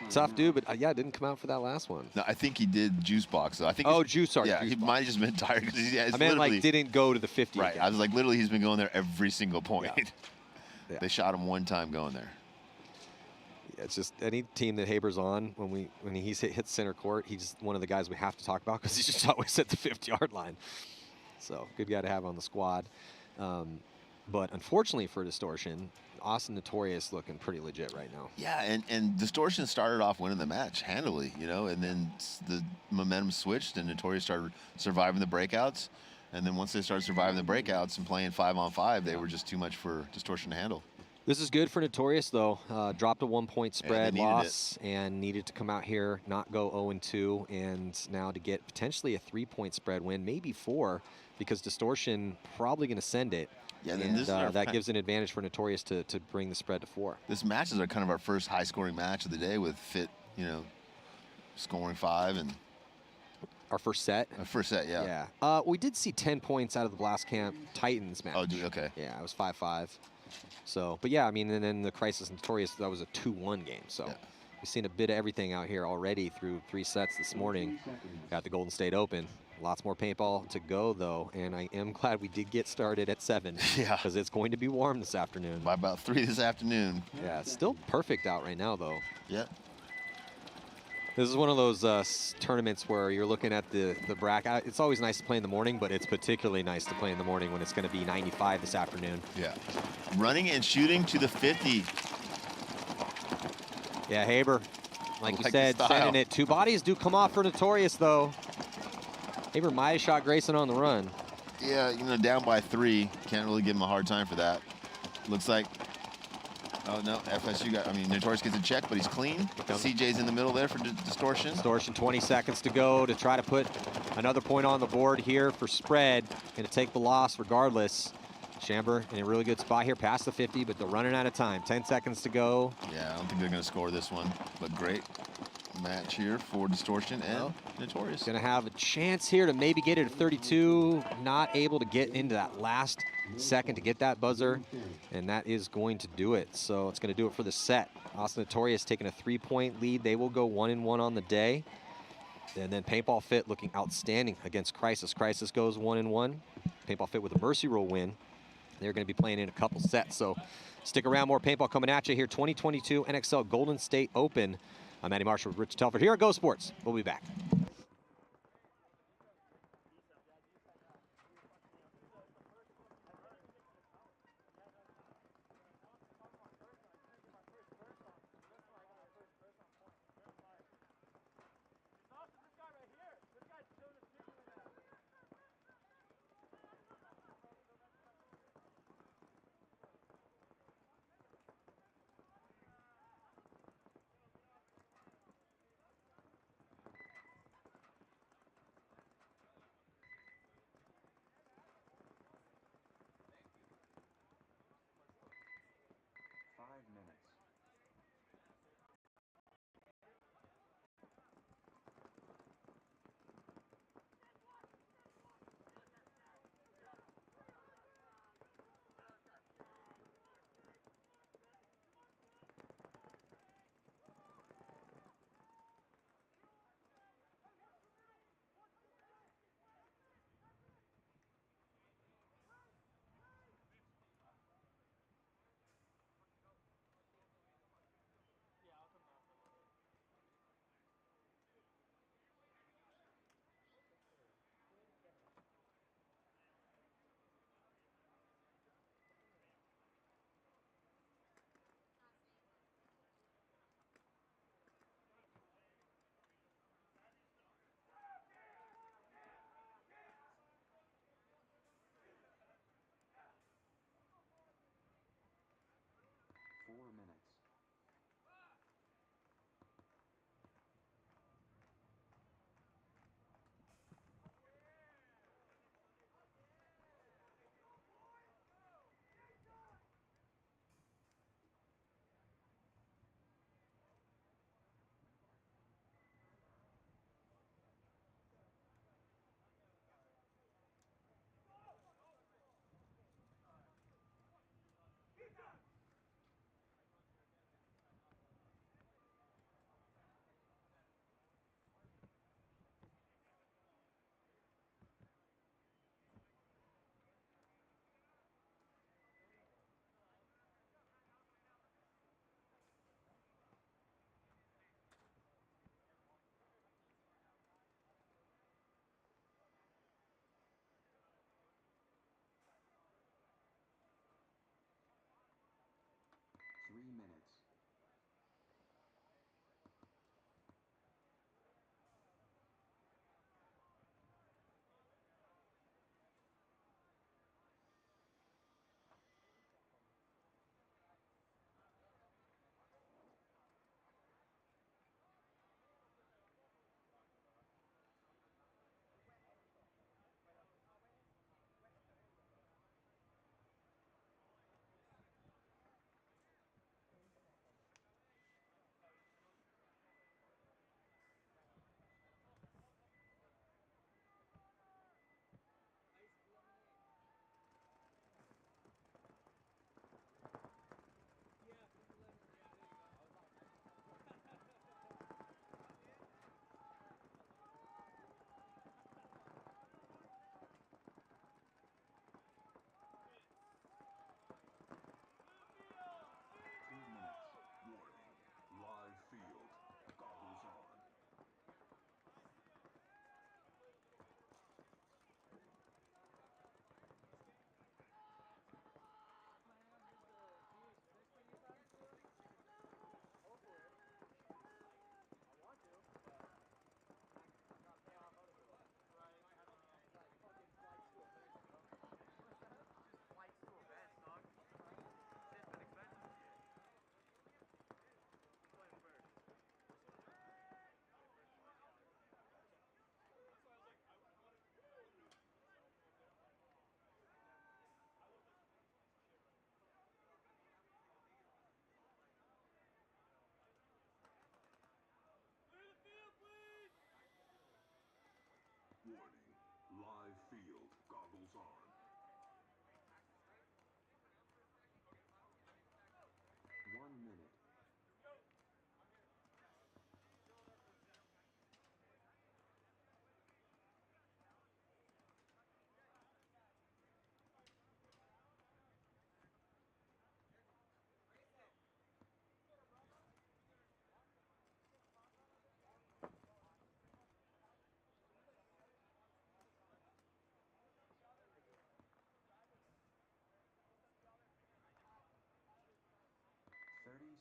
J: Tough dude, but yeah, didn't come out for that last one.
G: No, I think he did juice box. So I think.
J: Sorry.
G: Yeah, he might have just been tired because
J: I meant like didn't go to the 50.
G: Right.
J: Again.
G: I was like, literally, he's been going there every single point.
J: Yeah. Yeah.
G: They shot him one time going there.
J: Yeah, it's just any team that Haber's on when he's hit center court, he's one of the guys we have to talk about because he's just always at the 50-yard line. So good guy to have on the squad. But unfortunately for Distortion, Austin Notorious looking pretty legit right now.
G: Yeah, and Distortion started off winning the match handily, and then the momentum switched and Notorious started surviving the breakouts. And then once they started surviving the breakouts and playing 5-on-5, they were just too much for Distortion to handle.
J: This is good for Notorious, though. Dropped a 1-point spread loss
G: it.
J: and needed to come out here, not go 0-2, and now to get potentially a 3-point spread win, maybe 4, because Distortion probably going to send it.
G: Yeah, then
J: and
G: this
J: that gives an advantage for Notorious to bring the spread to 4.
G: This matches are kind of our first high-scoring match of the day with Fit, you know, scoring 5 and
J: our first set.
G: Our first set, yeah.
J: Yeah. We did see 10 points out of the Blast Camp Titans match.
G: Oh, dude, okay.
J: Yeah, it was 5-5. So, but yeah, I mean, and then the Crisis and Notorious, that was a 2-1 game. So we've seen a bit of everything out here already through 3 sets this morning. Got the Golden State Open. Lots more paintball to go, though, and I am glad we did get started at 7.
G: Yeah.
J: Because it's going to be warm this afternoon.
G: By about 3 this afternoon.
J: Yeah, it's still perfect out right now, though.
G: Yep.
J: This is one of those tournaments where you're looking at the bracket. It's always nice to play in the morning, but it's particularly nice to play in the morning when it's going to be 95 this afternoon.
G: Yeah. Running and shooting to the 50.
J: Yeah, Haber, like you said, sending it. 2 bodies do come off for Notorious, though. Haber might have shot Grayson on the run.
G: Yeah, you know, down by 3. Can't really give him a hard time for that. Looks like, oh no, FSU got, I mean, Notorious gets a check, but he's clean. CJ's in the middle there for Distortion.
J: Distortion, 20 seconds to go to try to put another point on the board here for spread. Going to take the loss regardless. Chambers in a really good spot here, past the 50, but they're running out of time. 10 seconds to go.
G: Yeah, I don't think they're going to score this one, but great match here for Distortion and Notorious.
J: Going to have a chance here to maybe get it to 32. Not able to get into that last second to get that buzzer, and that is going to do it. So it's going to do it for the set. Austin Notorious taking a 3-point lead. They will go 1-1 on the day. And then Paintball Fit looking outstanding against Crisis. Crisis goes 1-1. Paintball Fit with a Mercy Rule win. They're going to be playing in a couple sets. So stick around, more paintball coming at you here. 2022 NXL Golden State Open. I'm Matty Marshall with Rich Telford here at Go Sports. We'll be back.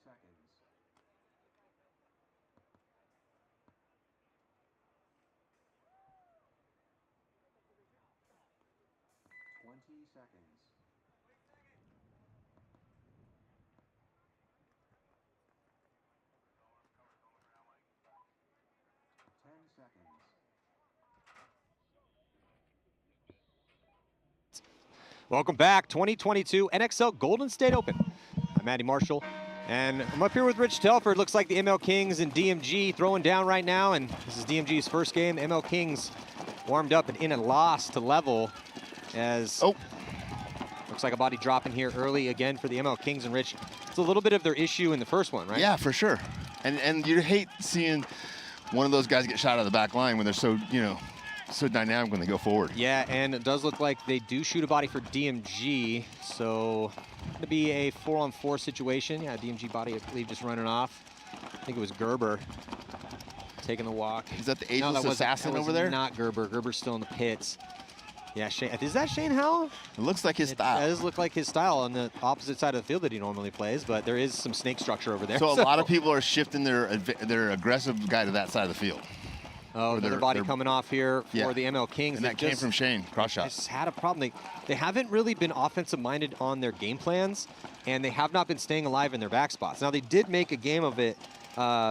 K: seconds. 20 seconds. 10 seconds.
J: Welcome back, 2022 NXL Golden State Open. I'm Matty Marshall, and I'm up here with Rich Telford. Looks like the ML Kings and DMG throwing down right now, and this is DMG's first game. ML Kings warmed up and in a loss to level as looks like a body dropping here early again for the ML Kings. And Rich, it's a little bit of their issue in the first one, right?
G: Yeah, for sure. And you hate seeing one of those guys get shot out of the back line when they're so, so dynamic when they go forward.
J: Yeah, and it does look like they do shoot a body for DMG, so it'll be a 4-on-4 situation. Yeah, DMG body, I believe, just running off. I think it was Gerber taking the walk.
G: Is that the ageless assassin over there?
J: Not Gerber. Gerber's still in the pits. Yeah, Shane, is that Shane Howell?
G: It looks like his style.
J: It does look like his style on the opposite side of the field that he normally plays, but there is some snake structure over there.
G: So a lot of people are shifting their aggressive guy to that side of the field.
J: Oh, another body coming off here for the ML Kings.
G: And that came from Shane, cross shot.
J: Just had a problem. They haven't really been offensive-minded on their game plans, and they have not been staying alive in their back spots. Now, they did make a game of it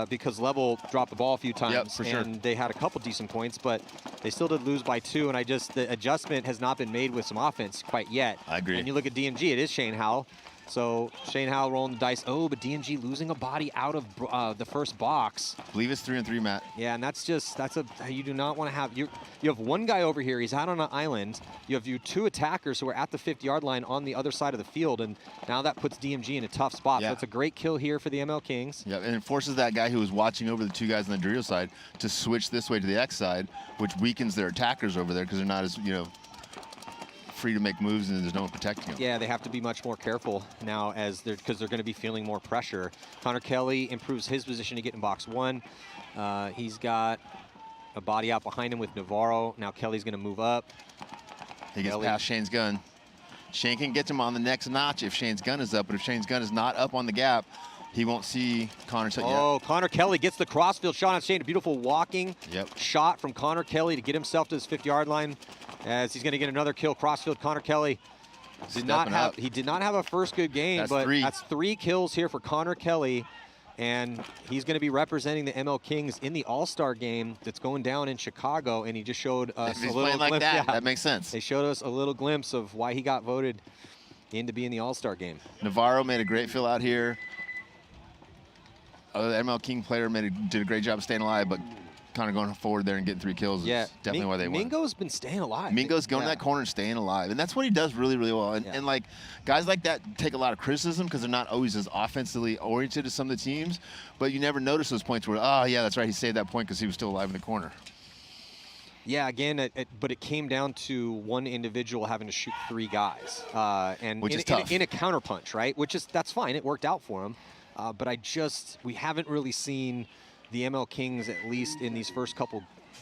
J: because Level dropped the ball a few times, and they had a couple decent points, but they still did lose by 2, and the adjustment has not been made with some offense quite yet.
G: I agree.
J: And you look at DMG, it is Shane Howell. So Shane Howell rolling the dice. Oh, but DMG losing a body out of the first box.
G: I believe it's 3-on-3, Matt.
J: Yeah, and you do not want to have, you have one guy over here, he's out on an island. You have 2 attackers who are at the 50-yard line on the other side of the field, and now that puts DMG in a tough spot. So it's a great kill here for the ML Kings.
G: Yeah, and it forces that guy who was watching over the 2 guys on the Dorito side to switch this way to the X side, which weakens their attackers over there because they're not as, free to make moves and there's no one protecting them.
J: Yeah, they have to be much more careful now because they're going to be feeling more pressure. Connor Kelly improves his position to get in box 1. He's got a body out behind him with Navarro. Now Kelly's going to move up.
G: He gets past Shane's gun. Shane can get him on the next notch if Shane's gun is up, but if Shane's gun is not up on the gap, he won't see Connor.
J: Connor Kelly gets the crossfield shot on Shane. A beautiful walking shot from Connor Kelly to get himself to his 50-yard line, as he's going to get another kill. Crossfield, Connor Kelly did not have a first good game, that's 3 kills here for Connor Kelly, and he's going to be representing the ML Kings in the All-Star game that's going down in Chicago. And he just showed us a little glimpse.
G: That makes sense.
J: They showed us a little glimpse of why he got voted in to be in the All-Star game.
G: Navarro made a great fill out here. The ML King player did a great job of staying alive, but kind of going forward there and getting 3 kills is definitely why they won.
J: Mingo's been staying alive.
G: Mingo's going to that corner and staying alive, and that's what he does really, really well. And like guys like that take a lot of criticism because they're not always as offensively oriented as some of the teams, but you never notice those points where, oh yeah, that's right, he saved that point because he was still alive in the corner.
J: Yeah, again, but it came down to one individual having to shoot 3 guys, and
G: which is tough.
J: In a counterpunch, right? That's fine. It worked out for him. But we haven't really seen the ML Kings, at least in these first couple,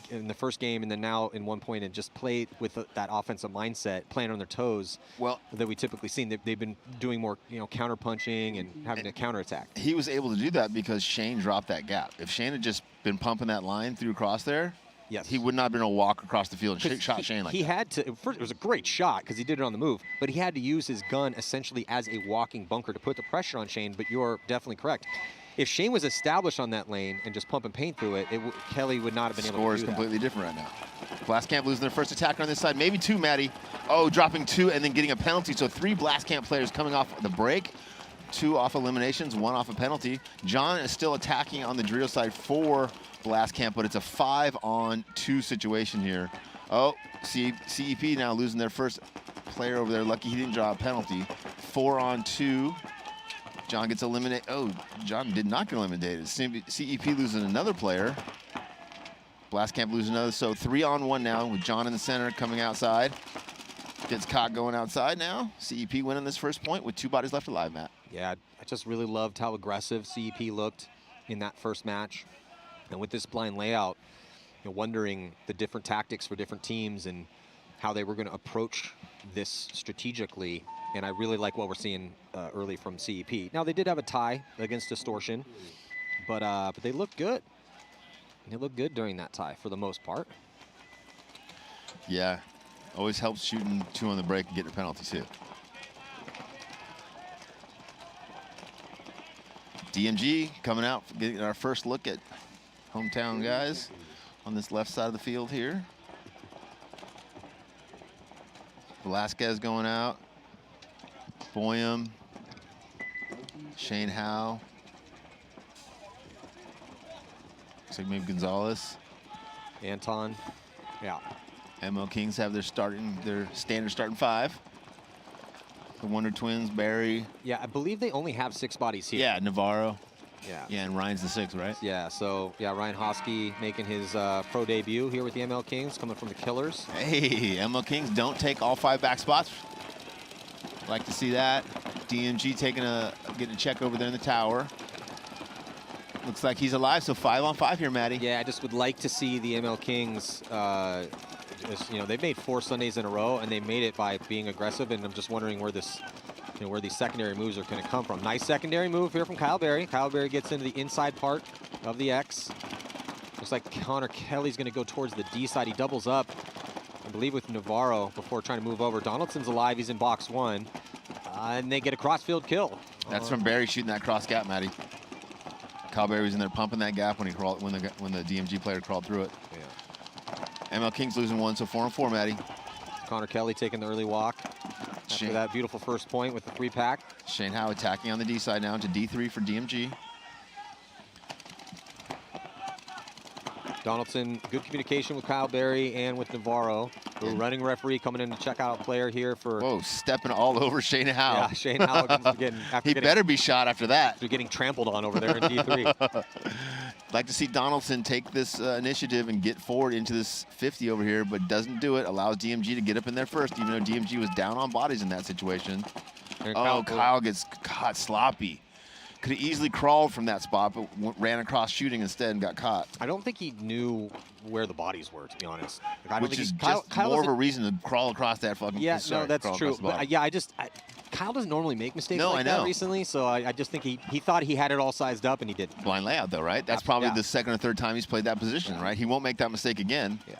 J: in the first game and then now in one point, and just play with that offensive mindset, playing on their toes.
G: Well,
J: that we typically seen. They've been doing more, counter punching and having to counterattack.
G: He was able to do that because Shane dropped that gap. If Shane had just been pumping that line through across there, he would not have been able to walk across the field and shot Shane like that.
J: He had to. First, it was a great shot because he did it on the move, but he had to use his gun essentially as a walking bunker to put the pressure on Shane. But you're definitely correct. If Shane was established on that lane and just pumping paint through it, Kelly would not have been able to do that.
G: Score is completely different right now. Blastcamp losing their first attacker on this side, maybe 2, Matty. Oh, dropping 2 and then getting a penalty. So 3 Blastcamp players coming off the break. 2 off eliminations, 1 off a penalty. John is still attacking on the Dorito side for Blastcamp, but it's a 5-on-2 situation here. Oh, CEP now losing their first player over there. Lucky he didn't draw a penalty. 4-on-2. John gets eliminated. Oh, John did not get eliminated. CEP losing another player. Blastcamp losing another. So 3-on-1 now with John in the center coming outside. Gets caught going outside now. CEP winning this first point with 2 bodies left alive, Matt.
J: Yeah, I just really loved how aggressive CEP looked in that first match. And with this blind layout, wondering the different tactics for different teams. And how they were going to approach this strategically, and I really like what we're seeing early from CEP. Now, they did have a tie against Distortion, but they looked good. They looked good during that tie for the most part.
G: Yeah, always helps shooting 2 on the break and getting a penalty too. DMG coming out, getting our first look at hometown guys on this left side of the field here. Velasquez going out. Boyum. Shane Howe. Looks like maybe Gonzalez.
J: Anton. Yeah.
G: ML Kings have their standard starting 5. The Wonder Twins, Barry.
J: Yeah, I believe they only have 6 bodies here.
G: Yeah, Navarro.
J: Yeah.
G: Yeah, and Ryan's the 6th, right?
J: Yeah, so yeah, Ryan Hosky making his pro debut here with the ML Kings, coming from the Killers.
G: Hey, ML Kings don't take all 5 back spots. Like to see that. DMG getting a check over there in the tower. Looks like he's alive, so 5 on 5 here, Maddie.
J: Yeah, I just would like to see the ML Kings. They've made 4 Sundays in a row, and they made it by being aggressive. And I'm just wondering where where these secondary moves are going to come from. Nice secondary move here from Kyle Berry. Kyle Berry gets into the inside part of the X. Looks like Connor Kelly's going to go towards the D side. He doubles up, I believe, with Navarro before trying to move over. Donaldson's alive. He's in box 1, and they get a crossfield kill.
G: That's from Barry shooting that cross gap, Maddie. Kyle Berry was in there pumping that gap when the DMG player crawled through it. Yeah. ML Kings losing 1, so 4 on 4, Maddie.
J: Connor Kelly taking the early walk after that beautiful first point with the 3-pack.
G: Shane Howe attacking on the D side now to D3 for DMG.
J: Donaldson, good communication with Kyle Berry and with Navarro. The running referee coming in to check out a player here for...
G: Whoa, stepping all over Shane Howe.
J: Yeah, Shane Howe
G: he better be shot after that.
J: They're getting trampled on over there in D3.
G: Like to see Donaldson take this initiative and get forward into this 50 over here, but doesn't do it. Allows DMG to get up in there first, even though DMG was down on bodies in that situation. Oh, Kyle gets caught sloppy. Could have easily crawled from that spot, but ran across shooting instead and got caught.
J: I don't think he knew where the bodies were, to be honest.
G: Which is just more of a reason to crawl across that fucking...
J: Yeah, no, that's true. But Kyle doesn't normally make mistakes like that recently, so I just think he thought he had it all sized up, and he didn't.
G: Blind layout, though, right? That's probably the 2nd or 3rd time he's played that position, right? He won't make that mistake again.
J: Yeah.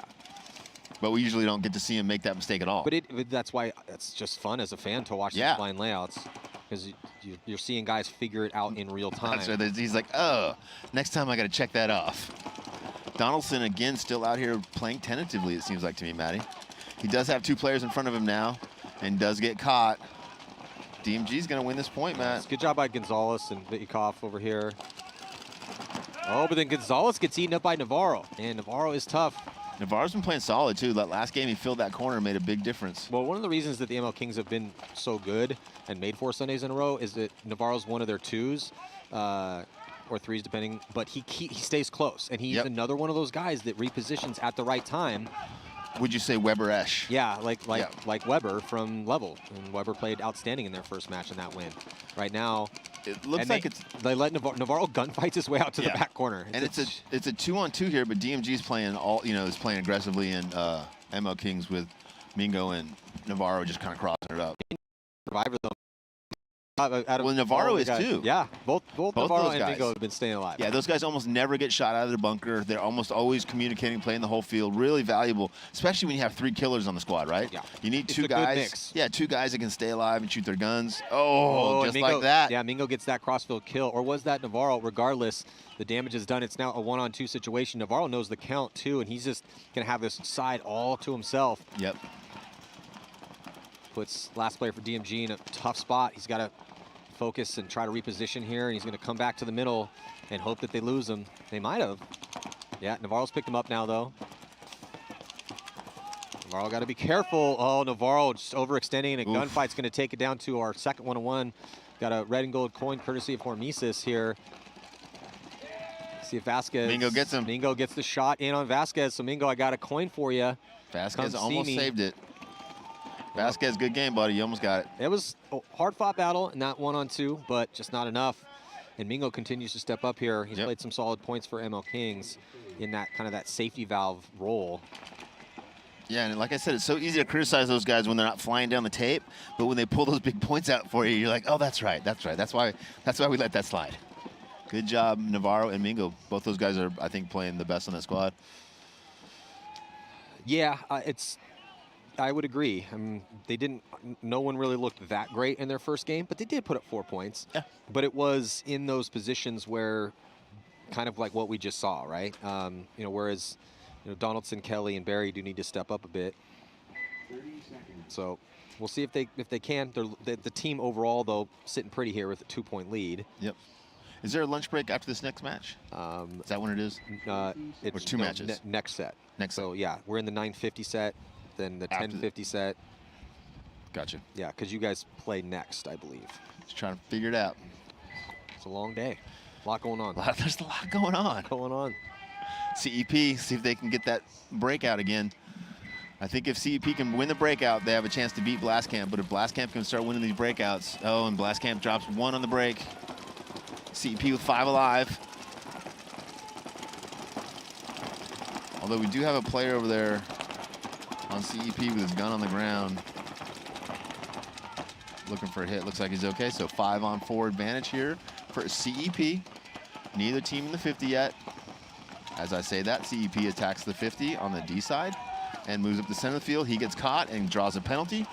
G: But we usually don't get to see him make that mistake at all.
J: But that's why it's just fun as a fan to watch these blind layouts, because you're seeing guys figure it out in real time.
G: That's right. He's like, oh, next time I got to check that off. Donaldson, again, still out here playing tentatively, it seems like to me, Maddie. He does have 2 players in front of him now and does get caught. DMG's going to win this point, Matt.
J: Good job by Gonzalez and Vitikoff over here. Oh, but then Gonzalez gets eaten up by Navarro, and Navarro is tough.
G: Navarro's been playing solid, too. That last game, he filled that corner and made a big difference.
J: Well, one of the reasons that the ML Kings have been so good and made 4 Sundays in a row is that Navarro's one of their 2s, or 3s, depending, but he stays close, and he's another one of those guys that repositions at the right time.
G: Would you say Weber-esh?
J: Yeah, like Weber from Level, and Weber played outstanding in their first match in that win. Right now,
G: it looks like
J: they let Navarro gunfights his way out to the back corner.
G: And it's a 2-on-2 here, but DMG's playing is playing aggressively, and ML Kings with Mingo and Navarro just kind of crossing it up.
J: Survivor though.
G: Well, Navarro is too.
J: Yeah, both Navarro and Mingo have been staying alive.
G: Yeah, those guys almost never get shot out of their bunker. They're almost always communicating, playing the whole field. Really valuable, especially when you have 3 killers on the squad, right?
J: Yeah.
G: You need 2 guys. Good mix. Yeah, 2 guys that can stay alive and shoot their guns. Oh, just Mingo, like that.
J: Yeah, Mingo gets that crossfield kill. Or was that Navarro? Regardless, the damage is done. It's now a 1-on-2 situation. Navarro knows the count, too, and he's just going to have this side all to himself.
G: Yep.
J: Puts last player for DMG in a tough spot. He's got to focus and try to reposition here, and he's going to come back to the middle and hope that they lose him. They might have. Yeah, Navarro's picked him up now, though. Navarro got to be careful. Oh, Navarro just overextending, and a gunfight's going to take it down to our second 1-on-1. Got a red and gold coin courtesy of Hormesis here. See if Vasquez.
G: Mingo gets him.
J: Mingo gets the shot in on Vasquez. So, Mingo, I got a coin for you.
G: Vasquez almost saved it. Vasquez, good game, buddy. You almost got it.
J: It was a hard-fought battle in that 1-on-2, but just not enough. And Mingo continues to step up here. He's played some solid points for ML Kings in that kind of that safety valve role.
G: Yeah, and like I said, it's so easy to criticize those guys when they're not flying down the tape, but when they pull those big points out for you, you're like, oh, that's right, that's right. That's why we let that slide. Good job, Navarro and Mingo. Both those guys are, I think, playing the best on that squad.
J: Yeah, I would agree. No one really looked that great in their first game, but they did put up 4 points.
G: Yeah.
J: But it was in those positions where, kind of like what we just saw, right? Whereas, Donaldson, Kelly, and Barry do need to step up a bit.
K: 30 seconds.
J: So we'll see if they can. The team overall, though, sitting pretty here with a 2-point lead.
G: Yep. Is there a lunch break after this next match?
J: Is
G: that when it is?
J: It's
G: or two matches?
J: Next set.
G: Next set.
J: So, yeah, we're in the 9:50 set, then the 10:50 set.
G: Gotcha.
J: Yeah, because you guys play next, I believe.
G: Just trying to figure it out.
J: It's a long day. A lot going on.
G: There's a lot going on. CEP, see if they can get that breakout again. I think if CEP can win the breakout, they have a chance to beat Blastcamp. But if Blastcamp can start winning these breakouts, and Blastcamp drops 1 on the break. CEP with 5 alive. Although we do have a player over there on CEP with his gun on the ground. Looking for a hit. Looks like he's okay. So 5-on-4 advantage here for CEP. Neither team in the 50 yet. As I say that, CEP attacks the 50 on the D side and moves up the center of the field. He gets caught and draws a penalty.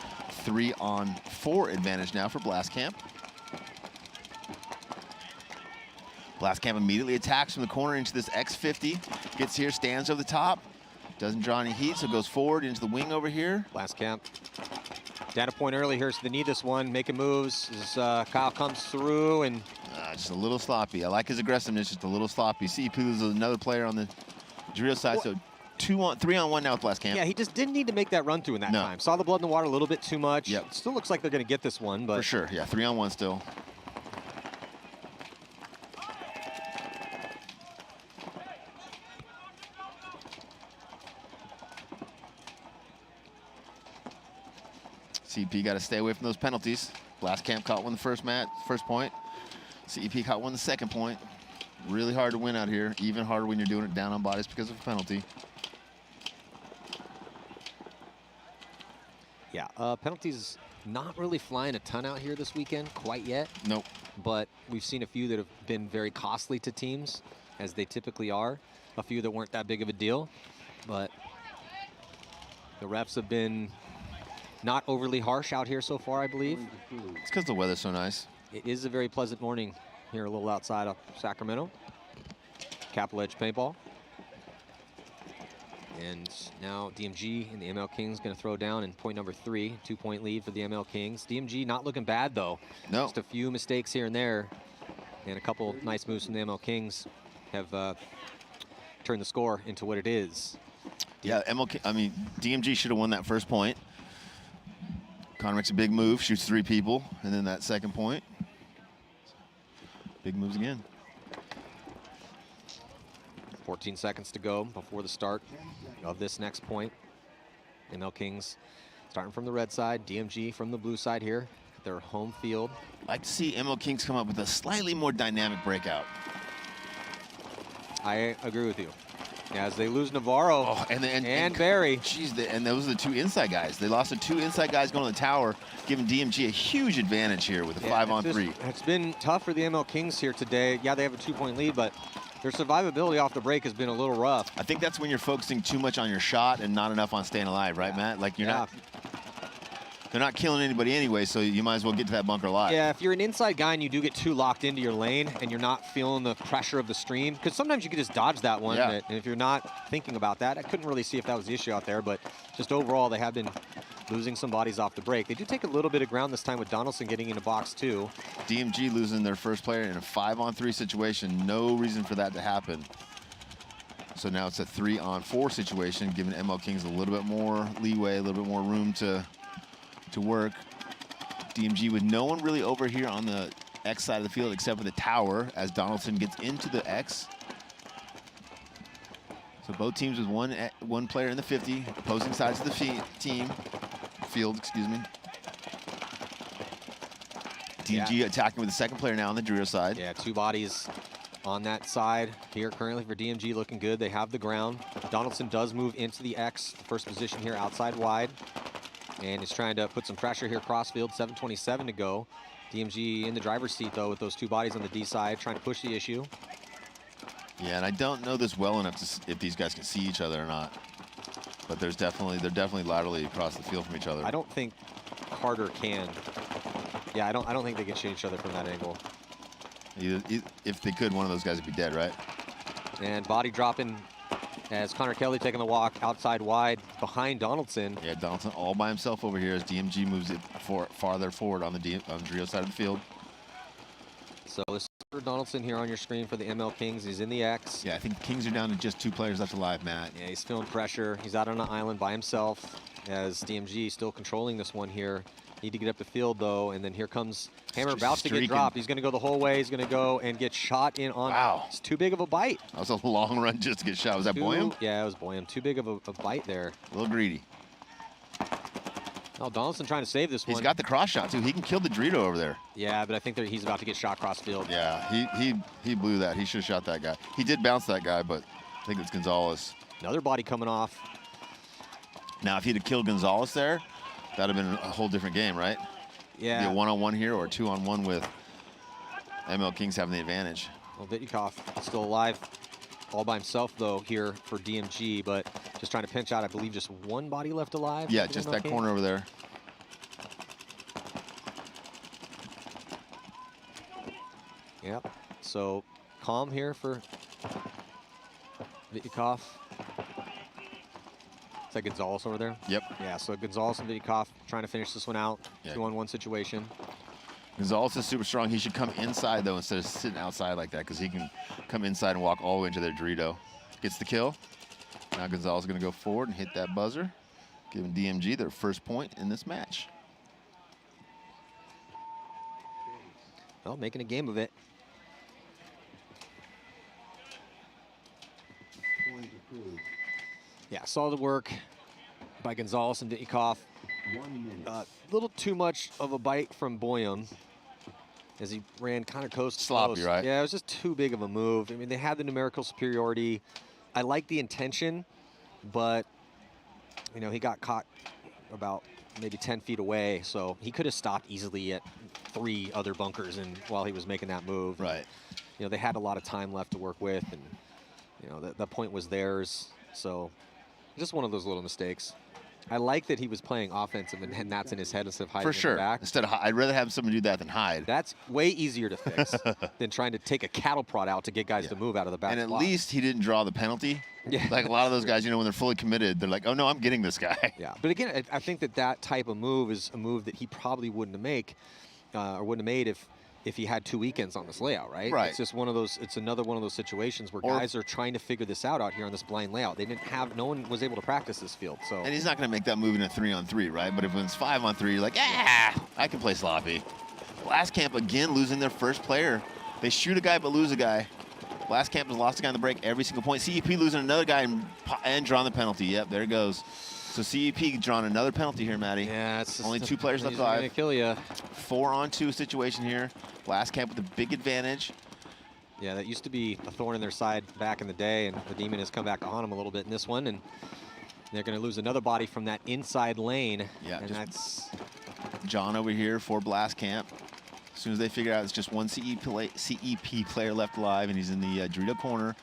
G: 3-on-4 advantage now for Blastcamp. Blastcamp immediately attacks from the corner into this X50. Gets here, stands over the top. Doesn't draw any heat, so goes forward into the wing over here.
J: Blastcamp. Data point early here, so they need this one. Making moves as Kyle comes through and...
G: just a little sloppy. I like his aggressiveness, just a little sloppy. CEP is another player on the drill side, so 3-on-1 now with Blastcamp.
J: Yeah, he just didn't need to make that run through in that time. Saw the blood in the water a little bit too much.
G: Yep.
J: Still looks like they're going to get this one, but...
G: For sure, yeah, 3-on-1 still. CEP got to stay away from those penalties. Blastcamp caught one the first point. CEP caught one the second point. Really hard to win out here. Even harder when you're doing it down on bodies because of a penalty.
J: Yeah, penalties not really flying a ton out here this weekend quite yet.
G: Nope.
J: But we've seen a few that have been very costly to teams, as they typically are. A few that weren't that big of a deal. But the refs have been not overly harsh out here so far, I believe.
G: It's because the weather's so nice.
J: It is a very pleasant morning here a little outside of Sacramento. Capital Edge Paintball. And now DMG and the ML Kings going to throw down in point number 3. 2-point lead for the ML Kings. DMG not looking bad, though.
G: No.
J: Just a few mistakes here and there. And a couple nice moves from the ML Kings have turned the score into what it is.
G: Yeah, DMG should have won that first point. Connor makes a big move, shoots 3 people, and then that second point. Big moves again.
J: 14 seconds to go before the start of this next point. ML Kings starting from the red side, DMG from the blue side here at their home field.
G: I'd like to see ML Kings come up with a slightly more dynamic breakout.
J: I agree with you. As they lose Navarro and Barry.
G: Jeez, and those are the 2 inside guys. They lost the 2 inside guys going to the tower, giving DMG a huge advantage here with a 5-on-3.
J: It's been tough for the ML Kings here today. Yeah, they have a 2-point lead, but their survivability off the break has been a little rough.
G: I think that's when you're focusing too much on your shot and not enough on staying alive, right, Matt? Like they're not killing anybody anyway, so you might as well get to that bunker alive.
J: Yeah, if you're an inside guy and you do get too locked into your lane and you're not feeling the pressure of the stream, because sometimes you can just dodge that one.
G: Yeah.
J: And if you're not thinking about that, I couldn't really see if that was the issue out there, but just overall, they have been losing some bodies off the break. They do take a little bit of ground this time with Donaldson getting into box 2.
G: DMG losing their first player in a 5-on-3 situation. No reason for that to happen. So now it's a 3-on-4 situation, giving ML Kings a little bit more leeway, a little bit more room to work. DMG with no one really over here on the X side of the field except for the tower as Donaldson gets into the X. So both teams with one player in the 50, opposing sides of the field, excuse me. DMG attacking with the second player now on the Dreer side.
J: Yeah, 2 bodies on that side here currently for DMG, looking good. They have the ground. Donaldson does move into the X, first position here outside wide. And he's trying to put some pressure here crossfield, 7:27 to go. DMG in the driver's seat though with those two bodies on the D side, trying to push the issue.
G: Yeah, and I don't know this well enough to if these guys can see each other or not. But they're definitely laterally across the field from each other.
J: I don't think Carter can. Yeah, I don't think they can shoot each other from that angle.
G: If they could, one of those guys would be dead, right?
J: And body dropping as Connor Kelly taking the walk outside wide behind Donaldson.
G: Yeah, Donaldson all by himself over here as DMG moves it farther forward on the Drio side of the field.
J: So this is for Donaldson here on your screen for the ML Kings. He's in the X.
G: Yeah, I think the Kings are down to just 2 players left alive, Matt.
J: Yeah, he's feeling pressure. He's out on an island by himself as DMG still controlling this one here. Need to get up the field though, and then here comes Hammer about to get dropped. He's going to go the whole way. He's going to go and get shot in on.
G: Wow.
J: It's too big of a bite.
G: That was a long run just to get shot. Was that Boyum?
J: Yeah, it was Boyum. Too big of a bite there.
G: A little greedy.
J: Oh, Donaldson trying to save this one.
G: He's got the cross shot too. He can kill the Dorito over there.
J: Yeah, but I think he's about to get shot cross field.
G: Yeah, he blew that. He should have shot that guy. He did bounce that guy, but I think it's Gonzalez.
J: Another body coming off.
G: Now, if he'd have killed Gonzalez there, that'd have been a whole different game, right?
J: Yeah.
G: Be a 1-on-1 here or a 2-on-1 with ML Kings having the advantage.
J: Well, Vityukov still alive all by himself, though, here for DMG, but just trying to pinch out, I believe, just one body left alive.
G: Yeah, just that corner over there.
J: Yep. So calm here for Vityukov. Is that Gonzalez over there?
G: Yep.
J: Yeah, so Gonzalez and Vityukov trying to finish this one out.
G: Yeah.
J: 2-on-1 situation.
G: Gonzalez is super strong. He should come inside, though, instead of sitting outside like that, because he can come inside and walk all the way into their Dorito. Gets the kill. Now Gonzalez is going to go forward and hit that buzzer, giving DMG their first point in this match.
J: Well, making a game of it.
K: Point approved.
J: Yeah, solid work by Gonzalez and Vityukov.
K: 1 minute.
J: A little too much of a bite from Boyum as he ran kind of coast to
G: Sloppy,
J: coast.
G: right?
J: Yeah, it was just too big of a move. I mean, they had the numerical superiority. I like the intention, but, you know, he got caught about maybe 10 feet away, so he could have stopped easily at 3 other bunkers and while he was making that move.
G: Right.
J: You know, they had a lot of time left to work with, and, you know, the point was theirs. So just one of those little mistakes. I like that he was playing offensive and that's in his head instead of hiding
G: For
J: in the
G: sure.
J: back.
G: Instead of, I'd rather have someone do that than hide.
J: That's way easier to fix than trying to take a cattle prod out to get guys to move out of the back
G: And at
J: slot.
G: least he didn't draw the penalty.
J: Yeah.
G: Like a lot of those guys, you know, when they're fully committed, they're like, oh, no, I'm getting this guy.
J: Yeah, but again, I think that type of move is a move that he probably wouldn't have made if he had 2 weekends on this layout, right?
G: Right.
J: It's just one of those. It's another one of those situations where guys are trying to figure this out here on this blind layout. They didn't have. No one was able to practice this field. So.
G: And he's not going to make that move in a 3-on-3, right? But if it's 5-on-3, you're like, I can play sloppy. Last camp again losing their first player. They shoot a guy but lose a guy. Last camp has lost a guy on the break every single point. CEP losing another guy and drawing the penalty. Yep, there it goes. So CEP drawing another penalty here, Matty.
J: Yeah, it's
G: only 2 players left
J: alive.
G: alive.
J: Gonna kill you.
G: 4-on-2 situation here. Last camp with a big advantage.
J: Yeah, that used to be a thorn in their side back in the day, and the Demon has come back to haunt them a little bit in this one, and they're going to lose another body from that inside lane.
G: Yeah,
J: and that's
G: John over here for Blast Camp. As soon as they figure out it's just one CEP player left alive, and he's in the Dorito corner,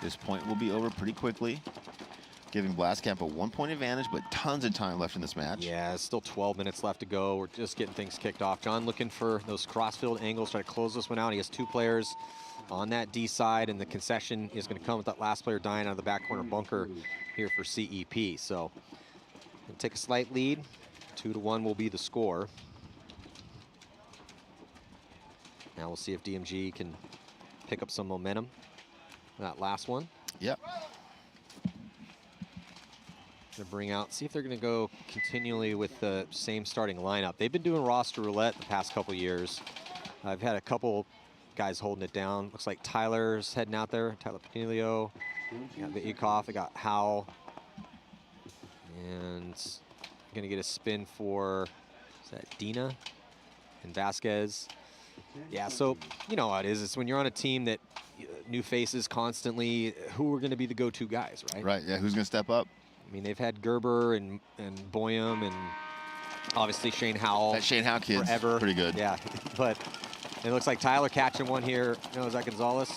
G: this point will be over pretty quickly, giving Blast Camp a 1-point advantage, but tons of time left in this match.
J: Yeah, it's still 12 minutes left to go. We're just getting things kicked off. John looking for those crossfield angles, try to close this one out. He has 2 players on that D side, and the concession is going to come with that last player dying out of the back corner bunker here for CEP. So we'll take a slight lead. 2-1 will be the score. Now we'll see if DMG can pick up some momentum for that last one.
G: Yep.
J: To bring out, see if they're going to go continually with the same starting lineup. They've been doing roster roulette the past couple years. I've had a couple guys holding it down. Looks like Tyler's heading out there. Tyler Pinilio. Got Vityukov. I got Howell. And going to get a spin for, is that Dina and Vasquez? Yeah, so you know how it is. It's when you're on a team that new faces constantly. Who are going to be the go-to guys, right?
G: Right, yeah, who's going to step up?
J: I mean, they've had Gerber and Boyum and obviously Shane Howell.
G: That Shane Howell kid's
J: forever.
G: pretty good.
J: Yeah, but it looks like Tyler catching one here. No, is that Gonzalez?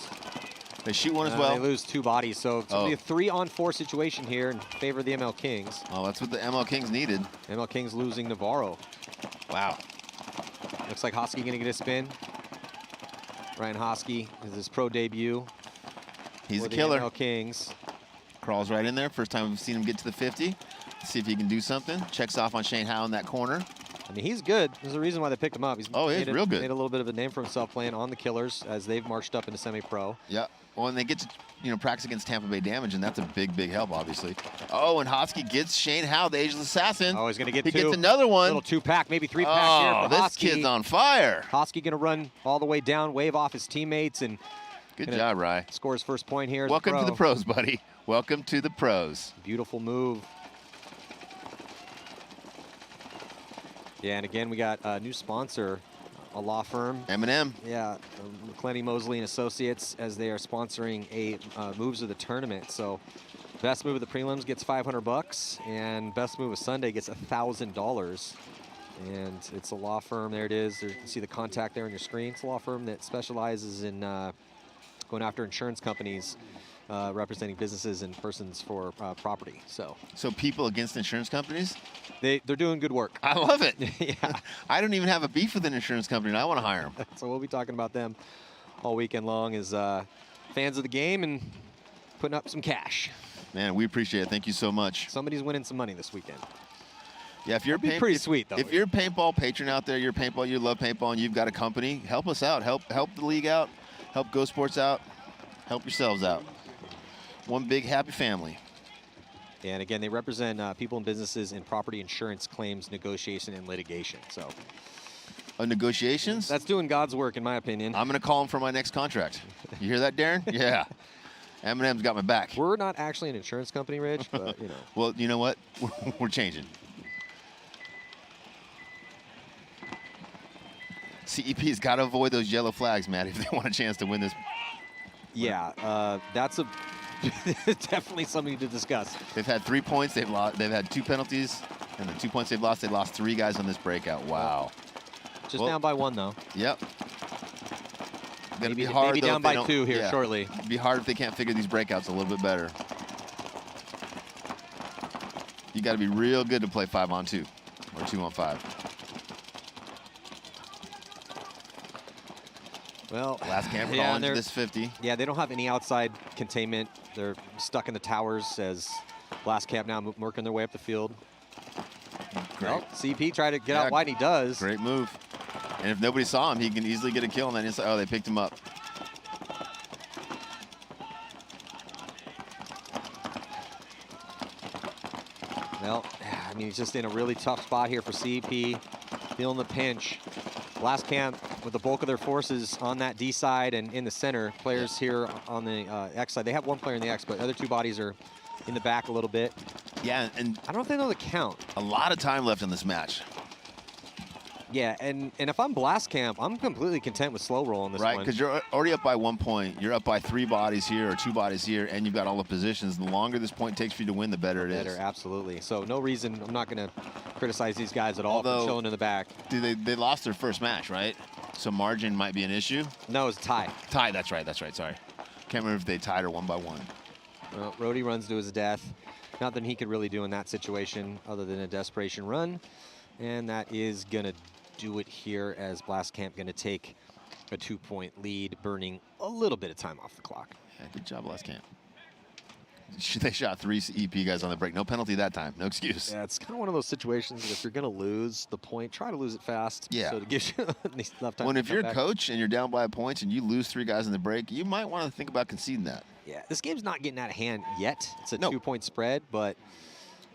G: They shoot one as well.
J: They lose 2 bodies, so it's going to be a 3-on-4 situation here in favor of the ML Kings.
G: Oh, that's what the ML Kings needed.
J: ML Kings losing Navarro.
G: Wow.
J: Looks like Hosky going to get a spin. Ryan Hosky is his pro debut.
G: He's
J: for
G: a
J: the
G: killer.
J: ML Kings.
G: Crawls right in there. First time we've seen him get to the 50. See if he can do something. Checks off on Shane Howell in that corner.
J: I mean, he's good. There's a reason why they picked him up. He's
G: real good.
J: Made a little bit of a name for himself playing on the Killers as they've marched up into semi-pro.
G: Yeah. Well, and they get to practice against Tampa Bay Damage, and that's a big, big help, obviously. Oh, and Hosky gets Shane Howell, the Ageless Assassin.
J: Oh, he's going to get
G: He
J: 2.
G: gets another one.
J: Little 2-pack, maybe 3-pack here for
G: this
J: Hosky.
G: kid's on fire.
J: Hosky going to run all the way down, wave off his teammates, and
G: good job, Rye.
J: Score his first point here.
G: Welcome to the pros, buddy. Welcome to the pros.
J: Beautiful move. Yeah, and again, we got a new sponsor, a law firm.
G: M&M.
J: Yeah, McClenny, Mosley, and Associates, as they are sponsoring moves of the tournament. So best move of the prelims gets $500, and best move of Sunday gets $1,000. And it's a law firm. There it is. There, you can see the contact there on your screen. It's a law firm that specializes in going after insurance companies, representing businesses and persons for property. So
G: people against insurance companies?
J: They're doing good work.
G: I love it.
J: Yeah.
G: I don't even have a beef with an insurance company, and I want to hire them.
J: So we'll be talking about them all weekend long as fans of the game and putting up some cash.
G: Man, we appreciate it. Thank you so much.
J: Somebody's winning some money this weekend.
G: Yeah, if you're
J: pretty sweet though.
G: If you're a paintball patron out there, you love paintball, and you've got a company, help us out. Help the league out. Help Go Sports out. Help yourselves out. One big happy family.
J: And again, they represent people and businesses in property insurance claims, negotiation, and litigation. So,
G: negotiations?
J: That's doing God's work, in my opinion.
G: I'm going to call him for my next contract. You hear that, Darren? Yeah. Eminem's got my back.
J: We're not actually an insurance company, Rich, but you know.
G: Well, you know what? We're changing. CEP's got to avoid those yellow flags, Matt, if they want a chance to win this.
J: Yeah, that's definitely something to discuss.
G: They've had 3 points. They've had 2 penalties, and the 2 points they've lost 3 guys on this breakout. Wow.
J: Just down by 1, though.
G: Yep.
J: Maybe down by 2 here shortly.
G: It'd be hard if they can't figure these breakouts a little bit better. You got to be real good to play 5-on-2 or 2-on-5.
J: Well,
G: last camp call into this 50.
J: Yeah, they don't have any outside containment. They're stuck in the towers as Blast Camp now working their way up the field.
G: Great.
J: Well, CP tried to get out wide, and he does.
G: Great move. And if nobody saw him, he can easily get a kill on that inside. Oh, they picked him up.
J: Well, I mean, he's just in a really tough spot here for CP, feeling the pinch. Blast Camp with the bulk of their forces on that D side and in the center. Players here on the X side. They have 1 player in the X, but other 2 bodies are in the back a little bit.
G: Yeah, and
J: I don't know if they know the count.
G: A lot of time left in this match.
J: Yeah, and if I'm Blast Camp, I'm completely content with slow roll on this one.
G: Right, because you're already up by 1 point. You're up by 3 bodies here or 2 bodies here, and you've got all the positions. The longer this point takes for you to win, the better it is.
J: Absolutely. So no reason, I'm not going to criticize these guys at all for chilling in the back.
G: They lost their first match, right? So margin might be an issue.
J: No, it's a tie.
G: Tie, that's right, sorry. Can't remember if they tied or 1 by 1.
J: Well, Rhodey runs to his death. Nothing he could really do in that situation other than a desperation run. And that is going to do it here as Blast Camp going to take a 2-point lead, burning a little bit of time off the clock.
G: Yeah, good job, Blast Camp. They shot 3 EP guys on the break. No penalty that time. No excuse.
J: Yeah, it's kind of one of those situations that if you're going to lose the point, try to lose it fast.
G: Yeah.
J: So to give you enough time.
G: When if you're a coach and you're down by points and you lose 3 guys in the break, you might want to think about conceding that.
J: Yeah, this game's not getting out of hand yet. It's a 2-point spread, but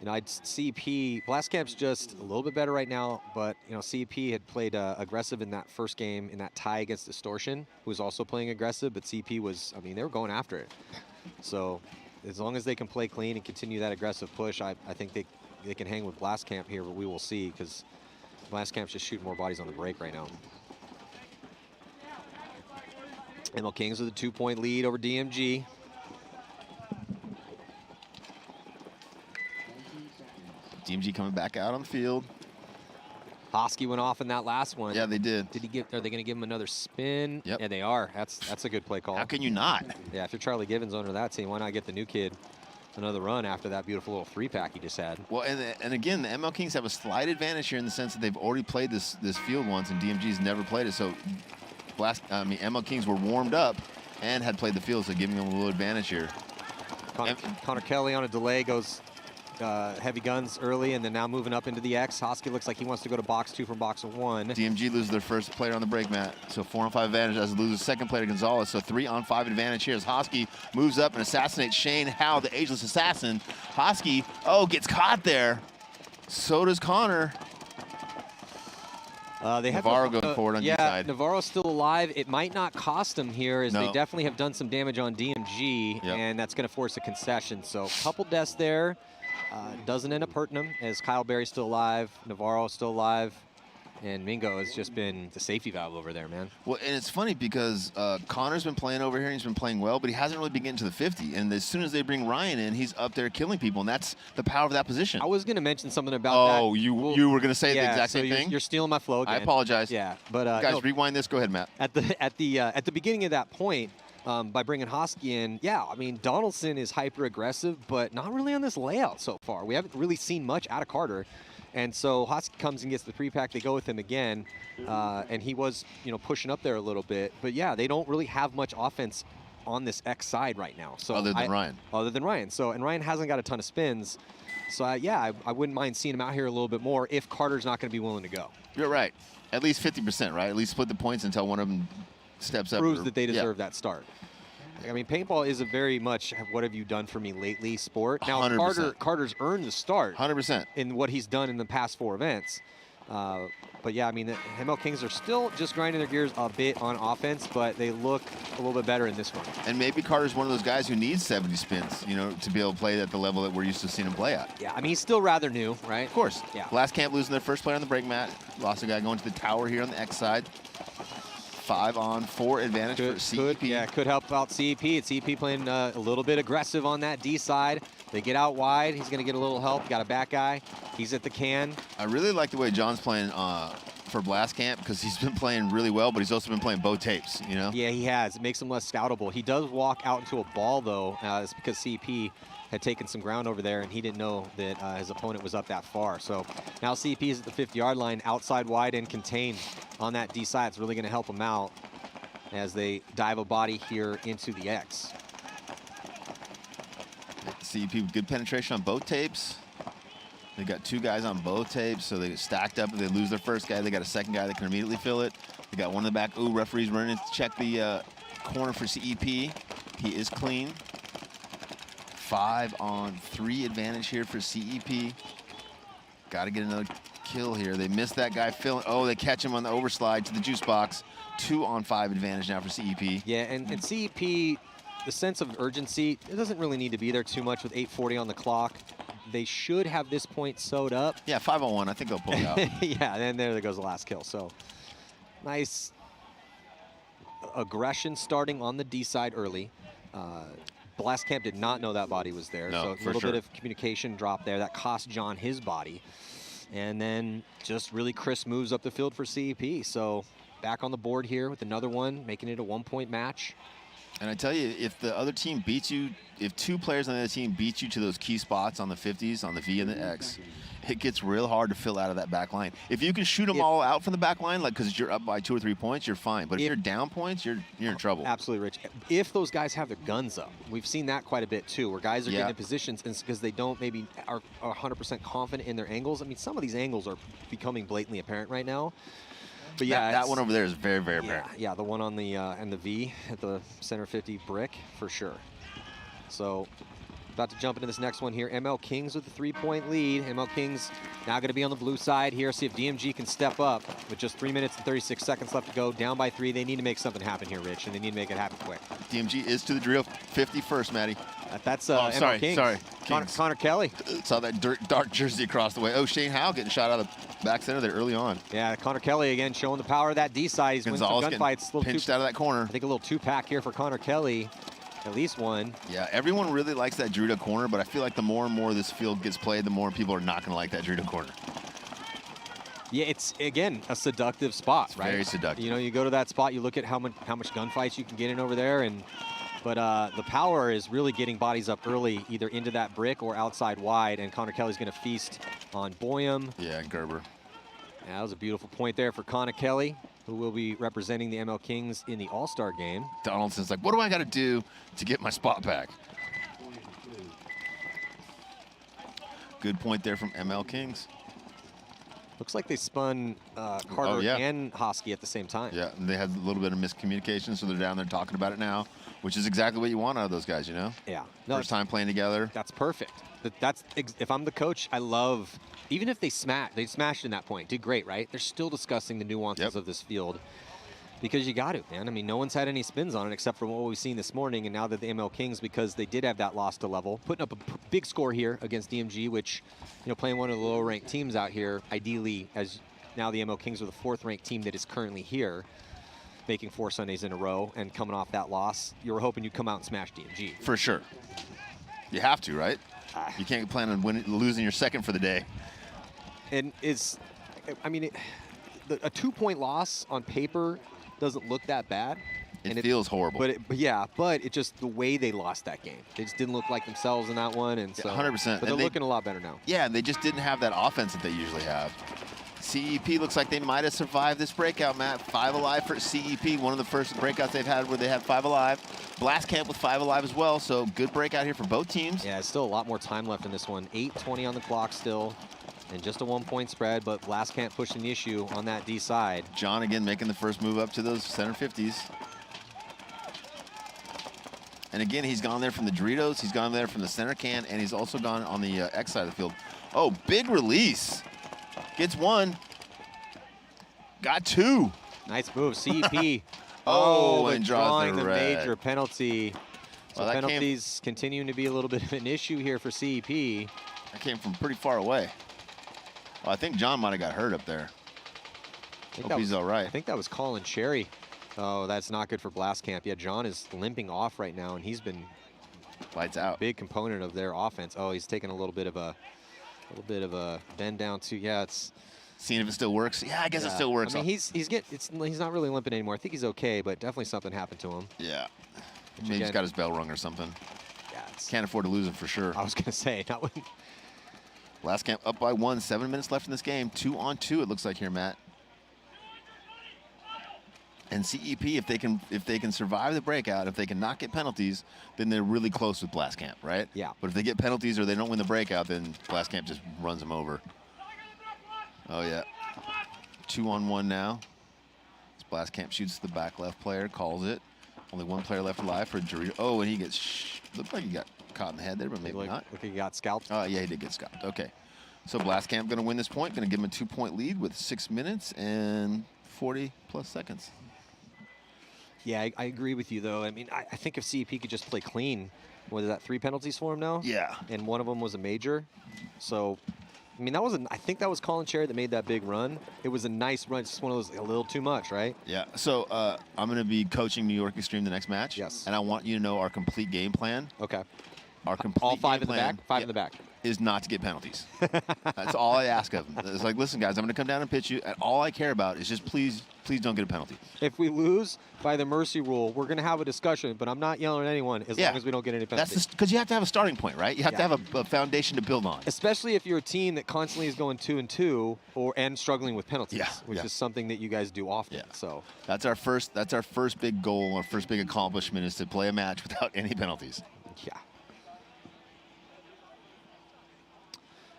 J: you know, CP Blast Camp's just a little bit better right now. But you know, CP had played aggressive in that first game in that tie against Distortion, who was also playing aggressive. But CP was, I mean, they were going after it. So as long as they can play clean and continue that aggressive push, I think they can hang with Blast Camp here. But we will see, because Blast Camp's just shooting more bodies on the break right now. ML Kings with a 2-point lead over DMG.
G: DMG coming back out on the field.
J: Hosky went off in that last one.
G: Yeah, they did.
J: Are they going to give him another spin?
G: Yep.
J: Yeah, they are. That's a good play call.
G: How can you not?
J: Yeah, if you're Charlie Gibbons owner of that team, why not get the new kid another run after that beautiful little 3-pack he just had?
G: Well, and again, the ML Kings have a slight advantage here in the sense that they've already played this field once, and DMG's never played it. So, ML Kings were warmed up and had played the field, so giving them a little advantage here.
J: Connor Kelly on a delay goes heavy guns early, and then now moving up into the X. Hosky looks like he wants to go to box 2 from box 1.
G: DMG loses their first player on the break mat, so 4-on-5 advantage as they lose the second player to Gonzalez. So 3-on-5 advantage here as Hosky moves up and assassinates Shane Howe, the ageless assassin. Hosky, gets caught there. So does Connor.
J: They have
G: Navarro going forward on the side.
J: Navarro's still alive. It might not cost him here, as they definitely have done some damage on DMG, and that's going to force a concession. So a couple deaths there. Doesn't end up hurting him, as Kyle Berry's still alive, Navarro's still alive, and Mingo has just been the safety valve over there, man.
G: Well, and it's funny because Connor's been playing over here, and he's been playing well, but he hasn't really been getting to the 50. And as soon as they bring Ryan in, he's up there killing people, and that's the power of that position.
J: I was going to mention something about that.
G: Oh, you were going to say the exact same thing?
J: You're stealing my flow again.
G: I apologize.
J: Yeah, but
G: guys, rewind this. Go ahead, Matt.
J: At the beginning of that point, by bringing Hosky in, I mean, Donaldson is hyper aggressive, but not really on this layout so far. We haven't really seen much out of Carter. And so Hosky comes and gets the 3-pack. They go with him again, and he was, pushing up there a little bit. But yeah, they don't really have much offense on this X side right now. So
G: other than Ryan.
J: Other than Ryan. So, and Ryan hasn't got a ton of spins. So I wouldn't mind seeing him out here a little bit more if Carter's not going to be willing to go.
G: You're right. At least 50%, right? At least split the points until one of them steps up.
J: Proves that they deserve that start. I mean, paintball is a very much what have you done for me lately sport. Now,
G: 100%.
J: Carter's earned the start
G: 100%
J: in what he's done in the past 4 events. But yeah, I mean, the ML Kings are still just grinding their gears a bit on offense, but they look a little bit better in this one.
G: And maybe Carter's one of those guys who needs 70 spins, to be able to play at the level that we're used to seeing him play at.
J: Yeah, I mean, he's still rather new, right?
G: Of course.
J: Yeah.
G: Last camp losing their first player on the break mat. Lost a guy going to the tower here on the X side. 5-on-4 advantage for CEP.
J: Could help out CEP. It's CEP playing a little bit aggressive on that D side. They get out wide. He's going to get a little help. Got a back guy. He's at the can.
G: I really like the way John's playing for Blast Camp because he's been playing really well, but he's also been playing bow tapes,
J: Yeah, he has. It makes him less scoutable. He does walk out into a ball, though. It's because CEP had taken some ground over there, and he didn't know that his opponent was up that far. So now CEP is at the 50-yard line, outside wide and contained on that D side. It's really going to help him out as they dive a body here into the X.
G: CEP with good penetration on both tapes. They got 2 guys on both tapes, so they stacked up. If they lose their first guy, they got a second guy that can immediately fill it. They got one in the back. Ooh, referee's running to check the corner for CEP. He is clean. 5-on-3 advantage here for CEP. Got to get another kill here. They missed that guy filling. Oh, they catch him on the overslide to the juice box. 2-on-5 advantage now for CEP.
J: Yeah, and CEP, the sense of urgency, it doesn't really need to be there too much with 8:40 on the clock. They should have this point sewed up.
G: Yeah, 5-on-1. I think they'll pull it out.
J: Yeah, and there goes the last kill. So nice aggression starting on the D side early. Blast Camp did not know that body was there.
G: No,
J: so a little bit of communication drop there. That cost John his body. And then just really crisp moves up the field for CEP. So back on the board here with another one, making it a 1-point match.
G: And I tell you, if the other team beats you, if 2 players on the other team beat you to those key spots on the 50s, on the V and the X, it gets real hard to fill out of that back line. If you can shoot them all out from the back line, like because you're up by 2 or 3 points, you're fine. But if you're down points, you're in trouble.
J: Absolutely, Rich. If those guys have their guns up, we've seen that quite a bit too, where guys are getting in positions and because they don't maybe are 100% confident in their angles. I mean, some of these angles are becoming blatantly apparent right now. But yeah,
G: that one over there is very, very apparent.
J: Yeah, the one on the and the V at the center 50 brick for sure. So about to jump into this next one here. ML Kings with the 3-point lead. ML Kings now going to be on the blue side here. See if DMG can step up with just 3 minutes and 36 seconds left to go. Down by 3. They need to make something happen here, Rich, and they need to make it happen quick.
G: DMG is to the drill. 51st, Matty.
J: That's
G: ML
J: Kings.
G: Sorry.
J: Connor Kelly.
G: Saw that dark jersey across the way. Oh, Shane Howe getting shot out of back center there early on.
J: Yeah, Connor Kelly again showing the power of that D side. He's winning some gunfights.
G: Pinched out of that corner.
J: I think a little 2-pack here for Connor Kelly. At least one.
G: Yeah, everyone really likes that Dorito corner, but I feel like the more and more this field gets played, the more people are not going to like that Dorito corner.
J: Yeah, it's, again, a seductive spot, right?
G: Very seductive.
J: You know, you go to that spot, you look at how much gunfights you can get in over there, but the power is really getting bodies up early, either into that brick or outside wide, and Connor Kelly's going to feast on Boyum.
G: Yeah, and Gerber.
J: Yeah, that was a beautiful point there for Connor Kelly, who will be representing the ML Kings in the All-Star game.
G: Donaldson's like, what do I got to do to get my spot back? Good point there from ML Kings.
J: Looks like they spun Carter and Hosky at the same time.
G: Yeah, and they had a little bit of miscommunication, so they're down there talking about it now, which is exactly what you want out of those guys, you know?
J: Yeah.
G: First time playing together.
J: That's perfect. If I'm the coach, I love, even if they smashed in that point, did great, right? They're still discussing the nuances of this field. Because you got to, man. I mean, no one's had any spins on it except for what we've seen this morning. And now that the ML Kings, because they did have that loss to level, putting up a big score here against DMG, which, you know, playing one of the lower ranked teams out here, ideally, as now the ML Kings are the 4th ranked team that is currently here, making 4 Sundays in a row and coming off that loss. You were hoping you'd come out and smash DMG.
G: For sure. You have to, right? You can't plan on losing your second for the day.
J: And I mean, a 2-point loss on paper doesn't look that bad.
G: It feels horrible.
J: But it just, the way they lost that game. They just didn't look like themselves in that one. And so,
G: 100%.
J: But they're looking a lot better now.
G: Yeah, they just didn't have that offense that they usually have. CEP looks like they might have survived this breakout, Matt. 5 alive for CEP, one of the first breakouts they've had where they had 5 alive. Blast Camp with 5 alive as well, so good breakout here for both teams.
J: Yeah, it's still a lot more time left in this one. 8:20 on the clock still. And just a 1-point spread, but Blast Camp pushing the issue on that D side.
G: John again making the first move up to those center 50s. And again, he's gone there from the Doritos, he's gone there from the center can, and he's also gone on the X side of the field. Oh, big release. Gets 1. Got 2.
J: Nice move, CEP.
G: and
J: drawing the
G: red.
J: major penalty. So
G: Well,
J: penalties continuing to be a little bit of an issue here for CEP.
G: That came from pretty far away. Well, I think John might have got hurt up there. Hope he's all right.
J: I think that was Colin Cherry. Oh, that's not good for Blast Camp. Yeah, John is limping off right now, and he's been
G: lights out.
J: Big component of their offense. Oh, he's taking a little bit of a bend down too. Yeah, it's
G: seeing if it still works. Yeah, I guess it still works.
J: I mean, he's not really limping anymore. I think he's okay, but definitely something happened to him.
G: Yeah, maybe he's got his bell rung or something.
J: Yeah,
G: can't afford to lose him for sure.
J: I was gonna say not when.
G: Blast Camp up by 1, 7 minutes left in this game. 2-on-2 it looks like here, Matt. And CEP, if they can survive the breakout, if they can not get penalties, then they're really close with Blast Camp, right?
J: Yeah.
G: But if they get penalties or they don't win the breakout, then Blast Camp just runs them over. Oh yeah. 2-on-1 now. As Blast Camp shoots the back left player, calls it. Only 1 player left alive for Dorito. Oh, and he gets looked like he got caught in the head there, but maybe not.
J: Look, he got scalped.
G: Oh yeah, he did get scalped. Okay. So Blast Camp going to win this point. Going to give him a 2-point lead with 6 minutes and 40+ seconds.
J: Yeah, I agree with you, though. I mean, I think if CEP could just play clean, what is that, 3 penalties for him now?
G: Yeah.
J: And one of them was a major. So, I mean, I think that was Colin Cherry that made that big run. It was a nice run. It's just one of those, a little too much, right?
G: Yeah. So I'm going to be coaching New York Extreme the next match.
J: Yes.
G: And I want you to know our complete game plan.
J: Okay.
G: Our complete
J: all 5
G: game
J: in the
G: plan,
J: back? 5 in the back.
G: Is not to get penalties. That's all I ask of them. It's like, listen, guys, I'm going to come down and pitch you, and all I care about is just please don't get a penalty.
J: If we lose by the mercy rule, we're going to have a discussion, but I'm not yelling at anyone as long as we don't get any penalties.
G: That's because you have to have a starting point, right? You have to have a foundation to build on.
J: Especially if you're a team that constantly is going 2-2 and struggling with penalties, which is something that you guys do often.
G: Yeah.
J: So
G: that's our first big goal, our first big accomplishment is to play a match without any penalties.
J: Yeah.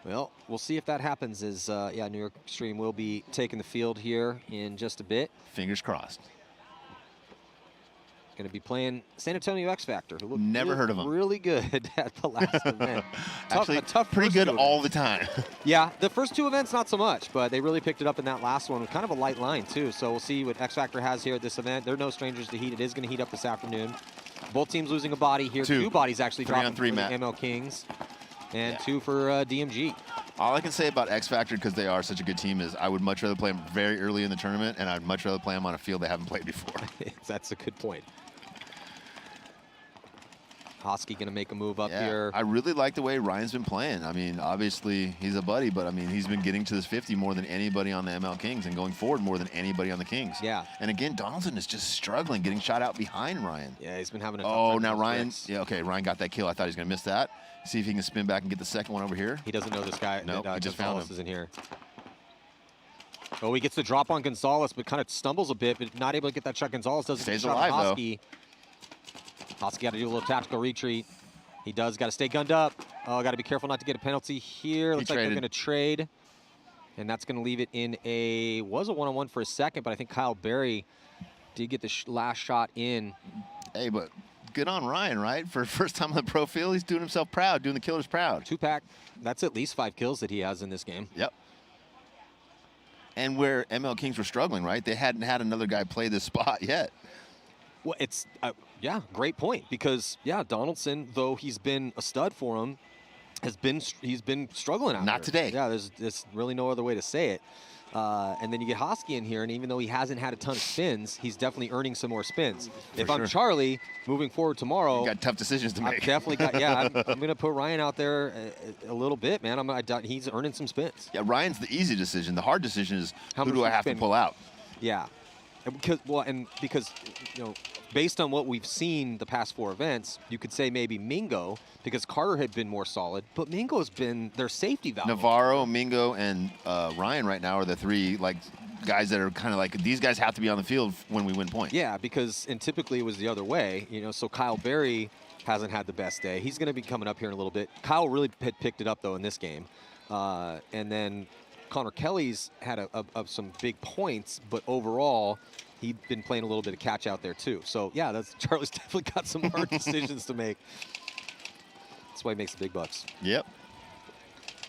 J: Well, we'll see if that happens as, New York Extreme will be taking the field here in just a bit.
G: Fingers crossed.
J: Going to be playing San Antonio X Factor, who looked
G: Never heard of them.
J: Really good at the last event.
G: Actually, pretty good all the time.
J: Yeah, the first 2 events, not so much, but they really picked it up in that last one with kind of a light line, too. So we'll see what X Factor has here at this event. They're no strangers to heat. It is going to heat up this afternoon. Both teams losing a body here. 2 bodies actually dropping for the ML Kings. and 2 for DMG.
G: All I can say about X Factor, because they are such a good team, is I would much rather play them very early in the tournament, and I'd much rather play them on a field they haven't played before.
J: That's a good point. Hosky going to make a move up here.
G: I really like the way Ryan's been playing. I mean, obviously, he's a buddy, but I mean, he's been getting to this 50 more than anybody on the ML Kings and going forward more than anybody on the Kings.
J: Yeah.
G: And again, Donaldson is just struggling, getting shot out behind Ryan.
J: Yeah, he's been having a tough
G: Oh,
J: time
G: now
J: with
G: Ryan.
J: tricks.
G: Yeah, okay, Ryan got that kill. I thought he was going to miss that. See if he can spin back and get the second one over here.
J: He doesn't know this guy.
G: Nope, he just found him.
J: Is in here. Oh, he gets the drop on Gonzalez, but kind of stumbles a bit, but not able to get that shot. Gonzalez doesn't
G: Stays
J: get the shot on
G: alive, though.
J: Hosky. Hosky got to do a little tactical retreat. He does. Got to stay gunned up. Oh, got to be careful not to get a penalty here. Looks like they're going to trade. And that's going to leave it in a, was a one-on-one for a second, but I think Kyle Berry did get the last shot in.
G: Hey, but good on Ryan, right? For first time on the pro field, he's doing himself proud, doing the killers proud.
J: 2-pack. That's at least 5 kills that he has in this game.
G: Yep. And where ML Kings were struggling, right? They hadn't had another guy play this spot yet.
J: Well, it's, yeah, great point. Because, yeah, Donaldson, though he's been a stud for him, he's been struggling out
G: Not
J: there.
G: today.
J: Yeah, there's really no other way to say it. And then you get Hosky in here, and even though he hasn't had a ton of spins, he's definitely earning some more spins. If I'm Charlie, moving forward tomorrow,
G: you got tough decisions to make.
J: I've definitely got, yeah, I'm going to put Ryan out there a little bit, man. He's earning some spins.
G: Yeah, Ryan's the easy decision. The hard decision is
J: How
G: who
J: much
G: do I
J: you
G: have
J: spend?
G: to pull out?
J: Yeah. Because you know, based on what we've seen the past 4 events, you could say maybe Mingo, because Carter had been more solid, but Mingo's been their safety valve.
G: Navarro, Mingo, and Ryan right now are the 3 guys that are kind of like, these guys have to be on the field when we win points.
J: Yeah, and typically it was the other way, you know. So Kyle Berry hasn't had the best day. He's going to be coming up here in a little bit. Kyle really had picked it up though in this game, and then Connor Kelly's had some big points, but overall, he'd been playing a little bit of catch out there too. So yeah, Charlie's definitely got some hard decisions to make. That's why he makes the big bucks.
G: Yep.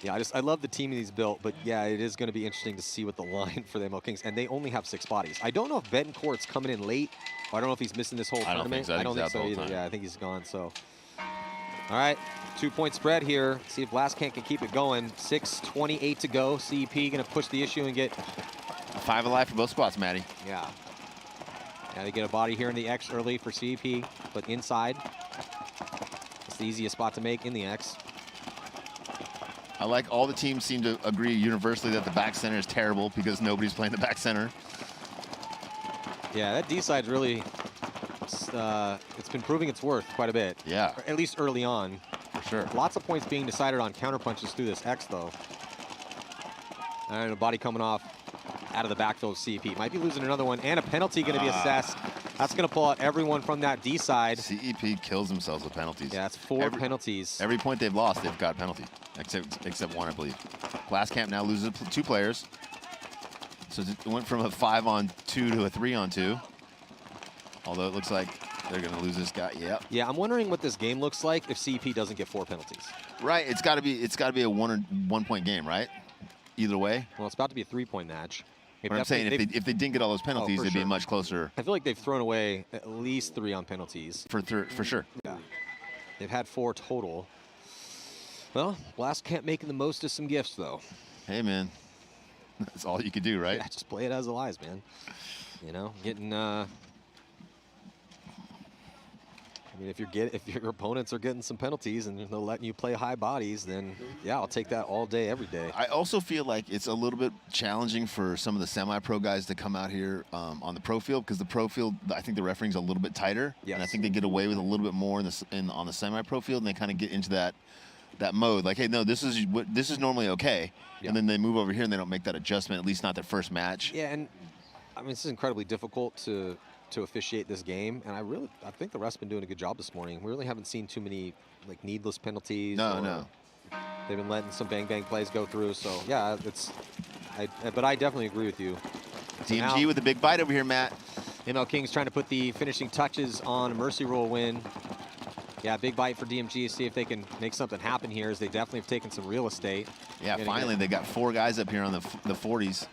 J: Yeah, I love the team he's built, but yeah, it is going to be interesting to see what the line for the ML Kings, and they only have 6 bodies. I don't know if Betancourt's coming in late, or I don't know if he's missing this whole tournament.
G: I don't think so
J: either. Yeah, I think he's gone. So, all right, 2-point spread here. See if Blaskamp can keep it going. 6:28 to go. CEP going to push the issue and get
G: 5 alive for both spots, Matty.
J: Yeah. Yeah, they get a body here in the X early for CEP, but inside. It's the easiest spot to make in the X.
G: I like all the teams seem to agree universally that the back center is terrible because nobody's playing the back center.
J: Yeah, that D side's really, it's been proving its worth quite a bit.
G: Yeah.
J: At least early on.
G: For sure.
J: Lots of points being decided on counter punches through this X though. And a body coming off out of the backfield of CEP. Might be losing another one, and a penalty going to be assessed. That's going to pull out everyone from that D side.
G: CEP kills themselves with penalties.
J: Yeah, it's 4 penalties.
G: Every point they've lost, they've got a penalty, except one, I believe. Blaskamp now loses 2 players. So it went from a 5-on-2 to a 3-on-2. Although it looks like they're going to lose this guy. Yep.
J: Yeah, I'm wondering what this game looks like if CEP doesn't get 4 penalties.
G: Right. It's got to be a 1 point game, right? Either way.
J: Well, it's about to be a 3-point match.
G: But I'm saying if they didn't get all those penalties,
J: for
G: they'd be
J: sure.
G: much closer.
J: I feel like they've thrown away at least 3 on penalties.
G: For sure.
J: Yeah. They've had 4 total. Well, Blaskamp making the most of some gifts, though.
G: Hey, man. That's all you could do, right?
J: Yeah, just play it as it lies, man. You know, getting... I mean, if your opponents are getting some penalties and they're letting you play high bodies, then yeah, I'll take that all day, every day.
G: I also feel like it's a little bit challenging for some of the semi-pro guys to come out here on the pro field, because the pro field, I think the refereeing's a little bit tighter, and I think they get away with a little bit more on the semi-pro field, and they kind of get into that mode, like, hey, no, this is normally okay, and then they move over here and they don't make that adjustment, at least not their first match.
J: Yeah, and I mean, this is incredibly difficult to officiate this game, and I think the refs been doing a good job this morning. We really haven't seen too many like needless penalties.
G: No.
J: They've been letting some bang plays go through. So yeah, but I definitely agree with you. So
G: DMG with a big bite over here, Matt.
J: ML Kings trying to put the finishing touches on a mercy rule win. Yeah, big bite for DMG. See if they can make something happen here, as they definitely have taken some real estate.
G: Yeah, finally they got 4 guys up here on the 40s.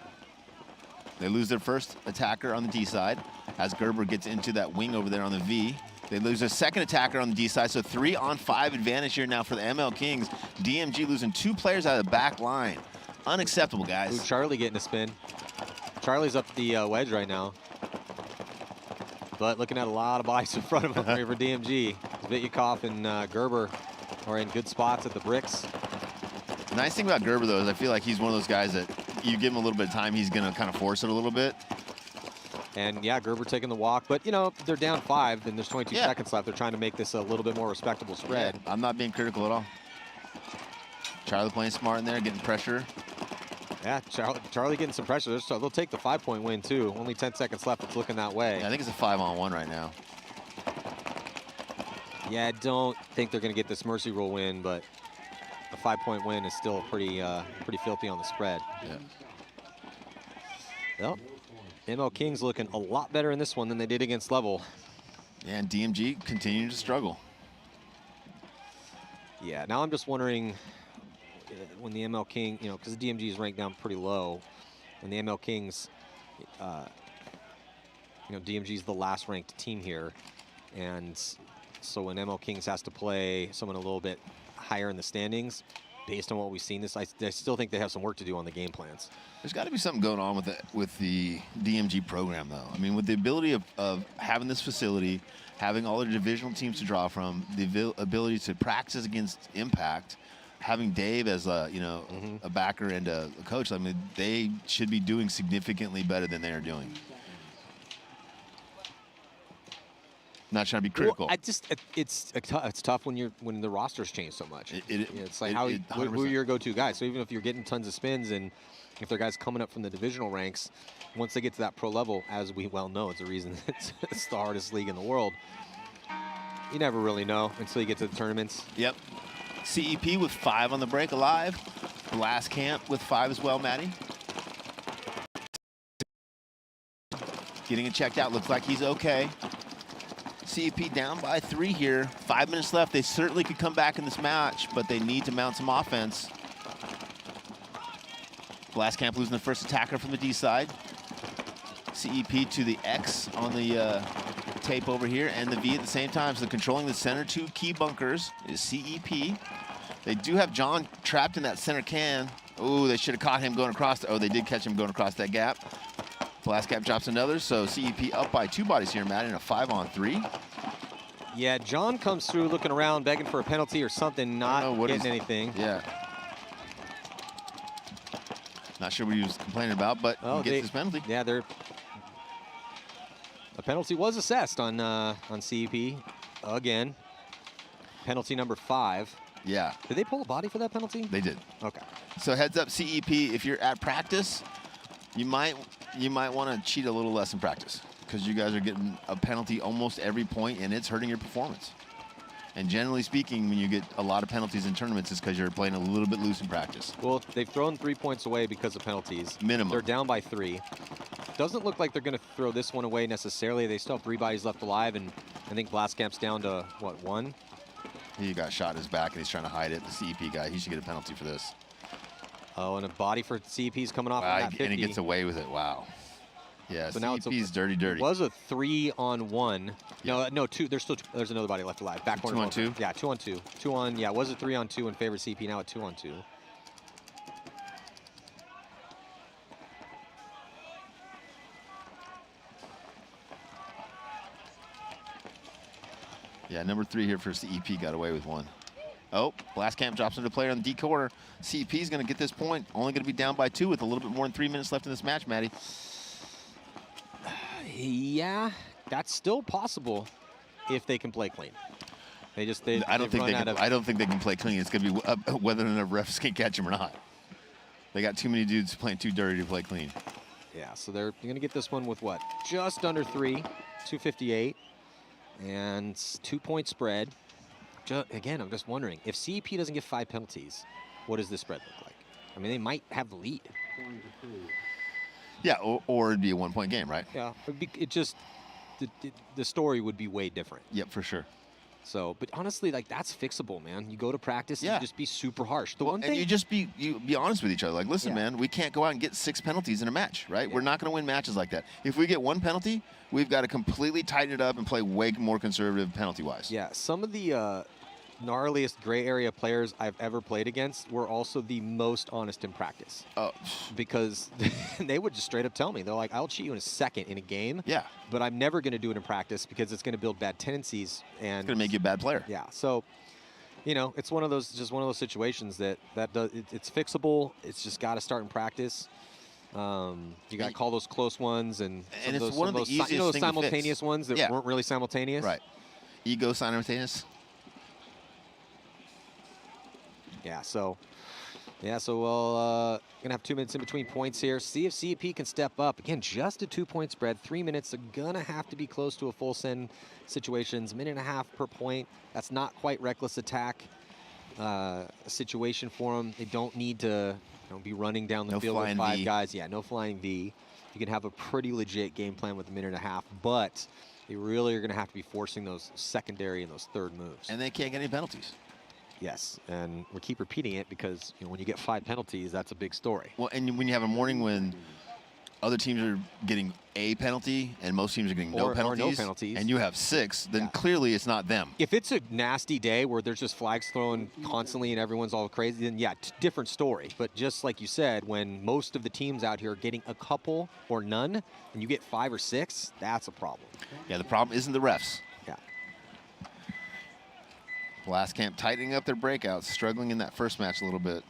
G: They lose their first attacker on the D side as Gerber gets into that wing over there on the V. They lose a second attacker on the D side, so 3-on-5 advantage here now for the ML Kings. DMG losing 2 players out of the back line. Unacceptable, guys.
J: Ooh, Charlie getting a spin. Charlie's up the wedge right now. But looking at a lot of bodies in front of him here for DMG. Vityukov and Gerber are in good spots at the bricks.
G: The nice thing about Gerber, though, is I feel like he's one of those guys that you give him a little bit of time, he's going to kind of force it a little bit.
J: And yeah, Gerber taking the walk, but you know, they're down 5 and there's 22 seconds left. They're trying to make this a little bit more respectable spread.
G: Yeah, I'm not being critical at all. Charlie playing smart in there, getting pressure.
J: Yeah, Charlie getting some pressure. So they'll take the 5-point win too. Only 10 seconds left. It's looking that way.
G: Yeah, I think it's a 5-on-1 right now.
J: Yeah, I don't think they're going to get this mercy rule win, but a 5-point win is still pretty filthy on the spread.
G: Yeah.
J: Well, ML Kings looking a lot better in this one than they did against Level.
G: Yeah, and DMG continuing to struggle.
J: Yeah, now I'm just wondering when the ML King, you know, because the DMG is ranked down pretty low, and the ML Kings, you know, DMG is the last ranked team here, and so when ML Kings has to play someone a little bit higher in the standings, based on what we've seen, I still think they have some work to do on the game plans.
G: There's got to be something going on with the DMG program, though. I mean, with the ability of having this facility, having all the divisional teams to draw from, the ability to practice against Impact, having Dave as a, you know, a backer and a coach, I mean, they should be doing significantly better than they are doing. Not trying to be critical.
J: Well, it's tough when the rosters change so much. It's like who are your go-to guys? So even if you're getting tons of spins and if they're guys coming up from the divisional ranks, once they get to that pro level, as we well know, it's the reason it's the hardest league in the world. You never really know until you get to the tournaments.
G: Yep. CEP with 5 on the break alive. Blast Camp with 5 as well, Maddie. Getting it checked out. Looks like he's okay. CEP down by 3 here. 5 minutes left. They certainly could come back in this match, but they need to mount some offense. Blast Camp losing the first attacker from the D side. CEP to the X on the tape over here, and the V at the same time. So controlling the center 2 key bunkers is CEP. They do have John trapped in that center can. Oh, they should have caught him going across. Oh, they did catch him going across that gap. Blast Cap drops another, so CEP up by 2 bodies here, Matt, in a 5-on-3.
J: Yeah, John comes through looking around, begging for a penalty or something, not getting anything.
G: Yeah. Not sure what he was complaining about, but he gets his penalty.
J: Yeah, a penalty was assessed on CEP again. Penalty number 5.
G: Yeah.
J: Did they pull a body for that penalty?
G: They did.
J: Okay.
G: So heads up, CEP, if you're at practice, you might want to cheat a little less in practice because you guys are getting a penalty almost every point, and it's hurting your performance. And generally speaking, when you get a lot of penalties in tournaments, it's because you're playing a little bit loose in practice.
J: Well, they've thrown 3 points away because of penalties.
G: Minimum.
J: They're down by 3. Doesn't look like they're going to throw this one away necessarily. They still have 3 bodies left alive, and I think Blastcamp's down to, what, 1?
G: He got shot in his back, and he's trying to hide it. The CEP guy, he should get a penalty for this.
J: Oh, and a body for CEP's coming off on that 50.
G: And he gets away with it. Wow. Yeah,
J: so
G: CEP's dirty.
J: It was a 3-on-1. Yeah. No, 2. There's another body left alive. Back corner.
G: 2-on-2?
J: Yeah, 2-on-2. 2-on. Yeah, it was a 3-on-2 in favor of CEP. Now a 2-on-2.
G: Yeah, number 3 here for CEP got away with 1. Oh, Blast Camp drops into player on the D corner. CEP's going to get this point. Only going to be down by 2 with a little bit more than 3 minutes left in this match, Maddie.
J: Yeah, that's still possible if they can play clean.
G: I don't think they can play clean. It's going to be whether or not refs can catch them or not. They got too many dudes playing too dirty to play clean.
J: Yeah, so they're going to get this one with what? Just under 3, 258, and 2-point spread. Again, I'm just wondering, if CEP doesn't get 5 penalties, what does this spread look like? I mean, they might have the lead.
G: Yeah, or it'd be a 1-point game, right?
J: Yeah, the story would be way different.
G: Yep, for sure.
J: So, but honestly, like, that's fixable, man. You go to practice and you just be super harsh. The one
G: and
J: thing,
G: you be honest with each other. Like, listen, man, we can't go out and get 6 penalties in a match, right? We're not going to win matches like that. If we get 1 penalty, we've got to completely tighten it up and play way more conservative penalty-wise.
J: Yeah, some of the gnarliest gray area players I've ever played against were also the most honest in practice.
G: Oh.
J: Because they would just straight up tell me, they're like, I'll cheat you in a second in a game.
G: Yeah.
J: But I'm never going to do it in practice because it's going to build bad tendencies. And
G: it's going to make you a bad player.
J: Yeah. So, you know, it's one of those situations it's fixable. It's just got to start in practice. You got to call those close ones and
G: it's one of the easiest
J: those
G: things
J: simultaneous ones that weren't really simultaneous.
G: Right. Ego simultaneous.
J: Yeah, so we'll gonna have 2 minutes in between points here. See if CEP can step up. Again, just a 2-point spread. 3 minutes. They're gonna have to be close to a full send situations. 1.5 minutes per point. That's not quite reckless attack situation for them. They don't need to be running down the field with 5 guys. Yeah, no flying V. You can have a pretty legit game plan with 1.5 minutes, but they really are gonna have to be forcing those secondary and those third moves.
G: And they can't get any penalties.
J: Yes, and we keep repeating it because when you get 5 penalties, that's a big story.
G: Well, and when you have a morning when other teams are getting a penalty and most teams are getting no penalties, and you have 6, then clearly it's not them.
J: If it's a nasty day where there's just flags thrown constantly and everyone's all crazy, then yeah, different story. But just like you said, when most of the teams out here are getting a couple or none, and you get 5 or 6, that's a problem.
G: Yeah, the problem isn't the refs.
J: Yeah.
G: Blast Camp tightening up their breakouts, struggling in that first match a little bit,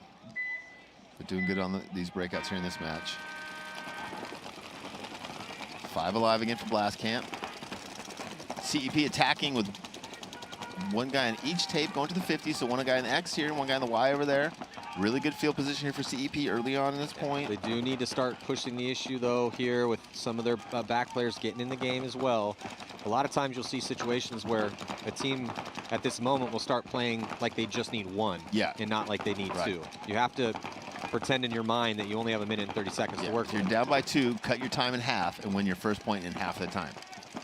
G: but doing good on these breakouts here in this match. 5 alive again for Blast Camp. CEP attacking with 1 guy in each tape going to the 50, so 1 guy in the X here and 1 guy in the Y over there. Really good field position here for CEP early on in this point.
J: They do need to start pushing the issue, though, here with some of their back players getting in the game as well. A lot of times you'll see situations where a team at this moment will start playing like they just need 1 and not like they need 2. You have to pretend in your mind that you only have 1 minute and 30 seconds to work.
G: If you're down by 2, cut your time in half and win your first point in half the time.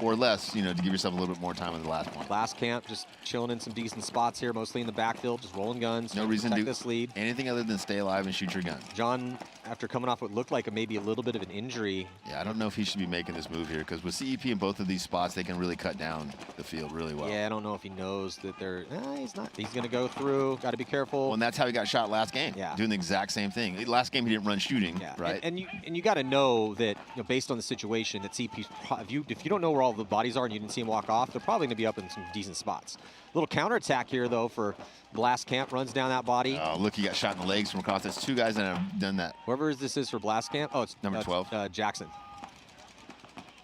G: Or less, to give yourself a little bit more time on the last point.
J: Blast Camp just chilling in some decent spots here, mostly in the backfield, just rolling guns.
G: No reason to
J: this lead.
G: Anything other than stay alive and shoot your gun.
J: John, after coming off what looked like maybe a little bit of an injury.
G: Yeah, I don't know if he should be making this move here because with CEP in both of these spots, they can really cut down the field really well.
J: Yeah, I don't know if he knows that they're. He's not. He's going to go through. Got to be careful.
G: Well, and that's how he got shot last game.
J: Yeah,
G: doing the exact same thing. Last game he didn't run shooting.
J: Yeah,
G: right.
J: And you got to know that based on the situation that CEP, if you don't know where all the bodies are and you didn't see him walk off, they're probably going to be up in some decent spots. Little counterattack here though for Blast Camp, runs down that body.
G: Oh, look, he got shot in the legs from across. That's 2 guys that have done that.
J: Whoever this is for Blast Camp. Oh, it's
G: number 12.
J: Jackson.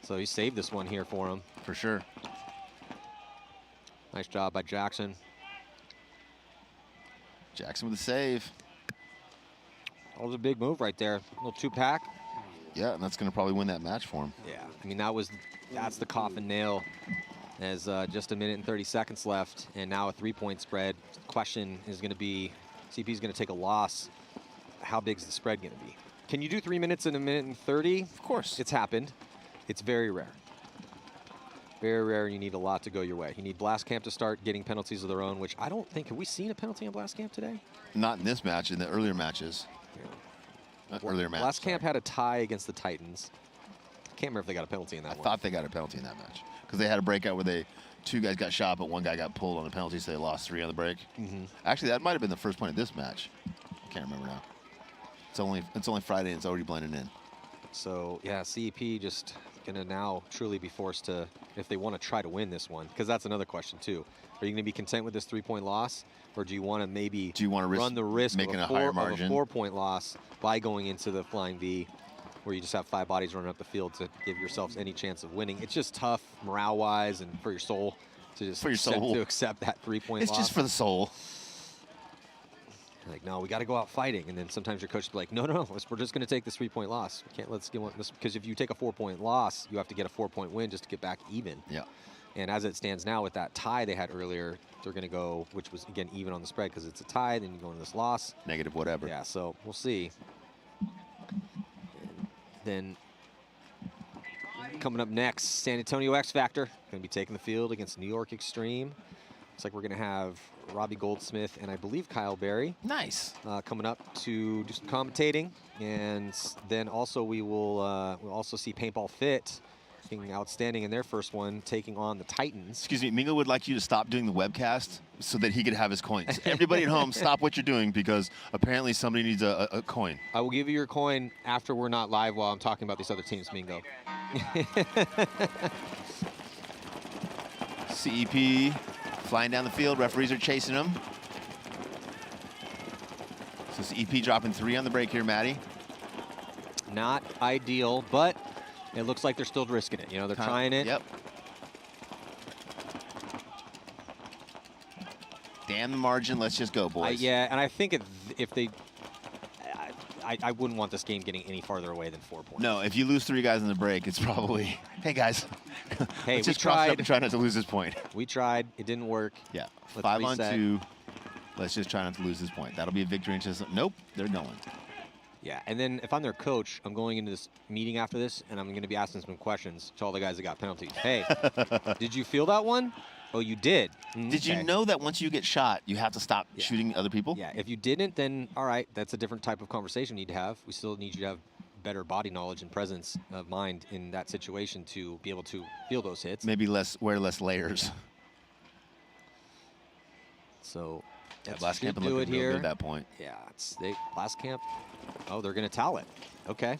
J: So he saved this one here for him.
G: For sure.
J: Nice job by Jackson.
G: Jackson with a save.
J: That was a big move right there. A little 2-pack.
G: Yeah, and that's going to probably win that match for him.
J: Yeah, I mean, that's the coffin nail. As just 1 minute and 30 seconds left, and now a 3-point spread. The question is going to be, CP is going to take a loss. How big is the spread going to be? Can you do 3 minutes in 1 minute and 30?
G: Of course.
J: It's happened. It's very rare. Very rare, and you need a lot to go your way. You need Blast Camp to start getting penalties of their own, which I don't think, have we seen a penalty on Blast Camp today?
G: Not in this match, in the earlier matches. Earlier match.
J: Blast Camp had a tie against the Titans. I can't remember if they got a penalty in that one.
G: I thought they got a penalty in that match. Because they had a breakout where 2 guys got shot, but 1 guy got pulled on a penalty, so they lost 3 on the break. Actually, that might have been the first point of this match. I can't remember now. It's only Friday, and it's already blended in.
J: So, yeah, CEP just going to now truly be forced to, if they want to try to win this one, because that's another question, too. Are you going to be content with this 3-point loss, or do you want to maybe run the risk
G: making
J: of
G: a higher margin?
J: Of a 4-point loss by going into the flying V, where you just have 5 bodies running up the field to give yourselves any chance of winning? It's just tough morale-wise and for your soul to just accept that 3-point loss.
G: It's just for the soul.
J: Like, no, we got to go out fighting. And then sometimes your coach will be like, no, we're just going to take this 3-point loss. We can't let's get one, because if you take a 4-point loss, you have to get a 4-point win just to get back even.
G: Yeah.
J: And as it stands now with that tie they had earlier, they're going to go, which was, again, even on the spread because it's a tie. Then you go into this loss.
G: Negative whatever.
J: Yeah, so we'll see. Then coming up next, San Antonio X Factor going to be taking the field against New York Extreme. Looks like we're going to have Robbie Goldsmith and I believe Kyle Berry.
G: Nice.
J: Coming up to do some commentating. And then also we'll also see Paintball Fit being outstanding in their first one, taking on the Titans.
G: Excuse me, Mingo would like you to stop doing the webcast so that he could have his coins. Everybody at home, stop what you're doing because apparently somebody needs a coin.
J: I will give you your coin after we're not live while I'm talking about these other teams, Mingo.
G: CEP flying down the field. Referees are chasing him. So CEP dropping 3 on the break here, Maddie.
J: Not ideal, but it looks like they're still risking it. You know, they're trying it.
G: Yep. Damn the margin. Let's just go, boys.
J: Yeah, and I think if they... I wouldn't want this game getting any farther away than 4 points.
G: No, if you lose 3 guys in the break, it's probably, hey, guys.
J: Hey,
G: let's
J: we
G: just cross it up
J: tried.
G: and try not to lose this point.
J: We tried. It didn't work.
G: Yeah.
J: Let's
G: 5 on
J: reset.
G: 2. Let's just try not to lose this point. That'll be a victory. Nope, they're going.
J: Yeah, and then if I'm their coach, I'm going into this meeting after this, and I'm going to be asking some questions to all the guys that got penalties. Hey, did you feel that one? Oh, you did.
G: Did you know that once you get shot, you have to stop shooting other people?
J: Yeah, if you didn't, then all right, that's a different type of conversation we need to have. We still need you to have better body knowledge and presence of mind in that situation to be able to feel those hits.
G: Maybe wear less layers.
J: So
G: that last camp
J: do
G: looked
J: it
G: real
J: here
G: good at that point.
J: Yeah, last camp. Oh, they're going to towel it. Okay.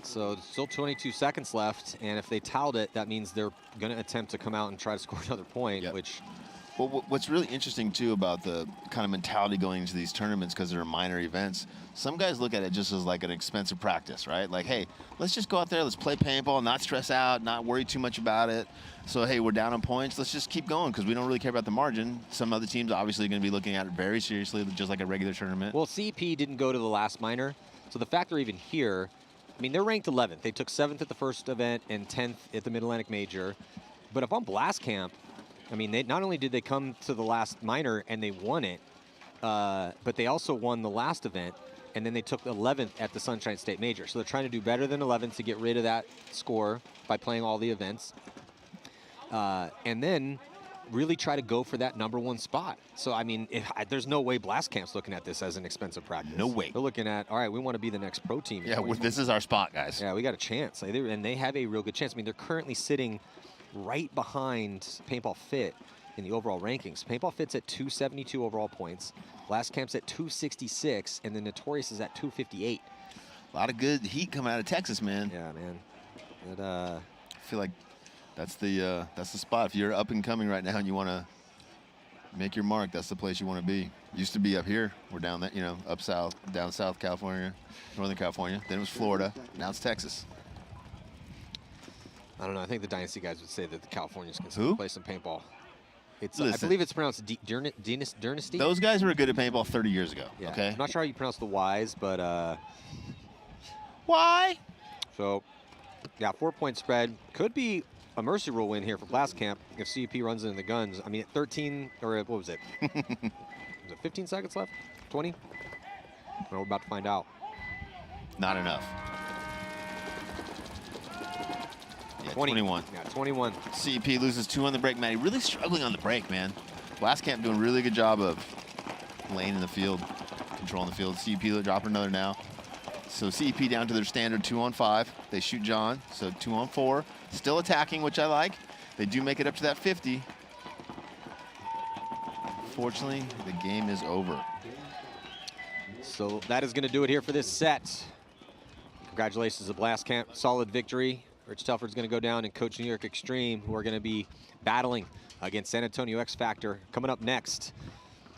J: So still 22 seconds left, and if they toweled it, that means they're going to attempt to come out and try to score another point, which...
G: Well, what's really interesting, too, about the kind of mentality going into these tournaments, because they're minor events, some guys look at it just as like an expensive practice, right? Like, hey, let's just go out there, let's play paintball, not stress out, not worry too much about it. So, hey, we're down on points, let's just keep going, because we don't really care about the margin. Some other teams obviously going to be looking at it very seriously, just like a regular tournament.
J: Well, CEP didn't go to the last minor, so the fact they're even here, I mean, they're ranked 11th. They took 7th at the first event and 10th at the Mid-Atlantic Major. But if I'm Blast Camp, I mean, they not only did they come to the last minor and they won it, but they also won the last event, and then they took 11th at the Sunshine State Major. So they're trying to do better than 11th to get rid of that score by playing all the events. And then really try to go for that #1 spot. So, I mean, there's no way Blast Camp's looking at this as an expensive practice.
G: No way.
J: They're looking at, all right, we want to be the next pro team.
G: Yeah, this is our spot, guys.
J: Yeah, we got a chance. And they have a real good chance. I mean, they're currently sitting right behind Paintball Fit in the overall rankings. Paintball Fit's at 272 overall points. Blast Camp's at 266, and then Notorious is at 258.
G: A lot of good heat coming out of Texas, man.
J: Yeah, man.
G: I feel like that's the spot. If you're up and coming right now and you want to make your mark, that's the place you want to be. Used to be up here. We're down that, up south, down South California, Northern California. Then it was Florida. Now it's Texas.
J: I don't know. I think the Dynasty guys would say that the Californians can play some paintball. It's I
G: Listen,
J: believe it's pronounced Dynasty.
G: Those guys were good at paintball 30 years ago.
J: Yeah.
G: Okay.
J: I'm not sure how you pronounce the Y's, but
G: why?
J: So, yeah, 4-point spread could be a mercy rule win here for Blast Camp if CEP runs into the guns. I mean, at 13 or what was it? Was it 15 seconds left? 20? Well, we're about to find out.
G: Not enough. Yeah,
J: 20.
G: 21.
J: Yeah, 21.
G: CEP loses 2 on the break. Matty really struggling on the break, man. Blast Camp doing a really good job of laying in the field, controlling the field. CEP dropping another now. So CEP down to their standard 2-on-5. They shoot John, so 2-on-4. Still attacking, which I like. They do make it up to that 50. Fortunately, the game is over.
J: So that is going to do it here for this set. Congratulations to Blast Camp. Solid victory. Rich Telford's going to go down and coach New York Extreme, who are going to be battling against San Antonio X Factor. Coming up next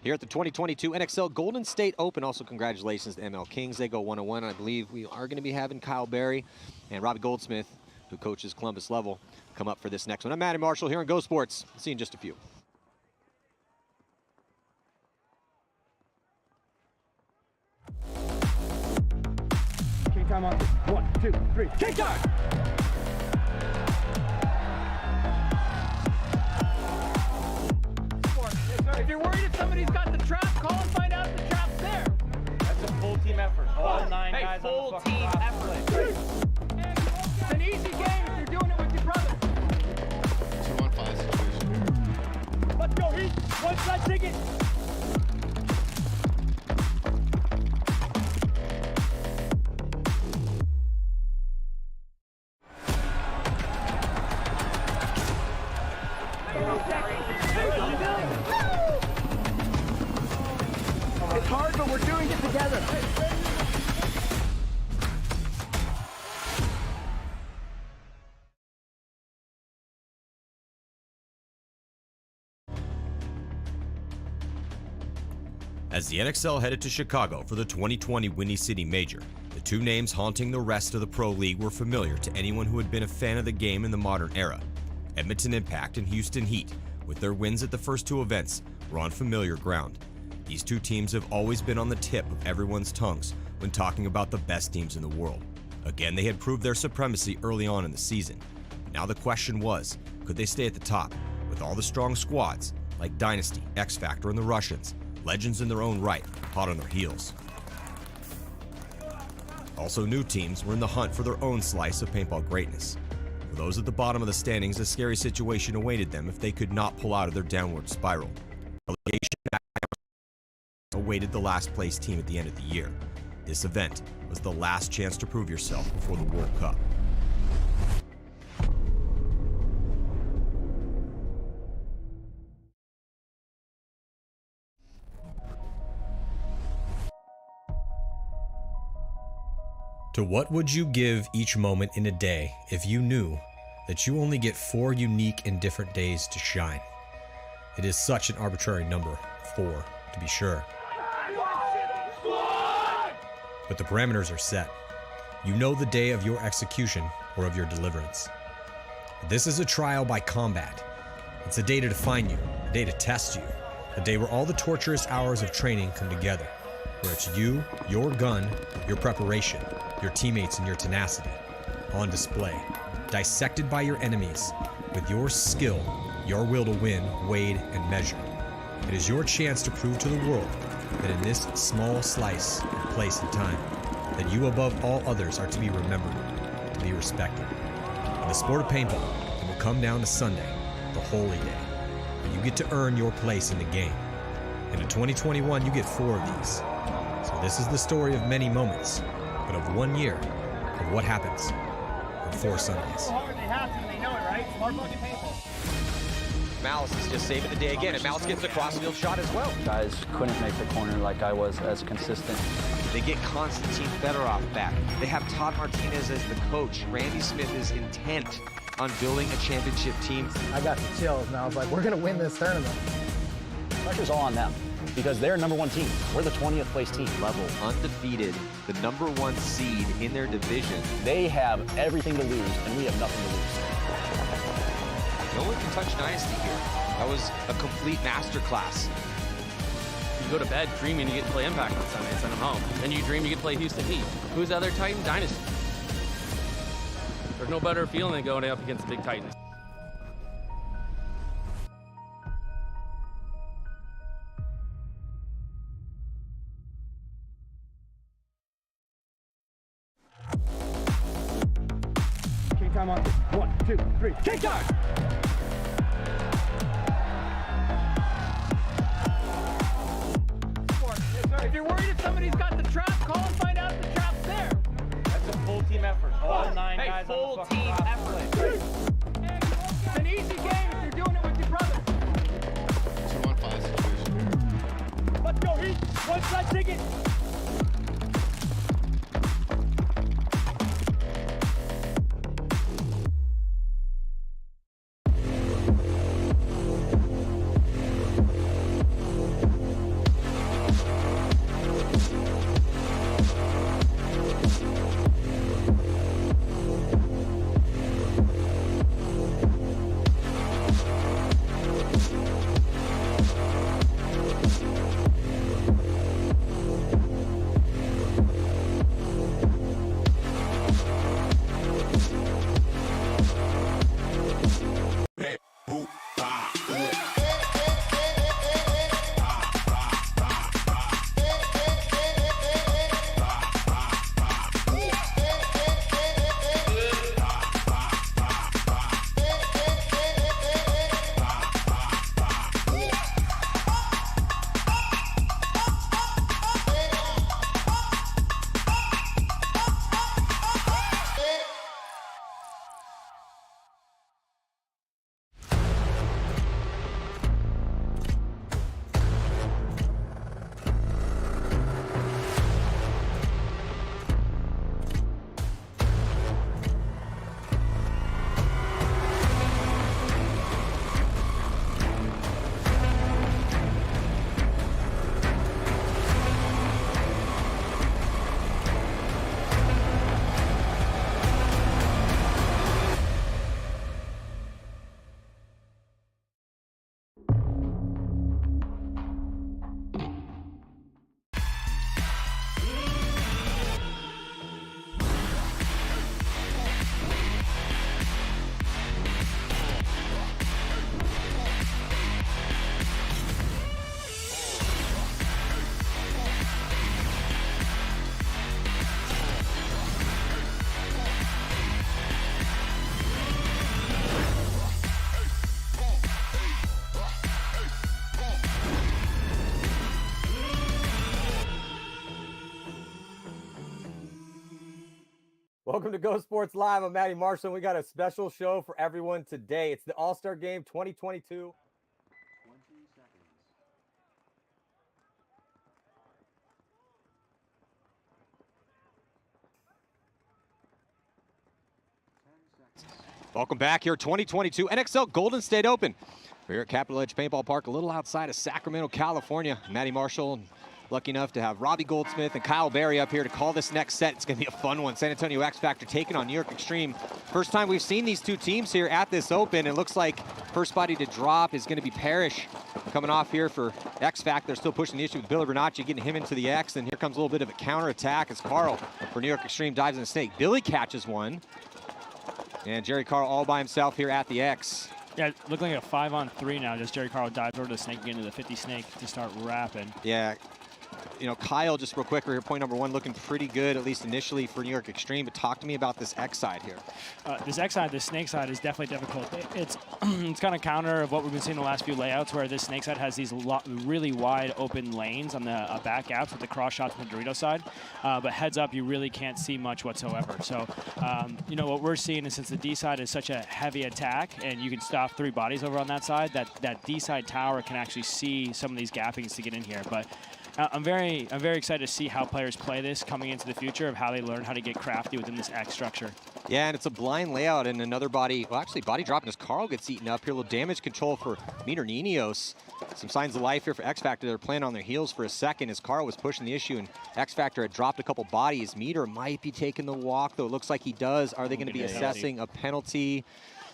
J: here at the 2022 NXL Golden State Open. Also, congratulations to ML Kings. They go 1-1. I believe we are going to be having Kyle Berry and Robbie Goldsmith, who coaches Columbus level, come up for this next one. I'm Matty Marshall here on Go Sports. See you in just a few.
I: King time on 1, 2, 3. King time!
B: If you're worried if somebody's got the trap, call and find out if the trap's there.
F: That's a full team effort. All 9 guys
B: full
F: on the
B: team effort. It's an easy game if you're doing it with your brother.
G: 2-on-5 situation.
A: As the NXL headed to Chicago for the 2020 Windy City Major, the two names haunting the rest of the Pro League were familiar to anyone who had been a fan of the game in the modern era. Edmonton Impact and Houston Heat, with their wins at the first two events, were on familiar ground. These two teams have always been on the tip of everyone's tongues when talking about the best teams in the world. Again, they had proved their supremacy early on in the season. Now the question was, could they stay at the top with all the strong squads like Dynasty, X Factor, and the Russians, legends in their own right, hot on their heels? Also, new teams were in the hunt for their own slice of paintball greatness. For those at the bottom of the standings, a scary situation awaited them if they could not pull out of their downward spiral. Relegation awaited the last place team at the end of the year. This event was the last chance to prove yourself before the World Cup. To what would you give each moment in a day if you knew that you only get 4 unique and different days to shine? It is such an arbitrary number, 4 to be sure. But the parameters are set. You know the day of your execution or of your deliverance. This is a trial by combat. It's a day to define you, a day to test you, a day where all the torturous hours of training come together, where it's you, your gun, your preparation, your teammates, and your tenacity on display, dissected by your enemies, with your skill, your will to win, weighed and measured. It is your chance to prove to the world that in this small slice of place and time, that you above all others are to be remembered, to be respected. In the sport of paintball, it will come down to Sunday, the holy day, where you get to earn your place in the game. And in 2021, you get 4 of these. So this is the story of many moments, but of 1 year of what happens on 4 Sundays.
F: They have to, they know it, right? Smart fucking paintball.
J: Malice is just saving the day again, and Malice gets the crossfield shot as well.
D: Guys couldn't make the corner like I was as consistent.
C: They get Konstantin Fedorov back. They have Todd Martinez as the coach. Randy Smith is intent on building a championship team.
I: I got the chills, and I was like, we're going to win this tournament.
D: Pressure's all on them because they're number 1 team. We're the 20th place team.
C: Level undefeated, the number 1 seed in their division.
D: They have everything to lose, and we have nothing to lose.
C: No one can touch Dynasty here. That was a complete masterclass.
E: You go to bed dreaming you get to play Impact on Sunday and send them home. Then you dream you get to play Houston Heat. Who's the other Titan? Dynasty. There's no better feeling than going up against the big Titans.
I: King time on 1, 2, 3. King time!
B: If you're worried if somebody's got the trap, call and find out if the trap's there.
F: That's a full team effort. All 9
B: Hey,
F: guys
B: full
F: on the fucking
B: team
F: roster.
B: effort. It's an easy game if you're doing it with your brother.
G: 2-on-5 situation.
B: Let's go, Heat. One side ticket.
H: Welcome to Go Sports Live. I'm Matty Marshall. We got a special show for everyone today. It's the All-Star Game 2022.
K: 20 seconds.
J: Welcome back here, 2022 NXL Golden State Open. We're here at Capital Edge Paintball Park, a little outside of Sacramento, California. Matty Marshall, lucky enough to have Robbie Goldsmith and Kyle Berry up here to call this next set. It's going to be a fun one. San Antonio X Factor taking on New York Extreme. First time we've seen these two teams here at this Open. It looks like first body to drop is going to be Parrish coming off here for X Factor. They're still pushing the issue with Billy Bernacci, getting him into the X. And here comes a little bit of a counter attack as Carl for New York Extreme dives in the snake. Billy catches one. And Jerry Carl all by himself here at the X.
F: Yeah, looking like a 5-on-3 now. Just Jerry Carl dives over to the snake, get into the 50 snake to start wrapping.
J: Yeah. You know, Kyle, just real quick, we're here, point number one, looking pretty good, at least initially for New York Extreme. But talk to me about this X side here.
F: This X side, this snake side is definitely difficult. It's it's kind of counter of what we've been seeing in the last few layouts, where this snake side has these really wide open lanes on the back gaps with the cross shots from the Dorito side. But heads up, you really can't see much whatsoever. So, you know, what we're seeing is, since the D side is such a heavy attack and you can stop 3 bodies over on that side, that D side tower can actually see some of these gappings to get in here. But I'm very excited to see how players play this coming into the future, of how they learn how to get crafty within this X structure.
J: Yeah, and it's a blind layout, and another body, well, actually body dropping as Carl gets eaten up here. A little damage control for Meter Ninos. Some signs of life here for X Factor. They're playing on their heels for a second as Carl was pushing the issue, and X Factor had dropped a couple bodies. Meter might be taking the walk, though. It looks like he does. Are they going to be assessing a penalty?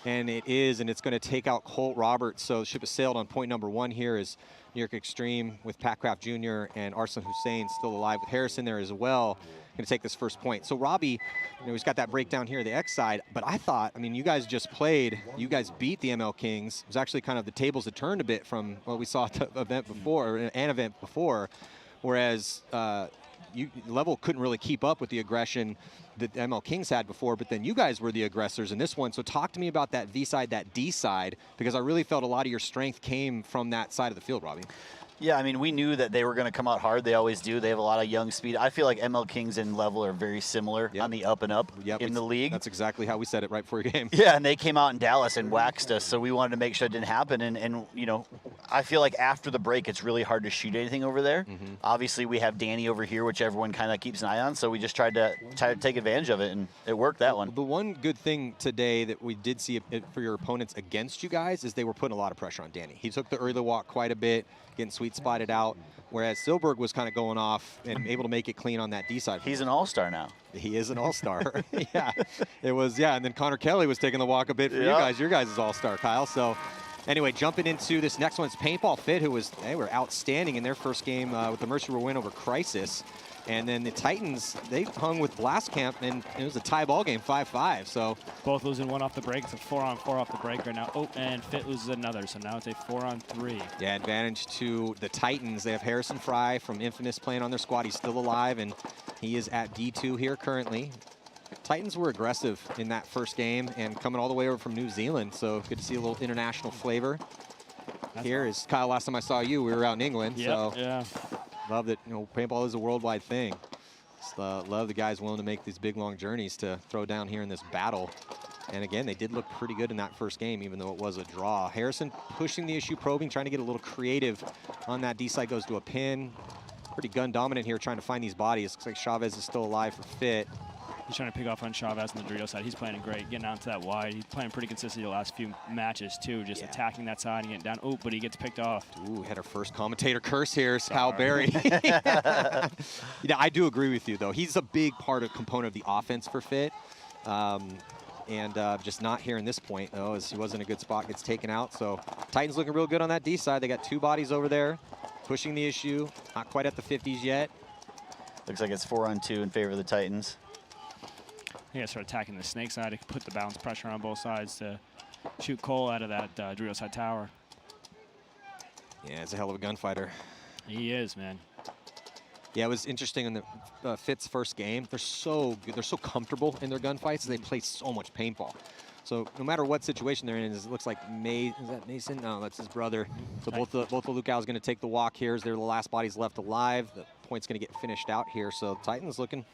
J: And it is, and it's going to take out Colt Roberts. So the ship has sailed on point number one here is New York Extreme with Pat Kraft Jr. and Arslan Hussein still alive with Harrison there as well. Going to take this first point. So Robbie, you know, he's got that breakdown here, the X side. But I thought, I mean, you guys just played. You guys beat the ML Kings. It was actually kind of the tables had turned a bit from what we saw at the event before, an event before, whereas Level couldn't really keep up with the aggression that ML Kings had before, but then you guys were the aggressors in this one. So talk to me about that V side, that D side, because I really felt a lot of your strength came from that side of the field, Robbie.
L: Yeah, I mean, we knew that they were going to come out hard. They always do. They have a lot of young speed. I feel like ML Kings and Level are very similar on the up and up in the league.
J: That's exactly how we said it right before your game.
L: Yeah, and they came out in Dallas and waxed us, so we wanted to make sure it didn't happen. And you know, I feel like after the break, it's really hard to shoot anything over there. Obviously, we have Danny over here, which everyone kind of keeps an eye on, so we just tried to take advantage of it, and it worked that one.
J: The one good thing today that we did see for your opponents against you guys is they were putting a lot of pressure on Danny. He took the early walk quite a bit, getting sweet spotted out, whereas Silberg was kind of going off and able to make it clean on that D side.
L: He's an all-star now.
J: He is an all-star. Yeah, it was, yeah, and then Connor Kelly was taking the walk a bit for you guys. Your guys is all-star, Kyle. So anyway, jumping into this next one's Paintball Fit, who was, they were outstanding in their first game with the Mercer win over Crisis. And then the Titans, they hung with Blast Camp, and it was a tie ball game, 5-5. So
F: both losing one off the break. It's a 4-on-4 off the break right now. Oh, and Fit loses another, so now it's a 4-on-3.
J: Yeah, advantage to the Titans. They have Harrison Fry from Infamous playing on their squad. He's still alive, and he is at D2 here currently. Titans were aggressive in that first game and coming all the way over from New Zealand, so good to see a little international flavor. Here is Kyle. Last time I saw you, we were out in England.
F: Yep,
J: so
F: yeah.
J: Love that, you know, paintball is a worldwide thing. Just, love the guys willing to make these big, long journeys to throw down here in this battle. And again, they did look pretty good in that first game, even though it was a draw. Harrison pushing the issue, probing, trying to get a little creative on that D side, goes to a pin. Pretty gun dominant here, trying to find these bodies. Looks like Chavez is still alive for Fit.
F: He's trying to pick off on Chavez on the Dorito side. He's playing great, getting out to that wide. He's playing pretty consistently the last few matches, too, just attacking that side and getting down. Oh, but he gets picked off.
J: Ooh, had our first commentator curse here, Kyle Berry. Yeah, I do agree with you, though. He's a big component of the offense for Fit. And just not here in this point, though, as he was in a good spot, gets taken out. So Titans looking real good on that D side. They got 2 bodies over there, pushing the issue. Not quite at the 50s yet.
L: Looks like it's 4-on-2 in favor of the Titans.
F: He has to start attacking the snake side to put the bounce pressure on both sides to shoot Cole out of that Dorito side tower.
J: Yeah, it's a hell of a gunfighter.
F: He is, man.
J: Yeah, it was interesting in the Fit's first game. They're so good. They're so comfortable in their gunfights. They play so much paintball. So no matter what situation they're in, it looks like is that Mason? No, that's his brother. So both the Lucao's going to take the walk here as they're the last bodies left alive. The point's going to get finished out here. So Titans looking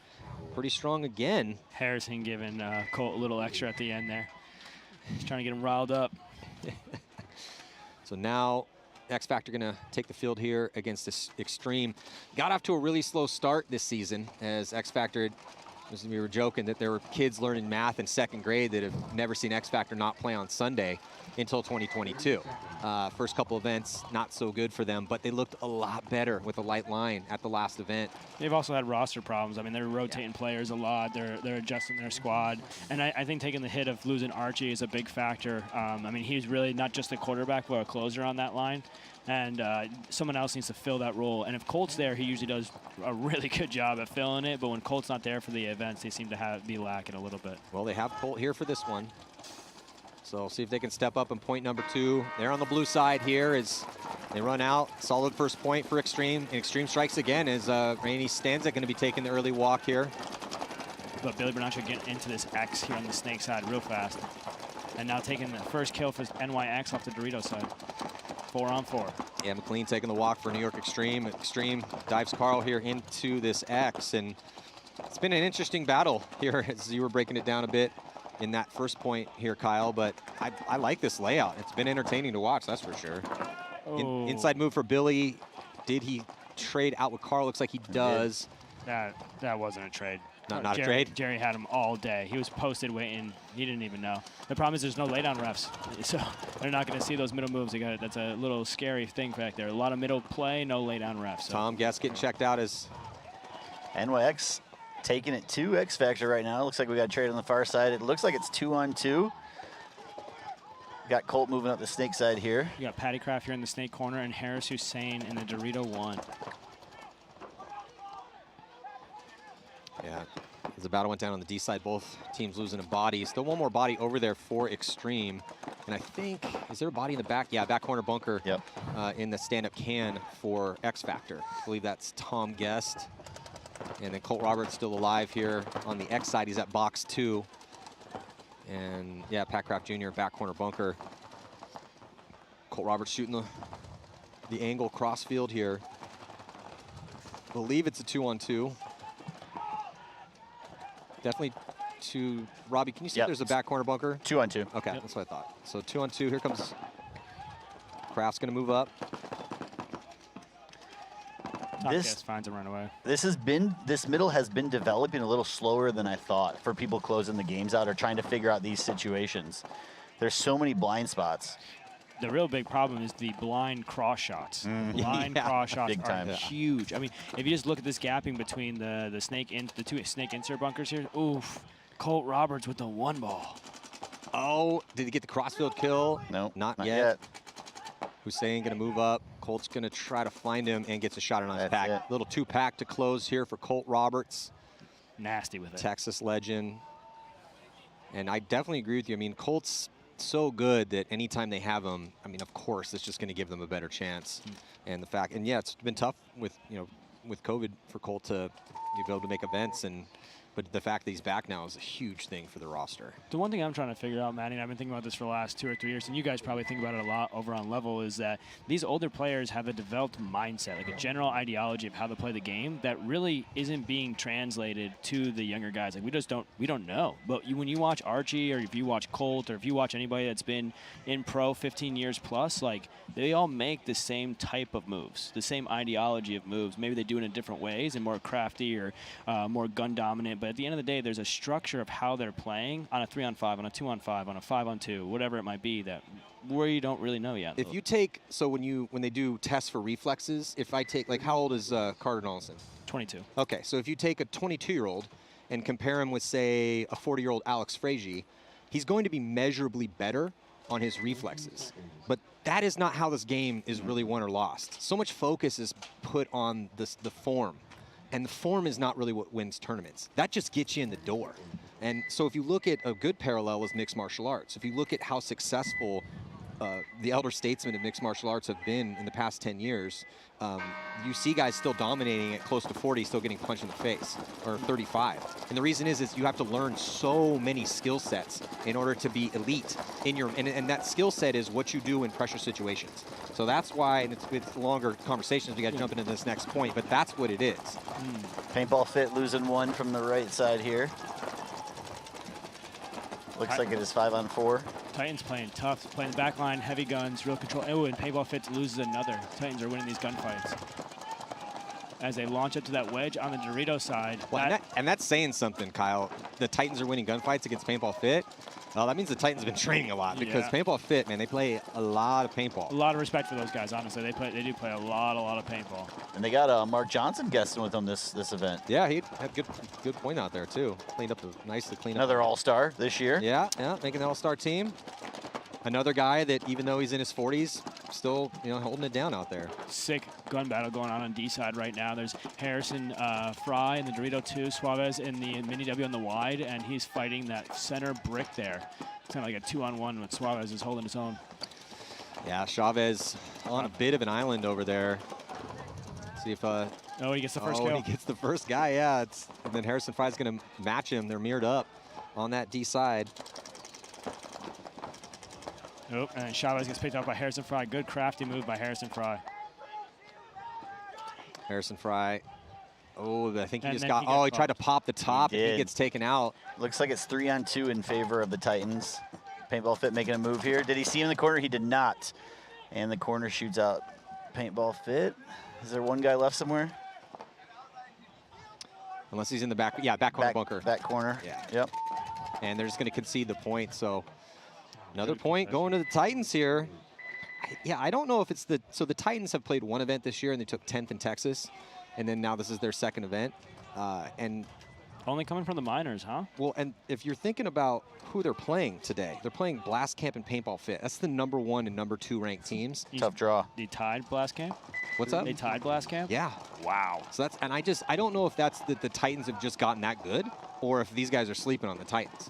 J: pretty strong again.
F: Harrison giving Colt a little extra at the end there. He's trying to get him riled up.
J: So now X Factor gonna take the field here against this Extreme. Got off to a really slow start this season as X Factor, as we were joking that there were kids learning math in 2nd grade that have never seen X Factor not play on Sunday until 2022. First couple events, not so good for them, but they looked a lot better with a light line at the last event.
F: They've also had roster problems. I mean, they're rotating players a lot. They're adjusting their squad. And I think taking the hit of losing Archie is a big factor. I mean, he's really not just a quarterback, but a closer on that line. And someone else needs to fill that role. And if Colt's there, he usually does a really good job at filling it. But when Colt's not there for the events, they seem to be lacking a little bit.
J: Well, they have Colt here for this one. So see if they can step up in point number 2. They're on the blue side here as they run out. Solid first point for Extreme. And Extreme strikes again as Randy Stanzik going to be taking the early walk here.
F: But Billy Bernaccio getting into this X here on the Snake side real fast. And now taking the first kill for NYX off the Dorito side. 4-on-4.
J: Yeah, McLean taking the walk for New York Extreme. Extreme dives Carl here into this X. And it's been an interesting battle here as you were breaking it down a bit in that first point here, Kyle, but I like this layout. It's been entertaining to watch, that's for sure. Inside move for Billy. Did he trade out with Carl? Looks like he does.
F: That wasn't a trade.
J: Not a trade?
F: Jerry had him all day. He was posted waiting. He didn't even know. The problem is there's no laydown refs, so they're not going to see those middle moves. That's a little scary thing back there. A lot of middle play, no laydown refs. So.
J: Tom Guest getting checked out as
L: NYX taking it to X Factor right now. Looks like we got a trade on the far side. It looks like it's 2-on-2. Got Colt moving up the Snake side here.
F: You got Patty Craft here in the Snake corner and Harris Hussein in the Dorito 1.
J: Yeah, as the battle went down on the D side, both teams losing a body. Still one more body over there for Extreme. And I think, is there a body in the back? Yeah, back corner bunker in the stand-up can for X Factor. I believe that's Tom Guest. And then Colt Roberts still alive here on the X side. He's at box 2. And yeah, Pat Craft Jr. back corner bunker. Colt Roberts shooting the angle crossfield here. I believe it's a 2-on-2. Definitely to Robbie. Can you see if there's a back corner bunker?
L: 2-on-2.
J: Okay, that's what I thought. So 2-on-2. Here comes Craft's going to move up.
F: This finds a runaway.
L: This middle has been developing a little slower than I thought for people closing the games out or trying to figure out these situations. There's so many blind spots.
F: The real big problem is the blind cross shots. Blind cross shots are huge. I mean, if you just look at this gapping between the two snake insert bunkers here, oof. Colt Roberts with the 1 ball.
J: Oh, did he get the crossfield kill?
L: No,
J: not yet. Hussein gonna move up. Colt's gonna try to find him and gets a shot on his pack. Little 2-pack to close here for Colt Roberts.
F: Nasty with it.
J: Texas legend. And I definitely agree with you. I mean, Colt's so good that anytime they have him, I mean, of course, it's just going to give them a better chance. And the fact, and yeah, it's been tough with with COVID for Colt to be able to make events, but the fact that he's back now is a huge thing for the roster.
F: The one thing I'm trying to figure out, Manny, and I've been thinking about this for the last 2 or 3 years, and you guys probably think about it a lot over on Level, is that these older players have a developed mindset, like a general ideology of how to play the game that really isn't being translated to the younger guys. Like we don't know. But when you watch Archie, or if you watch Colt, or if you watch anybody that's been in pro 15 years plus, like they all make the same type of moves, the same ideology of moves. Maybe they do it in different ways and more crafty or more gun dominant. But at the end of the day, there's a structure of how they're playing on a 3-on-5, on a 2-on-5, on a 5-on-2, whatever it might be that we don't really know yet.
J: If you take, so when they do tests for reflexes, if I take, like, how old is Carter Donaldson?
F: 22.
J: Okay, so if you take a 22-year-old and compare him with, say, a 40-year-old Alex Frazier, he's going to be measurably better on his reflexes. But that is not how this game is really won or lost. So much focus is put on the form. And the form is not really what wins tournaments. That just gets you in the door. And so if you look at a good parallel is mixed martial arts. If you look at how successful the elder statesmen of mixed martial arts have been in the past 10 years, you see guys still dominating at close to 40, still getting punched in the face, or 35. And the reason is you have to learn so many skill sets in order to be elite in your, and that skill set is what you do in pressure situations. So that's why, and it's longer conversations, we got to jump into this next point, but that's what it is.
L: Paintball Fit losing one from the right side here. Looks like it is 5-on-4.
F: Titans playing tough, playing the back line, heavy guns, real control. Oh, and Paintball Fit loses another. Titans are winning these gunfights. As they launch up to that wedge on the Dorito side.
J: Well, and that's saying something, Kyle. The Titans are winning gunfights against Paintball Fit. That means the Titans have been training a lot, because Paintball Fit, man, they play a lot of paintball.
F: A lot of respect for those guys, honestly. They do play a lot of paintball.
L: And they got Mark Johnson guesting with them this event.
J: Yeah, he had good point out there too. Cleaned up nicely.
L: Another All-Star this year.
J: Yeah, making the All-Star team. Another guy that, even though he's in his 40s, still holding it down out there.
F: Sick gun battle going on D side right now. There's Harrison Fry in the Dorito 2, Suarez in the Mini W on the wide, and he's fighting that center brick there. It's kind of like a 2-on-1 with Suarez is holding his own.
J: Yeah, Chavez on a bit of an island over there. See if
F: oh, he gets the first kill.
J: He gets the first guy, yeah. And then Harrison Fry's going to match him. They're mirrored up on that D side.
F: Oh, and Chavez gets picked up by Harrison Fry. Good crafty move by Harrison Fry.
J: Harrison Fry. Oh, I think he just got, he tried to pop the top. He gets taken out.
L: Looks like it's 3-on-2 in favor of the Titans. Paintball Fit making a move here. Did he see him in the corner? He did not. And the corner shoots out Paintball Fit. Is there one guy left somewhere?
J: Unless he's in the back. Yeah, back corner bunker.
L: Back corner.
J: Yeah.
L: Yep.
J: And they're just going to concede the point. So another point going to the Titans here. Yeah, I don't know if it's the, so the Titans have played one event this year and they took 10th in Texas. And then now this is their second event. And
F: only coming from the minors, huh?
J: Well, and if you're thinking about who they're playing today, they're playing Blast Camp and Paintball Fit. That's the #1 and #2 ranked teams.
L: Tough draw.
F: They tied Blast Camp?
J: What's up?
F: They tied Blast Camp?
J: Yeah.
F: Wow.
J: So that's, and I don't know if that's that the Titans have just gotten that good, or if these guys are sleeping on the Titans.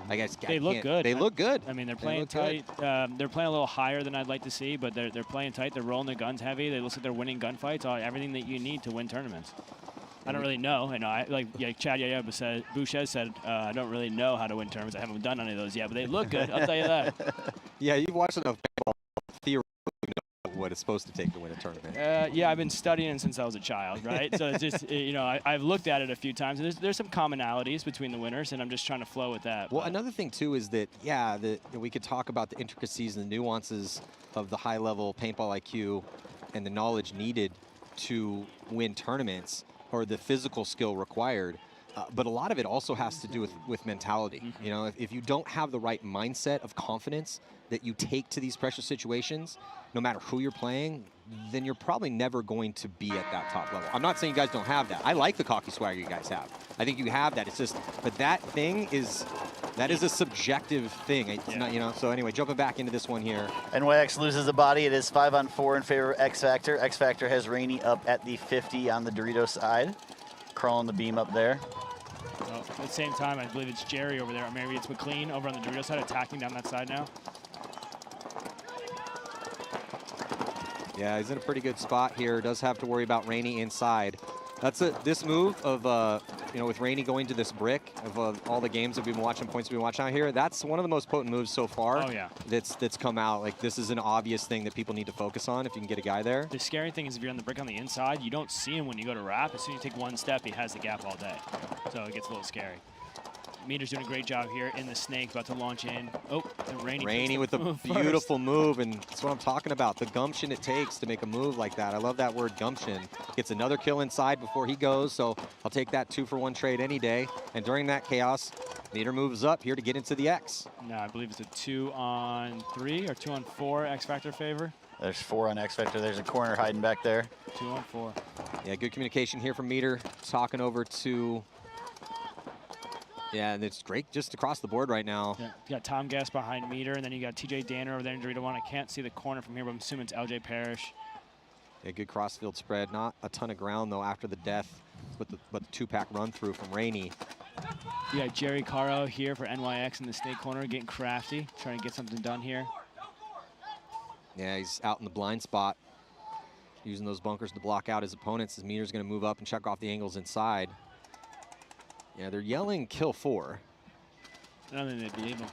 J: I guess
F: they look good.
J: They look good.
F: I mean, they're playing tight. They're playing a little higher than I'd like to see, but they're playing tight. They're rolling their guns heavy. They look like they're winning gunfights. Everything that you need to win tournaments. I don't really know. I know, Chad Boucher said, I don't really know how to win tournaments. I haven't done any of those yet, but they look good. I'll tell you that.
J: Yeah, you've watched enough paintball theory to know what it's supposed to take to win a tournament.
F: Yeah, I've been studying since I was a child, right? So it's just, I've looked at it a few times, and there's some commonalities between the winners, and I'm just trying to flow with that.
J: Well, another thing, too, is that, yeah, we could talk about the intricacies and the nuances of the high-level paintball IQ and the knowledge needed to win tournaments, or the physical skill required, but a lot of it also has to do with mentality.
F: Mm-hmm.
J: You know, if you don't have the right mindset of confidence that you take to these pressure situations, no matter who you're playing, then you're probably never going to be at that top level. I'm not saying you guys don't have that. I like the cocky swagger you guys have. I think you have that. It's just, but that is a subjective thing. It's not, so anyway, jumping back into this one here.
L: NYX loses a body. It is 5-on-4 in favor of X Factor. X Factor has Rainey up at the 50 on the Dorito side, crawling the beam up there.
F: Well, at the same time, I believe it's Jerry over there, or maybe it's McLean over on the Dorito side, attacking down that side now.
J: Yeah, he's in a pretty good spot here. Does have to worry about Rainey inside. This move of, with Rainey going to this brick of all the games that we've been watching, points we've been watching out here, that's one of the most potent moves so far.
F: Oh, yeah.
J: That's come out. Like, this is an obvious thing that people need to focus on if you can get a guy there.
F: The scary thing is if you're on the brick on the inside, you don't see him when you go to wrap. As soon as you take one step, he has the gap all day. So it gets a little scary. Meter's doing a great job here in the snake, about to launch in. Oh,
J: Rainey with a beautiful move, and that's what I'm talking about. The gumption it takes to make a move like that. I love that word, gumption. Gets another kill inside before he goes, so I'll take that 2-for-1 trade any day. And during that chaos, Meter moves up here to get into the X.
F: No, I believe it's a 2-on-3 or 2-on-4 X Factor favor.
L: There's 4 on X Factor. There's a corner hiding back there.
F: 2-on-4.
J: Yeah, good communication here from Meter. Talking over to... Yeah, and it's great just across the board right now.
F: Yeah, you got Tom Gass behind Meter, and then you got TJ Danner over there in Dorito 1. I can't see the corner from here, but I'm assuming it's LJ Parrish.
J: Yeah, good crossfield spread. Not a ton of ground, though, after the death with the 2-pack run-through from Rainey.
F: You got Jerry Caro here for NYX in the snake corner, getting crafty, trying to get something done here.
J: Yeah, he's out in the blind spot, using those bunkers to block out his opponents. His meter's going to move up and check off the angles inside. Yeah, they're yelling kill 4.
F: I don't think they'd be able.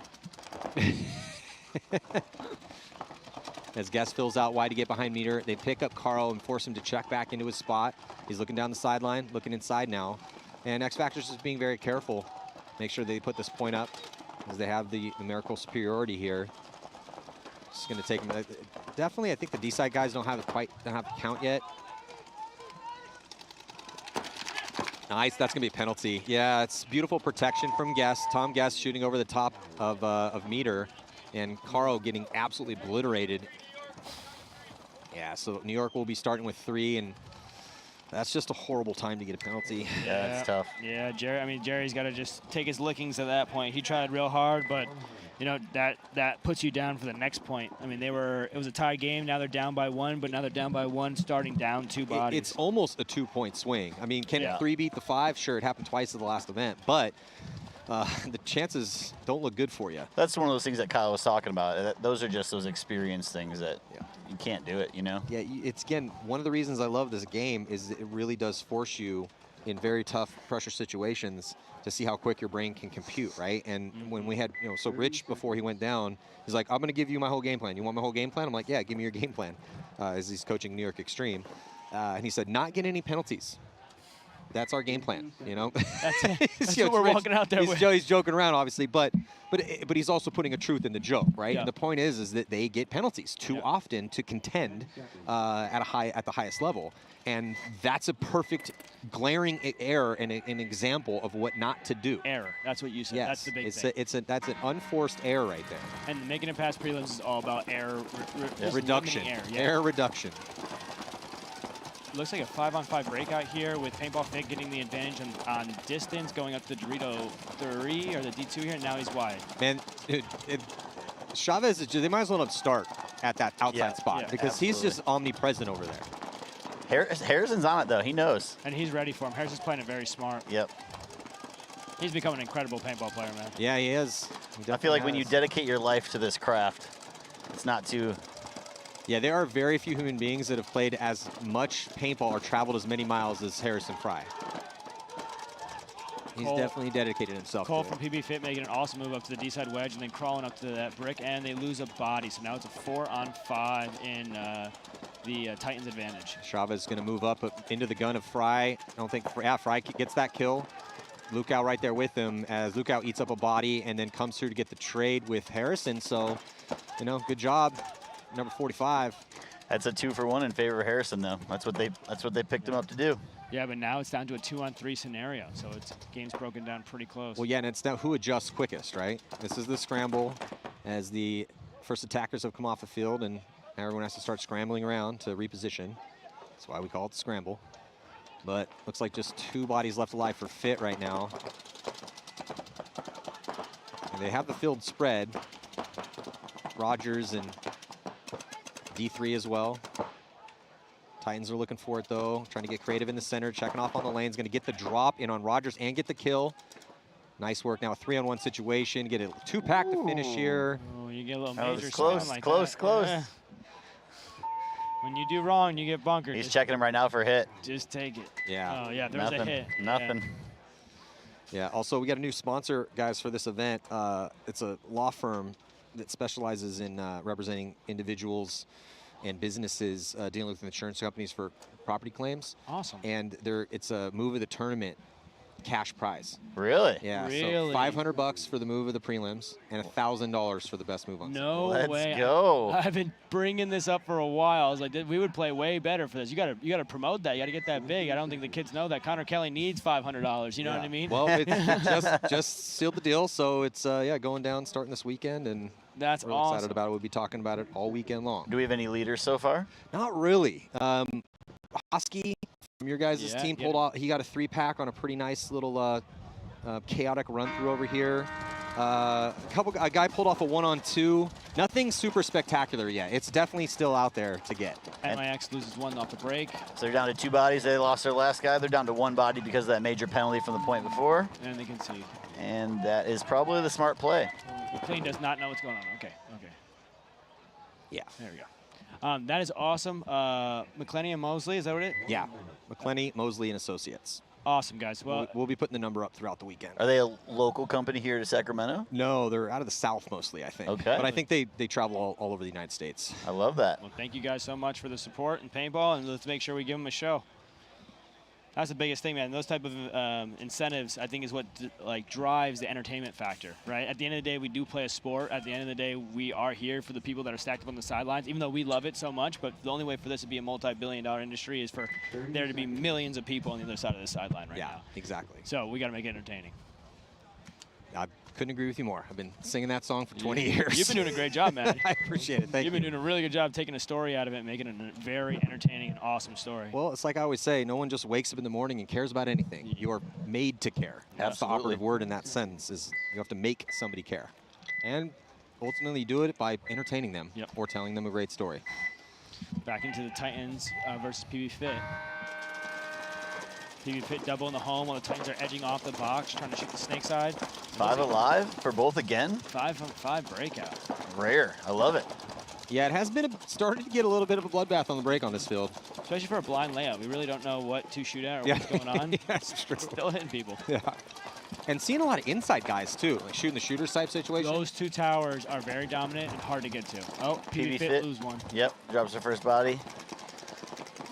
J: As Guest fills out wide to get behind meter, they pick up Carl and force him to check back into his spot. He's looking down the sideline, looking inside now. And X Factor's just being very careful. Make sure they put this point up as they have the numerical superiority here. Just going to take him. Definitely, I think the D-side guys don't have the count yet. Nice, that's going to be a penalty. Yeah, it's beautiful protection from Guest. Tom Guest shooting over the top of meter, and Carl getting absolutely obliterated. Yeah, so New York will be starting with 3, and that's just a horrible time to get a penalty.
L: Yeah, it's tough.
F: Yeah, Jerry. I mean, Jerry's got to just take his lickings at that point. He tried real hard, but you know that puts you down for the next point. I mean, it was a tie game. Now they're down by 1, but now they're down by 1, starting down 2 bodies.
J: It's almost a 2-point swing. I mean, can 3 beat the 5? Sure, it happened twice at the last event, but the chances don't look good for you.
L: That's one of those things that Kyle was talking about. Those are just those experience things that you can't do it, you know?
J: Yeah, it's, again, one of the reasons I love this game is it really does force you in very tough pressure situations to see how quick your brain can compute, right? And when we had, so Rich, before he went down, he's like, I'm going to give you my whole game plan. You want my whole game plan? I'm like, yeah, give me your game plan, as he's coaching New York Extreme. And he said, not get any penalties. That's our game plan, you know?
F: That's what we're walking out there with.
J: He's joking around, obviously, but he's also putting a truth in the joke, right? Yeah. And the point is that they get penalties too often to contend at the highest level. And that's a perfect glaring error and an example of what not to do.
F: Error. That's what you said.
J: Yes.
F: That's the big thing.
J: That's an unforced error right there.
F: And making it past prelims is all about error
J: reduction. Error reduction.
F: Looks like a 5-on-5 breakout here with Paintball Fig getting the advantage on distance, going up to the Dorito 3 or the D2 here. Now he's wide.
J: Man, Chavez, they might as well not start at that outside spot because he's just omnipresent over there.
L: Harrison's on it, though. He knows.
F: And he's ready for him. Harrison's playing it very smart.
L: Yep.
F: He's become an incredible paintball player, man.
J: Yeah, he is.
L: I feel like when you dedicate your life to this craft, it's not too...
J: Yeah, there are very few human beings that have played as much paintball or traveled as many miles as Harrison Fry. He's definitely dedicated himself
F: Cole
J: to
F: from PB Fit making an awesome move up to the D-side wedge and then crawling up to that brick, and they lose a body. So now it's a 4-on-5 in the Titans' advantage.
J: Chavez is going to move up into the gun of Fry. I don't think, Fry gets that kill. Lukau right there with him as Lukau eats up a body and then comes through to get the trade with Harrison. So, good job, number 45.
L: That's a 2-for-1 in favor of Harrison, though. That's what they picked him up to do.
F: Yeah, but now it's down to a 2-on-3 scenario, so game's broken down pretty close.
J: Well, yeah, and it's now who adjusts quickest, right? This is the scramble as the first attackers have come off the field, and now everyone has to start scrambling around to reposition. That's why we call it the scramble. But looks like just 2 bodies left alive for Fit right now. And they have the field spread. Rogers and D3 as well. Titans are looking for it, though. Trying to get creative in the center, checking off on the lanes. Going to get the drop in on Rogers and get the kill. Nice work now, a 3-on-1 situation. Get a 2-pack to finish here.
F: Oh, you get a little major
L: close,
F: like
L: close.
F: Yeah. When you do wrong, you get bunkered.
L: He's checking him right now for a hit.
F: Just take it.
J: Yeah.
F: Oh, yeah, there's a hit.
L: Nothing.
J: Yeah, also we got a new sponsor, guys, for this event. It's a law firm that specializes in representing individuals and businesses dealing with insurance companies for property claims.
F: Awesome.
J: And it's a move of the tournament cash prize.
L: Really?
J: Yeah.
F: Really?
J: So $500 for the move of the prelims and $1,000 for the best move on.
F: No way.
L: Let's go.
F: I've been bringing this up for a while. I was like, we would play way better for this. You gotta promote that. You gotta get that big. I don't think the kids know that Connor Kelly needs $500. You know what I mean?
J: Well, it's just sealed the deal. So it's going down starting this weekend, and
F: that's
J: we're
F: awesome.
J: excited about it. We'll be talking about it all weekend long.
L: Do we have any leaders so far?
J: Not really. Hosky from your guys' team pulled off. He got a 3-pack on a pretty nice little chaotic run through over here. A guy pulled off a 1-on-2. Nothing super spectacular yet. It's definitely still out there to get.
F: NYX loses 1 off the break.
L: So they're down to 2 bodies. They lost their last guy. They're down to 1 body because of that major penalty from the point before.
F: And they concede.
L: And that is probably the smart play.
F: McLean does not know what's going on. Okay.
J: Yeah.
F: There we go. That is awesome. McClenny and Mosley, is that what it is?
J: Yeah, McClenny, Mosley, and Associates.
F: Awesome, guys. Well,
J: We'll be putting the number up throughout the weekend.
L: Are they a local company here to Sacramento?
J: No, they're out of the South mostly, I think.
L: Okay.
J: But I think they travel all over the United States.
L: I love that.
F: well, thank you guys so much for the support and paintball, and let's make sure we give them a show. That's the biggest thing, man. Those type of incentives, I think, is what drives the entertainment factor, right? At the end of the day, we do play a sport. At the end of the day, we are here for the people that are stacked up on the sidelines, even though we love it so much. But the only way for this to be a multi-billion-dollar industry is for there to be millions of people on the other side of the sideline right now.
J: Yeah, exactly.
F: So we got to make it entertaining.
J: I couldn't agree with you more. I've been singing that song for 20 years.
F: You've been doing a great job, man.
J: I appreciate it. Thank you.
F: You've been doing a really good job taking a story out of it and making it a very entertaining and awesome story.
J: Well, it's like I always say, no one just wakes up in the morning and cares about anything. You are made to care. That's the operative word in that sentence, is you have to make somebody care. And ultimately you do it by entertaining them or telling them a great story.
F: Back into the Titans versus PB Fit. PB Fit double in the home while the Titans are edging off the box, trying to shoot the snake side.
L: 5 alive for both again.
F: 5 on 5 breakout.
L: Rare. I love it.
J: Yeah, it has been started to get a little bit of a bloodbath on the break on this field.
F: Especially for a blind layout. We really don't know what to shoot at or what's going on.
J: That's true.
F: Still hitting people.
J: Yeah. And seeing a lot of inside guys, too, like shooting the shooter type situation.
F: Those two towers are very dominant and hard to get to. Oh, PB Fit lose one.
L: Yep, drops their first body.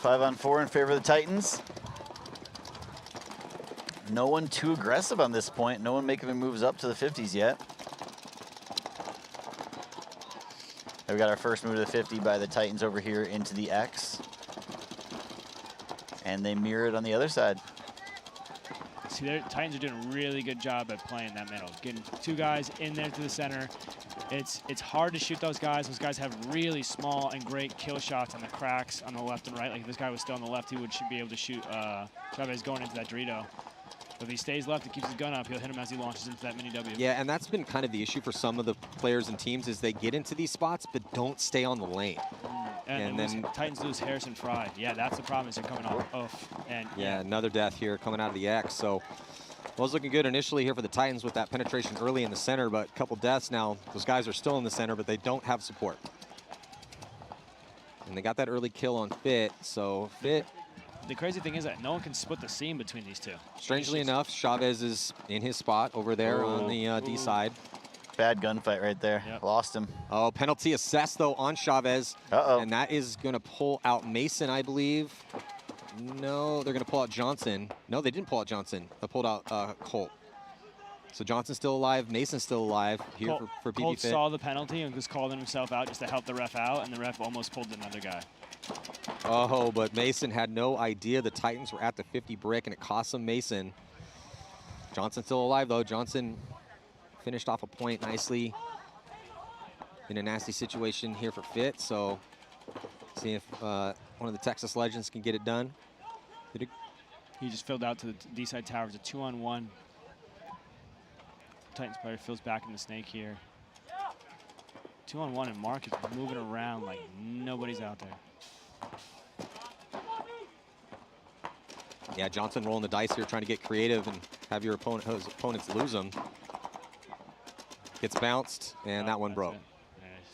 L: 5 on 4 in favor of the Titans. No one too aggressive on this point. No one making their moves up to the 50s yet. And we got our first move to the 50 by the Titans over here into the X. And they mirror it on the other side.
F: See, the Titans are doing a really good job at playing that middle. Getting 2 guys in there to the center. It's hard to shoot those guys. Those guys have really small and great kill shots on the cracks on the left and right. Like if this guy was still on the left, he should be able to shoot Chavez going into that Dorito. But if he stays left and keeps his gun up, he'll hit him as he launches into that mini W.
J: Yeah, and that's been kind of the issue for some of the players and teams is they get into these spots but don't stay on the lane.
F: And then Titans lose Harrison Fry. Yeah, that's the problem is they're coming off. And
J: yeah, another death here coming out of the X. So well, it's looking good initially here for the Titans with that penetration early in the center, but a couple deaths now. Those guys are still in the center, but they don't have support. And they got that early kill on Fit, so Fit.
F: The crazy thing is that no one can split the seam between these two.
J: Strangely enough, Chavez is in his spot over there on the D side.
L: Bad gunfight right there.
F: Yep.
L: Lost him.
J: Oh, penalty assessed, though, on Chavez.
L: Uh-oh.
J: And that is going to pull out Mason, I believe. No, they're going to pull out Johnson. No, they didn't pull out Johnson. They pulled out Colt. So Johnson's still alive. Mason's still alive here for PB
F: Colt
J: Fit.
F: saw the penalty and was calling himself out just to help the ref out, and the ref almost pulled another guy.
J: Oh, but Mason had no idea the Titans were at the 50 brick, and it cost him Mason. Johnson's still alive, though. Johnson finished off a point nicely in a nasty situation here for Fit. So see if one of the Texas legends can get it done.
F: He just filled out to the D-side tower. It's a 2-on-1. Titans player fills back in the snake here. 2-on-1, and Mark is moving around like nobody's out there.
J: Yeah, Johnson rolling the dice here, trying to get creative and have his opponents lose them. Gets bounced, and that one broke.
F: Nice.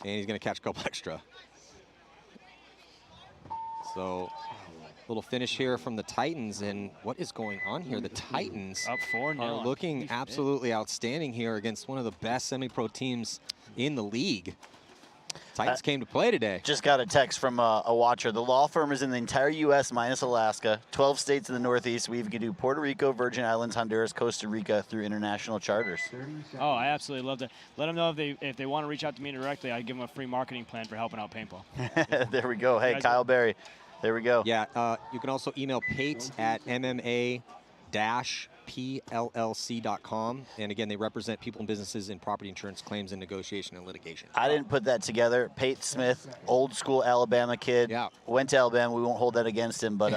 J: And he's going to catch a couple extra. So, little finish here from the Titans, and what is going on here? The Titans
F: up 4-0
J: are looking absolutely outstanding here against one of the best semi-pro teams in the league. Titans came to play today.
L: Just got a text from a watcher. The law firm is in the entire U.S. minus Alaska, 12 states in the Northeast. We can do Puerto Rico, Virgin Islands, Honduras, Costa Rica through international charters.
F: Oh, I absolutely love that. Let them know if they want to reach out to me directly. I give them a free marketing plan for helping out paintball.
L: There we go. Hey, Kyle Berry. There we go.
J: Yeah, you can also email Pate at MMA-PLLC.com. And again, they represent people and businesses in property insurance claims and negotiation and litigation.
L: I didn't put that together. Pate Smith, old school Alabama kid.
J: Yeah.
L: Went to Alabama. We won't hold that against him, but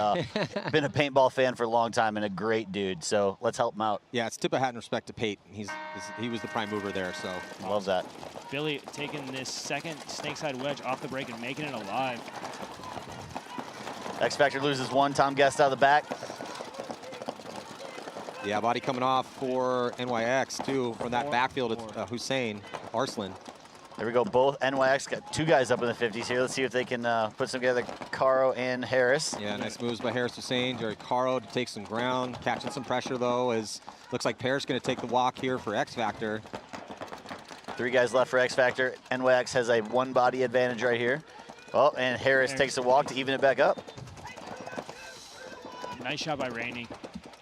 L: been a paintball fan for a long time and a great dude. So let's help him out.
J: Yeah, it's tip of hat and respect to Pate. He was the prime mover there, so.
L: Love that.
F: Billy taking this second snakeside wedge off the break and making it alive.
L: X Factor loses one. Tom Guest out of the back.
J: Yeah, body coming off for NYX, too, from that backfield. It's Hussein Arslan.
L: There we go. Both NYX got 2 guys up in the 50s here. Let's see if they can put some together. Caro and Harris.
J: Yeah, nice moves by Harris Hussein. Jerry Caro to take some ground, catching some pressure though, as looks like Pear's going to take the walk here for X Factor.
L: 3 guys left for X Factor. NYX has a 1 body advantage right here. Oh, and Harris takes a walk to even it back up.
F: Nice shot by Rainey.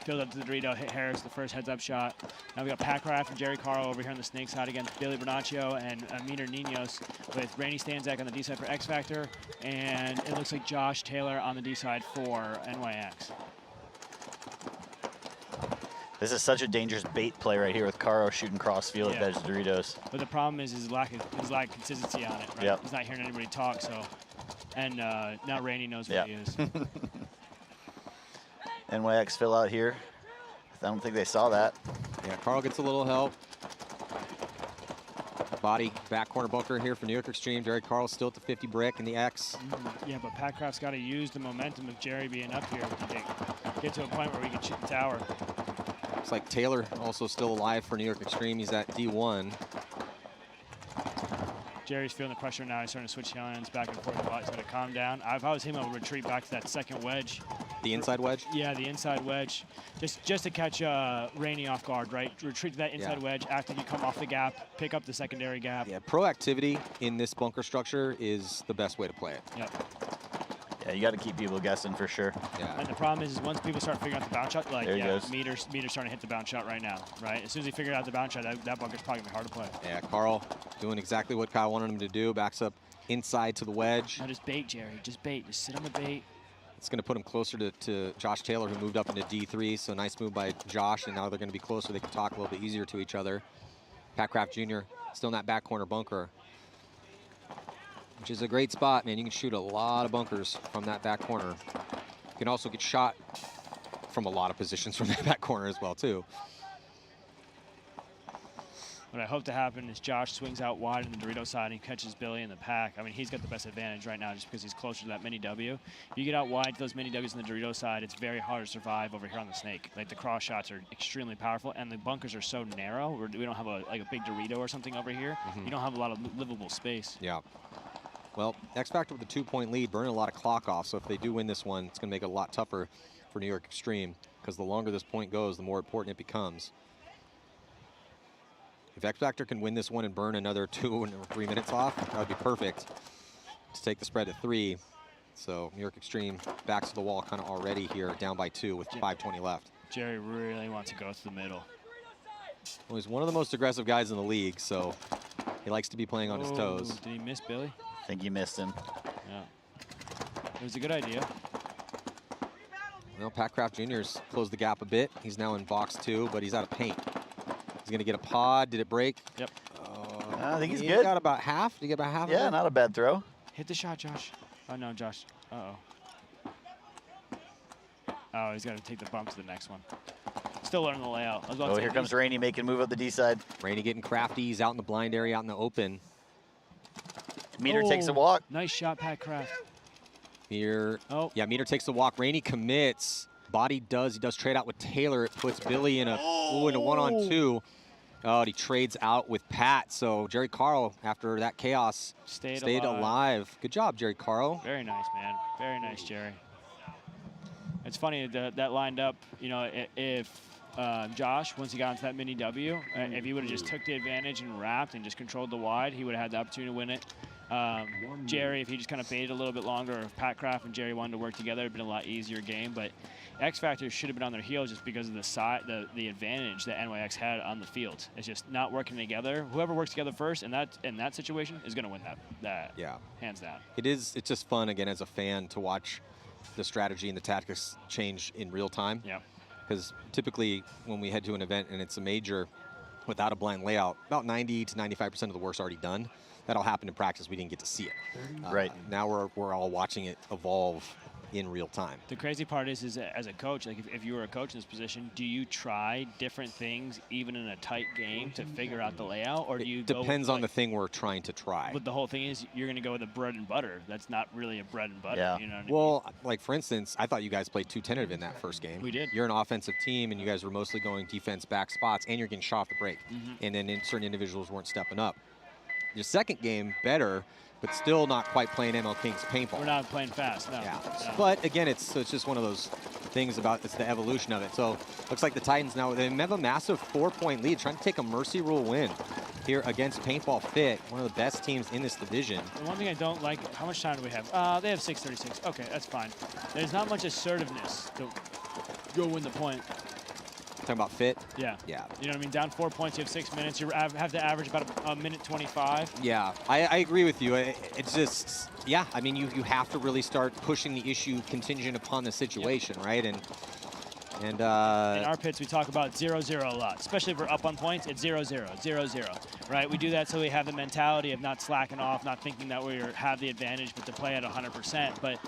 F: Filled up to the Dorito, hit Harris, the first heads-up shot. Now we got Packraft and Jerry Caro over here on the snake side against Billy Bernaccio and Aminer Ninos, with Rainey Stanzak on the D side for X Factor, and it looks like Josh Taylor on the D side for NYX.
L: This is such a dangerous bait play right here with Caro shooting crossfield at Edge Doritos.
F: But the problem is his lack of consistency on it, right?
L: Yep.
F: He's not hearing anybody talk, so. And now Rainey knows what he is.
L: NYX fill out here. I don't think they saw that.
J: Yeah, Carl gets a little help. Body back corner bunker here for New York Extreme. Jerry Carl still at the 50 brick in the X.
F: Yeah, but Packraft's got to use the momentum of Jerry being up here to get to a point where we can shoot the tower.
J: Looks like Taylor also still alive for New York Extreme. He's at D1.
F: Jerry's feeling the pressure now. He's starting to switch hands back and forth a lot. He's got to calm down. If I was him, I would retreat back to that second wedge.
J: The inside wedge?
F: Yeah, the inside wedge. Just to catch Rainey off guard, right? Retreat to that inside wedge, act like you come off the gap, pick up the secondary gap.
J: Yeah, proactivity in this bunker structure is the best way to play it.
F: Yep.
L: Yeah, you got to keep people guessing for sure.
J: Yeah.
F: And the problem is once people start figuring out the bounce shot, like,
L: there he goes.
F: Meter's starting to hit the bounce shot right now, right? As soon as he figured out the bounce shot, that bunker's probably going to be hard to play.
J: Yeah, Carl doing exactly what Kyle wanted him to do. Backs up inside to the wedge.
F: Now just bait, Jerry. Just bait. Just sit on the bait.
J: It's going to put him closer to Josh Taylor, who moved up into D3. So nice move by Josh, and now they're going to be closer. They can talk a little bit easier to each other. Packraft Jr. still in that back corner bunker, which is a great spot, man. You can shoot a lot of bunkers from that back corner. You can also get shot from a lot of positions from that back corner as well, too.
F: What I hope to happen is Josh swings out wide on the Dorito side and catches Billy in the pack. I mean, he's got the best advantage right now just because he's closer to that mini W. If you get out wide to those mini Ws on the Dorito side, it's very hard to survive over here on the snake. Like, the cross shots are extremely powerful, and the bunkers are so narrow. We don't have a big Dorito or something over here. You don't have a lot of livable space.
J: Yeah. Well, X Factor with a 2-point lead, burning a lot of clock off. So if they do win this one, it's going to make it a lot tougher for New York Extreme, because the longer this point goes, the more important it becomes. If X Factor can win this one and burn another 2 or 3 minutes off, that would be perfect to take the spread to 3. So New York Extreme backs to the wall kind of already here, down by 2 with 5:20 left.
F: Jerry really wants to go to the middle.
J: Well, he's one of the most aggressive guys in the league, so he likes to be playing on his toes.
F: Did he miss Billy?
L: I think he missed him.
F: Yeah. It was a good idea.
J: Well, Packraft Jr.'s closed the gap a bit. He's now in box 2, but he's out of paint. He's going to get a pod. Did it break?
F: Yep.
L: I think he's
J: he
L: good.
J: Got about half. Did he get about half?
L: Yeah,
J: of it?
L: not a bad throw.
F: Hit the shot, Josh. Oh, no, Josh. Uh-oh. Oh, he's got to take the bump to the next one. Still learning the layout.
L: Oh, here comes Rainey making a move up the D side.
J: Rainey getting crafty. He's out in the blind area, out in the open.
L: Meter takes a walk.
F: Nice shot, Packraft.
J: Meter. Oh. Yeah, Meter takes the walk. Rainey commits. Body does. He does trade out with Taylor. It puts Billy in a 1-on-2. Oh, and he trades out with Pat. So Jerry Carl, after that chaos, stayed alive. Good job, Jerry Carl.
F: Very nice, man. Very nice, Jerry. It's funny that lined up. You know, if Josh, once he got into that mini W, if he would have just took the advantage and wrapped and just controlled the wide, he would have had the opportunity to win it. Jerry, if he just kind of baited a little bit longer, or if Packraft and Jerry wanted to work together, it would have been a lot easier game. But X Factor should have been on their heels just because of the advantage that NYX had on the field. It's just not working together. Whoever works together first in that situation is going to win that.
J: Yeah,
F: hands down.
J: It's just fun again as a fan to watch the strategy and the tactics change in real time.
F: Yeah.
J: Because typically when we head to an event and it's a major without a blind layout, about 90 to 95% of the work's already done. That'll happen in practice. We didn't get to see it.
L: Right.
J: Now we're all watching it evolve in real time.
F: The crazy part is as a coach, like if you were a coach in this position, do you try different things even in a tight game to figure out the layout, or do you
J: depends on the thing we're trying to try.
F: But the whole thing is you're going to go with a bread and butter. That's not really a bread and butter.
L: Yeah.
F: You know what
J: well, I mean? Like for instance, I thought you guys played too tentative in that first game.
F: We did.
J: You're an offensive team, and you guys were mostly going defense back spots, and you're getting shot off the break. And then certain individuals weren't stepping up. your second game better, but still not quite playing ML Kings paintball.
F: We're not playing fast, no.
J: Yeah.
F: No.
J: But again, it's just one of those things about it's the evolution of it. So looks like the Titans now, they have a massive 4-point lead, trying to take a mercy rule win here against Paintball Fit, one of the best teams in this division.
F: The one thing I don't like, how much time do we have? They have 6:36. Okay, that's fine. There's not much assertiveness to go win the point.
J: Talking about Fit?
F: Yeah.
J: Yeah.
F: You know what I mean? Down 4 points, you have 6 minutes. You have to average about a minute 25.
J: Yeah, I agree with you. It's just, yeah, I mean, you have to really start pushing the issue contingent upon the situation, right? And in
F: our pits, we talk about 0-0 a lot, especially if we're up on points. It's 0-0, 0-0, right? We do that so we have the mentality of not slacking off, not thinking that we have the advantage, but to play at 100%. But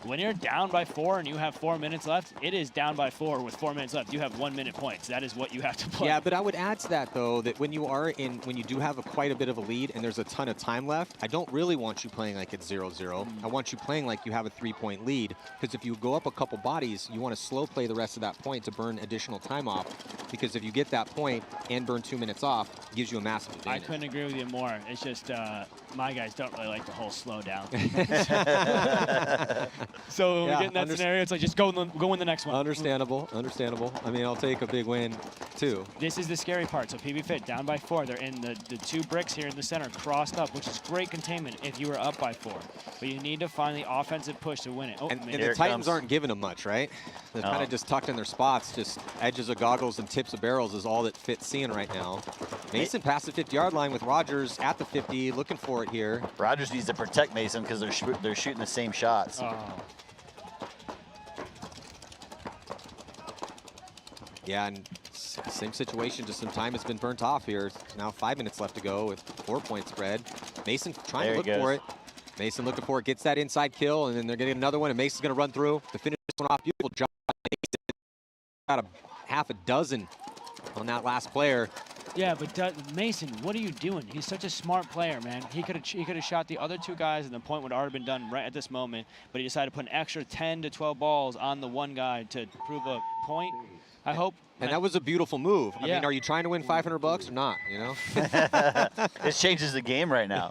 F: when you're down by 4 and you have 4 minutes left, it is down by 4 with 4 minutes left. You have 1 minute points. That is what you have to play.
J: Yeah, but I would add to that, though, that when you do have quite a bit of a lead and there's a ton of time left, I don't really want you playing like it's 0-0. I want you playing like you have a 3-point lead, because if you go up a couple bodies, you want to slow play the rest of that point to burn additional time off, because if you get that point and burn 2 minutes off, it gives you a massive advantage.
F: I couldn't agree with you more. It's just my guys don't really like the whole slow down. So when we get in that scenario, it's like just go in the next one.
J: Understandable, understandable. I mean, I'll take a big win too.
F: This is the scary part. So PB Fit down by 4. They're in the 2 bricks here in the center, crossed up, which is great containment if you were up by 4. But you need to find the offensive push to win it. Oh,
J: and the Titans aren't giving them much, right? They're kind of just tucked in their spots. Just edges of goggles and tips of barrels is all that Fit's seeing right now. Mason past the 50-yard line with Rogers at the 50, looking for it here.
L: Rogers needs to protect Mason because they're shooting the same shots.
J: Yeah, and same situation, just some time has been burnt off here. Now 5 minutes left to go with 4-point spread. Mason trying to look for it. Mason looking for it, gets that inside kill, and then they're getting another one, and Mason's going to run through to finish this one off. Beautiful job. Got a half a dozen on that last player.
F: Yeah, but Mason, what are you doing? He's such a smart player, man. He could have shot the other 2 guys, and the point would have already been done right at this moment. But he decided to put an extra 10 to 12 balls on the one guy to prove a point. I hope.
J: And that was a beautiful move. I mean, are you trying to win $500 or not, you know?
L: It changes the game right now.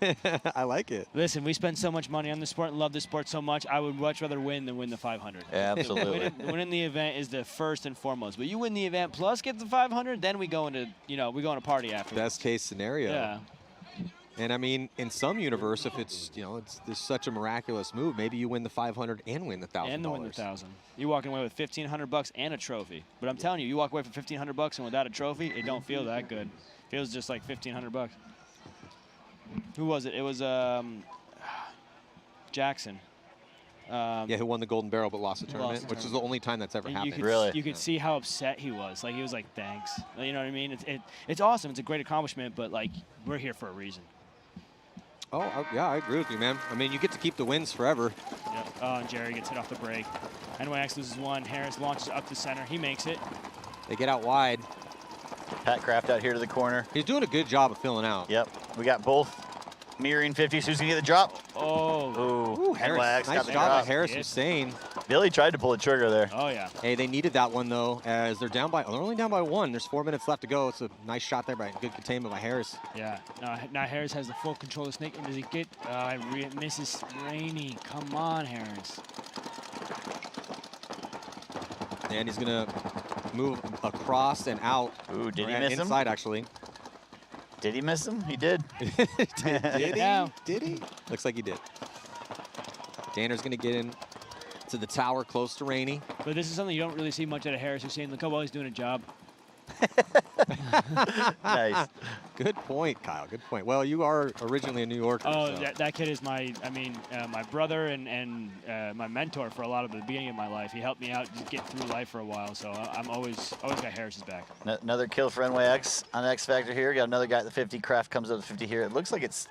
J: I like it.
F: Listen, we spend so much money on the sport and love the sport so much, I would much rather win than win the 500.
L: Yeah, absolutely.
F: Winning the event is the first and foremost. But you win the event plus get the 500, then we go into, we go on a party after.
J: Best case scenario.
F: Yeah.
J: And I mean, in some universe, if it's, it's such a miraculous move, maybe you win the 500 and win the $1,000.
F: And win the 1,000. You're walking away with $1,500 and a trophy. But I'm telling you, you walk away from $1,500 and without a trophy, it don't feel that good. It feels just like $1,500. Who was it? It was Jackson.
J: Yeah, who won the Golden Barrel but lost the tournament, which is the only time that's ever happened.
F: You could see how upset he was. Like, he was like, thanks. You know what I mean? It's awesome. It's a great accomplishment, but, like, we're here for a reason.
J: Oh, yeah, I agree with you, man. I mean, you get to keep the wins forever.
F: Yep. Oh, and Jerry gets hit off the break. NYX loses 1. Harris launches up the center. He makes it.
J: They get out wide.
L: Pat Kraft out here to the corner.
J: He's doing a good job of filling out.
L: Yep. We got both mirroring 50s. Who's going to get the drop?
F: Oh.
L: Ooh, Harris.
J: Nice job by Harris Hussein.
L: Billy tried to pull the trigger there.
F: Oh, yeah.
J: Hey, they needed that one, though, as they're only down by 1. There's 4 minutes left to go. It's a nice shot there by good containment by Harris.
F: Yeah. Now Harris has the full control of the snake. And does he get, misses Rainey. Come on, Harris.
J: And he's going to move across and out.
L: Ooh, did he miss him?
J: Inside, actually.
L: Did he miss him? He did.
J: Did he? Did he? Looks like he did. Danner's going to get in to the tower close to Rainey.
F: But this is something you don't really see much out of Harris Hussein. Look how well he's doing a job.
L: Nice.
J: Good point, Kyle. Good point. Well, you are originally a New Yorker.
F: Oh,
J: so.
F: that kid is my brother and my mentor for a lot of the beginning of my life. He helped me out just get through life for a while, so I'm always got Harris's back.
L: Another kill for NYX on X Factor here. Got another guy at the 50. Kraft comes up to 50 here. It looks like it's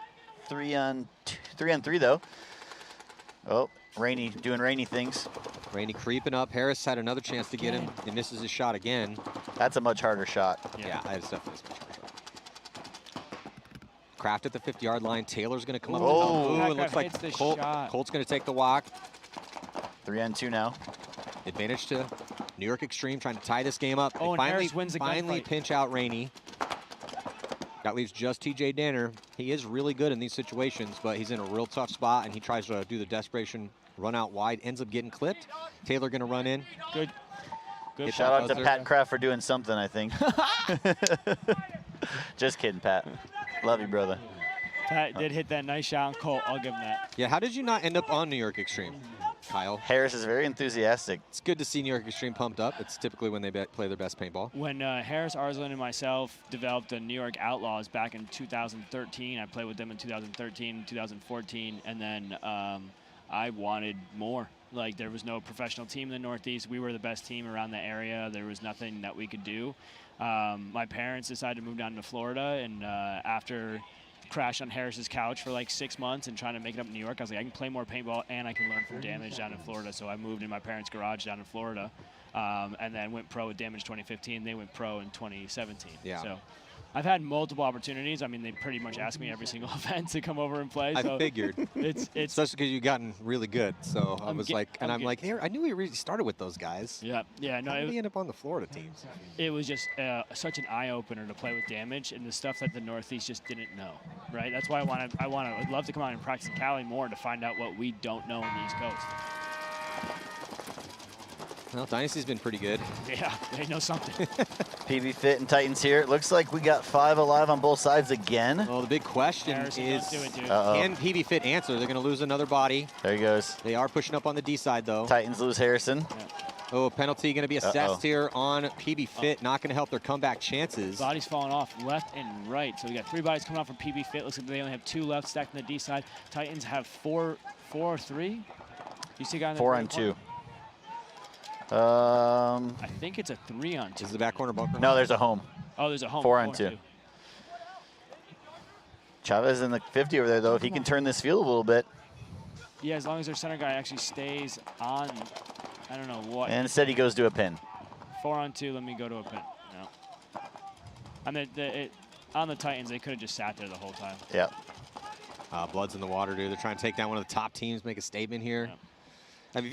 L: 3 on 3 though. Oh, Rainey doing Rainey things.
J: Rainey creeping up. Harris had another chance to get him. He misses his shot again.
L: That's a much harder shot.
J: Yeah, that is definitely a much harder shot. Kraft at the 50-yard line. Taylor's going to come up.
L: Oh,
J: it looks like Colt's going to take the walk.
L: 3 on 2 now.
J: Advantage to New York Extreme, trying to tie this game up.
F: Oh,
J: they
F: and Harris wins the
J: finally
F: gunfight.
J: Pinch out Rainey. That leaves just TJ Danner. He is really good in these situations, but he's in a real tough spot, and he tries to do the desperation run out wide, ends up getting clipped. Taylor going to run in.
F: Good. Good.
L: Shout out to Pat Kraft for doing something, I think. Just kidding, Pat. Love you, brother.
F: Pat did hit that nice shot on Colt. I'll give him that.
J: Yeah, how did you not end up on New York Extreme, Kyle?
L: Harris is very enthusiastic.
J: It's good to see New York Extreme pumped up. It's typically when they play their best paintball.
F: When Harris, Arslan, and myself developed the New York Outlaws back in 2013, I played with them in 2013, 2014, and then I wanted more. Like, there was no professional team in the Northeast. We were the best team around the area. There was nothing that we could do. My parents decided to move down to Florida, and after crashed on Harris's couch for like 6 months and trying to make it up in New York, I was like, I can play more paintball and I can learn from Damage down in Florida. So I moved in my parents' garage down in Florida, and then went pro with Damage 2015. They went pro in 2017.
J: Yeah.
F: So I've had multiple opportunities. I mean, they pretty much ask me every single event to come over and play. So
J: I figured.
F: It's
J: especially because you've gotten really good. So I was like, and I'm like, hey, I knew we really started with those guys.
F: Yeah, yeah. No,
J: how did we end up on the Florida teams?
F: It was just such an eye opener to play with Damage and the stuff that the Northeast just didn't know. Right. That's why I'd love to come out and practice in Cali more to find out what we don't know on the East Coast.
J: Well, Dynasty's been pretty good.
F: Yeah, they know something.
L: PB Fit and Titans here. It looks like we got 5 alive on both sides again.
J: Well, the big question
F: Harrison,
J: is,
F: don't do it, dude.
J: can PB Fit answer? They're going to lose another body.
L: There he goes.
J: They are pushing up on the D side, though.
L: Titans lose Harrison.
F: Yeah.
J: Oh, penalty going to be assessed here on PB Fit. Not going to help their comeback chances.
F: Bodies falling off left and right. So we got 3 bodies coming off from PB Fit. Looks like they only have 2 left stacked on the D side. Titans have 4 or 3. You see a guy in the
L: 4 on 2.
F: I think it's a 3 on 2.
J: Is the back corner bunker?
L: No, there's a home.
F: Oh, there's a home.
L: 4 on 2. Chavez in the 50 over there, though. If he can turn this field a little bit.
F: Yeah, as long as their center guy actually stays on, I don't know what.
L: And instead he goes to a pin.
F: 4 on 2, let me go to a pin. No. And on the Titans, they could have just sat there the whole time.
L: Yeah.
J: Blood's in the water, dude. They're trying to take down one of the top teams, make a statement here.
F: Yeah.
J: I mean,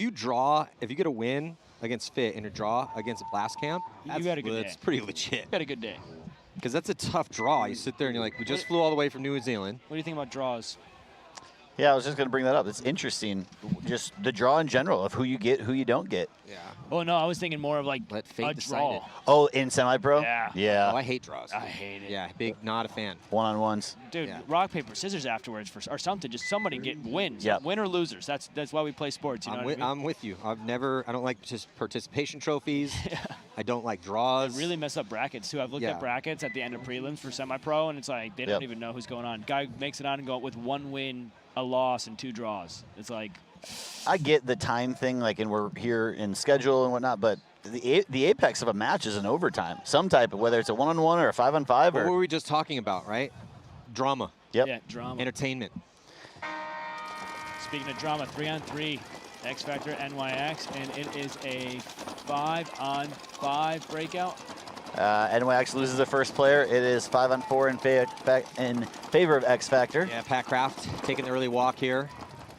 J: if you get a win against Fit and a draw against Blast Camp,
F: You had a good day.
J: That's pretty legit.
F: You had a good day.
J: Because that's a tough draw. You sit there and you're like, we just flew all the way from New Zealand.
F: What do you think about draws?
L: Yeah, I was just going to bring that up. It's interesting, just the draw in general of who you get, who you don't get.
J: Yeah.
F: Oh, no, I was thinking more of like
J: Let fate
F: a
J: decide
F: draw.
J: it.
L: Oh, in semi-pro?
F: Yeah.
L: Yeah.
J: Oh, I hate draws.
F: I hate it.
J: Yeah, not a fan.
L: One-on-ones.
F: Dude,
J: Yeah.
F: rock, paper, scissors afterwards or something. Just somebody get wins.
L: Yep.
F: Win or losers. That's why we play sports. You know what I mean?
J: I'm with you. I don't like just participation trophies. I don't like draws.
F: Really mess up brackets, too. I've looked at brackets at the end of prelims for semi-pro, and it's like they don't even know who's going on. Guy makes it on and go with 1 win, a loss, and 2 draws. It's like...
L: I get the time thing, like, and we're here in schedule and whatnot, but the apex of a match is an overtime. Some type of, whether it's a 1-on-1 or a 5-on-5
J: What
L: or...
J: were we just talking about, right? Drama.
L: Yep.
F: Yeah, drama.
J: Entertainment.
F: Speaking of drama, 3-on-3, X Factor NYX, and it is a 5-on-5 breakout.
L: NYX loses their first player. It is 5-on-4 in favor of X Factor.
J: Yeah, Pat Kraft taking the early walk here.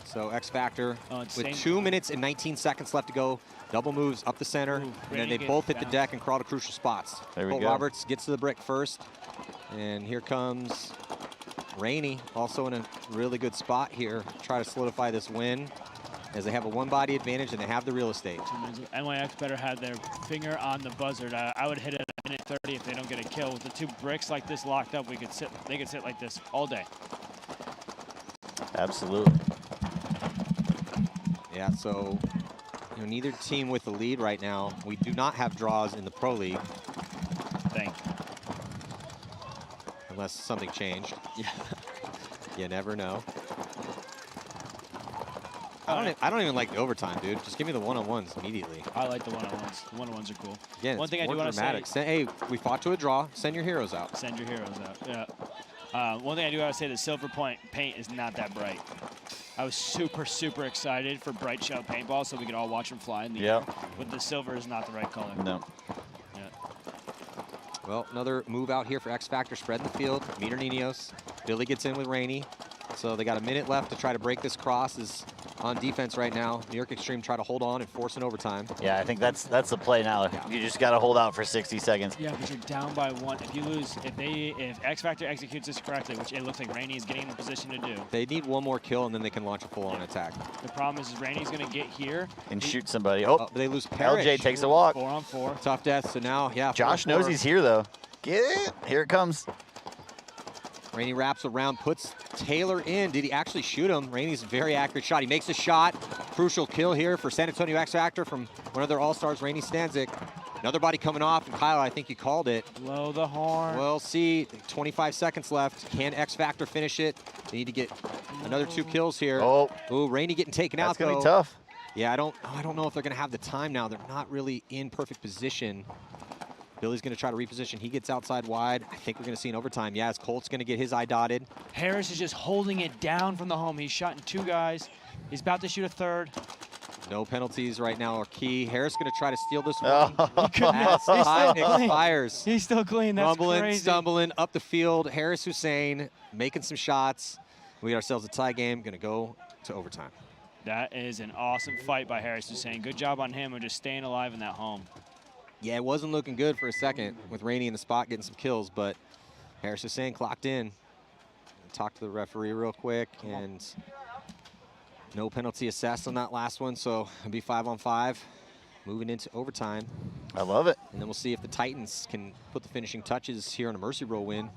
J: So X Factor with 2 minutes and 19 seconds left to go. Double moves up the center, and then they both hit the deck and crawl to crucial spots.
L: There we
J: Colt
L: go.
J: Roberts gets to the brick first, and here comes Rainey, also in a really good spot here. Try to solidify this win, as they have a 1-body advantage and they have the real estate.
F: NYX better have their finger on the buzzard. I would hit it at minute 30 if they don't get a kill. With the 2 bricks like this locked up, they could sit like this all day.
L: Absolutely.
J: Yeah, so neither team with the lead right now. We do not have draws in the Pro League.
F: Thank you.
J: Unless something changed.
F: Yeah.
J: You never know. I don't even like the overtime, dude. Just give me the 1-on-1s immediately.
F: I like the 1-on-1s. The 1-on-1s are cool.
J: Again,
F: One thing I do want to say.
J: Hey, we fought to a draw. Send your heroes out.
F: Send your heroes out. Yeah. One thing I do want to say: the silver paint is not that bright. I was super, super excited for Bright Shell Paintball so we could all watch them fly in the air. But the silver is not the right color.
L: No.
F: Yeah.
J: Well, another move out here for X Factor, spreading the field. Meter Ninos. Billy gets in with Rainey. So they got a minute left to try to break this cross as on defense right now. New York Extreme try to hold on and force an overtime.
L: Yeah, I think that's the play now.
J: Yeah.
L: You just got to hold out for 60 seconds.
F: Yeah, but you're down by 1. If you lose, if X Factor executes this correctly, which it looks like Rainey is getting in the position to do.
J: They need one more kill, and then they can launch a full-on attack.
F: The problem is Rainey's going to get here.
L: And shoot somebody. Oh,
J: they lose Parrish.
L: LJ takes a walk.
F: 4 on 4.
J: Tough death, so now, yeah.
L: Josh knows he's here, though. Get it. Here it comes.
J: Rainey wraps around, puts Taylor in. Did he actually shoot him? Rainey's a very accurate shot. He makes a shot. Crucial kill here for San Antonio X Factor from one of their all-stars, Rainey Stanzik. Another body coming off, and Kyle, I think you called it.
F: Blow the horn.
J: We'll see. 25 seconds left. Can X Factor finish it? They need to get another 2 kills here.
L: Oh.
J: Ooh, Rainey getting taken out, though.
L: That's going to be tough.
J: Yeah, I don't know if they're going to have the time now. They're not really in perfect position. Billy's going to try to reposition. He gets outside wide. I think we're going to see an overtime. Yeah, as Colt's going to get his eye dotted.
F: Harris is just holding it down from the home. He's shot in 2 guys. He's about to shoot a 3rd.
J: No penalties right now are key. Harris going to try to steal this one.
F: Oh.
J: As time expires.
F: He's still clean. That's
J: Rumbling,
F: crazy.
J: stumbling up the field. Harris Hussein making some shots. We got ourselves a tie game. Going to go to overtime.
F: That is an awesome fight by Harris Hussein. Good job on him of just staying alive in that home.
J: Yeah, it wasn't looking good for a second with Rainey in the spot getting some kills, but Harris Hussein clocked in. Talked to the referee real quick, and no penalty assessed on that last one, so it'll be 5 on 5, moving into overtime.
L: I love it.
J: And then we'll see if the Titans can put the finishing touches here on a Mercy Roll win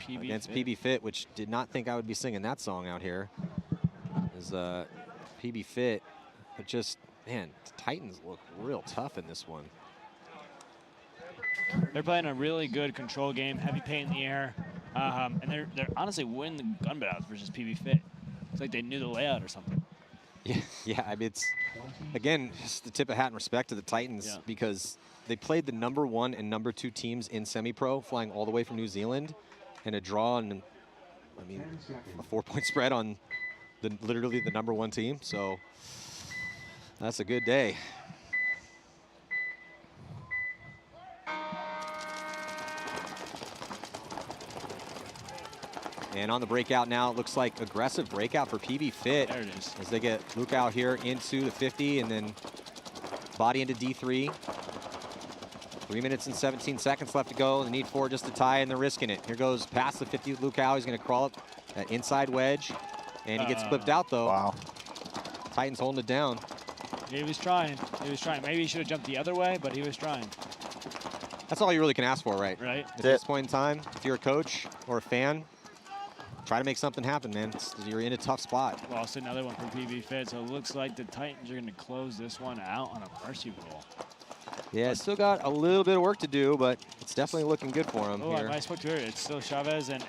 J: against PB Fit, which did not think I would be singing that song out here. As PB Fit, but just, man, the Titans look real tough in this one.
F: They're playing a really good control game, heavy paint in the air, and they're honestly winning the gun battles versus PB Fit. It's like they knew the layout or something.
J: Yeah, I mean, it's, again, just the tip of hat and respect to the Titans because they played the #1 and #2 teams in semi-pro, flying all the way from New Zealand, and a draw, and I mean, a 4-point spread on literally the #1 team. So that's a good day. And on the breakout now, it looks like aggressive breakout for PB Fit.
F: There it is.
J: As they get Luke out here into the 50 and then body into D3. 3 minutes and 17 seconds left to go. They need 4 just to tie, and they're risking it. Here goes past the 50 with Luke Howe. He's going to crawl up that inside wedge, and he gets flipped out, though.
L: Wow.
J: Titans holding it down.
F: He was trying. He was trying. Maybe he should have jumped the other way, but he was trying.
J: That's all you really can ask for, right?
F: Right.
J: At this point in time, if you're a coach or a fan, try to make something happen, man. You're in a tough spot.
F: Lost another one from PB Fit, so it looks like the Titans are going to close this one out on a mercy roll.
J: Yeah, still got a little bit of work to do, but it's definitely looking good for him here.
F: I spoke to her. It's still Chavez and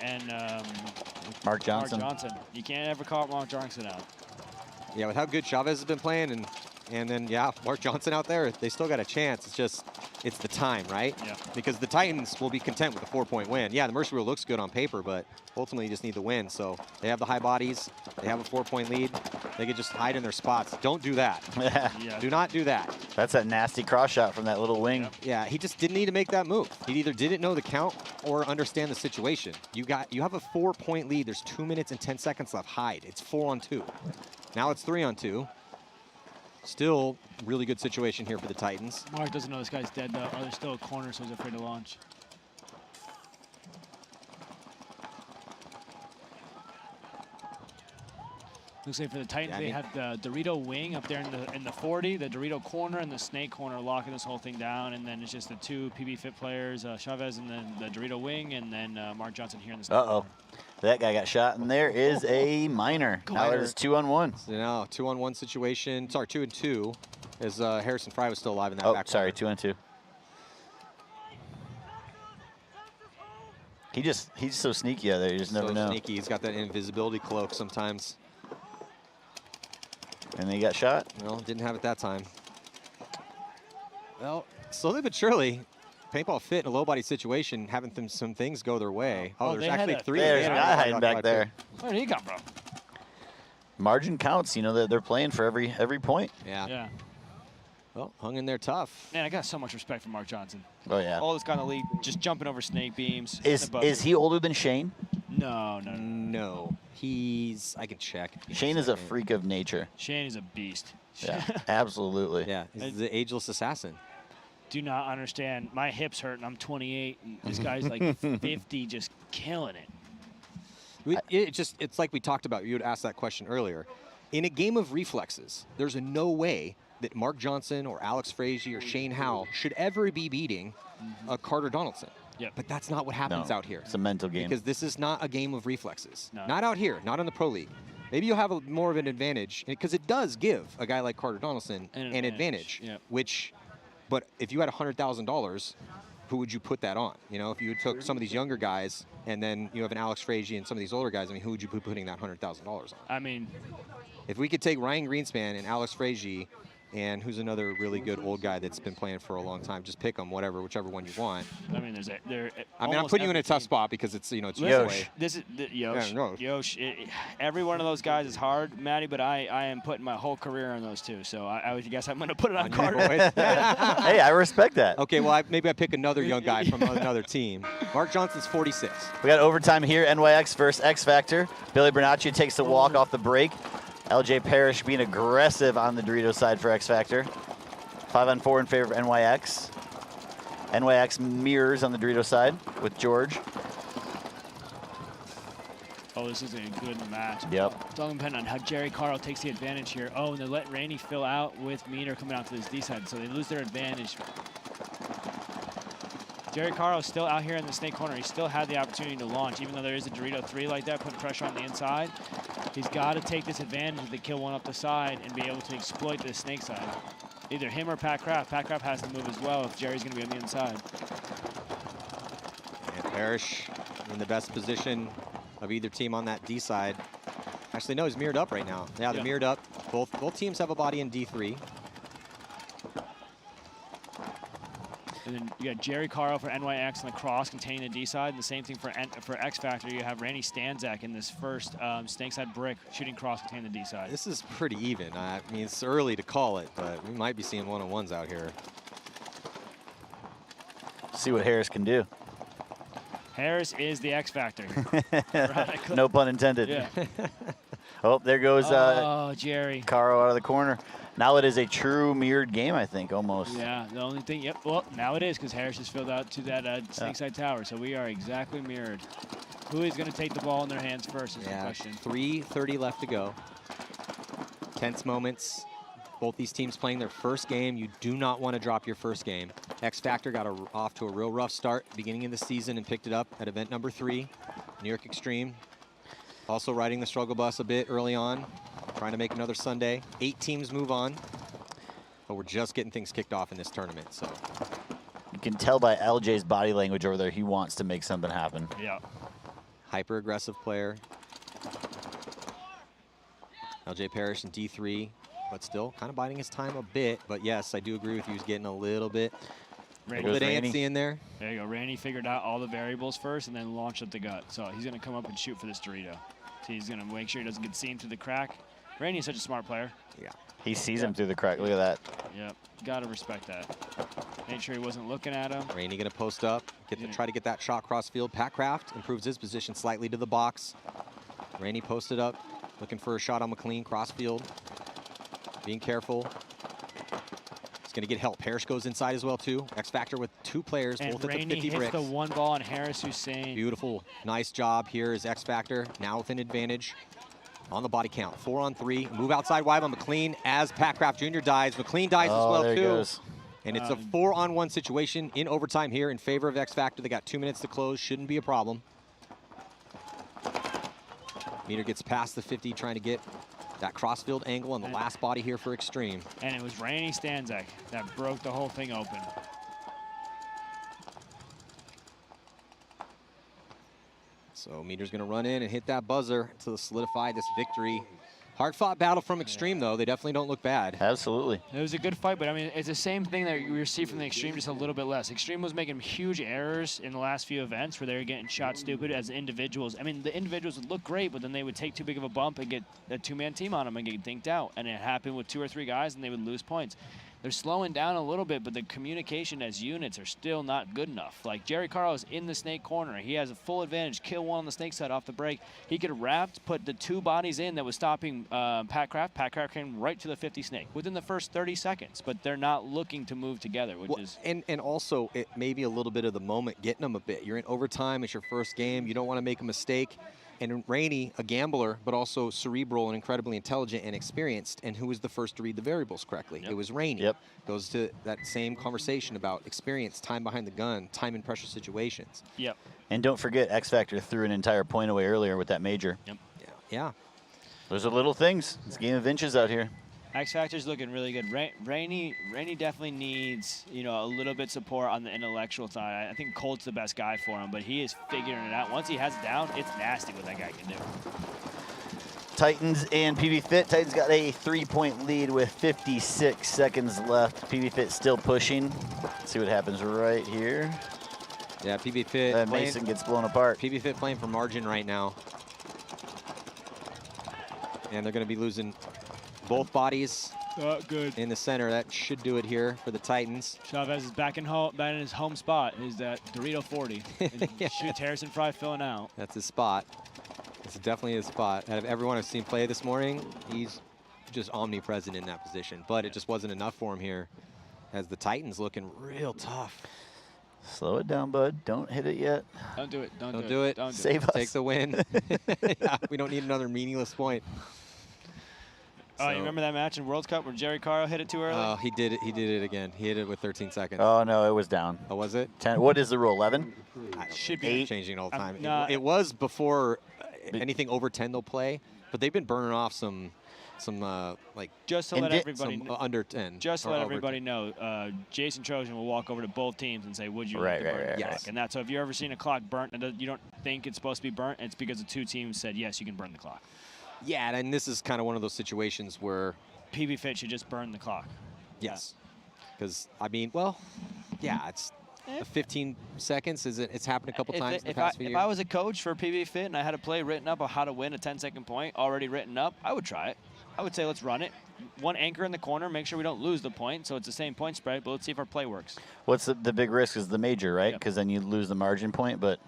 L: Mark Johnson.
F: Mark Johnson. You can't ever call Mark Johnson out.
J: Yeah, with how good Chavez has been playing, and then, yeah, Mark Johnson out there, they still got a chance. It's just, it's the time, right?
F: Yeah.
J: Because the Titans will be content with a 4-point win. Yeah, the Mercy Rule looks good on paper, but ultimately you just need the win. So they have the high bodies. They have a 4-point lead. They could just hide in their spots. Don't do that.
F: Yeah.
J: Do not do that.
L: That's that nasty cross shot from that little wing.
J: Yeah, he just didn't need to make that move. He either didn't know the count or understand the situation. You have a 4-point lead. There's 2 minutes and 10 seconds left. Hide. It's 4 on 2. Now it's 3 on 2. Still really good situation here for the Titans.
F: Mark doesn't know this guy's dead, though. Or there's still a corner, so he's afraid to launch. Looks like for the Titans, they have the Dorito wing up there in the 40, the Dorito corner, and the snake corner locking this whole thing down. And then it's just the 2 PB Fit players, Chavez and then the Dorito wing, and then Mark Johnson here in the snake corner.
L: That guy got shot, and there is a minor. Now it is 2 on 1.
J: So now 2 on 1 situation. Sorry, 2 and 2, as Harrison Fry was still alive in that back.
L: Sorry, 2 on 2. He's so sneaky out there. You just never know.
J: Sneaky. He's got that invisibility cloak sometimes.
L: And he got shot.
J: Well, didn't have it that time. Well, slowly but surely, Paintball Fit in a low body situation, having some things go their way. Oh, there's actually 3.
L: There's a guy hiding back there.
F: Where did he come from?
L: Margin counts. You know, they're playing for every point.
F: Yeah.
J: Well, hung in there tough.
F: Man, I got so much respect for Mark Johnson.
L: Oh, yeah.
F: All this kind of league, just jumping over snake beams.
L: Is he older than Shane?
F: No.
J: I can check.
L: Shane is a freak of nature.
F: Shane is a beast.
L: Yeah, absolutely.
J: Yeah, he's the ageless assassin.
F: Do not understand. My hips hurt, and I'm 28, and this guy's like 50, just killing it.
J: It's like we talked about. You had asked that question earlier. In a game of reflexes, there's no way that Mark Johnson or Alex Frazee or Shane Howell should ever be beating Carter Donaldson.
F: Yep.
J: But that's not what happens out here.
L: It's a mental game.
J: Because this is not a game of reflexes.
F: No.
J: Not out here, not in the Pro League. Maybe you'll have more of an advantage, because it does give a guy like Carter Donaldson an advantage.
F: Yep.
J: But if you had $100,000, who would you put that on? You know, if you took some of these younger guys, and then you have an Alex Frazee and some of these older guys, I mean, who would you be putting that $100,000 on?
F: I mean,
J: if we could take Ryan Greenspan and Alex Frazee, and who's another really good old guy that's been playing for a long time, just pick them, whichever one you want.
F: I mean,
J: I'm putting you in a tough spot because it's, it's
F: Yosh. This is Yosh.
J: Yeah,
F: Yosh. Every one of those guys is hard, Matty, but I am putting my whole career on those two. So I would guess I'm going to put it on Carter.
L: Hey, I respect that.
J: Okay, well, maybe I pick another young guy from another team. Mark Johnson's 46.
L: We got overtime here. NYX versus X Factor. Billy Bernacci takes the walk off the break. LJ Parrish being aggressive on the Doritos side for X Factor. 5-on-4 in favor of NYX. NYX mirrors on the Doritos side with George.
F: Oh, this is a good match.
L: Yep.
F: It's all depending on how Jerry Carl takes the advantage here. Oh, and they're letting Rainey fill out with Meter coming out to this D side, so they lose their advantage. Jerry Carl is still out here in the snake corner. He still had the opportunity to launch, even though there is a Dorito 3 like that, putting pressure on the inside. He's got to take this advantage of the kill one up the side and be able to exploit the snake side. Either him or Pat Kraft. Pat Kraft has to move as well if Jerry's going to be on the inside.
J: And Parrish in the best position of either team on that D side. Actually, no, he's mirrored up right now. Yeah, they're mirrored up. Both teams have a body in D3.
F: And then you got Jerry Carl for NYX on the cross containing the D side. And the same thing for X Factor. You have Randy Stanzak in this first snake side brick shooting cross containing the D side.
J: This is pretty even. I mean, it's early to call it, but we might be seeing one-on-ones out here.
L: See what Harris can do.
F: Harris is the X Factor.
L: No pun intended.
F: Yeah.
L: Oh, there goes
F: Jerry.
L: Caro out of the corner. Now it is a true mirrored game, I think, almost.
F: Yeah, the only thing, well, now it is because Harris has filled out to that snake side tower, so we are exactly mirrored. Who is going to take the ball in their hands first is the question.
J: 3:30 left to go. Tense moments. Both these teams playing their first game. You do not want to drop your first game. X Factor got off to a real rough start beginning of the season and picked it up at event number 3, New York Extreme. Also riding the struggle bus a bit early on, trying to make another Sunday. 8 teams move on, but we're just getting things kicked off in this tournament. So
L: you can tell by LJ's body language over there, he wants to make something happen.
F: Yeah.
J: Hyper aggressive player. LJ Parrish in D3, but still kind of biding his time a bit. But yes, I do agree with you. He's getting a little bit antsy in there.
F: There you go. Randy figured out all the variables first and then launched at the gut. So he's going to come up and shoot for this Dorito. So he's going to make sure he doesn't get seen through the crack. Randy is such a smart player.
J: Yeah.
L: He sees him through the crack. Look at that.
F: Yep. Got to respect that. Made sure he wasn't looking at him.
J: Randy going to post up, try to get that shot cross field. Pat Kraft improves his position slightly to the box. Randy posted up, looking for a shot on McLean, cross field. Being careful. He's going to get help. Parrish goes inside as well, too. X Factor with 2 players,
F: and
J: both at
F: Randy
J: the 50
F: hits
J: bricks.
F: the one ball on Harris Hussein.
J: Beautiful. Nice job here is X Factor. Now with an advantage on the body count. 4-on-3. Move outside wide on McLean as Pat Kraft Jr. dies. McLean dies as well,
L: there
J: too.
L: He goes.
J: And it's a 4-on-1 situation in overtime here in favor of X Factor. They got 2 minutes to close. Shouldn't be a problem. Meter gets past the 50, trying to get that crossfield angle on the last body here for Extreme.
F: And it was Randy Stanzak that broke the whole thing open.
J: So Meter's going to run in and hit that buzzer to solidify this victory. Hard-fought battle from Extreme, though. They definitely don't look bad.
L: Absolutely.
F: It was a good fight, but I mean, it's the same thing that we received from the Extreme, just a little bit less. Extreme was making huge errors in the last few events where they were getting shot stupid as individuals. I mean, the individuals would look great, but then they would take too big of a bump and get a 2-man team on them and get dinked out. And it happened with 2 or 3 guys, and they would lose points. they're slowing down a little bit, but the communication as units are still not good enough. Like Jerry Carl's in the snake corner. He has a full advantage. Kill one on the snake side off the break. He could have wrapped, put the 2 bodies in that was stopping Pat Kraft. Pat Kraft came right to the 50 snake within the first 30 seconds, but they're not looking to move together, which is...
J: And also, it may be a little bit of the moment getting them a bit. You're in overtime. It's your first game. You don't want to make a mistake. And Rainey, a gambler, but also cerebral and incredibly intelligent and experienced, and who was the first to read the variables correctly? It was Rainey. Goes to that same conversation about experience, time behind the gun, time in pressure situations.
L: And don't forget, X Factor threw an entire point away earlier with that major.
J: Yeah.
L: Those are little things. It's a game of inches out here.
F: X Factor's looking really good. Rainey definitely needs, you know, a little bit support on the intellectual side. I think Colt's the best guy for him, but he is figuring it out. Once he has it down, it's nasty what that guy can do.
L: Titans and PB Fit. Titans got a 3-point lead with 56 seconds left. PB Fit still pushing. Let's see what happens right here.
J: Yeah, PB Fit.
L: Mason gets blown apart.
J: PB Fit playing for margin right now. And they're going to be losing both bodies in the center. That should do it here for the Titans.
F: Chavez is back in his home spot. Is that Dorito 40. Shoots Harrison Fry filling out.
J: That's his spot. It's definitely his spot. Out of everyone I've seen play this morning, he's just omnipresent in that position. But it just wasn't enough for him here, as the Titans looking real tough.
L: Slow it down, bud. Don't hit it yet.
F: Don't do it.
J: Don't do it.
L: Save us.
J: Take the win. Yeah, we don't need another meaningless point.
F: Oh, you remember that match in World Cup where Jerry Carl hit it too early?
J: Oh, he did it. He did it again. He hit it with 13 seconds.
L: Oh no, it was down.
J: Oh, was it?
L: 10. What is the rule? 11?
F: Should be
L: 8.
J: Changing all the time.
F: No,
J: it was before anything over 10 they'll play, but they've been burning off some like
F: just to let everybody know,
J: under 10.
F: Just to let everybody know, Jason Trojan will walk over to both teams and say, "Would you like to burn the clock?" And that's so if you've ever seen a clock burnt and you don't think it's supposed to be burnt, it's because the 2 teams said yes, you can burn the clock.
J: Yeah, and this is kind of one of those situations where
F: PB Fit should just burn the clock.
J: Yes, because I mean, well, yeah, it's 15 seconds. It's happened a couple times in the past few years.
F: If I was a coach for PB Fit and I had a play written up on how to win a 10-second point already written up, I would try it. I would say let's run it. One anchor in the corner, make sure we don't lose the point, so it's the same point spread, but let's see if our play works.
L: What's the big risk is the major, right? Because then you lose the margin point, but...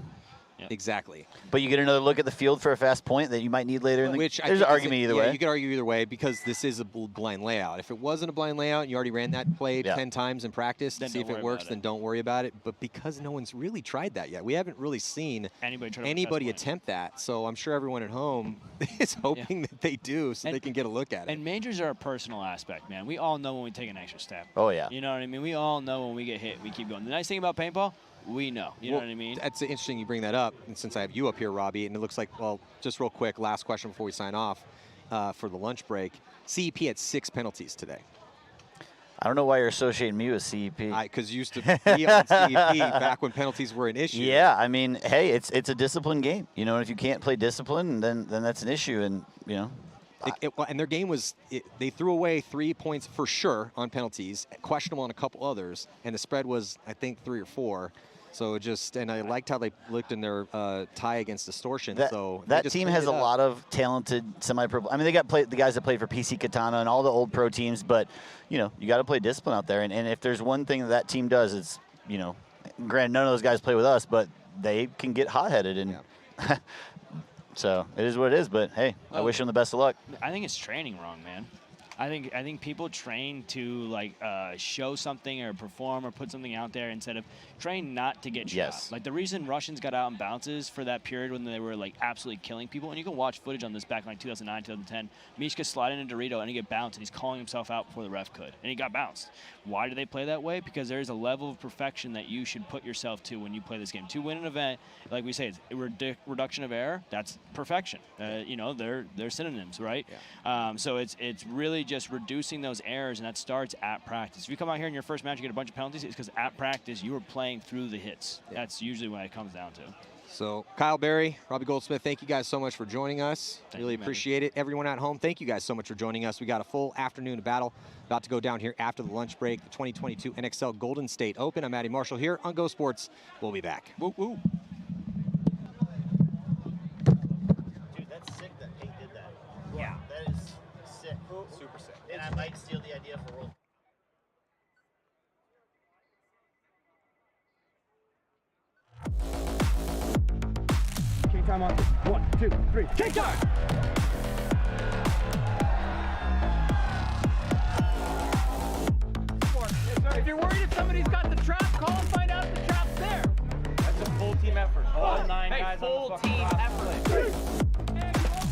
J: Exactly.
L: But you get another look at the field for a fast point that you might need later in the...
J: Which
L: there's an argument either way.
J: You could argue either way because this is a blind layout. If it wasn't a blind layout and you already ran that play 10 times in practice to see if it works, then don't worry about it. But because no one's really tried that yet, we haven't really seen anybody attempt that. So I'm sure everyone at home is hoping that they do so they can get a look at it.
F: And majors are a personal aspect, man. We all know when we take an extra step.
L: Oh, yeah.
F: You know what I mean? We all know when we get hit, we keep going. The nice thing about paintball, we know. You know what I mean?
J: That's interesting you bring that up. And since I have you up here, Robbie, and it looks like, well, just real quick, last question before we sign off for the lunch break. CEP had 6 penalties today.
L: I don't know why you're associating me with CEP.
J: Because you used to be on CEP back when penalties were an issue.
L: Yeah, I mean, hey, it's a disciplined game. You know, if you can't play discipline, then that's an issue. And, you know.
J: And their game was, they threw away 3 points for sure on penalties, questionable on a couple others, and the spread was, I think, 3 or 4. So and I liked how they looked in their tie against Distortion.
L: That team has a lot of talented semi-pro. I mean, they got the guys that played for PC Katana and all the old pro teams, but, you know, you got to play discipline out there. And if there's one thing that team does, it's, you know, granted, none of those guys play with us, but they can get hot-headed. And so it is what it is, but, hey, I wish them the best of luck.
F: I think it's training wrong, man. I think people train to like show something or perform or put something out there instead of train not to get shot. Like the reason Russians got out in bounces for that period when they were like absolutely killing people, and you can watch footage on this back in like 2009, 2010. Mishka sliding into Dorito and he get bounced and he's calling himself out before the ref could, and he got bounced. Why do they play that way? Because there's a level of perfection that you should put yourself to when you play this game. To win an event, like we say, it's a reduction of error. That's perfection. You know, they're synonyms, right? Yeah. So it's really just reducing those errors, and that starts at practice. If you come out here in your first match, you get a bunch of penalties, it's because at practice you were playing through the hits. Yeah. That's usually what it comes down to.
J: So Kyle Berry, Robbie Goldsmith, thank you guys so much for joining us. Really appreciate it. Everyone at home, thank you guys so much for joining us. We got a full afternoon of battle about to go down here after the lunch break. The 2022 NXL Golden State Open. I'm Matty Marshall here on Go Sports. We'll be back. Woo woo.
L: Dude, that's sick that Pink did that. Yeah. That is sick. Super sick. And I might steal the idea for World
I: time on 1, 2, 3.
B: Kick guard. If you're worried if somebody's got the trap, call and find out if the trap's there.
F: That's a full team effort. All 9
B: Hey,
F: guys
B: full
F: on the
B: team effort.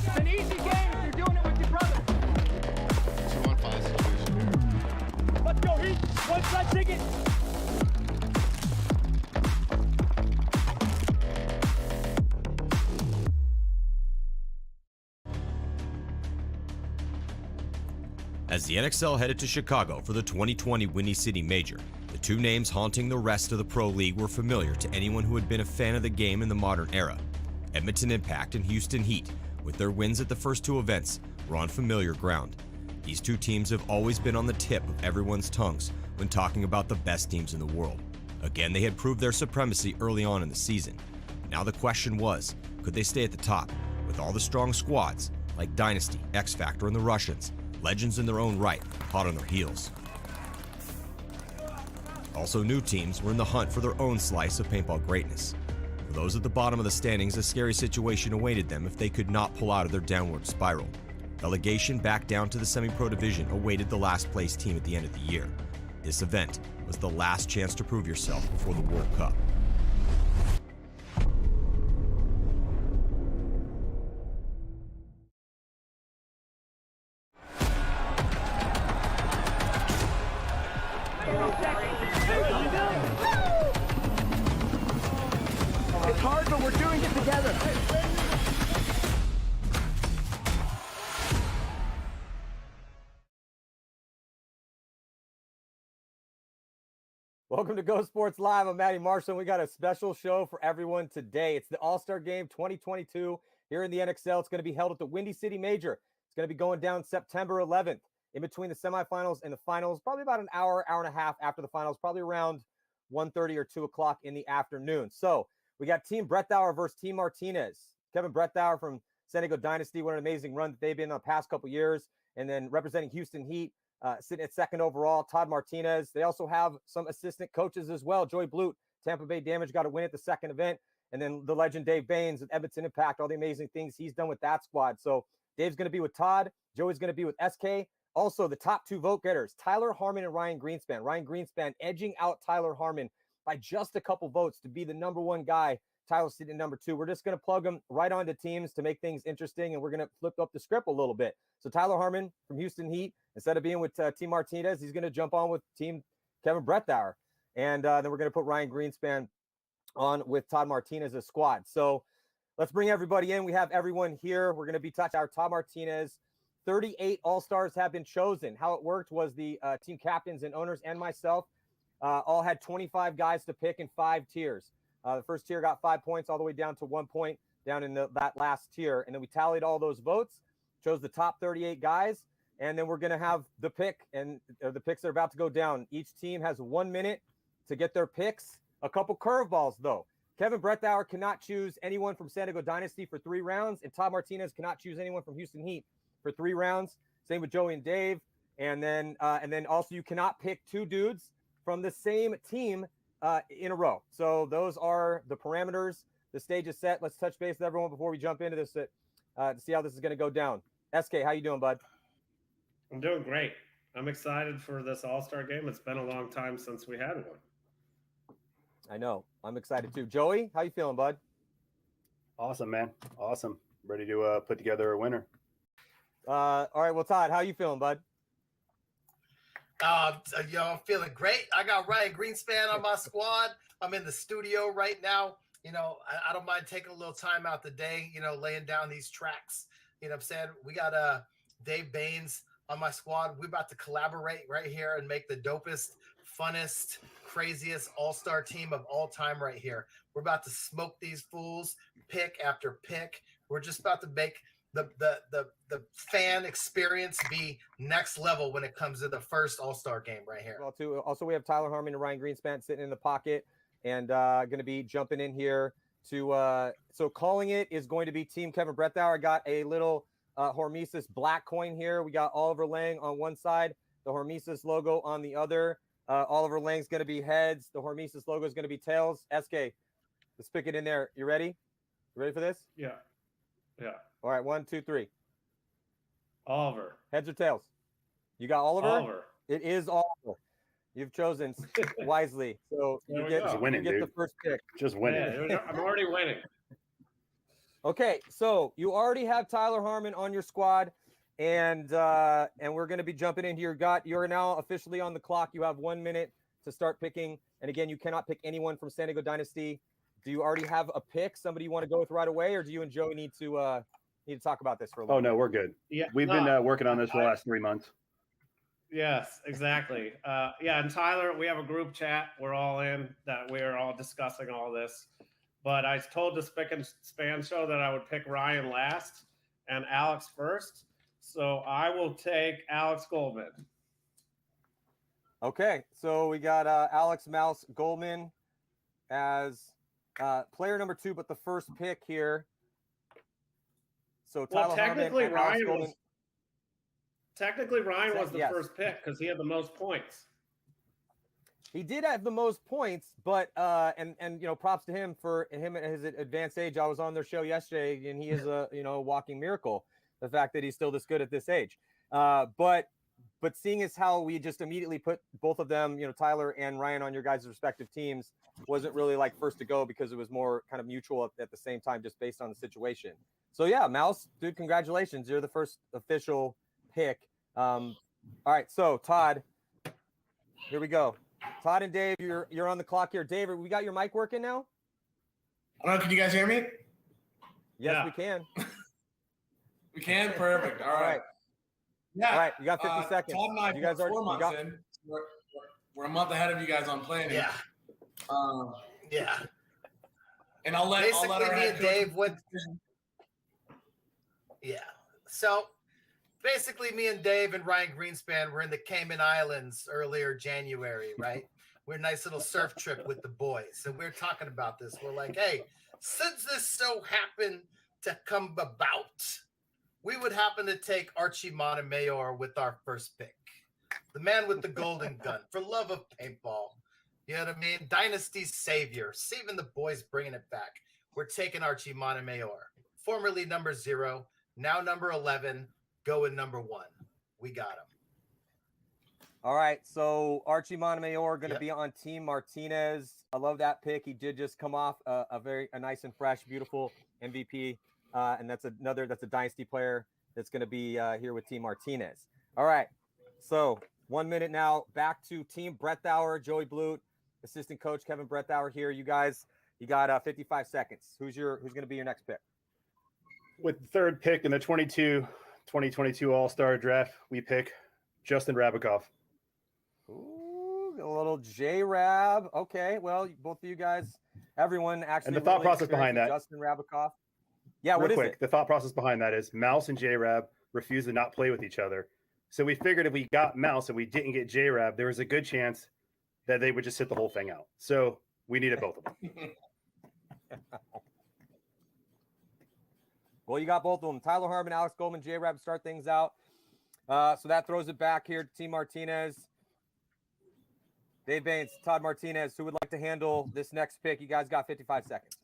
B: It's an easy game if you're doing it with your brother.
G: 2-on-5 situation.
B: Let's go, Heat. One side ticket.
A: As the NXL headed to Chicago for the 2020 Windy City Major, the two names haunting the rest of the Pro League were familiar to anyone who had been a fan of the game in the modern era. Edmonton Impact and Houston Heat, with their wins at the first 2 events, were on familiar ground. These two teams have always been on the tip of everyone's tongues when talking about the best teams in the world. Again, they had proved their supremacy early on in the season. Now the question was, could they stay at the top with all the strong squads like Dynasty, X Factor, and the Russians, legends in their own right, hot on their heels. Also, new teams were in the hunt for their own slice of paintball greatness. For those at the bottom of the standings, a scary situation awaited them if they could not pull out of their downward spiral. Relegation back down to the semi-pro division awaited the last place team at the end of the year. This event was the last chance to prove yourself before the World Cup.
B: It's hard, but we're doing it together.
H: Welcome to Go Sports Live. I'm Matty Marshall. We got a special show for everyone today. It's the All-Star Game 2022 here in the NXL. It's going to be held at the Windy City Major. It's going to be going down September 11th. In between the semifinals and the finals, probably about an hour, hour and a half after the finals, probably around 1:30 or 2 o'clock in the afternoon. So we got Team Brettauer versus Team Martinez. Kevin Brettauer from San Diego Dynasty, what an amazing run that they've been on the past couple years. And then representing Houston Heat, sitting at second overall, Todd Martinez. They also have some assistant coaches as well. Joey Blute, Tampa Bay Damage, got a win at the second event. And then the legend Dave Baines with Edmonton Impact, all the amazing things he's done with that squad. So Dave's going to be with Todd. Joey's going to be with SK. Also, the top 2 vote getters, Tyler Harmon and Ryan Greenspan. Ryan Greenspan edging out Tyler Harmon by just a couple votes to be the #1 guy. Tyler's sitting at #2. We're just going to plug them right onto teams to make things interesting, and we're going to flip up the script a little bit. So Tyler Harmon from Houston Heat, instead of being with Team Martinez, he's going to jump on with Team Kevin Brettauer. And then we're going to put Ryan Greenspan on with Todd Martinez's squad. So let's bring everybody in. We have everyone here. We're going to be touching our Todd Martinez. 38 All-Stars have been chosen. How it worked was the team captains and owners and myself all had 25 guys to pick in 5 tiers. The first tier got 5 points all the way down to 1 point down in that last tier. And then we tallied all those votes, chose the top 38 guys, and then we're going to have the pick and the picks that are about to go down. Each team has 1 minute to get their picks. A couple curveballs, though. Kevin Brettauer cannot choose anyone from San Diego Dynasty for 3 rounds, and Todd Martinez cannot choose anyone from Houston Heat for 3 rounds. Same with Joey and Dave. And then also you cannot pick 2 dudes from the same team in a row. So those are the parameters. The stage is set. Let's touch base with everyone before we jump into this to see how this is going to go down. SK, how you doing, bud?
M: I'm doing great. I'm excited for this All-Star game. It's been a long time since we had one.
H: I know. I'm excited too. Joey, how you feeling, bud?
N: Awesome, man. Awesome. Ready to put together a winner.
H: All right. Well, Todd, how you feeling, bud?
O: I'm feeling great. I got Ryan Greenspan on my squad. I'm in the studio right now. I don't mind taking a little time out the day, laying down these tracks. You know what I'm saying? We got Dave Baines on my squad. We're about to collaborate right here and make the dopest, funnest, craziest all-star team of all time right here. We're about to smoke these fools pick after pick. We're just about to make the fan experience be next level when it comes to the first All-Star game right here.
H: Well, too. Also, we have Tyler Harmon and Ryan Greenspan sitting in the pocket and going to be jumping in here to so calling it is going to be Team Kevin Brettauer. I got a little Hormesis black coin here. We got Oliver Lang on one side, the Hormesis logo on the other. Oliver Lang's going to be heads. The Hormesis logo is going to be tails. SK, let's pick it in there. You ready? You ready for this?
M: Yeah. Yeah.
H: All right, 1, 2, 3.
M: Oliver.
H: Heads or tails? You got Oliver?
M: Oliver.
H: It is Oliver. You've chosen wisely. So
M: There
H: you
M: we
H: get,
M: go.
H: you
N: winning,
H: get the
N: dude.
H: first pick.
N: Just winning.
M: Yeah, there we go. I'm already winning.
H: Okay, so you already have Tyler Harmon on your squad, and we're going to be jumping into you're now officially on the clock. You have 1 minute to start picking, and again, you cannot pick anyone from San Diego Dynasty. Do you already have a pick? Somebody you want to go with right away, or do you and Joey need to talk about this for a little?
N: Oh no, we're good.
M: Yeah,
N: We've been working on this for the last 3 months.
M: Yes, exactly. Yeah, and Tyler, we have a group chat. We're all in that. We're all discussing all this. But I told the Spick and Span show that I would pick Ryan last and Alex first. So I will take Alex Goldman.
H: Okay, so we got Alex Mouse Goldman as player number 2, but the first pick here. So Tyler
M: technically
H: Harmon and Alex
M: Ryan
H: Goldman.
M: was the first pick because he had the most points.
H: He did have the most points, but and props to him for him at his advanced age. I was on their show yesterday, and he is a walking miracle. The fact that he's still this good at this age, but seeing as how we just immediately put both of them, Tyler and Ryan, on your guys' respective teams, wasn't really like first to go because it was more kind of mutual at the same time, just based on the situation. So yeah, Mouse, dude, congratulations, you're the first official pick. All right, so Todd, here we go. Todd and Dave, you're on the clock here. Dave, we got your mic working now?
P: I don't know. Can you guys hear me?
H: Yes, we can.
P: We can? Perfect. All right. Yeah.
H: All right, you got 50 seconds.
P: Todd and I,
H: you guys are
P: 4 months in. We're a month ahead of you guys on planning.
O: Yeah. Yeah.
P: And I'll let our
O: me
P: head
O: and
P: coach.
O: Dave went. Yeah. So basically, me and Dave and Ryan Greenspan were in the Cayman Islands earlier January, right? We're a nice little surf trip with the boys. And we're talking about this. We're like, hey, since this so happened to come about, we would happen to take Archie Montemayor with our first pick. The man with the golden gun, for love of paintball. You know what I mean? Dynasty's savior, saving the boys, bringing it back. We're taking Archie Montemayor, formerly number 0, now number 11, going number 1. We got him.
H: All right, so Archie Montemayor going to be on Team Martinez. I love that pick. He did just come off a nice and fresh, beautiful MVP, and that's a Dynasty player that's going to be here with Team Martinez. All right, so 1 minute now. Back to Team Brettauer, Joey Blute, assistant coach Kevin Brettauer here. You guys, you got 55 seconds. Who's going to be your next pick?
N: With the third pick in the 2022 All-Star Draft, we pick Justin Rabikoff.
H: Ooh, a little J-Rab. Okay, well, both of you guys, everyone actually.
N: And the thought process behind that.
H: Justin Rabikoff. Yeah,
N: Real quick, the thought process behind that is Mouse and J-Rab refuse to not play with each other. So we figured if we got Mouse and we didn't get J-Rab, there was a good chance that they would just sit the whole thing out. So we needed both of them.
H: Well, you got both of them. Tyler Harmon, Alex Goldman, J-Rab start things out. So that throws it back here to Team Martinez. Dave Baines, Todd Martinez, who would like to handle this next pick? You guys got 55 seconds.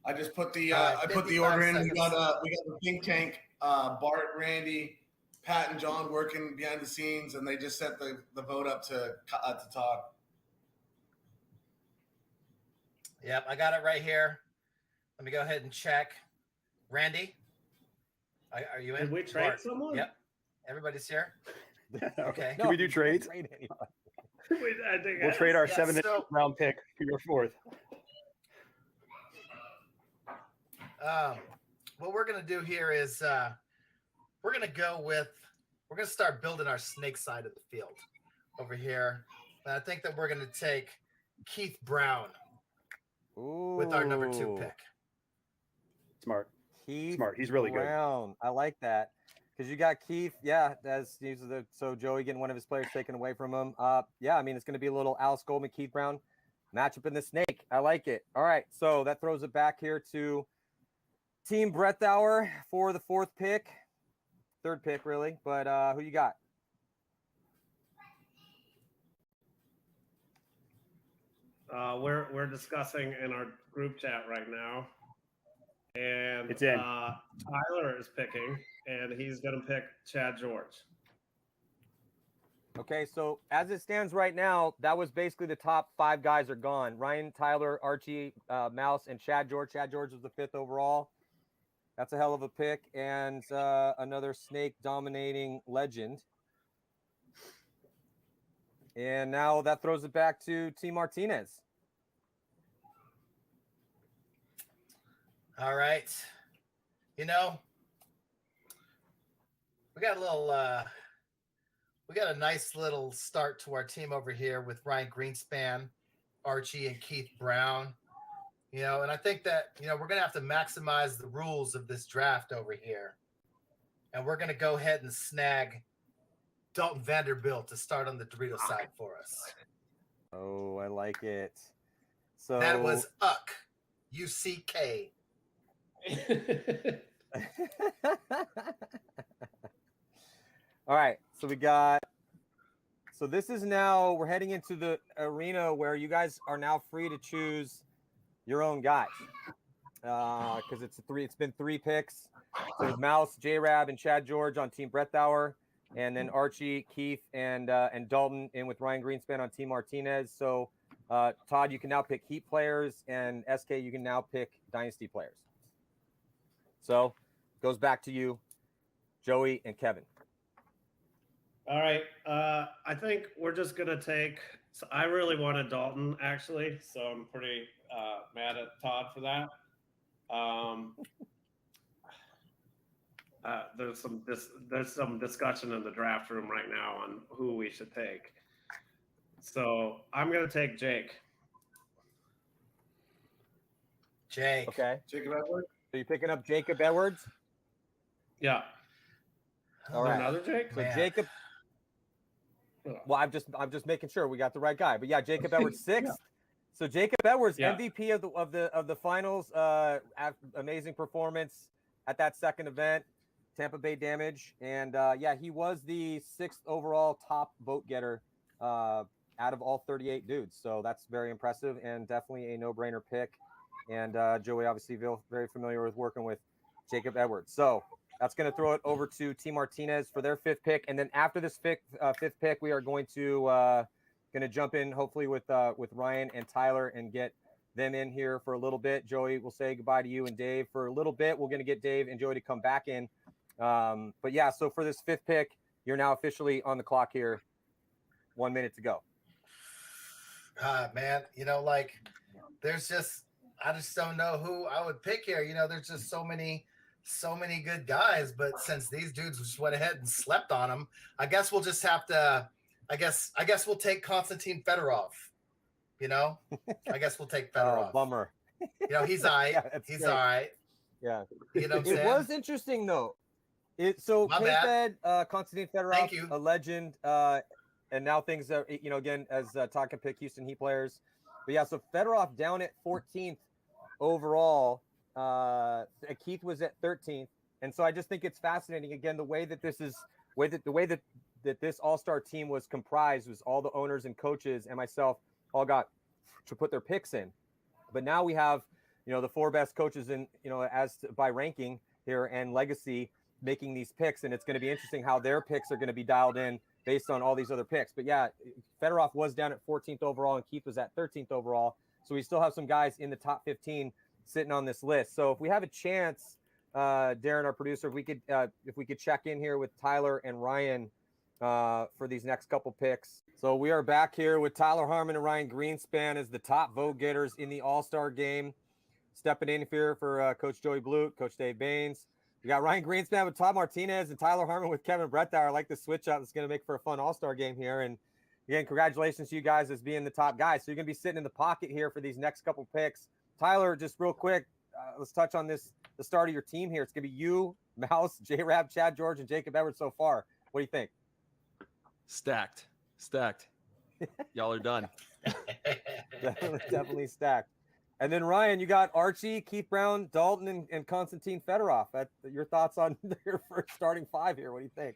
P: I just put the order in. We got the think tank, Bart, Randy, Pat, and John working behind the scenes, and they just sent the vote up to Todd.
O: Yep, I got it right here. Let me go ahead and check. Randy, are you in?
M: Did we trade someone?
O: Yep. Everybody's here. Okay.
N: Can we do trades? We'll trade our 7th round pick for your 4th.
O: What we're going to do here is we're going to start building our snake side of the field over here. And I think that we're going to take Keith Brown with our number 2 pick.
N: Smart.
H: Keith
N: Smart. He's really
H: Brown. I like that. Because you got Keith, so Joey getting one of his players taken away from him. Yeah, I mean, it's going to be a little Alex Goldman, Keith Brown matchup in the snake. I like it. All right, so that throws it back here to Team Brettauer for the 4th pick. 3rd pick, really. But who you got?
M: We're discussing in our group chat right now. And
N: It's in.
M: Tyler is picking, and he's going to pick Chad George.
H: Okay, so as it stands right now, that was basically the top 5 guys are gone. Ryan, Tyler, Archie, Mouse, and Chad George. Chad George was the 5th overall. That's a hell of a pick, and another snake dominating legend. And now that throws it back to T. Martinez.
O: All right. You know, we got a nice little start to our team over here with Ryan Greenspan, Archie, and Keith Brown. You know, and I think that, you know, we're going to have to maximize the rules of this draft over here. And we're going to go ahead and snag Dalton Vanderbilt to start on the Dorito side for us.
H: Oh, I like it. So
O: that was UCK. U-C-K.
H: All right, so this is now, we're heading into the arena where you guys are now free to choose your own guys, because it's been 3 picks. So it's Mouse, J-Rab, and Chad George on Team Brettauer, and then Archie, Keith, and Dalton in with Ryan Greenspan on Team Martinez. So Todd, you can now pick Heat players, and SK, you can now pick Dynasty players. So goes back to you, Joey and Kevin.
M: All right. I think we're just going to take – so I really wanted Dalton, actually, so I'm pretty mad at Todd for that. There's some discussion in the draft room right now on who we should take. So I'm going to take Jake.
O: Jake.
H: Okay.
P: Jacob Edwards.
H: So you're picking up Jacob Edwards?
M: Yeah.
H: All right.
M: Another Jake?
H: So Jacob. Well, I'm just making sure we got the right guy. But yeah, Jacob Edwards 6th. Yeah. So Jacob Edwards, MVP of the finals, amazing performance at that second event, Tampa Bay Damage, and yeah, he was the 6th overall top vote getter out of all 38 dudes. So that's very impressive and definitely a no-brainer pick. And Joey obviously very familiar with working with Jacob Edwards. So that's going to throw it over to T. Martinez for their 5th pick. And then after this 5th pick, we are going to jump in hopefully with Ryan and Tyler and get them in here for a little bit. Joey, we'll say goodbye to you and Dave for a little bit. We're going to get Dave and Joey to come back in. But yeah, so for this 5th pick, you're now officially on the clock here. 1 minute to go.
O: Man, you know, like I just don't know who I would pick here. You know, there's just so many good guys, but since these dudes just went ahead and slept on them, I guess we'll just have to, I guess we'll take Konstantin Fedorov, you know, I guess we'll take Fedorov.
H: Oh, bummer.
O: You know, he's all right. He's
H: great.
O: all right.
H: Yeah.
O: You know what I'm
H: it
O: saying?
H: was interesting though. K-Fed, Konstantin Fedorov, a legend, and now things are, you know, again, as Todd can pick Houston Heat players. But yeah, so Fedorov down at 14th overall. Keith was at 13th, and so I just think it's fascinating. Again, the way that this all-star team was comprised was all the owners and coaches and myself all got to put their picks in. But now we have, you know, the 4 best coaches in, you know, by ranking here and legacy making these picks, and it's going to be interesting how their picks are going to be dialed in based on all these other picks. But yeah, Fedorov was down at 14th overall and Keith was at 13th overall. So we still have some guys in the top 15 sitting on this list. So if we have a chance, Darren, our producer, if we could check in here with Tyler and Ryan for these next couple picks. So we are back here with Tyler Harmon and Ryan Greenspan as the top vote getters in the All-Star game. Stepping in here for Coach Joey Blute, Coach Dave Baines. We got Ryan Greenspan with Todd Martinez and Tyler Harmon with Kevin Brettauer. I like the switch up. It's going to make for a fun All-Star game here. And again, congratulations to you guys as being the top guys. So you're going to be sitting in the pocket here for these next couple picks. Tyler, just real quick, let's touch on the start of your team here. It's going to be you, Mouse, J-Rab, Chad George, and Jacob Edwards so far. What do you think?
E: Stacked. Y'all are done.
H: Definitely stacked. And then Ryan, you got Archie, Keith Brown, Dalton, and Konstantin Fedorov. Your thoughts on your first starting 5 here? What do you think?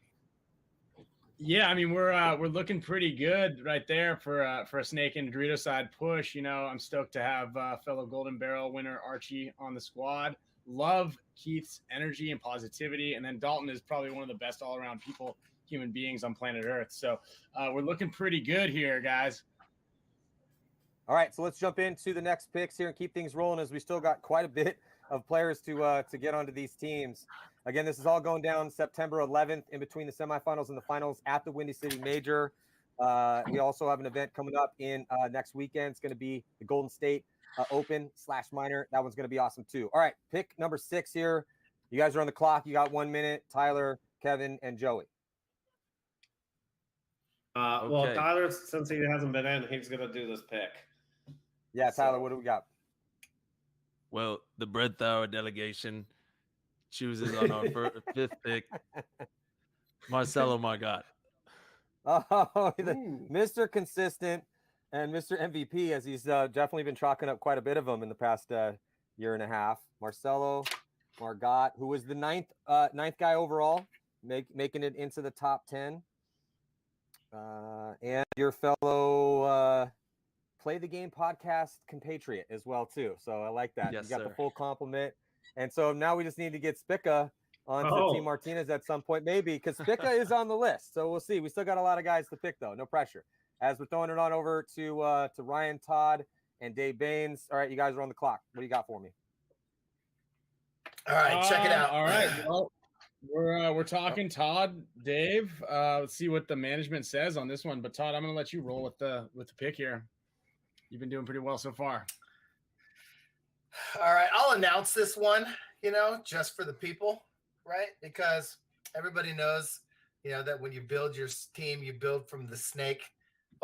F: Yeah, I mean we're looking pretty good right there for a snake and Dorito side push. You know, I'm stoked to have fellow Golden Barrel winner Archie on the squad.
Q: love Keith's energy and positivity. And then Dalton is probably one of the best all-around human beings on planet Earth. So we're looking pretty good here, guys.
H: All right, so let's jump into the next picks here and keep things rolling, as we still got quite a bit of players to get onto these teams. Again, this is all going down September 11th in between the semifinals and the finals at the Windy City Major. We also have an event coming up in next weekend. It's going to be the Golden State Open/Minor. That one's going to be awesome too. All right, pick number 6 here. You guys are on the clock. You got 1 minute. Tyler, Kevin, and Joey.
M: Well, Tyler, since he hasn't been in, he's going to do this pick.
H: Yeah, Tyler, what do we got?
R: Well, the Brett Thauer delegation chooses on our fifth pick, Marcelo Margot.
H: Oh, Mr. Consistent and Mr. MVP, as he's definitely been chalking up quite a bit of them in the past year and a half. Marcelo Margot, who was the ninth guy overall, making it into the top 10. And your fellow Play the Game podcast compatriot as well too. So I like that.
R: Yes,
H: you got
R: sir.
H: the full compliment. And so now we just need to get Spica onto Team Martinez at some point, maybe, because Spica is on the list. So we'll see. We still got a lot of guys to pick, though. No pressure. As we're throwing it on over to Ryan Todd and Dave Baines. All right, you guys are on the clock. What do you got for me?
O: All right, check it out.
Q: All right. Well, we're talking Todd, Dave. Let's see what the management says on this one. But Todd, I'm going to let you roll with the pick here. You've been doing pretty well so far.
O: All right, I'll announce this one, just for the people, right? Because everybody knows, that when you build your team, you build from the snake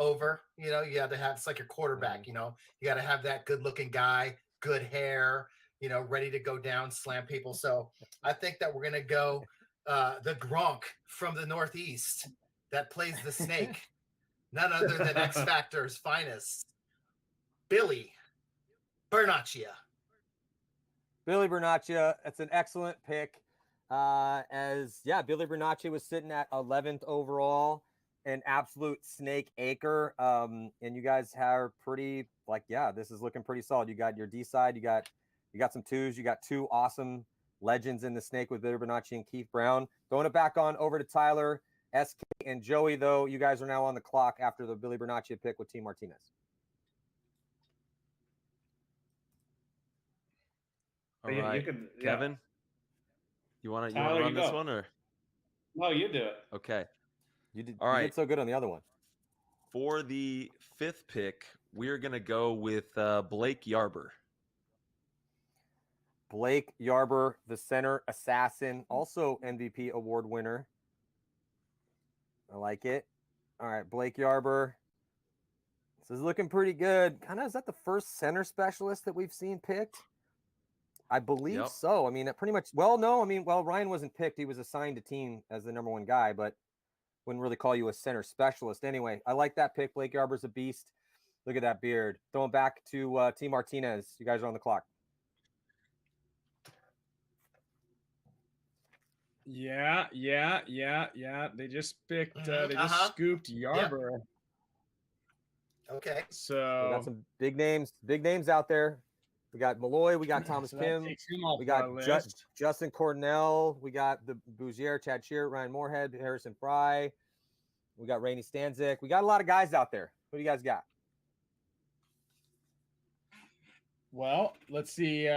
O: over. You have to have, it's like your quarterback, you got to have that good-looking guy, good hair, ready to go down, slam people. So I think that we're going to go the Gronk from the Northeast that plays the snake, none other than X Factor's finest, Billy Bernaccia.
H: Billy Bernaccia, that's an excellent pick. Billy Bernaccia was sitting at 11th overall, an absolute snake acre. And you guys are pretty, this is looking pretty solid. You got your D side, you got some twos, you got 2 awesome legends in the snake with Billy Bernaccia and Keith Brown. Throwing it back on over to Tyler, SK, and Joey, though. You guys are now on the clock after the Billy Bernaccia pick with Team Martinez.
R: All right,
M: you could,
R: Kevin, you want to
M: Tyler,
R: run
M: you
R: this
M: go.
R: one or?
M: No, you do it.
R: Okay.
H: You did.
R: All right.
H: You did so good on the other one.
R: For the 5th pick, we're gonna go with Blake Yarber.
H: Blake Yarber, the center assassin, also MVP award winner. I like it. All right, Blake Yarber. This is looking pretty good. Is that the first center specialist that we've seen picked? I believe so. I mean, pretty much. Well, no. I mean, Ryan wasn't picked. He was assigned a team as the number 1 guy, but wouldn't really call you a center specialist. Anyway, I like that pick. Blake Yarber's a beast. Look at that beard. Throwing back to Team Martinez. You guys are on the clock.
Q: Yeah. They just picked. They just scooped Yarber.
O: Yep. Okay.
H: So we got some big names out there. We got Malloy, we got Thomas Kim, we got Justin Cornell, we got the Bougier, Chad Shear, Ryan Moorhead, Harrison Fry, we got Rainey Stanzik. We got a lot of guys out there. Who do you guys got?
Q: Well, let's see.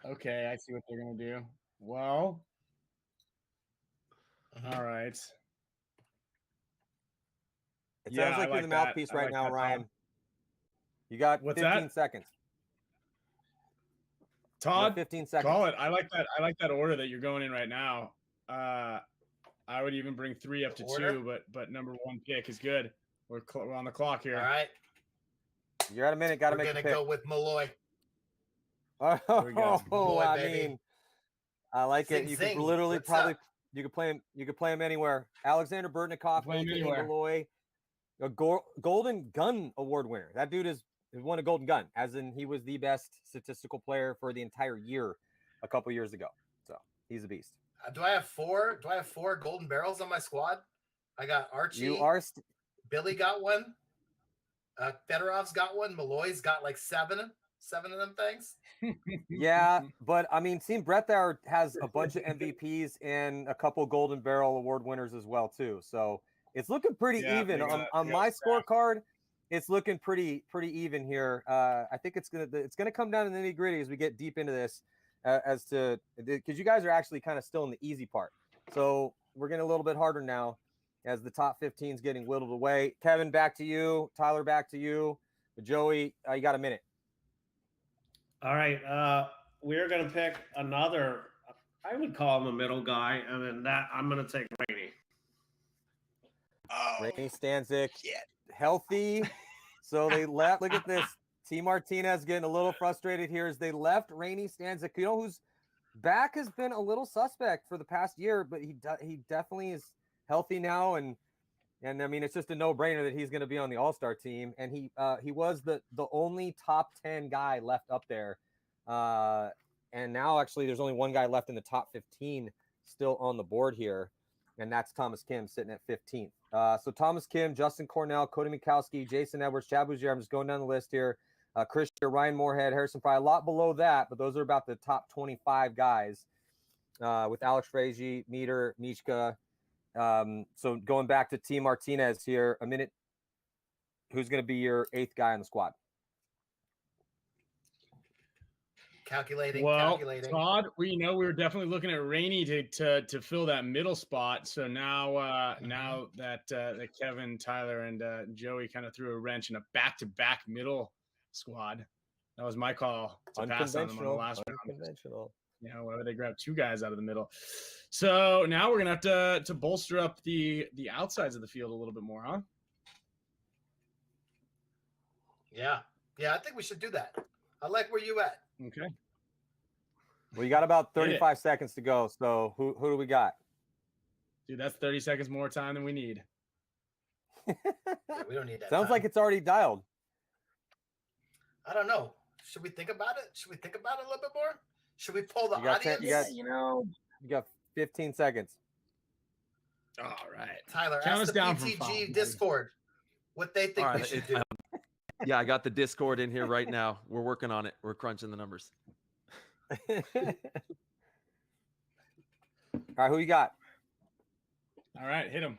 Q: Okay, I see what they're gonna do. Well, all right.
H: It sounds like you're the mouthpiece right now, Ryan. You got 15 seconds.
Q: Todd,
H: 15 seconds.
Q: Call it. I like that. I like that order that you're going in right now. I would even bring 3 up to 2, but number 1 pick is good. We're on the clock here.
O: All right.
H: You're at a minute. Got to make a pick.
O: We're gonna go with Malloy.
H: Oh, I mean, I like it. You could literally you could play him anywhere. Alexander Burtnikoff, Malloy. A Golden Gun Award winner. That dude has won a Golden Gun, as in he was the best statistical player for the entire year a couple years ago. So he's a beast.
O: Do I have 4? Do I have 4 Golden Barrels on my squad? I got Archie.
H: You are.
O: Billy got one. Fedorov's got one. Malloy's got like seven of them things.
H: Yeah, but I mean, Team Brettauer has a bunch of MVPs and a couple Golden Barrel Award winners as well too. So it's looking pretty even on my scorecard. It's looking pretty even here. I think it's gonna come down to the nitty gritty as we get deep into this, as to because you guys are actually kind of still in the easy part. So we're getting a little bit harder now as the top 15 is getting whittled away. Kevin, back to you. Tyler, back to you. Joey, you got a minute.
M: All right. We're going to pick another, I would call him a middle guy, and then that I'm going to take Rainey.
H: Rainey Stanzik, healthy. So they left. Look at this. T. Martinez getting a little frustrated here as they left Rainey Stanzik, you know, whose back has been a little suspect for the past year, but he definitely is healthy now. And I mean, it's just a no-brainer that he's going to be on the All-Star team. And he was the only top 10 guy left up there. And now actually there's only one guy left in the top 15 still on the board here. And that's Thomas Kim sitting at 15th. So Thomas Kim, Justin Cornell, Cody Mikowski, Jason Edwards, Chad Bougier. I'm just going down the list here. Christian, Ryan Moorhead, Harrison Fry, a lot below that, but those are about the top 25 guys with Alex Frazier, Meter, Mishka. So going back to T. Martinez here, a minute. Who's going to be your 8th guy on the squad?
O: Calculating.
Q: Todd, we were definitely looking at Rainey to fill that middle spot. So now that Kevin, Tyler, and Joey kind of threw a wrench in a back-to-back middle squad, that was my call to pass on them on the last round.
H: Unconventional.
Q: You know, whether they grab 2 guys out of the middle. So now we're gonna have to bolster up the outsides of the field a little bit more, huh?
O: Yeah, I think we should do that. I like where you at.
Q: Okay.
H: Well, you got about 35 seconds to go. So who do we got?
Q: Dude, that's 30 seconds more time than we need.
O: Yeah, we don't need that.
H: Sounds like it's already dialed.
O: I don't know. Should we think about it? Should we think about it a little bit more? Should we pull the audience?
H: You got 15 seconds.
Q: All right.
O: Tyler,
Q: count
O: ask
Q: us
O: the
Q: down
O: PTG Discord what they think we should do.
R: Yeah, I got the Discord in here right now. We're working on it. We're crunching the numbers.
H: All right, who you got?
Q: All right, hit him.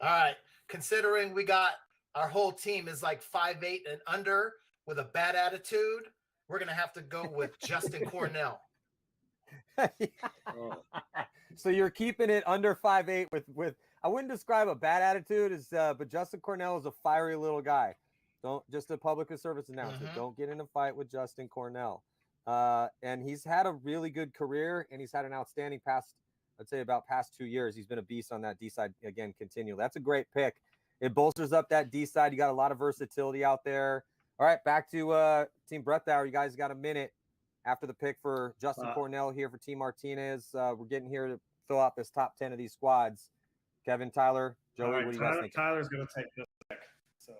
O: All right. Considering we got our whole team is like 5'8" and under with a bad attitude, we're going to have to go with Justin Cornell.
H: So you're keeping it under 5'8" with I wouldn't describe a bad attitude as but Justin Cornell is a fiery little guy. Don't just a public service announcement. Don't get in a fight with Justin Cornell. And he's had a really good career and he's had an outstanding past 2 years. He's been a beast on that D side again, continue. That's a great pick. It bolsters up that D side. You got a lot of versatility out there. All right, back to Team Brettauer. You guys got a minute after the pick for Justin Cornell here for Team Martinez. We're getting here to fill out this top 10 of these squads. Kevin, Tyler, Joey, what do you guys think?
M: Tyler's going to take this pick. So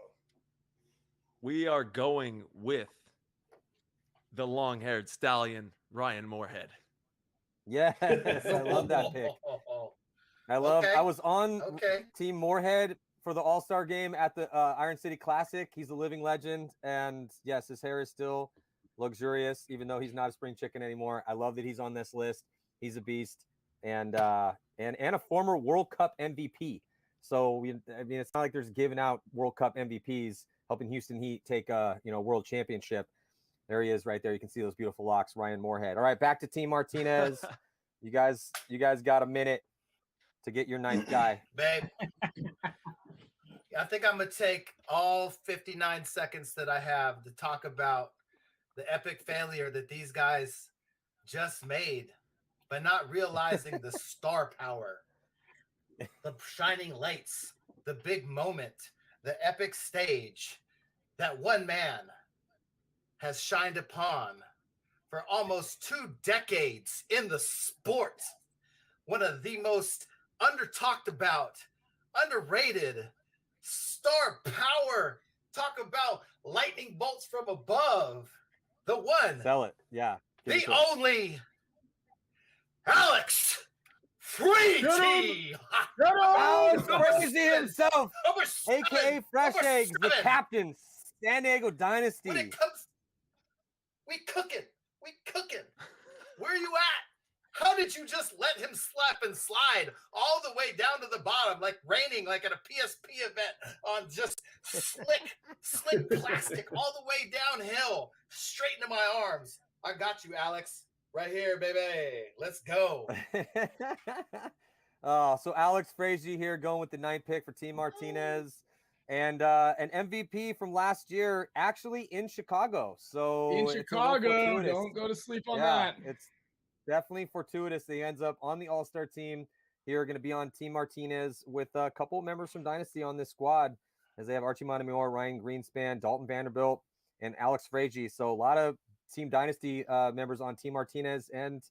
R: we are going with the long-haired stallion, Ryan Moorhead.
H: Yes, I love that pick. I was on Team Moorhead for the All-Star game at the Iron City Classic. He's a living legend, and yes, his hair is still luxurious, even though he's not a spring chicken anymore. I love that he's on this list. He's a beast, and a former World Cup MVP. So it's not like there's giving out World Cup MVPs helping Houston Heat take a world championship. There he is, right there. You can see those beautiful locks, Ryan Moorhead. All right, back to Team Martinez. You guys got a minute to get your 9th guy.
O: Babe, I think I'm going to take all 59 seconds that I have to talk about the epic failure that these guys just made by not realizing the star power, the shining lights, the big moment, the epic stage that one man has shined upon for almost 2 decades in the sport. One of the most under-talked about, underrated, star power. Talk about lightning bolts from above. The one.
H: Sell it. Yeah.
O: The only Alex Free T.
H: Alex Crazy himself,
O: Number 7.
H: aka Fresh
O: Number
H: Eggs, the
O: 7.
H: captain, San Diego Dynasty.
O: When it comes, we cooking. Where are you at? How did you just let him slap and slide all the way down to the bottom, like raining, like at a PSP event on just slick plastic all the way downhill, straight into my arms? I got you, Alex. Right here, baby. Let's go.
H: So Alex Frazier here going with the 9th pick for Team Martinez. And an MVP from last year, actually in Chicago. So
Q: In
H: it's a little
Q: Chicago,
H: fortuitous.
Q: don't go to sleep on
H: Yeah,
Q: that.
H: it's definitely fortuitous that he ends up on the All-Star team here, going to be on Team Martinez with a couple of members from Dynasty on this squad, as they have Archie Montemayor, Ryan Greenspan, Dalton Vanderbilt, and Alex Frazier. So a lot of Team Dynasty members on Team Martinez. And,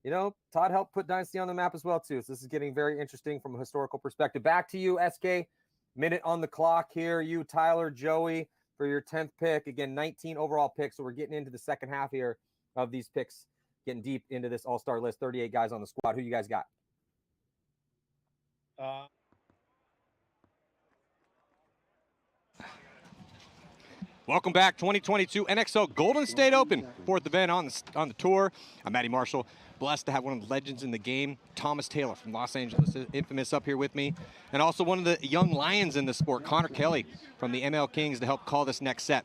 H: you know, Todd helped put Dynasty on the map as well, too. So this is getting very interesting from a historical perspective. Back to you, SK. Minute on the clock here. You, Tyler, Joey, for your 10th pick. Again, 19 overall picks. So we're getting into the second half here of these picks, getting deep into this all-star list. 38 guys on the squad. Who you guys got?
S: Welcome back, 2022 NXL Golden State Open, 4th event on the tour. I'm Matty Marshall, blessed to have one of the legends in the game, Thomas Taylor from Los Angeles, infamous, up here with me, and also one of the young lions in the sport, Connor Kelly from the ML Kings, to help call this next set.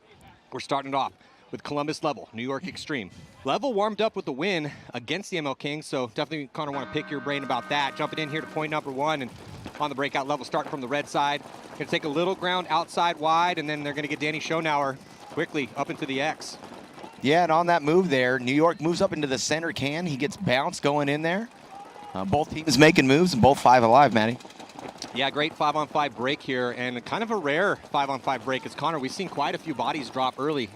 S: We're starting it off with Columbus Level, New York Extreme. Level warmed up with the win against the ML Kings, so definitely, Connor, want to pick your brain about that. Jumping in here to point number 1, and on the breakout level, starting from the red side. Going to take a little ground outside wide, and then they're going to get Danny Schonauer quickly up into the X.
T: Yeah, and on that move there, New York moves up into the center can. He gets bounced going in there. Both teams making moves, and both 5 alive, Matty.
S: Yeah, great 5-on-5 break here, and kind of a rare 5-on-5 break. As Connor, we've seen quite a few bodies drop early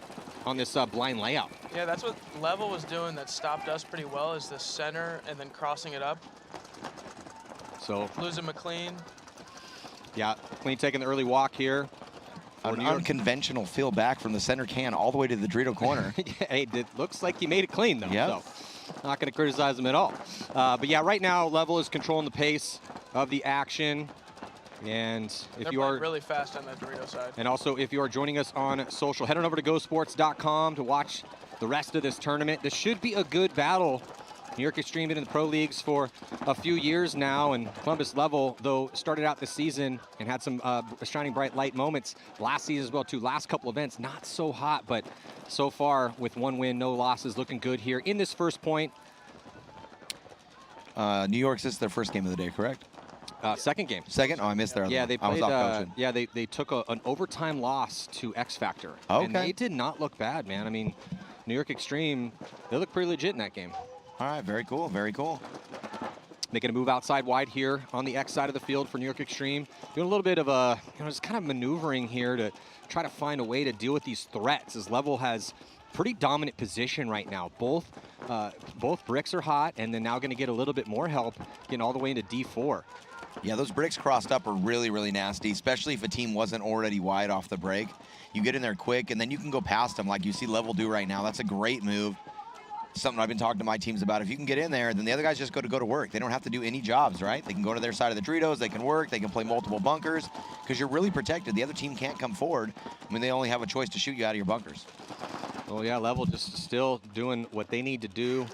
S: on this blind layout.
U: Yeah, that's what Level was doing that stopped us pretty well, is the center and then crossing it up.
S: So
U: losing McLean.
T: Yeah,
S: McLean taking the early walk here.
T: An unconventional fill back from the center can all the way to the Dorito corner.
S: Hey, it looks like he made it clean, though.
T: Yeah.
S: So not going to criticize him at all. But yeah, right now, Level is controlling the pace of the action. And if
U: They're
S: you are
U: really fast on that Dorito side.
S: And also, if you are joining us on social, head on over to gosports.com to watch the rest of this tournament. This should be a good battle. New York Extreme been in the pro leagues for a few years now, and Columbus Level, though, started out this season and had some shining bright light moments last season as well, too. Last couple events, not so hot, but so far with 1 win, no losses, looking good here in this first point.
T: New York's, this is their first game of the day, correct?
S: Second game.
T: Second? Oh, I missed their other
S: Yeah,
T: one.
S: they
T: I was
S: played.
T: off coaching.
S: Yeah, they took an overtime loss to X Factor.
T: Okay.
S: And they did not look bad, man. I mean, New York Extreme, they look pretty legit in that game.
T: All right, very cool, very cool.
S: Making a move outside wide here on the X side of the field for New York Extreme. Doing a little bit of a, just kind of maneuvering here to try to find a way to deal with these threats, as Level has pretty dominant position right now. Both bricks are hot, and then now going to get a little bit more help getting all the way into D4.
T: Yeah, those bricks crossed up are really, really nasty, especially if a team wasn't already wide off the break. You get in there quick, and then you can go past them like you see Level do right now. That's a great move. Something I've been talking to my teams about. If you can get in there, then the other guys just go to work. They don't have to do any jobs, right? They can go to their side of the Doritos, they can work, they can play multiple bunkers, because you're really protected. The other team can't come forward. I mean, they only have a choice to shoot you out of your bunkers.
S: Well, yeah, Level just still doing what they need to do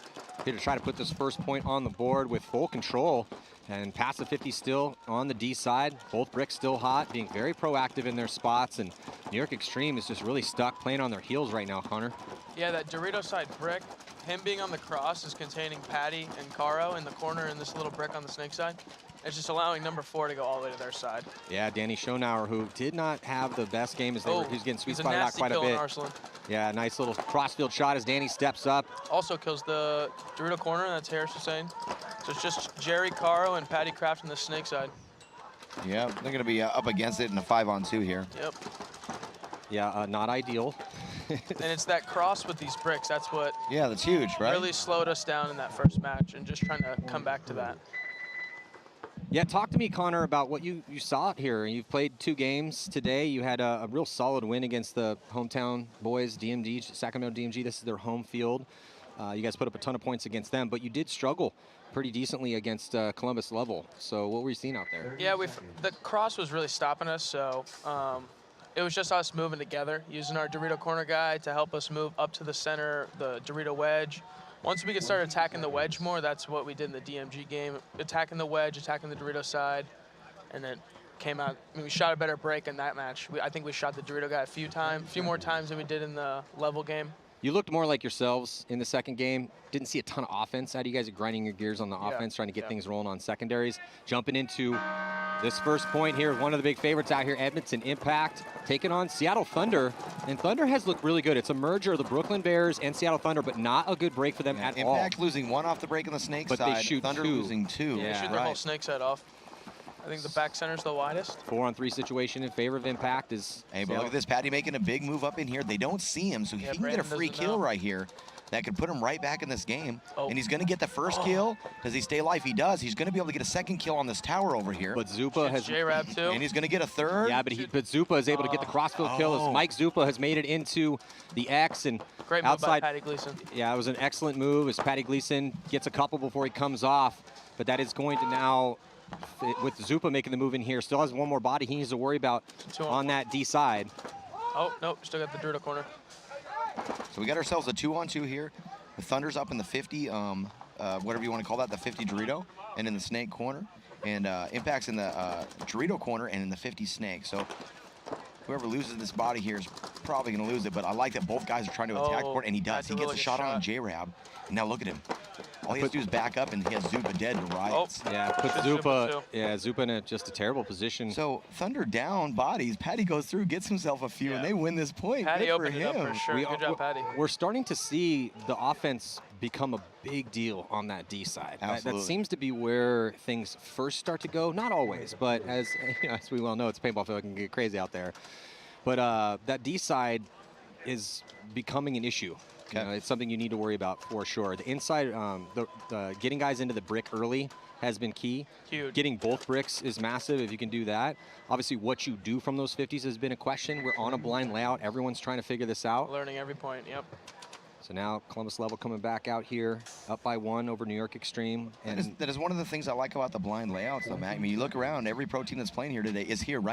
S: here to try to put this first point on the board with full control. And past the 50 still on the D side. Both bricks still hot, being very proactive in their spots. And New York Extreme is just really stuck playing on their heels right now, Connor.
U: Yeah, that Dorito side brick, him being on the cross is containing Patty and Caro in the corner in this little brick on the snake side. It's just allowing number 4 to go all the way to their side.
S: Yeah, Danny Schonauer, who did not have the best game as they were, he's getting sweet spotted out quite a bit.
U: Arslan.
S: Yeah, nice little crossfield shot as Danny steps up.
U: Also kills the Dorito corner, that's Harris Hussein. So it's just Jerry Caro and Patty Kraft on the snake side.
T: Yeah, they're going to be up against it in a 5-on-2 here.
U: Yep.
S: Yeah, not ideal.
U: And it's that cross with these bricks, that's what
T: that's huge, right?
U: really slowed us down in that first match, and just trying to come back to that.
S: Yeah, talk to me, Connor, about what you saw out here. You've played 2 games today. You had a real solid win against the hometown boys, DMD, Sacramento DMG. This is their home field. You guys put up a ton of points against them, but you did struggle pretty decently against Columbus Level. So what were you seeing out there?
U: Yeah, the cross was really stopping us, so it was just us moving together, using our Dorito corner guy to help us move up to the center, the Dorito wedge. Once we could start attacking the wedge more, that's what we did in the DMG game, attacking the wedge, attacking the Dorito side, and then came out. I mean, we shot a better break in that match. I think we shot the Dorito guy a few more times than we did in the Level game.
S: You looked more like yourselves in the second game. Didn't see a ton of offense out of you guys are grinding your gears on the offense, trying to get things rolling on secondaries. Jumping into this first point here, one of the big favorites out here, Edmonton Impact, taking on Seattle Thunder. And Thunder has looked really good. It's a merger of the Brooklyn Bears and Seattle Thunder, but not a good break for them at all.
T: Impact losing 1 off the break on the snake side.
S: But they shoot
T: Thunder
S: 2.
T: losing 2.
U: They shoot their whole snake side off. I think the back center's the widest.
S: 4-on-3 situation in favor of Impact is.
T: Hey, but look at this. Patty making a big move up in here. They don't see him, so he can get a free kill right here. That could put him right back in this game. And he's going to get the first kill. Does he stay alive? He does. He's going to be able to get a second kill on this tower over here.
S: But Zupa has.
U: J-Rab too.
T: And he's going to get a third.
S: Yeah, but Zupa is able to get the crossfield kill as Mike Zupa has made it into the X and
U: great move
S: outside.
U: by Patty Gleason.
S: Yeah, it was an excellent move as Patty Gleason gets a couple before he comes off. But that is going to now, with Zupa making the move in here, still has one more body he needs to worry about on that D side.
U: Oh, no, still got the Dorito corner.
T: So we got ourselves a 2-on-2 here. The Thunder's up in the 50, whatever you want to call that, the 50 Dorito, and in the snake corner. And Impact's in the Dorito corner and in the 50 snake. So whoever loses this body here is probably going to lose it. But I like that both guys are trying to attack court, and he does. He gets a shot on J-Rab. And now look at him. All he has to do is back up, and he has Zupa dead to riots.
S: Yeah, puts Zupa, Zupa in just a terrible position.
T: So Thunder down bodies. Patty goes through, gets himself a few, and they win this point.
U: Patty
T: Good
U: opened
T: for
U: it up
T: him.
U: for sure. Good job, Patty.
S: We're starting to see the offense become a big deal on that D side.
T: Absolutely.
S: That seems to be where things first start to go. Not always, but as we well know, it's paintball field, it can get crazy out there. But that D side is becoming an issue.
T: Okay.
S: It's something you need to worry about for sure. The inside, getting guys into the brick early has been key.
U: Huge.
S: Getting both bricks is massive if you can do that. Obviously, what you do from those 50s has been a question. We're on a blind layout. Everyone's trying to figure this out.
U: Learning every point, yep.
S: So now Columbus Level coming back out here, up by 1 over New York Extreme.
T: And that is one of the things I like about the blind layouts, though, Matt. I mean, you look around, every pro team that's playing here today is here right